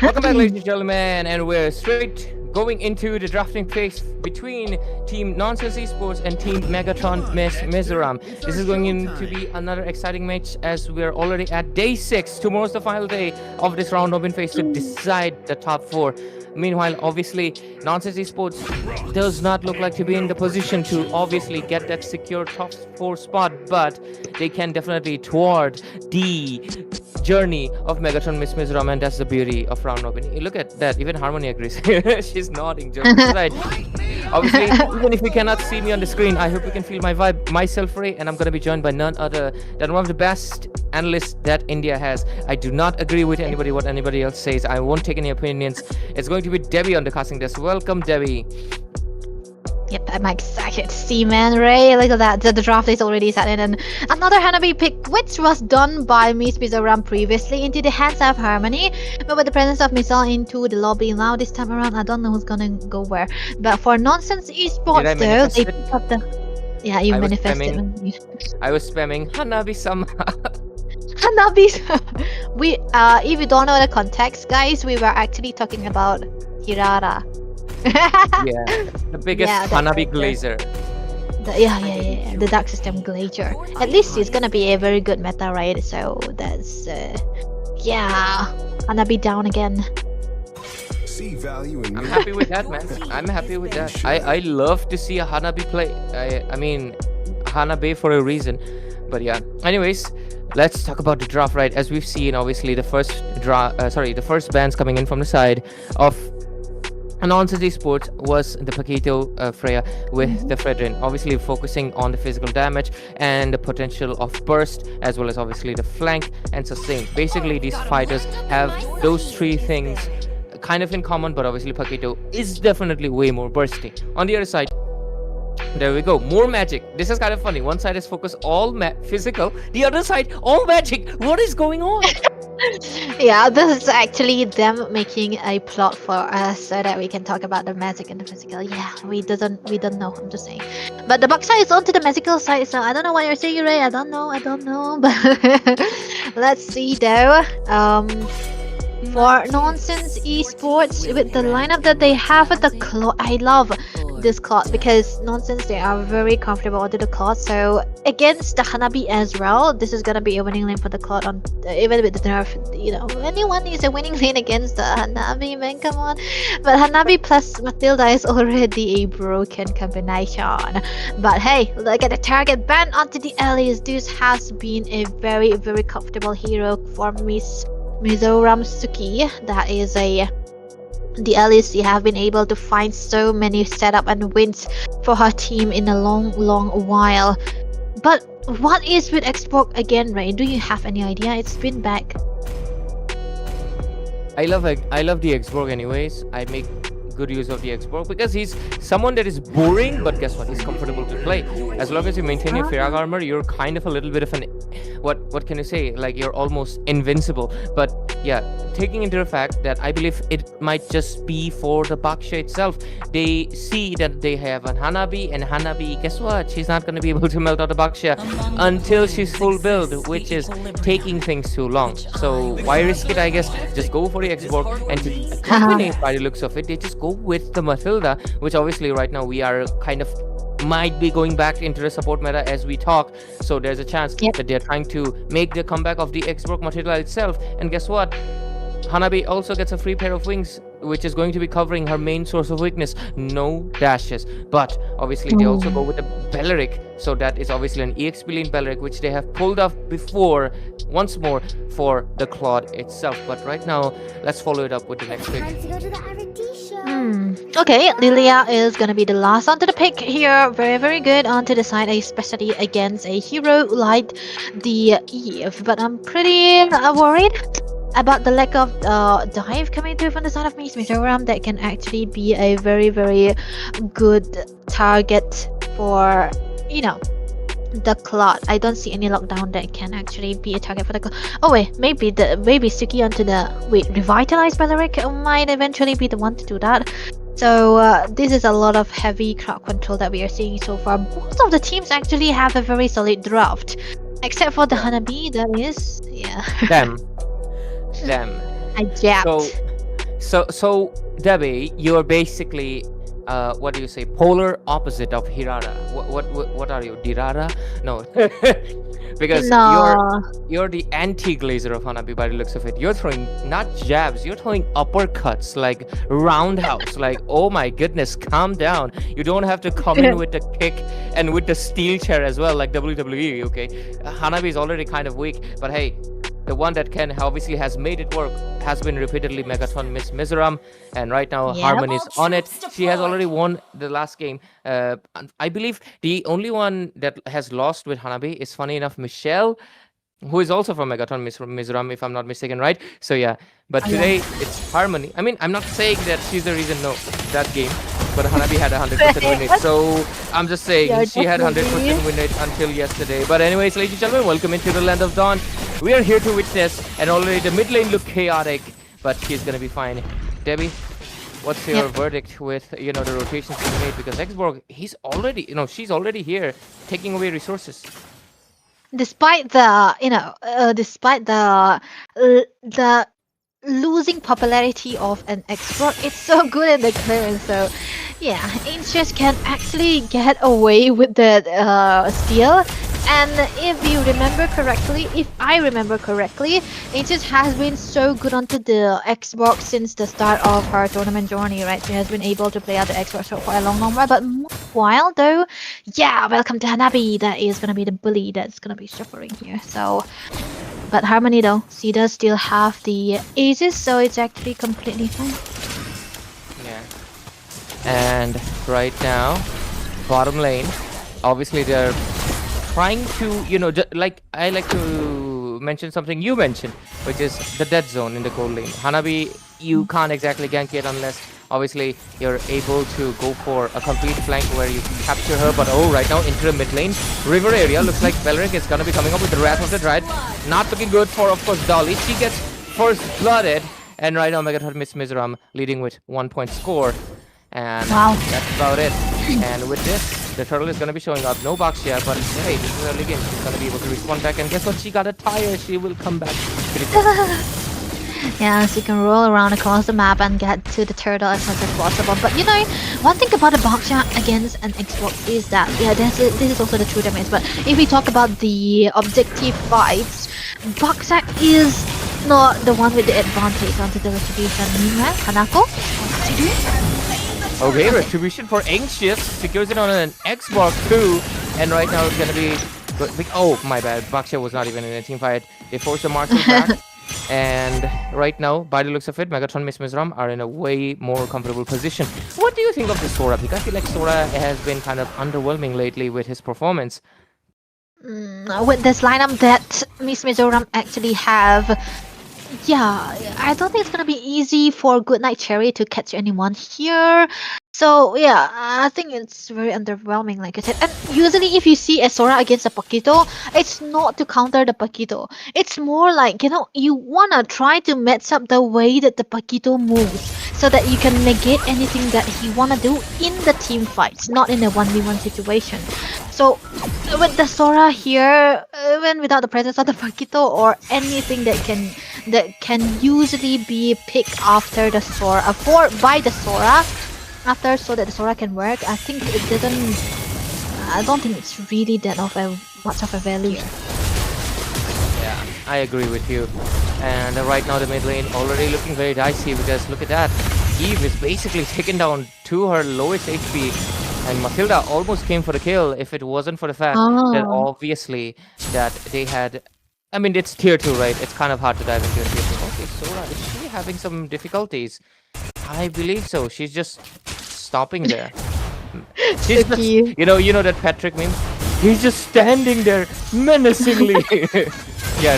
Welcome back, ladies and gentlemen, and we're straight going into the drafting phase between Team Nonsense Esports and Team Megatron Miss Mizoram. This is going to be another exciting match as we're already at day 6. Tomorrow's the final day of this round robin phase to decide the top 4. Meanwhile, obviously, Nonsense Esports does not look like to be in the position to obviously get that secure top 4 spot, but they can definitely thwart the journey of Megatron Miss Mizoram, and that's the beauty of round robin. Look at that, even Harmony agrees. She's nodding just right. Obviously, even if you cannot see me on the screen, I hope you can feel my vibe. Myself, Ray, and I'm gonna be joined by none other than one of the best analysts that India has. I do not agree with anybody what anybody else says. I won't take any opinions. It's going to be Debbie on the casting desk. Welcome, Debbie. Yep, I'm excited to see, man. Ray, look at that. The draft is already set in. And another Hanabi pick, which was done by Miss Mizoram previously, into the hands of Harmony. But with the presence of Missile into the lobby now, this time around, I don't know who's gonna go where. But for Nonsense Esports, though, they picked up the. Yeah, you manifested. I was spamming Hanabi-sama. Hanabi. We, if you don't know the context, guys, we were actually talking about Hirara. Yeah, the biggest Hanabi glazer. Yeah. The Dark System Glacier. At least it's gonna be a very good meta, right? So that's Hanabi down again. See value in I'm happy with that, man. I'm happy with that. I love to see a Hanabi play. I mean, Hanabi for a reason. But yeah. Anyways, let's talk about the draft, right? As we've seen, obviously, the first first bands coming in from the side of Nonsense Esports was the Paquito Freya with the Fredrin, obviously focusing on the physical damage and the potential of burst, as well as obviously the flank and sustain. Basically, these fighters have those 3 things kind of in common, but obviously Paquito is definitely way more bursty. On the other side, there we go, more magic. This is kind of funny. One side is focused all physical, the other side all magic. What is going on? Yeah, this is actually them making a plot for us so that we can talk about the magic and the physical. Yeah, we don't know. I'm just saying. But the Baksha is onto the magical side, so I don't know what you're saying, Ray. I don't know. But let's see though. For Nonsense Esports, with the lineup that they have with the Claw, I love this Claw because Nonsense, they are very comfortable onto the Claw. So against the Hanabi as well, this is gonna be a winning lane for the Claw. On even with the nerf, you know, anyone is a winning lane against the Hanabi, man. Come on. But Hanabi plus Matilda is already a broken combination. But hey, look at the target ban onto the allies. This has been a very, very comfortable hero for Miss Mizoram Suki. That is the LEC have been able to find so many setup and wins for her team in a long while. But what is with Xbox again, Ray? Do you have any idea? It's been back. I love the Xborg anyways. I make good use of the Xborg because he's someone that is boring, but guess what? He's comfortable to play. As long as you maintain your Firag armor, you're kind of a little bit of an what can you say? Like you're almost invincible. But yeah, taking into the fact that I believe it might just be for the Baksha itself. They see that they have an Hanabi, and Hanabi, guess what? She's not gonna be able to melt out the Baksha until she's full build, which is taking things too long. So why risk it? I guess just go for the Xborg, and to accompany by the looks of it, they just go with the Matilda, which obviously right now we are kind of might be going back into the support meta as we talk. So there's a chance that they're trying to make the comeback of the Xbox material itself. And guess what? Hanabi also gets a free pair of wings, which is going to be covering her main source of weakness. No dashes. But obviously they also go with the Belleric. So that is obviously an EXP lean Belleric, which they have pulled off before, once more, for the Claude itself. But right now, let's follow it up with the next pick. Time to go to the R&D show. Okay, Lilia is gonna be the last onto the pick here. Very, very good onto the side, especially against a hero like the Eve. But I'm pretty worried about the lack of dive coming through from the side of Miss Mizoram. That can actually be a very, very good target for, you know, the Claude. I don't see any lockdown that can actually be a target for the Claude. Oh wait, maybe Suki onto the revitalized Belleric might eventually be the one to do that. So this is a lot of heavy crowd control that we are seeing so far. Most of the teams actually have a very solid draft, except for the Hanabi. That is, yeah. Them. I jabbed. So Debbie, you're basically what do you say, polar opposite of Hirara. What are you, Dirara? No. Because you're the anti-glazer of Hanabi by the looks of it. You're throwing not jabs, you're throwing uppercuts, like roundhouse. Like, oh my goodness, calm down. You don't have to come in with the kick and with the steel chair as well, like WWE, okay? Hanabi is already kind of weak, but hey, the one that can obviously has made it work has been repeatedly Megaton Miss Mizoram, and right now Harmon is on it. She has already won the last game. I believe the only one that has lost with Hanabi is, funny enough, Michelle, who is also from Megaton Mizoram, if I'm not mistaken, right? So yeah, but today it's Harmony. I mean, I'm not saying that she's the reason, no, that game, but Hanabi had 100% win rate. So I'm just saying she had 100% win rate until yesterday. But anyways, ladies and gentlemen, welcome into the Land of Dawn. We are here to witness, and already the mid lane look chaotic, but she's gonna be fine. Debbie, what's your verdict with, you know, the rotations being made? Because Xborg, he's already, you know, she's already here taking away resources. Despite the, you know, despite the losing popularity of an expert, it's so good in the clearance. So yeah, Inches can actually get away with the steal. And if you remember correctly, if I remember correctly, Inches has been so good onto the Xbox since the start of her tournament journey, right? She has been able to play out the Xbox for quite a long while. But while though, yeah, welcome to Hanabi. That is gonna be the bully that's gonna be suffering here. So, but Harmony though, she does still have the aces, so it's actually completely fine. Yeah. And right now, bottom lane, obviously they're trying to, you know, like I like to mention something you mentioned, which is the dead zone in the cold lane. Hanabi, you can't exactly gank it unless obviously you're able to go for a complete flank where you can capture her. But oh, right now into the mid lane, river area, looks like Belleric is gonna be coming up with the Wrath of the Dryad. Not looking good for, of course, Dolly. She gets first blooded, and right now Megaton Miss Mizoram leading with 1 point score. And that's about it. And with this, the turtle is going to be showing up. No box here, but hey, this is early game. She's going to be able to respond back. And guess what? She got a tire. She will come back pretty quick. Yeah, so you can roll around across the map and get to the turtle as much as possible. But you know, one thing about the box shot against an Xbox is that, yeah, this is also the true damage. But if we talk about the objective fights, box shot is not the one with the advantage onto the retribution. Meanwhile, Hanako, what's she doing? Okay, retribution for Anxious secures it on an Xbox too, and right now it's gonna be. Oh my bad, Baksha was not even in a team fight. They forced the Marshal back, and right now, by the looks of it, Megatron Miss Mizoram are in a way more comfortable position. What do you think of the Sora pick? I feel like Sora has been kind of underwhelming lately with his performance. With this lineup that Miss Mizoram actually have. Yeah, I don't think it's gonna be easy for Goodnight Cherry to catch anyone here. So yeah, I think it's very underwhelming, like I said. And usually if you see a Sora against a Paquito, it's not to counter the Paquito. It's more like, you know, you wanna try to match up the way that the Paquito moves, so that you can negate anything that he wanna do in the team fights, not in a 1v1 situation. So with the Sora here, even without the presence of the Paquito or anything that can usually be picked after the Sora by the Sora, after, so that the Sora can work, I think it doesn't I don't think it's really that of a much of a value. Yeah, I agree with you. And right now the mid lane already looking very dicey because look at that. Eve is basically taken down to her lowest HP, and Matilda almost came for the kill if it wasn't for the fact that Oh. obviously that they had. I mean, it's tier 2, right? It's kind of hard to dive into a tier 2. Okay, Sora, is she having some difficulties? I believe so. She's just stopping there. She's just, Suki. you know that Patrick meme? He's just standing there menacingly. Yeah,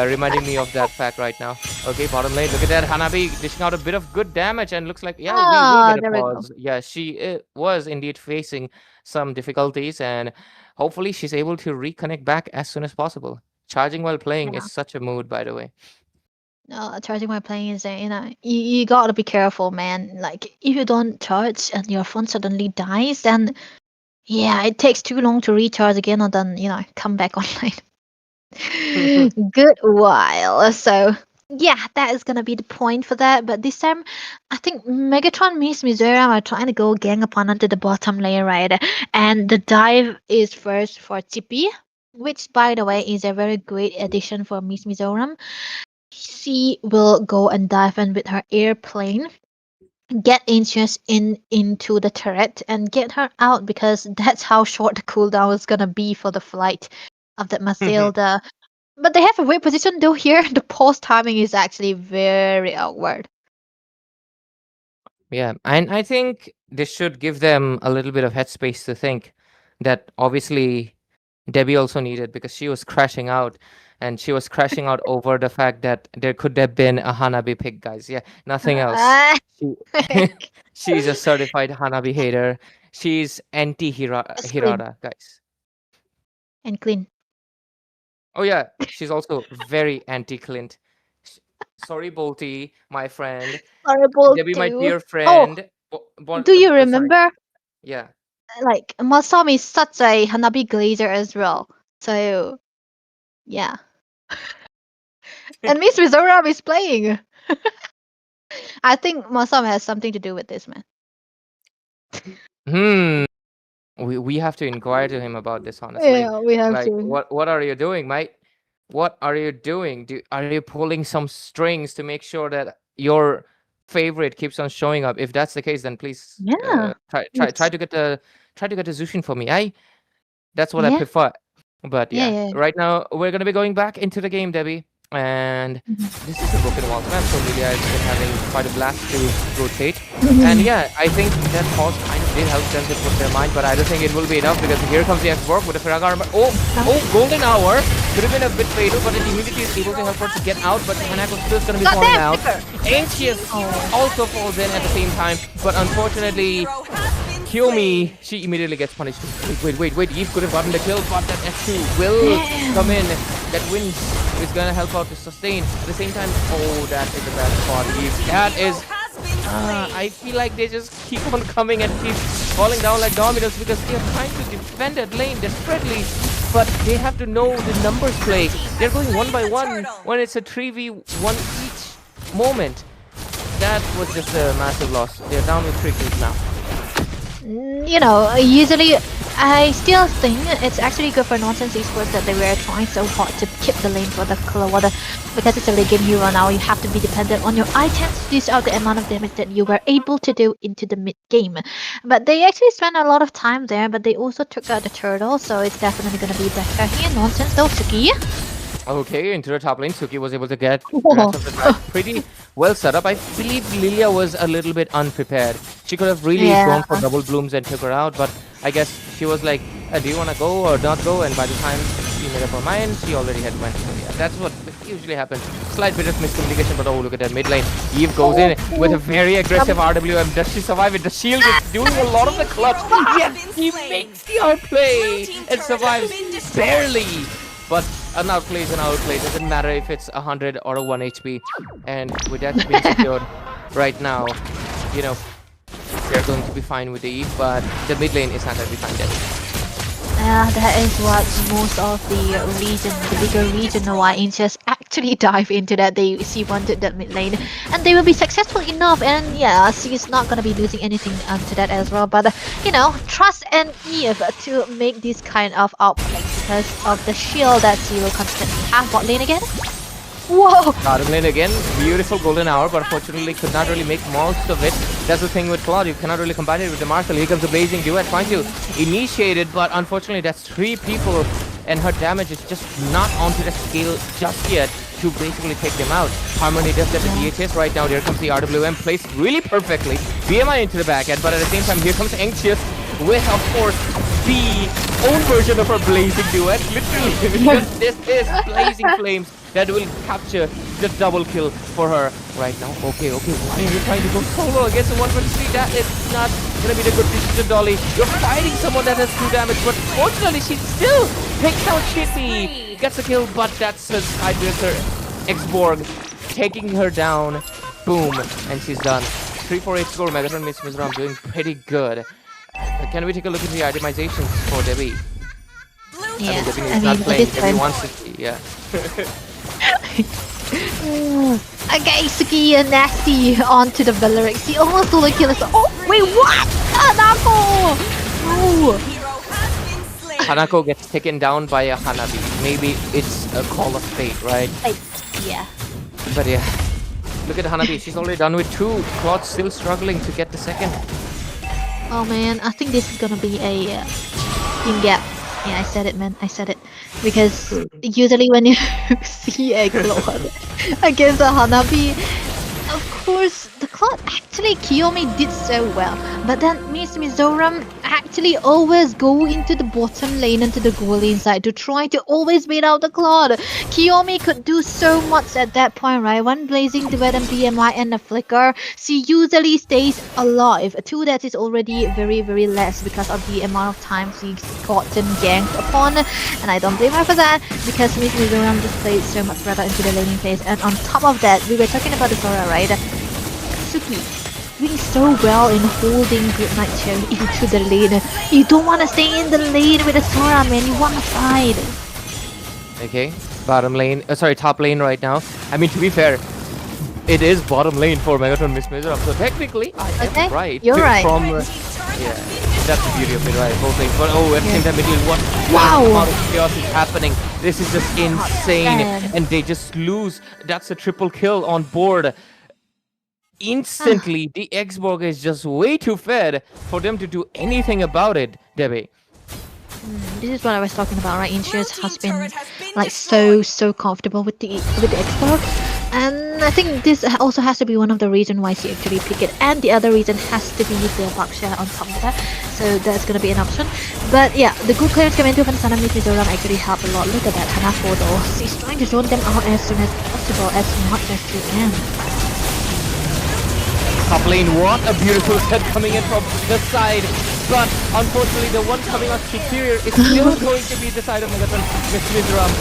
reminding me of that fact right now. Okay, bottom lane. Look at that. Hanabi dishing out a bit of good damage, and looks like we will get a There we go. pause. Yeah, she was indeed facing some difficulties, and hopefully she's able to reconnect back as soon as possible. Charging while playing is such a mood, by the way. Charging while playing is you gotta be careful, man. Like if you don't charge and your phone suddenly dies, then yeah, it takes too long to recharge again, and then come back online. Good while. So yeah, that is gonna be the point for that. But this time, I think Megatron Miss Mizoram are trying to go gang upon onto the bottom layer, right? And the dive is first for Chippy, which by the way is a very great addition for Miss Mizoram. She will go and dive in with her airplane, get Ancius into the turret, and get her out because that's how short the cooldown is gonna be for the flight of that Matilda. But they have a great position though here. The pause timing is actually very awkward. Yeah, and I think this should give them a little bit of headspace to think that obviously Debbie also needed, because she was crashing out, and she was crashing out over the fact that there could have been a Hanabi pick, guys. Yeah, nothing else. She's a certified Hanabi hater. She's anti-Hirada, guys. And clean. Oh yeah, she's also very anti-Clint. Sorry, Bolty, my friend. Horrible Debbie, my too. dear friend. Do you sorry. remember? Yeah. Like Masami is such a Hanabi glazer as well. So yeah. And Miss Mizoram is playing. I think Masami has something to do with this, man. We have to inquire to him about this, honestly. Yeah, we have like, to. what are you doing, mate? What are you doing? Are you pulling some strings to make sure that your favorite keeps on showing up? If that's the case, then please try to get the Zushin for me. That's what I prefer. But yeah, right now we're gonna be going back into the game, Debbie. And this is a broken wall map, so Lilia has been having quite a blast to rotate. And yeah, I think that pause kind of did help them to put their mind, but I don't think it will be enough because here comes the X-Borg with the Firaga armor. Oh, golden hour. Could have been a bit fatal, but it immediately is able to help her to get out, but Hanako still is going to be falling out. Ancius also falls in at the same time, but unfortunately, Kiyomi, she immediately gets punished. Wait. Eve could have gotten the kill, but that S2 will come in. That wins is going to help out to sustain. At the same time, oh, that is a bad spot. Eve, that is... I feel like they just keep on coming and keep falling down like dominoes because they are trying to defend that lane desperately, but they have to know the numbers play. They're going one by one when it's a 3v1 each moment. That was just a massive loss. They're down with 3 kills now. Usually I still think it's actually good for Nonsense Esports that they were trying so hard to keep the lane for the Clearwater, because it's a late game hero now. You have to be dependent on your items to dish out the amount of damage that you were able to do into the mid game. But they actually spent a lot of time there, but they also took out the turtle, so it's definitely going to be better here. Nonsense though, Suki. Okay, into the top lane, Suki was able to get the rest of the drive pretty well set up. I believe Lilia was a little bit unprepared. She could have really gone for double blooms and took her out, but I guess she was like, do you want to go or not go? And by the time she made up her mind, she already had went. So yeah, that's what usually happens. Slight bit of miscommunication, but oh, look at that mid lane. Eve goes in with a very aggressive RWM. Does she survive it? The shield is doing a lot of the clutch. Yes, he makes the outplay and survives barely. But an outplay is an outplay. Doesn't matter if it's 100 or a 1 HP. And with that being secured right now, they're going to be fine with the Eve, but the mid lane is not going to be fine yet. That is what most of the bigger region why Ancius actually dive into that. They C1 to that mid lane, and they will be successful enough. And yeah, she's not gonna be losing anything to that as well. But you know, trust and Eve to make this kind of outplay because of the shield that she will constantly have. Bot lane again. Whoa! Bottom lane again, beautiful golden hour, but unfortunately could not really make most of it. That's the thing with Claude, you cannot really combine it with the Marshall. Here comes the blazing duet, trying to initiate it, but unfortunately that's 3 people, and her damage is just not onto the scale just yet to basically take them out. Harmony does get the DHS right now. There comes the RWM, placed really perfectly. BMI into the back end, but at the same time here comes Anxious with, of course, the own version of her blazing duet. Literally, because this is blazing flames that will capture the double kill for her right now. Okay, why are you trying to go solo against the 123? That is not gonna be the good decision, Dolly. You're fighting someone that has 2 damage, but fortunately she still takes out Chippy. Gets a kill, but that's a side with her X-Borg taking her down. Boom, and she's done. 3-4-8 score. Megatron Miss Mizoram doing pretty good. Can we take a look at the itemizations for Debbie? Yeah, Debbie is not playing. Debbie wants to see, yeah. Okay, Suki and Nasty onto the Valeric. He almost stole the kill. Oh, wait, what? Hanako! Oh. Hanako gets taken down by a Hanabi. Maybe it's a call of fate, right? Yeah. But yeah, look at Hanabi. She's already done with 2. Claude's still struggling to get the second. Oh man, I think this is gonna be a team gap. Yeah, I said it, man. I said it. Because usually when you see a Claude against a Hanabi, of course, the Claude actually Kiyomi did so well. But then Miss Mizoram actually always go into the bottom lane into the goal lane side to try to always beat out the Claude. Kiyomi could do so much at that point, right? One blazing duet and BMI and a flicker. She usually stays alive. 2 that is already very, very less because of the amount of time she's gotten ganked upon. And I don't blame her for that because Miss Mizoram just played so much better into the laning phase. And on top of that, we were talking about the Sora, right? Suki doing so well in holding Good Night Cherry into the lane. You don't want to stay in the lane with a Sora, man. You want to fight. Okay, bottom lane. Sorry, top lane right now. I mean, to be fair, it is bottom lane for Megatron Miss Mizoram. So technically, I am right. You're right. From, yeah, that's the beauty of it, right? Both lanes. But oh, at the same time, it is what Wow. amount of chaos is happening. This is just insane, Man. and they just lose. That's a triple kill on board. Instantly, the X-Borg is just way too fed for them to do anything about it, Debbie. This is what I was talking about, right? Insurance has been like so comfortable with the Xbox, and I think this also has to be one of the reasons why she actually picked it. And the other reason has to be the buck share on top of that, so that's gonna be an option. But yeah, the good clearance coming into Vansana Miss Mizoram actually helped a lot. Look at that Hanako though. She's trying to zone them out as soon as possible, as much as she can. Top lane, what a beautiful set coming in from the side. But unfortunately, the one coming out superior is still going to be the side of Megatron Miss Mizoram.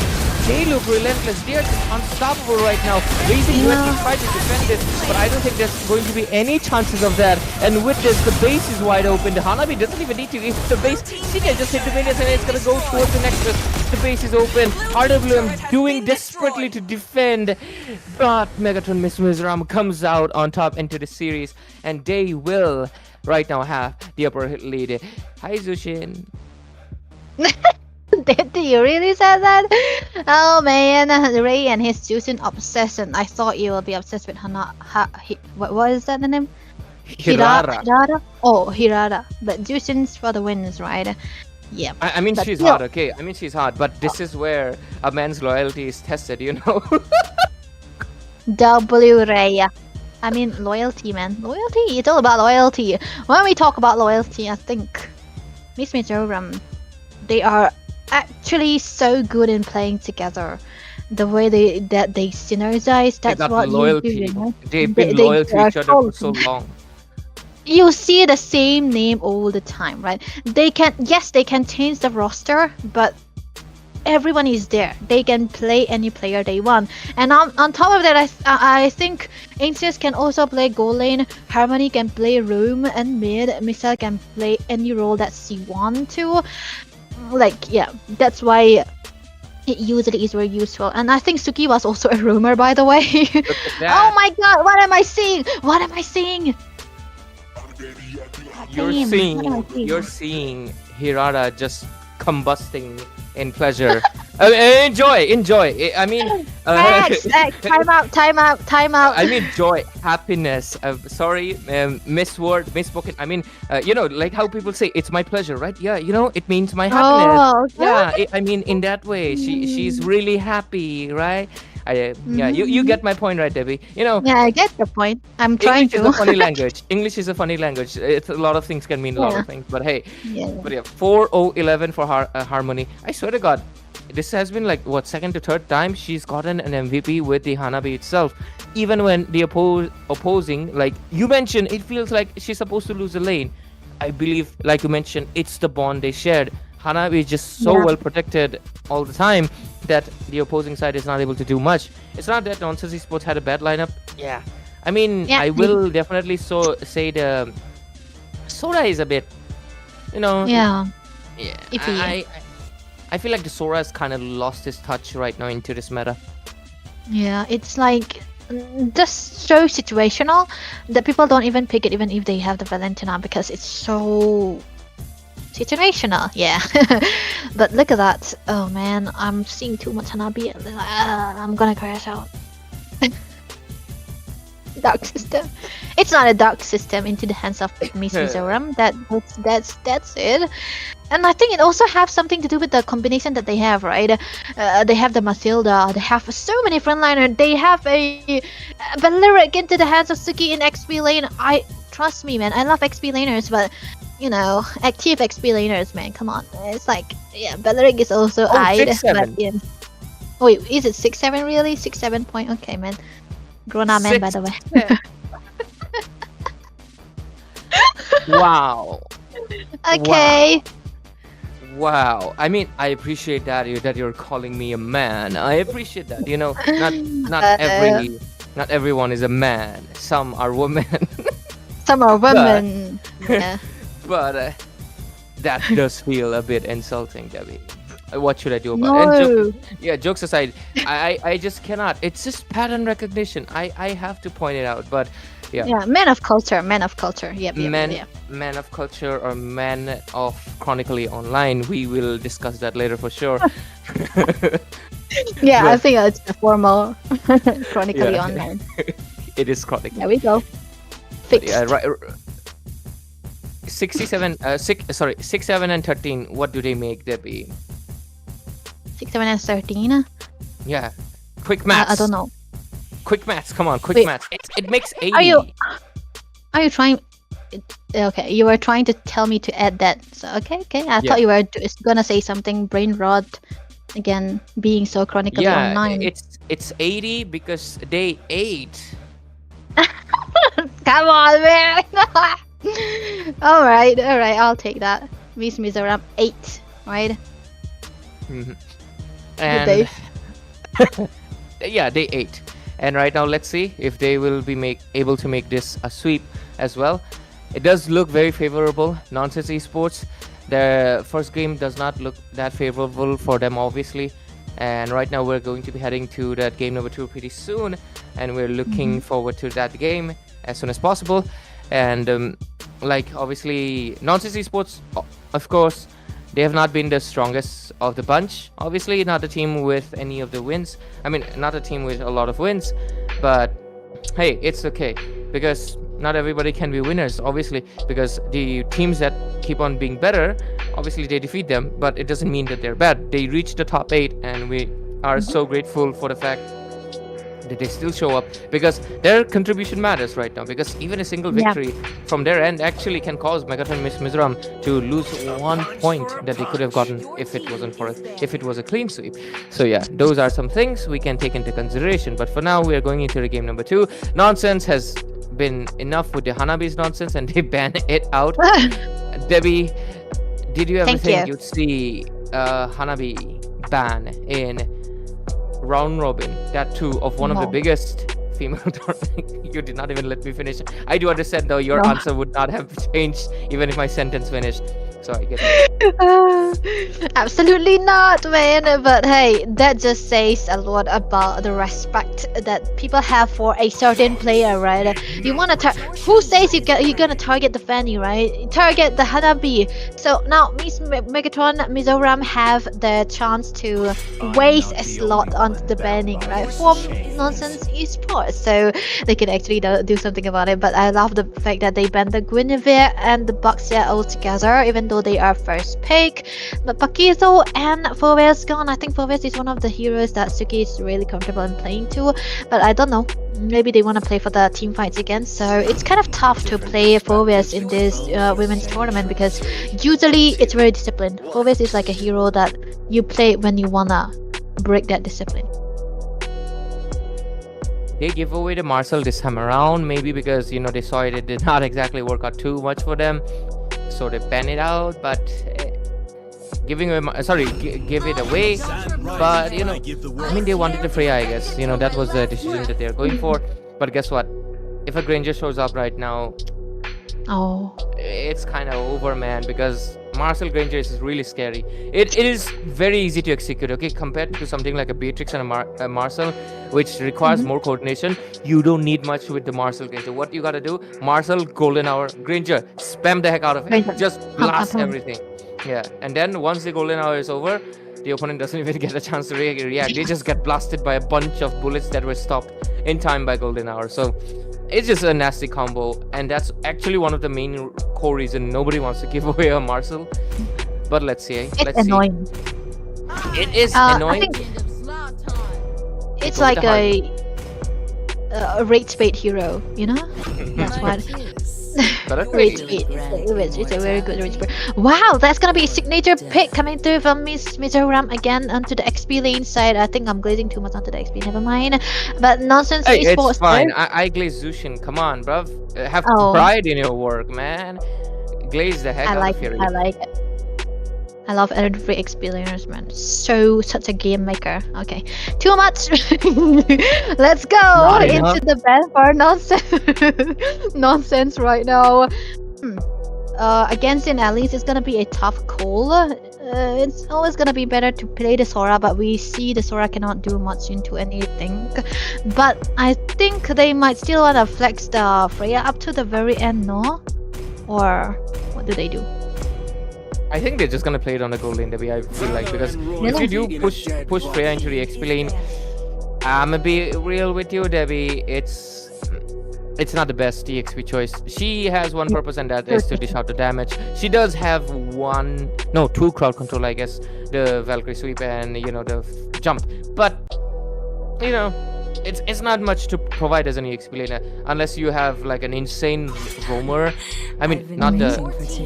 They look relentless. They are just unstoppable right now. Blazing Duet will try to defend this, but I don't think there's going to be any chances of that. And with this, the base is wide open. The Hanabi doesn't even need to hit the base. She can just hit the minions and it's going to go towards the Nexus. The base is open. RWM doing desperately to defend. But Megatron Miss Mizoram comes out on top into the series. And they will right now have the upper lead. Hi, Zushin. Did you really say that? Oh man, Ray and his Jushin obsession. I thought you would be obsessed with what is that the name? Hirara. Hirara? Oh, Hirara. But Jushin's for the wins, right? Yeah. I mean, But she's still- hot, okay? I mean, she's hot, but this is where a man's loyalty is tested, you know? W Ray. I mean, loyalty, man. Loyalty? It's all about loyalty. When we talk about loyalty, I think Miss Mizoram, they are actually so good in playing together. The way they synergize, that's got what loyalty. you do, you know? They've been They loyal to are each other for so so- long. You see the same name all the time, right? They can change the roster, but everyone is there. They can play any player they want. And on top of that, I think Ancients can also play goal lane. Harmony can play room and mid. Misa can play any role that she wants to. Like, yeah, that's why It usually is very useful. And I think Suki was also a rumor, by the way. Look at Oh that. my god, what am I seeing? What am I seeing? You're Damn, seeing what am I seeing? you're seeing Hirata just combusting in pleasure. Enjoy. I mean, X, time out, time out, time out. I mean joy, happiness. Sorry, misspoken. I mean, like how people say, it's my pleasure, right? Yeah, it means my happiness. Oh, okay. Yeah, I mean, in that way, she's really happy, right? Yeah, you get my point, right, Debbie? Yeah, I get the point. I'm trying English is a to. funny language. English is a funny language. It's a lot of things can mean a lot Yeah. of things. But hey, Yeah. but yeah, 4-0-11 for Harmony. I swear to God, this has been like what, second to third time she's gotten an MVP with the Hanabi itself. Even when the opposing, like you mentioned, it feels like she's supposed to lose the lane. I believe, like you mentioned, it's the bond they shared. Hanabi is just so Yeah. well protected all the time that the opposing side is not able to do much. It's not that Nonsense Esports had a bad lineup. Yeah. I mean, Yeah. I will definitely say the Sora is a bit, Yeah. yeah. Iffy. I feel like the Sora has kind of lost his touch right now into this meta. Yeah, it's like just so situational that people don't even pick it even if they have the Valentina because it's so situational. Yeah. But look at that. Oh man, I'm seeing too much Hanabi. I'm gonna crash out. Dark system. It's not a dark system into the hands of Miss Mizoram. That's it. And I think it also has something to do with the combination that they have, right? They have the Mathilda. They have so many frontliners. They have a Balearic into the hands of Suki in XP lane. Trust me, man. I love XP laners, but active XP laners, man. Come on. It's like, yeah, Balearic is also eyed. 6-7. But yeah. Wait, is it 6-7 really? 6-7 point. Okay, man. Grown up man, by the way. Wow. Okay. Wow. I mean, I appreciate that you're calling me a man. I appreciate that. Not everyone is a man. Some are women. Some are women. Yeah. But that does feel a bit insulting, Debbie. What should I do about it? No. Jokes aside, I just cannot. It's just pattern recognition. I have to point it out. But yeah, Yeah, men of culture. Yep. men of culture or men of chronically online. We will discuss that later for sure. Yeah, I But- think it's a formal chronically Yeah. online. It is chronic. There we go. But Fixed. yeah, right. 6, 7, and 13. What do they make, Debbie? 6, 7, and 13. Yeah, quick maths. I don't know. Quick maths. Come on, quick Wait. maths. It makes 80. Are you trying? Okay, you were trying to tell me to add that. So okay. I Yeah. thought you were gonna say something brain rot. Again, being so chronically Yeah, online. it's 80 because they ate. Come on, man. all right. I'll take that. Miss Mizoram 8, right? Mhm. Good day. And yeah, they ate. And right now, let's see if they will be able to make this a sweep as well. It does look very favorable. Nonsense Esports, the first game does not look that favorable for them, obviously. And right now, we're going to be heading to that game number 2 pretty soon, and we're looking forward to that game as soon as possible. And obviously, Nonsense Esports, of course, they have not been the strongest of the bunch. Obviously, not a team with any of the wins. I mean, not a team with a lot of wins. But hey, it's okay. Because not everybody can be winners, obviously. Because the teams that keep on being better, obviously they defeat them. But it doesn't mean that they're bad. They reached the top 8, and we are so grateful for the fact that they still show up, because their contribution matters right now, because even a single Yeah. victory from their end actually can cause Megatron Miss Mizoram to lose 1 point that they could have gotten if it was a clean sweep. So yeah, those are some things we can take into consideration. But for now, we are going into the game number 2. Nonsense has been enough with the Hanabi's nonsense, and they ban it out. Debbie, did you ever Thank think you. you'd see Hanabi ban in round robin, that too of one of the No. biggest female tournament? You did not even let me finish. I do understand though, your No. answer would not have changed even if my sentence finished. So I get it. Absolutely not, man. But hey, that just says a lot about the respect that people have for a certain player, right? You wanna who says you're gonna target the Fanny, right? Target the Hanabi. So now Miss Megatron, Mizoram have the chance to waste a slot onto the banning, right? For nonsense esports, so they can actually do something about it. But I love the fact that they banned the Guinevere and the Baxia all together, even though they are first pick. But Pakizo and Foves gone. I think Foves is one of the heroes that Suki is really comfortable in playing to. But I don't know. Maybe they want to play for the team fights again. So it's kind of tough to play Foves in this women's tournament because usually it's very disciplined. Foves is like a hero that you play when you wanna break that discipline. They give away the Marcel this time around, maybe because they saw it did not exactly work out too much for them, so they ban it out. But give it away. But I mean, they wanted the Freya, I guess. That was the decision that they're going for. But guess what? If a Granger shows up right now, it's kind of over, man, because Marcel Granger is really scary. It is very easy to execute, okay, compared to something like a Beatrix and a Marcel, which requires more coordination. You don't need much with the Marcel Granger. What you gotta do, Marcel, Golden Hour, Granger, spam the heck out of it. Just blast everything. Yeah, and then once the Golden Hour is over, the opponent doesn't even get a chance to react. They just get blasted by a bunch of bullets that were stopped in time by Golden Hour. So it's just a nasty combo, and that's actually one of the main core reason nobody wants to give away a Marcel. But let's see. It's annoying. It is annoying. It's like a rate spade hero, That's what. Rate spade. It's a very good rate spade. Wow, that's gonna be a signature pick coming through from Miss Mizoram again onto the XP lane side. I think I'm glazing too much onto the XP. Never mind. But nonsense esports. It's fine. I glaze Zushin. Come on, bruv. Have pride in your work, man. Glaze the heck out of your. I like it. I love free experiencers, man. Such a game maker. Okay, too much. Let's go into the ban for nonsense. Nonsense right now. Against an Alice, it's gonna be a tough call. It's always gonna be better to play the Sora, but we see the Sora cannot do much into anything. But I think they might still wanna flex the Freya up to the very end, no? Or what do they do? I think they're just gonna play it on the gold lane, Debbie, I feel like, because if you do push Freya into the XP lane, I'ma be real with you, Debbie, it's not the best EXP choice. She has one purpose, and that is to dish out the damage. She does have two crowd control, I guess, the Valkyrie sweep and the jump, but it's not much to provide as an EXP laner unless you have like an insane roamer. I mean, not the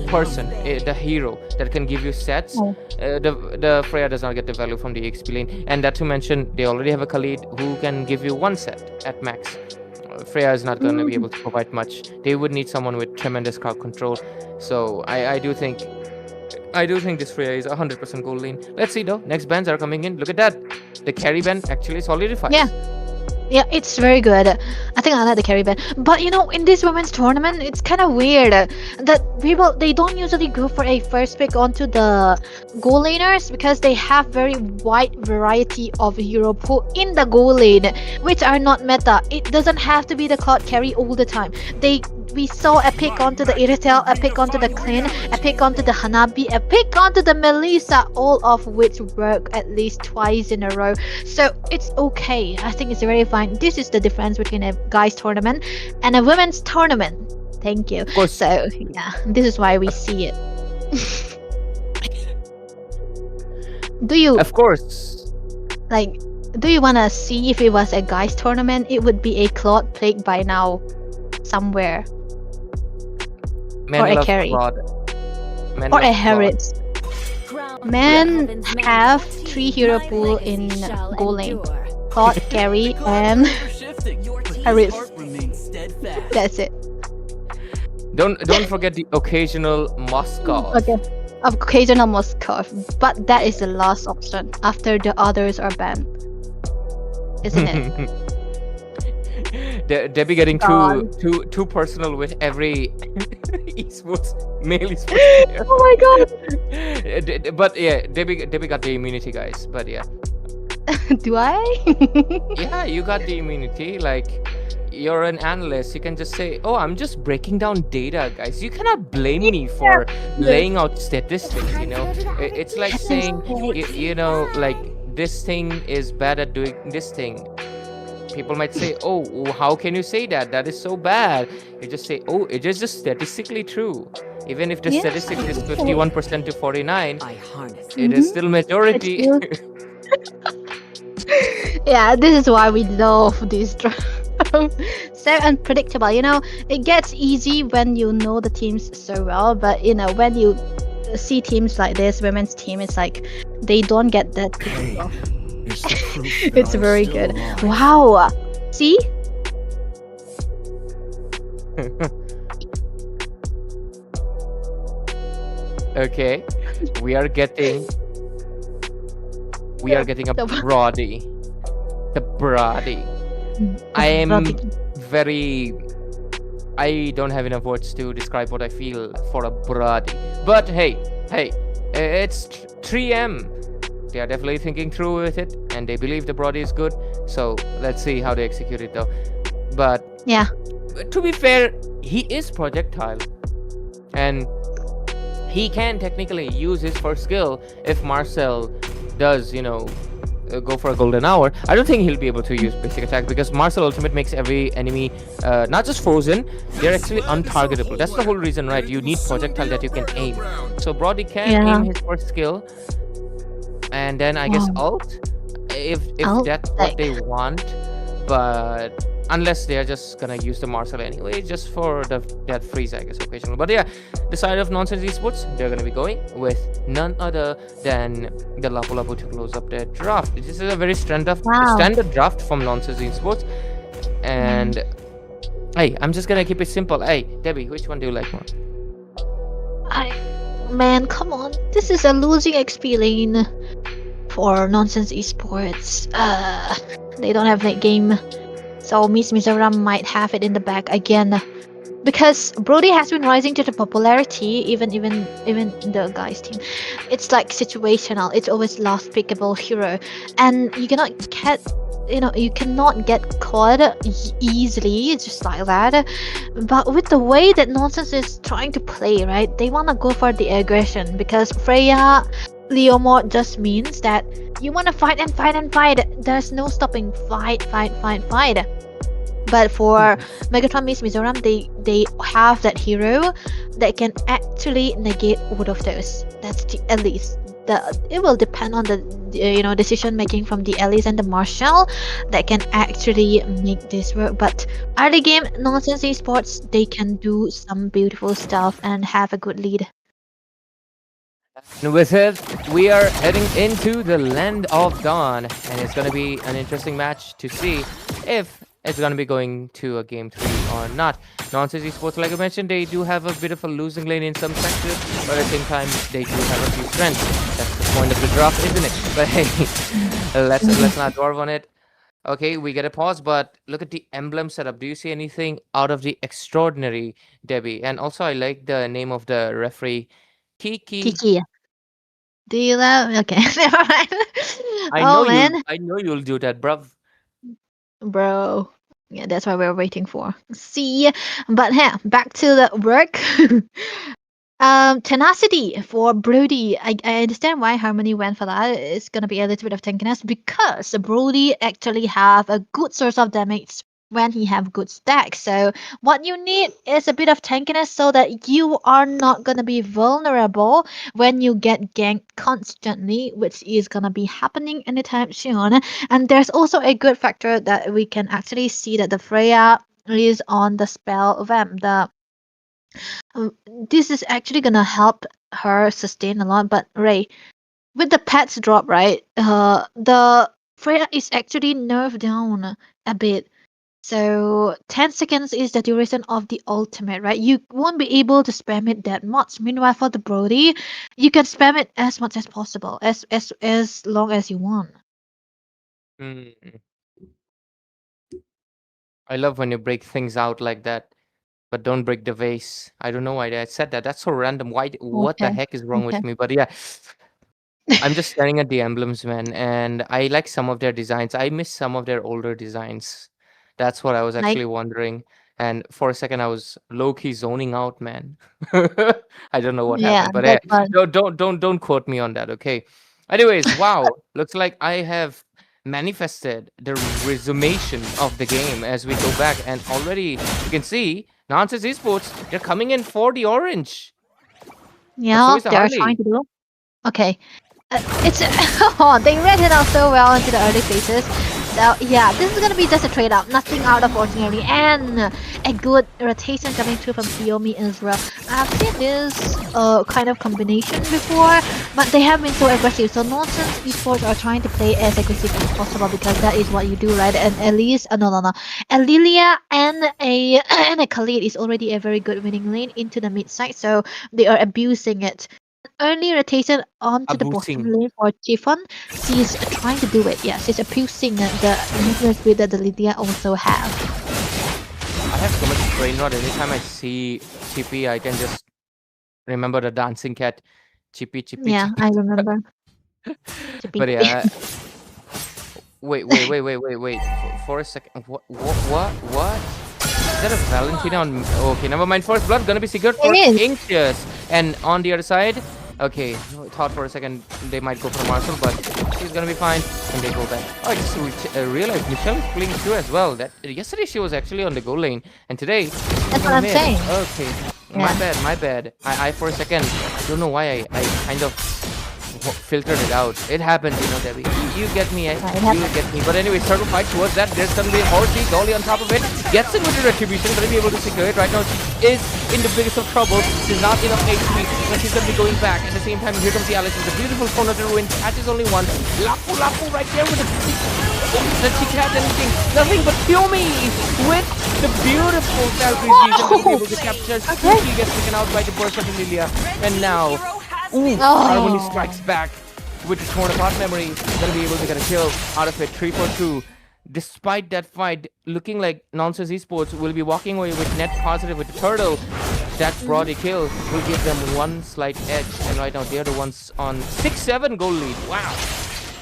person, the hero that can give you sets. The Freya does not get the value from the EXP lane, and that to mention, they already have a Khalid who can give you one set at max. Freya is not going to be able to provide much. They would need someone with tremendous crowd control. So I do think this Freya is 100% gold lane. Let's see though. Next bans are coming in. Look at that. The carry ban actually solidifies. Yeah, it's very good. I think I like the carry ban. But in this women's tournament, it's kind of weird that people, they don't usually go for a first pick onto the goal laners because they have very wide variety of hero pool in the goal lane, which are not meta. It doesn't have to be the Cloud carry all the time. We saw a pick onto the Iritel, a pick onto the Clan, a pick onto the Hanabi, a pick onto the Melissa, all of which work at least twice in a row. So it's okay. I think it's very fine. This is the difference between a guys tournament and a women's tournament. Thank you. So yeah, this is why we see it. Of course. Do you wanna see if it was a guys tournament? It would be a Claude plague by now, somewhere. Men or a carry. Or a Harrods. Men have 3 hero pool in goal lane. Claude, carry, and Harrods. That's it. Don't forget the occasional Moskov. Okay. Occasional Moskov, but that is the last option after the others are banned, isn't it? Debbie getting God. too personal with every esports male esports player. Oh my god. But yeah, Debbie got the immunity, guys. But yeah, Do I? yeah, you got the immunity. Like, you're an analyst, you can just say, oh, I'm just breaking down data, guys. You cannot blame me for laying out statistics, you know. It's like saying, you know, like, this thing is bad at doing this thing. People might say, oh, how can you say that? That is so bad. You just say, oh, it is just statistically true. Even if the Yeah. statistic is 51% to 49, I harness it is still majority. It's Yeah, this is why we love this draft. So unpredictable, you know. It gets easy when you know the teams so well, but you know, when you see teams like this, women's team, it's like they don't get that predictable. It's the proof that It's I'm very still good. alive. Wow. See? Okay, we are getting a The- Brody. The Brody. I am very. I don't have enough words to describe what I feel for a Brody. But hey, it's 3M. They are definitely thinking through with it, and they believe the Brody is good. So let's see how they execute it, though. But Yeah. to be fair, he is projectile, and he can technically use his first skill if Marcel does, you know, go for a golden hour. I don't think he'll be able to use basic attack because Marcel ultimate makes every enemy not just frozen, they're actually untargetable. That's the whole reason, right? You need projectile that you can aim. So Brody can Yeah. aim his first skill, and then I guess ult, if Ult, that's what they want. But unless they're just gonna use the Marcel anyway, just for that freeze, I guess, occasionally. But yeah, the side of Nonsense Esports, they're gonna be going with none other than the Lapu Lapu to close up their draft. This is a very standard draft from Nonsense Esports. And hey, I'm just gonna keep it simple. Hey, Debbie, which one do you like more? Man, come on. This is a losing experience for Nonsense Esports. They don't have that game. So Miss Mizoram might have it in the bag again. Because Brody has been rising to the popularity, even the guys team. It's like situational. It's always last pickable hero. And you cannot get caught easily just like that. But with the way that Nonsense is trying to play, right, they want to go for the aggression because Freya Leo mode just means that you want to fight and fight and fight. There's no stopping. Fight. But for Megatron Miss Mizoram, they have that hero that can actually negate all of those. That's at least. It will depend on the decision making from the Elise and the Marshall that can actually make this work. But early game Nonsense Esports, they can do some beautiful stuff and have a good lead. And with it, we are heading into the Land of Dawn, and it's gonna be an interesting match to see if it's gonna be going to a game 3 or not. Nonsense Esports, like I mentioned, they do have a bit of a losing lane in some sectors, but at the same time, they do have a few strengths. That's the point of the draft, isn't it? But hey, let's not dwarf on it. Okay, we get a pause, but look at the emblem setup. Do you see anything out of the extraordinary, Debbie? And also, I like the name of the referee, Kiki. Do you love? Okay, never mind. I know you'll do that, bruv. Bro. Yeah, that's what we're waiting for. See, but yeah, back to the work. Tenacity for Brody. I understand why Harmony went for that. It's gonna be a little bit of tankiness because Brody actually have a good source of damage when he have good stacks. So what you need is a bit of tankiness so that you are not gonna be vulnerable when you get ganked constantly, which is gonna be happening anytime soon. And there's also a good factor that we can actually see that the Freya is on the spell of this is actually gonna help her sustain a lot. But Ray, with the pets drop, right? The Freya is actually nerfed down a bit. So 10 seconds is the duration of the ultimate, right? You won't be able to spam it that much. Meanwhile, for the Brody, you can spam it as much as possible, as long as you want. Hmm. I love when you break things out like that, but don't break the vase. I don't know why I said that. That's so random. What the Okay. heck is wrong Okay. with me? But yeah, I'm just staring at the emblems, man, and I like some of their designs. I miss some of their older designs. That's what I was Like, actually wondering. And for a second, I was low key zoning out, man. I don't know what yeah, happened, but that hey, one. don't quote me on that, okay? Anyways, wow, looks like I have manifested the resumation of the game as we go back, and already you can see Nonsense Esports. They're coming in for the orange, but so Yeah, is the they are trying Harley. to do. Okay. It's oh, they read it out so well into the early phases. So yeah, this is gonna be just a trade up, nothing out of ordinary, and a good rotation coming through from Kiyomi as well. I've seen this kind of combination before, but they have been so aggressive. So Nonsense Esports are trying to play as aggressive as possible because that is what you do, right? And at least no, a Lilia and a and a Khalid is already a very good winning lane into the mid side, so they are abusing it. Early rotation onto the bottom Abusing. lane for Chiffon. She's trying to do it. Yeah, she's abusing the movement speed that the Lydia also have. I have so much brain rot. Anytime I see Chippy, I can just remember the dancing cat. Chippy, Chippy, Yeah, Chippy. I remember. Chippy, But chippy. yeah, wait. For a second. What? Is that a Valentina on? Okay, never mind. First blood gonna be secured for It is. Inktious. And on the other side, okay, I thought for a second they might go for Marcel, but she's gonna be fine. And they go back. Oh, I just realized Michelle is playing too as well. That yesterday she was actually on the goal lane, and today she's That's on what the I'm mid. saying. Okay, Yeah. my bad. I for a second don't know why I kind of filtered it out. It happens, you know, Debbie. You get me, eh? Yeah, it You happened. get me. But anyway, turtle fight towards that. There's suddenly Horsey, Dolly on top of it. Gets in with the retribution, gonna be able to secure it. Right now, she is in the biggest of trouble. She's not enough HP, but she's gonna be going back. At the same time, here comes the Alice with a beautiful corner to ruin. Catches only one. Lapu right there with the. Does she catch anything? Nothing but Kiyomi with the beautiful Valkyrie season. Gonna be able to capture. He gets taken out by the burst of Lilia. And now. Ooh, Harmony Oh. strikes back with the torn apart memory. Gonna be able to get a kill out of it. 3 for 2. Despite that fight, looking like Nonsense Esports will be walking away with net positive with the turtle. That broad kill will give them one slight edge. And right now they're the ones on 6-7 goal lead. Wow.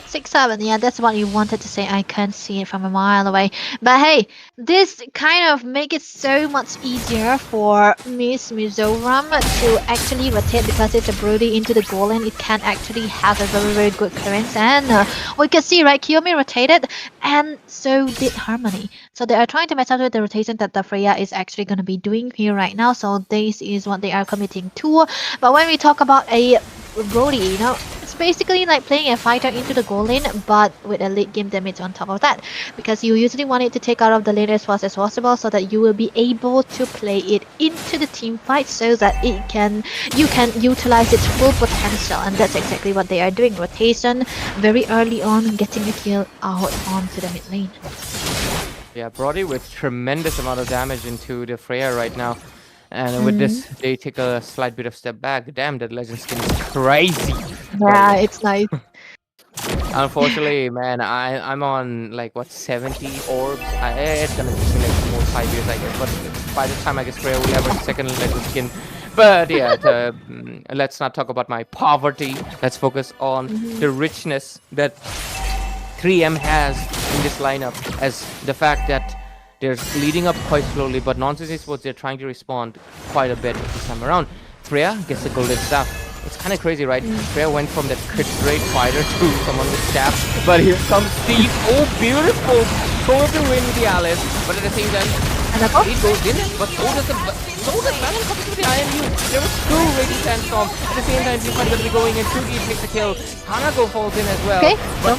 6-7, yeah, that's what you wanted to say. I can see it from a mile away. But hey, this kind of make it so much easier for Miss Mizoram to actually rotate because it's a Brody into the goal and it can actually have a very good clearance. And we can see, right, Kiyomi rotated and so did Harmony. So they are trying to match up with the rotation that the Freya is actually going to be doing here right now. So this is what they are committing to. But when we talk about a Brody, you know, it's basically like playing a fighter into the goal lane, but with a late game damage on top of that. Because you usually want it to take out of the lane as fast as possible, so that you will be able to play it into the team fight, so that you can utilize its full potential. And that's exactly what they are doing. Rotation very early on, getting a kill out onto the mid lane. Yeah, Brody with tremendous amount of damage into the Freya right now. And with this, they take a slight bit of step back. Damn, that legend skin is crazy. Yeah, it's nice. Unfortunately, man, I'm on like what 70 orbs. It's gonna take me like more 5 years, I guess. But by the time I get Freya, we'll have a second legend skin. But yeah, let's not talk about my poverty. Let's focus on the richness that 3M has in this lineup, as the fact that they're leading up quite slowly, but Nonsense Esports, they're trying to respond quite a bit this time around. Freya gets the golden staff. It's kind of crazy, right? Freya went from that crit rate fighter to someone with staff, but here comes Steve. Oh, beautiful! Going to win with the Alice, but at the same time, he goes in, but so does Balan comes with the IMU. There was 2 Radiant Sandstorm. At the same time, Deep going to be going in. 2D takes the kill. Hanago falls in as well. Okay, But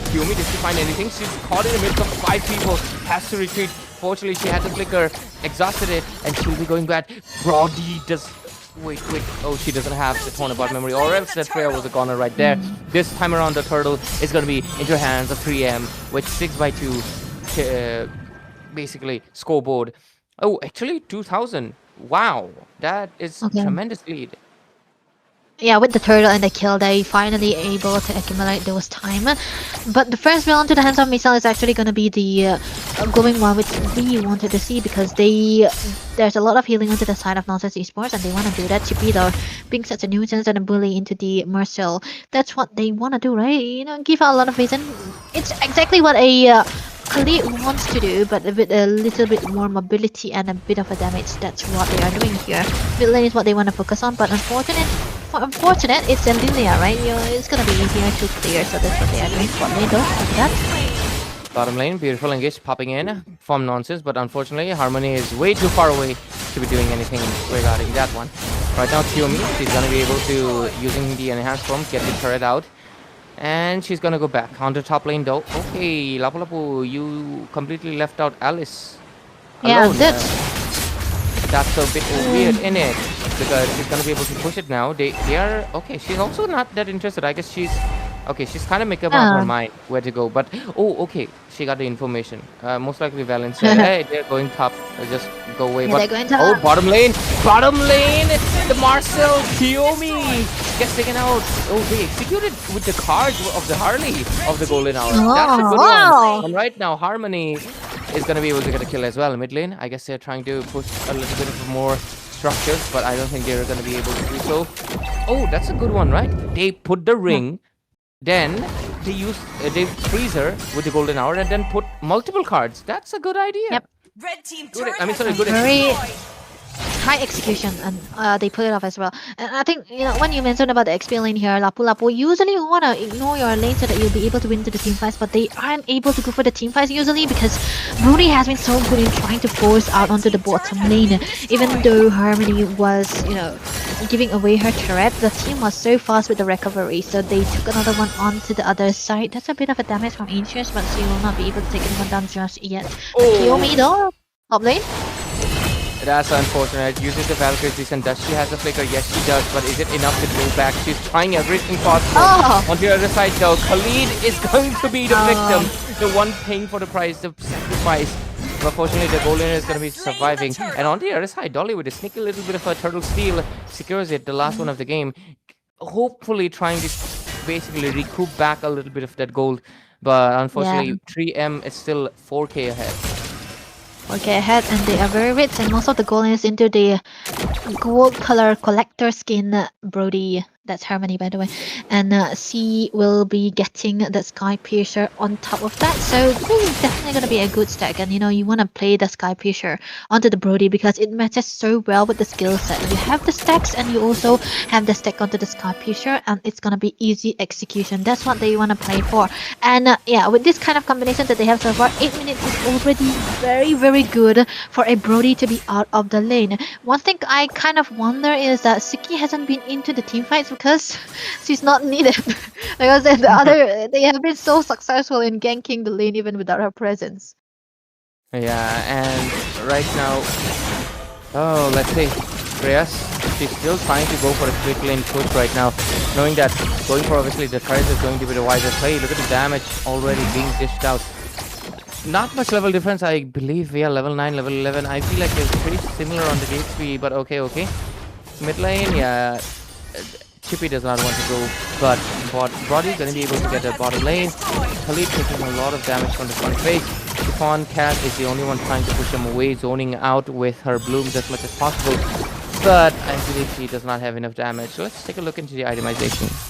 Kiyomi, did she find anything? She's caught in the midst of 5 people. Has to retreat. Fortunately, she had the flicker, exhausted it, and she'll be going back. Brody does. Wait. Oh, she doesn't have the torn apart memory, or else that Freya was a goner right there. This time around, the turtle is going to be into hands of 3M with 6x2, basically scoreboard. Oh, actually 2000. Wow, that is Okay. tremendous lead. yeah, with the turtle and the kill, they finally able to accumulate those time. But the first round to the hands-on missile is actually gonna be the glowing one, which we wanted to see because there's a lot of healing onto the side of Nonsense Esports, and they want to do that. Chippy though, being such a nuisance and a bully into the Marcel, that's what they want to do, right? You know, give out a lot of vision. It's exactly what a Khalid wants to do, but with a little bit more mobility and a bit of a damage. That's what they are doing here. Mid lane is what they want to focus on, but unfortunate, it's a Lilia, right? You know, it's gonna be easier to clear, so that's what they are doing. Bot lane though, after that. Bottom lane, beautiful engage popping in from Nonsense, but unfortunately Harmony is way too far away to be doing anything regarding that one. Right now Tiomi, she's gonna be able to, using the enhanced form, get the turret out. And she's gonna go back on the top lane though. Okay, Lapu Lapu, you completely left out Alice. Yeah, Alone. That's a bit weird, in it? Because she's gonna be able to push it now. They are okay. She's also not that interested. I guess she's okay. She's kind of make up her mind where to go. But oh, okay, she got the information. Most likely Valen said, "Hey, they're going top. Just go away." Yeah, but they're going top. oh, bottom lane, the Marcel Tiomi gets taken out. Oh, they executed with the cards of the Harley of the golden hour. That's a good one. And right now, Harmony is gonna be able to get a kill as well. Mid lane, I guess they're trying to push a little bit of more structures, but I don't think they're gonna be able to do so. Oh, that's a good one, right? They put the ring, then they freeze her with the golden hour, and then put multiple cards. That's a good idea. Yep. Red team Good, turret I mean, sorry, has good been Very destroyed. high execution, and they pull it off as well. And I think, you know, when you mentioned about the XP lane here, Lapu Lapu, usually you want to ignore your lane so that you'll be able to win to the team fights, but they aren't able to go for the team fights usually because Brody has been so good in trying to force out onto the bottom lane. Even though Harmony was, you know, giving away her turret, the team was so fast with the recovery, so they took another one onto the other side. That's a bit of a damage from Ancients, but she will not be able to take anyone down just yet. Kiyomi though, top lane. That's unfortunate. Uses the Valkyrie's decent. Does she has a flicker? Yes, she does. But is it enough to go back? She's trying everything possible. On the other side, though, Khalid is going to be the victim. The one paying for the price, the sacrifice. But fortunately, the golden is going to be surviving. And on the other side, Dolly with a sneaky little bit of a turtle steal secures it, the last one of the game. Hopefully trying to basically recoup back a little bit of that gold. But unfortunately, 3M is still 4K ahead. Okay, ahead, and they are very rich, and most of the gold is into the gold color collector skin, Brody. That's Harmony, by the way. And C will be getting the Sky Piercer on top of that. So this is definitely going to be a good stack. And you know, you want to play the Sky Piercer onto the Brody because it matches so well with the skill set. You have the stacks and you also have the stack onto the Sky Piercer, and it's going to be easy execution. That's what they want to play for. And yeah, with this kind of combination that they have so far, 8 minutes is already very, very good for a Brody to be out of the lane. One thing I kind of wonder is that Suki hasn't been into the team fights because she's not needed. Because they have been so successful in ganking the lane even without her presence. Yeah, and right now, oh, let's see, Reyes, she's still trying to go for a quick lane push right now, knowing that going for obviously the turret is going to be the wiser play. Look at the damage already being dished out. Not much level difference, I believe. Yeah, level 9, level 11. I feel like they're pretty similar on the HP, but okay. Mid lane, yeah. Chippy does not want to go, but Brody's going to be able to get a bottom lane. Khalid taking a lot of damage from the front face. Chiffon Cat is the only one trying to push him away, zoning out with her blooms as much as possible. But I believe she does not have enough damage. Let's take a look into the itemization.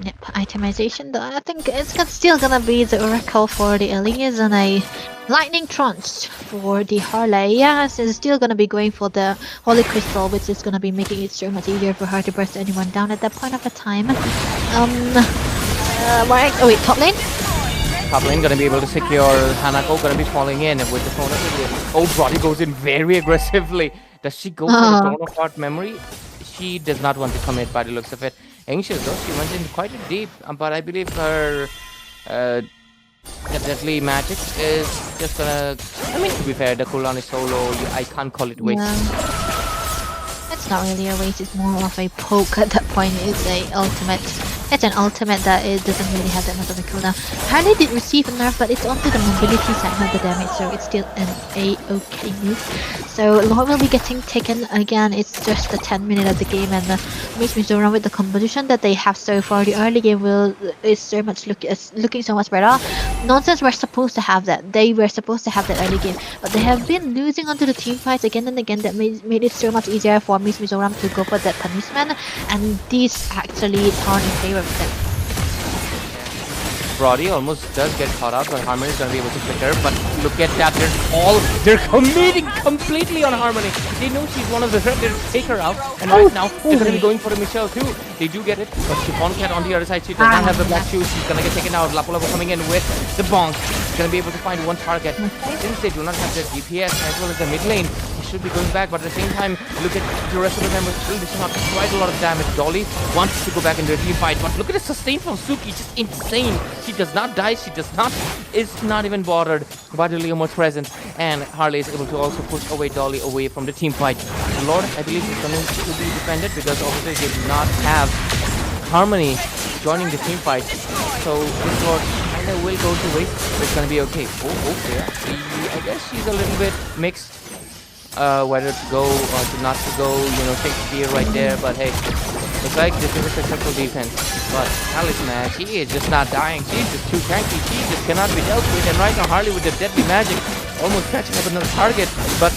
Yep, itemization though, I think it's still gonna be the Oracle for the Elias and a Lightning Trance for the Harley. Yeah, so it's still gonna be going for the Holy Crystal, which is gonna be making it so much easier for her to burst anyone down at that point of the time. Right, oh wait, top lane? Top lane gonna be able to secure Hanako, gonna be falling in with the phone. Oh, Brody goes in very aggressively. Does she go for the Throne of Heart memory? She does not want to commit by the looks of it. Anxious though, she went in quite deep, but I believe her deadly magic is just gonna, I mean, to be fair, the cooldown is so low, I can't call it waste. Yeah. It's not really a waste, it's more of a poke at that point. It's a ultimate It's an ultimate that it doesn't really have that much of a cooldown. Harley did receive a nerf, but it's onto the mobility side of the damage, so it's still an A-okay move. So Lord will be getting taken again. It's just the 10 minute of the game, and Miss Mizoram with the composition that they have so far, the early game is so much looking so much better. Nonsense were supposed to have that. They were supposed to have that early game, but they have been losing onto the team fights again and again. That made it so much easier for Miss Mizoram to go for that punishment, and this actually turned in favor of them. Brody almost does get caught out, but Harmony is going to be able to flicker. But look at that, they're committing completely on Harmony. They know she's one of the threat, they'll take her out. And right now, they're going to be going for the Michelle too. They do get it, but Chiffon Cat on the other side, she does not have the black shoes. She's going to get taken out. Lapu Lapu coming in with the bonk. She's going to be able to find one target. Since they do not have their DPS as well as the mid lane, they should be going back. But at the same time, look at the rest of the members still dishing out quite a lot of damage. Dolly wants to go back into a team fight, but look at the sustain from Suki, just insane. She does not die, is not even bothered by the Leomord's presence, and Harley is able to also push away Dolly away from the team fight. The Lord, I believe, is going to be defended because obviously they do not have Harmony joining the team fight, so this Lord kinda will go to waste, but it's gonna be okay. Oh, okay. I guess she's a little bit mixed whether to go or to not to go, take spear right there, but hey, looks like this is a successful defense. But Talisman, she is just not dying. She's just too tanky. She just cannot be dealt with. And right now, Harley with the deadly magic, almost catching up another target. But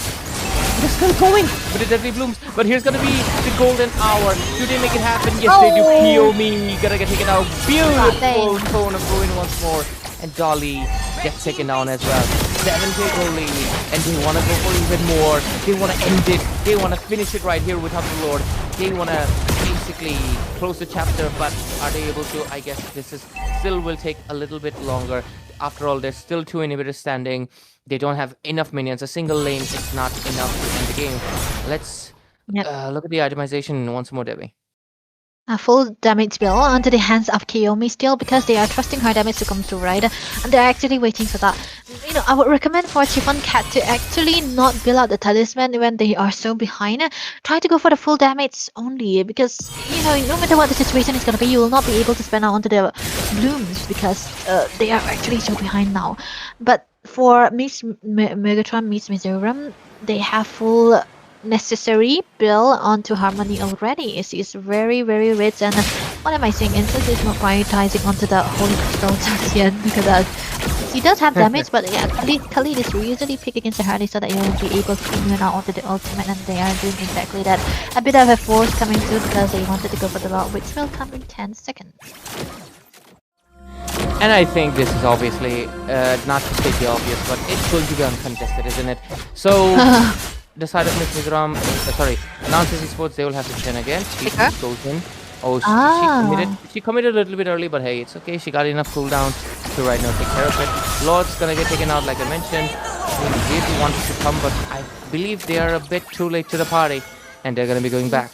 they're still going with the deadly blooms. But here's gonna be the golden hour. Do they make it happen? Yes, they do. Kiyomi gonna get taken out. Beautiful tone of ruin once more. And Dolly gets taken down as well. 7k goal lead, and they want to go for even more. They want to end it. They want to finish it right here without the Lord. They want to basically close the chapter, but are they able to? I guess this is still will take a little bit longer. After all, there's still 2 inhibitors standing. They don't have enough minions. A single lane is not enough to end the game. Let's look at the itemization once more, Debbie. A full damage bill onto the hands of Kiyomi still, because they are trusting her damage to come through, right? And they're actually waiting for that. I would recommend for Chiffon Cat to actually not build out the talisman when they are so behind. Try to go for the full damage only, because no matter what the situation is gonna be, you will not be able to spend out onto the blooms because they are actually so behind now. But for Megatron Miss Mizoram, they have full necessary build onto Harmony already. She's very, very rich, and what am I saying? Instance is not prioritizing onto the Holy Crystal just yet because she does have damage, but yeah, Khalid is usually pick against the Harley so that you will be able to immune out onto the ultimate, and they are doing exactly that. A bit of a force coming through because they wanted to go for the Lord, which will come in 10 seconds. And I think this is obviously not to state the obvious, but it's going to be uncontested, isn't it? So the side of Miss Mizoram, Nancy Sports, they will have to defend again. She goes in. Oh, she committed a little bit early, but hey, it's okay. She got enough cooldown to right now take care of it. Lord's gonna get taken out, like I mentioned. He really wanted to come, but I believe they are a bit too late to the party, and they're gonna be going back.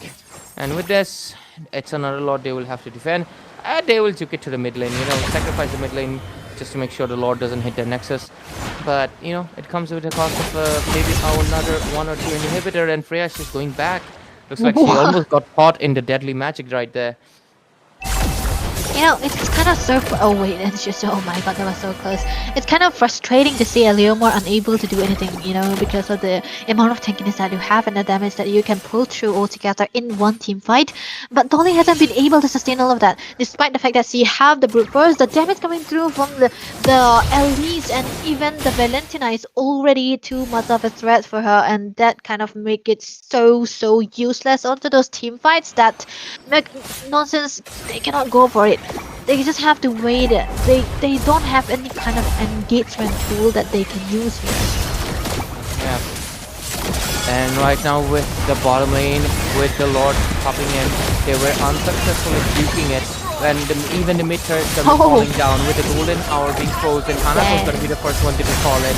And with this, it's another Lord they will have to defend. And they will juke it to the mid lane, sacrifice the mid lane just to make sure the Lord doesn't hit their nexus. But, it comes with the cost of maybe another 1 or 2 inhibitor, and Freya, she's going back. Looks like she almost got caught in the deadly magic right there. It's kind of so... Oh wait, it's just... Oh my god, that was so close. It's kind of frustrating to see a Leomord unable to do anything, because of the amount of tankiness that you have and the damage that you can pull through all together in one team fight. But Dolly hasn't been able to sustain all of that, despite the fact that she have the brute force. The damage coming through from the Elise and even the Valentina is already too much of a threat for her, and that kind of make it so useless onto those team fights that Nonsense, they cannot go for it. They just have to wait. They don't have any kind of engagement tool that they can use here. Yeah. And right now with the bottom lane, with the Lord popping in, they were unsuccessful in duking it. And even the mid turret is falling down with the golden hour being frozen. Hanako's gonna be the first one to be fallen.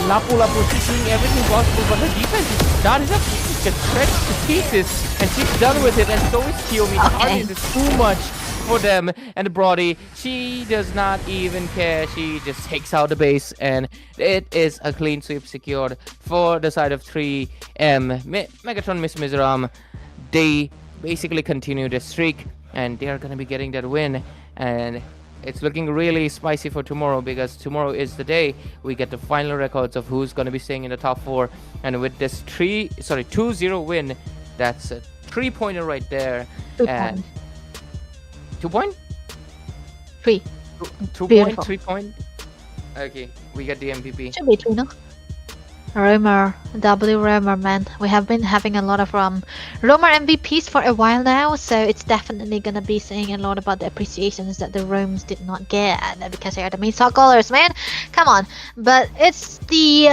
Lapu is doing everything possible, but her defense is not enough. She gets stretched to pieces, and she's done with it, and so is Kiyomi. The hardness is too much for them, and Brody, she does not even care. She just takes out the base, and it is a clean sweep secured for the side of 3M. Megatron Miss Mizoram, they basically continue the streak and they are going to be getting that win. And it's looking really spicy for tomorrow, because tomorrow is the day we get the final records of who's going to be staying in the top 4. And with this 2-0 win, that's a 3-pointer right there. 2 And points. 2 point? 3. 2 Beautiful. point? 3 point? Okay, we get the MVP. Should be 3, no? Roamer, Roamer, man. We have been having a lot of Roamer MVPs for a while now, so it's definitely gonna be saying a lot about the appreciations that the Roams did not get, because they are the main stock callers, man. Come on. But it's the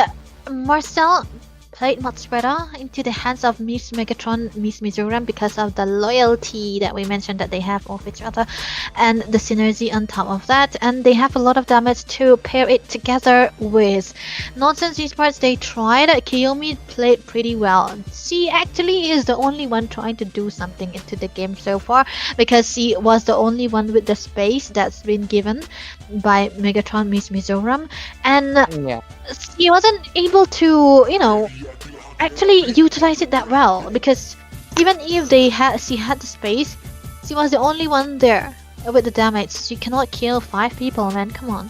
Marcel played much better into the hands of Miss Megatron, Miss Mizoram, because of the loyalty that we mentioned that they have of each other, and the synergy on top of that. And they have a lot of damage to pair it together with. Nonsense Esports, they tried. Kiyomi played pretty well. She actually is the only one trying to do something into the game so far, because she was the only one with the space that's been given by Megatron, Miss Mizoram, and Yeah. she wasn't able to, actually utilize it that well, because even if she had the space, she was the only one there with the damage. She cannot kill 5 people, man. Come on.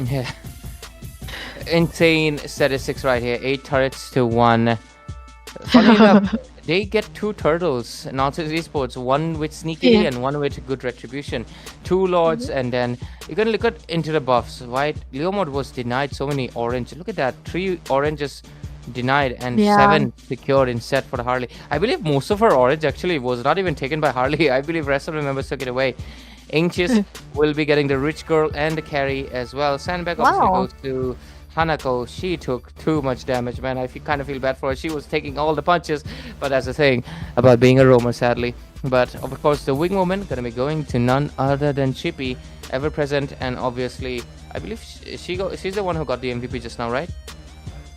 Yeah. Insane statistics right here. 8 turrets to 1. Funny enough, they get 2 turtles. Nonsense Esports, one with sneakily Yeah. and one with good retribution. 2 lords, and then you can look into the buffs. Right, Leomod was denied so many orange. Look at that, 3 oranges denied and Yeah. 7 secured instead for the Harley. I believe most of her orange actually was not even taken by Harley. I believe rest of the members took it away. Anxious will be getting the rich girl and the carry as well. Sandbag obviously Wow. goes to Hanako. She took too much damage, man. I kind of feel bad for her. She was taking all the punches, but that's the thing about being a roamer, sadly. But of course, the wing woman gonna be going to none other than Chippy, ever present, and obviously, I believe she's the one who got the MVP just now, right?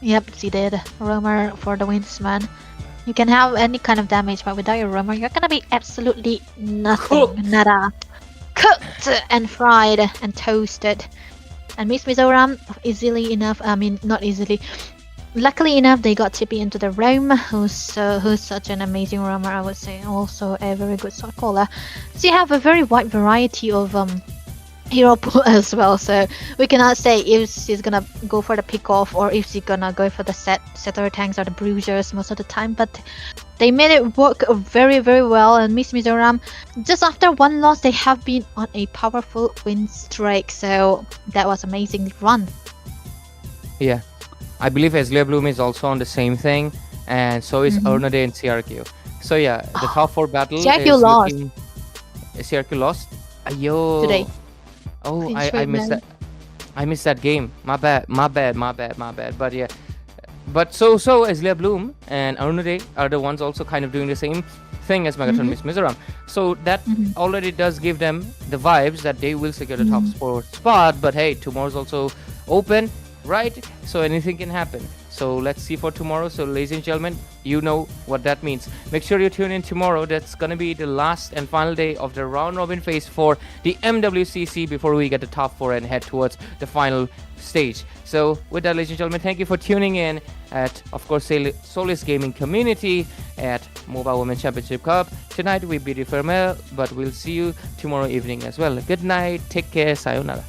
Yep, she did. Roamer for the wins, man. You can have any kind of damage, but without your Roamer, you're gonna be absolutely nothing. Cooked. Nada. Cooked and fried and toasted. And Miss Mizoram, easily enough, not easily. Luckily enough, they got Chippy into the roam, who's such an amazing roamer, I would say. Also a very good shot caller. So you have a very wide variety of hero pool as well, so we cannot say if she's gonna go for the pick off or if she's gonna go for the setter tanks or the bruisers most of the time, but they made it work very, very well. And Miss Mizoram, just after 1 loss, they have been on a powerful win streak, so that was amazing run. Yeah, I believe Ezlia Bloom is also on the same thing, and so is Ernode and CRQ. So yeah, the top 4 battle CRQ is lost. looking... CRQ lost? Ayo. Today. Oh, Pretty I sure, missed man. that. I missed that game. My bad. But yeah. But so Ezlia Bloom and Arunade are the ones also kind of doing the same thing as Megatron Miss Mizoram. So that already does give them the vibes that they will secure the top spot. But hey, tomorrow's also open, right? So anything can happen. So let's see for tomorrow. So ladies and gentlemen, you know what that means. Make sure you tune in tomorrow. That's gonna be the last and final day of the round robin phase for the MWCC before we get the top 4 and head towards the final stage. So with that, ladies and gentlemen, thank you for tuning in at, of course, Solis Gaming Community at MOBA Women's Championship Cup. Tonight we bid you farewell, but we'll see you tomorrow evening as well. Good night, take care, sayonara.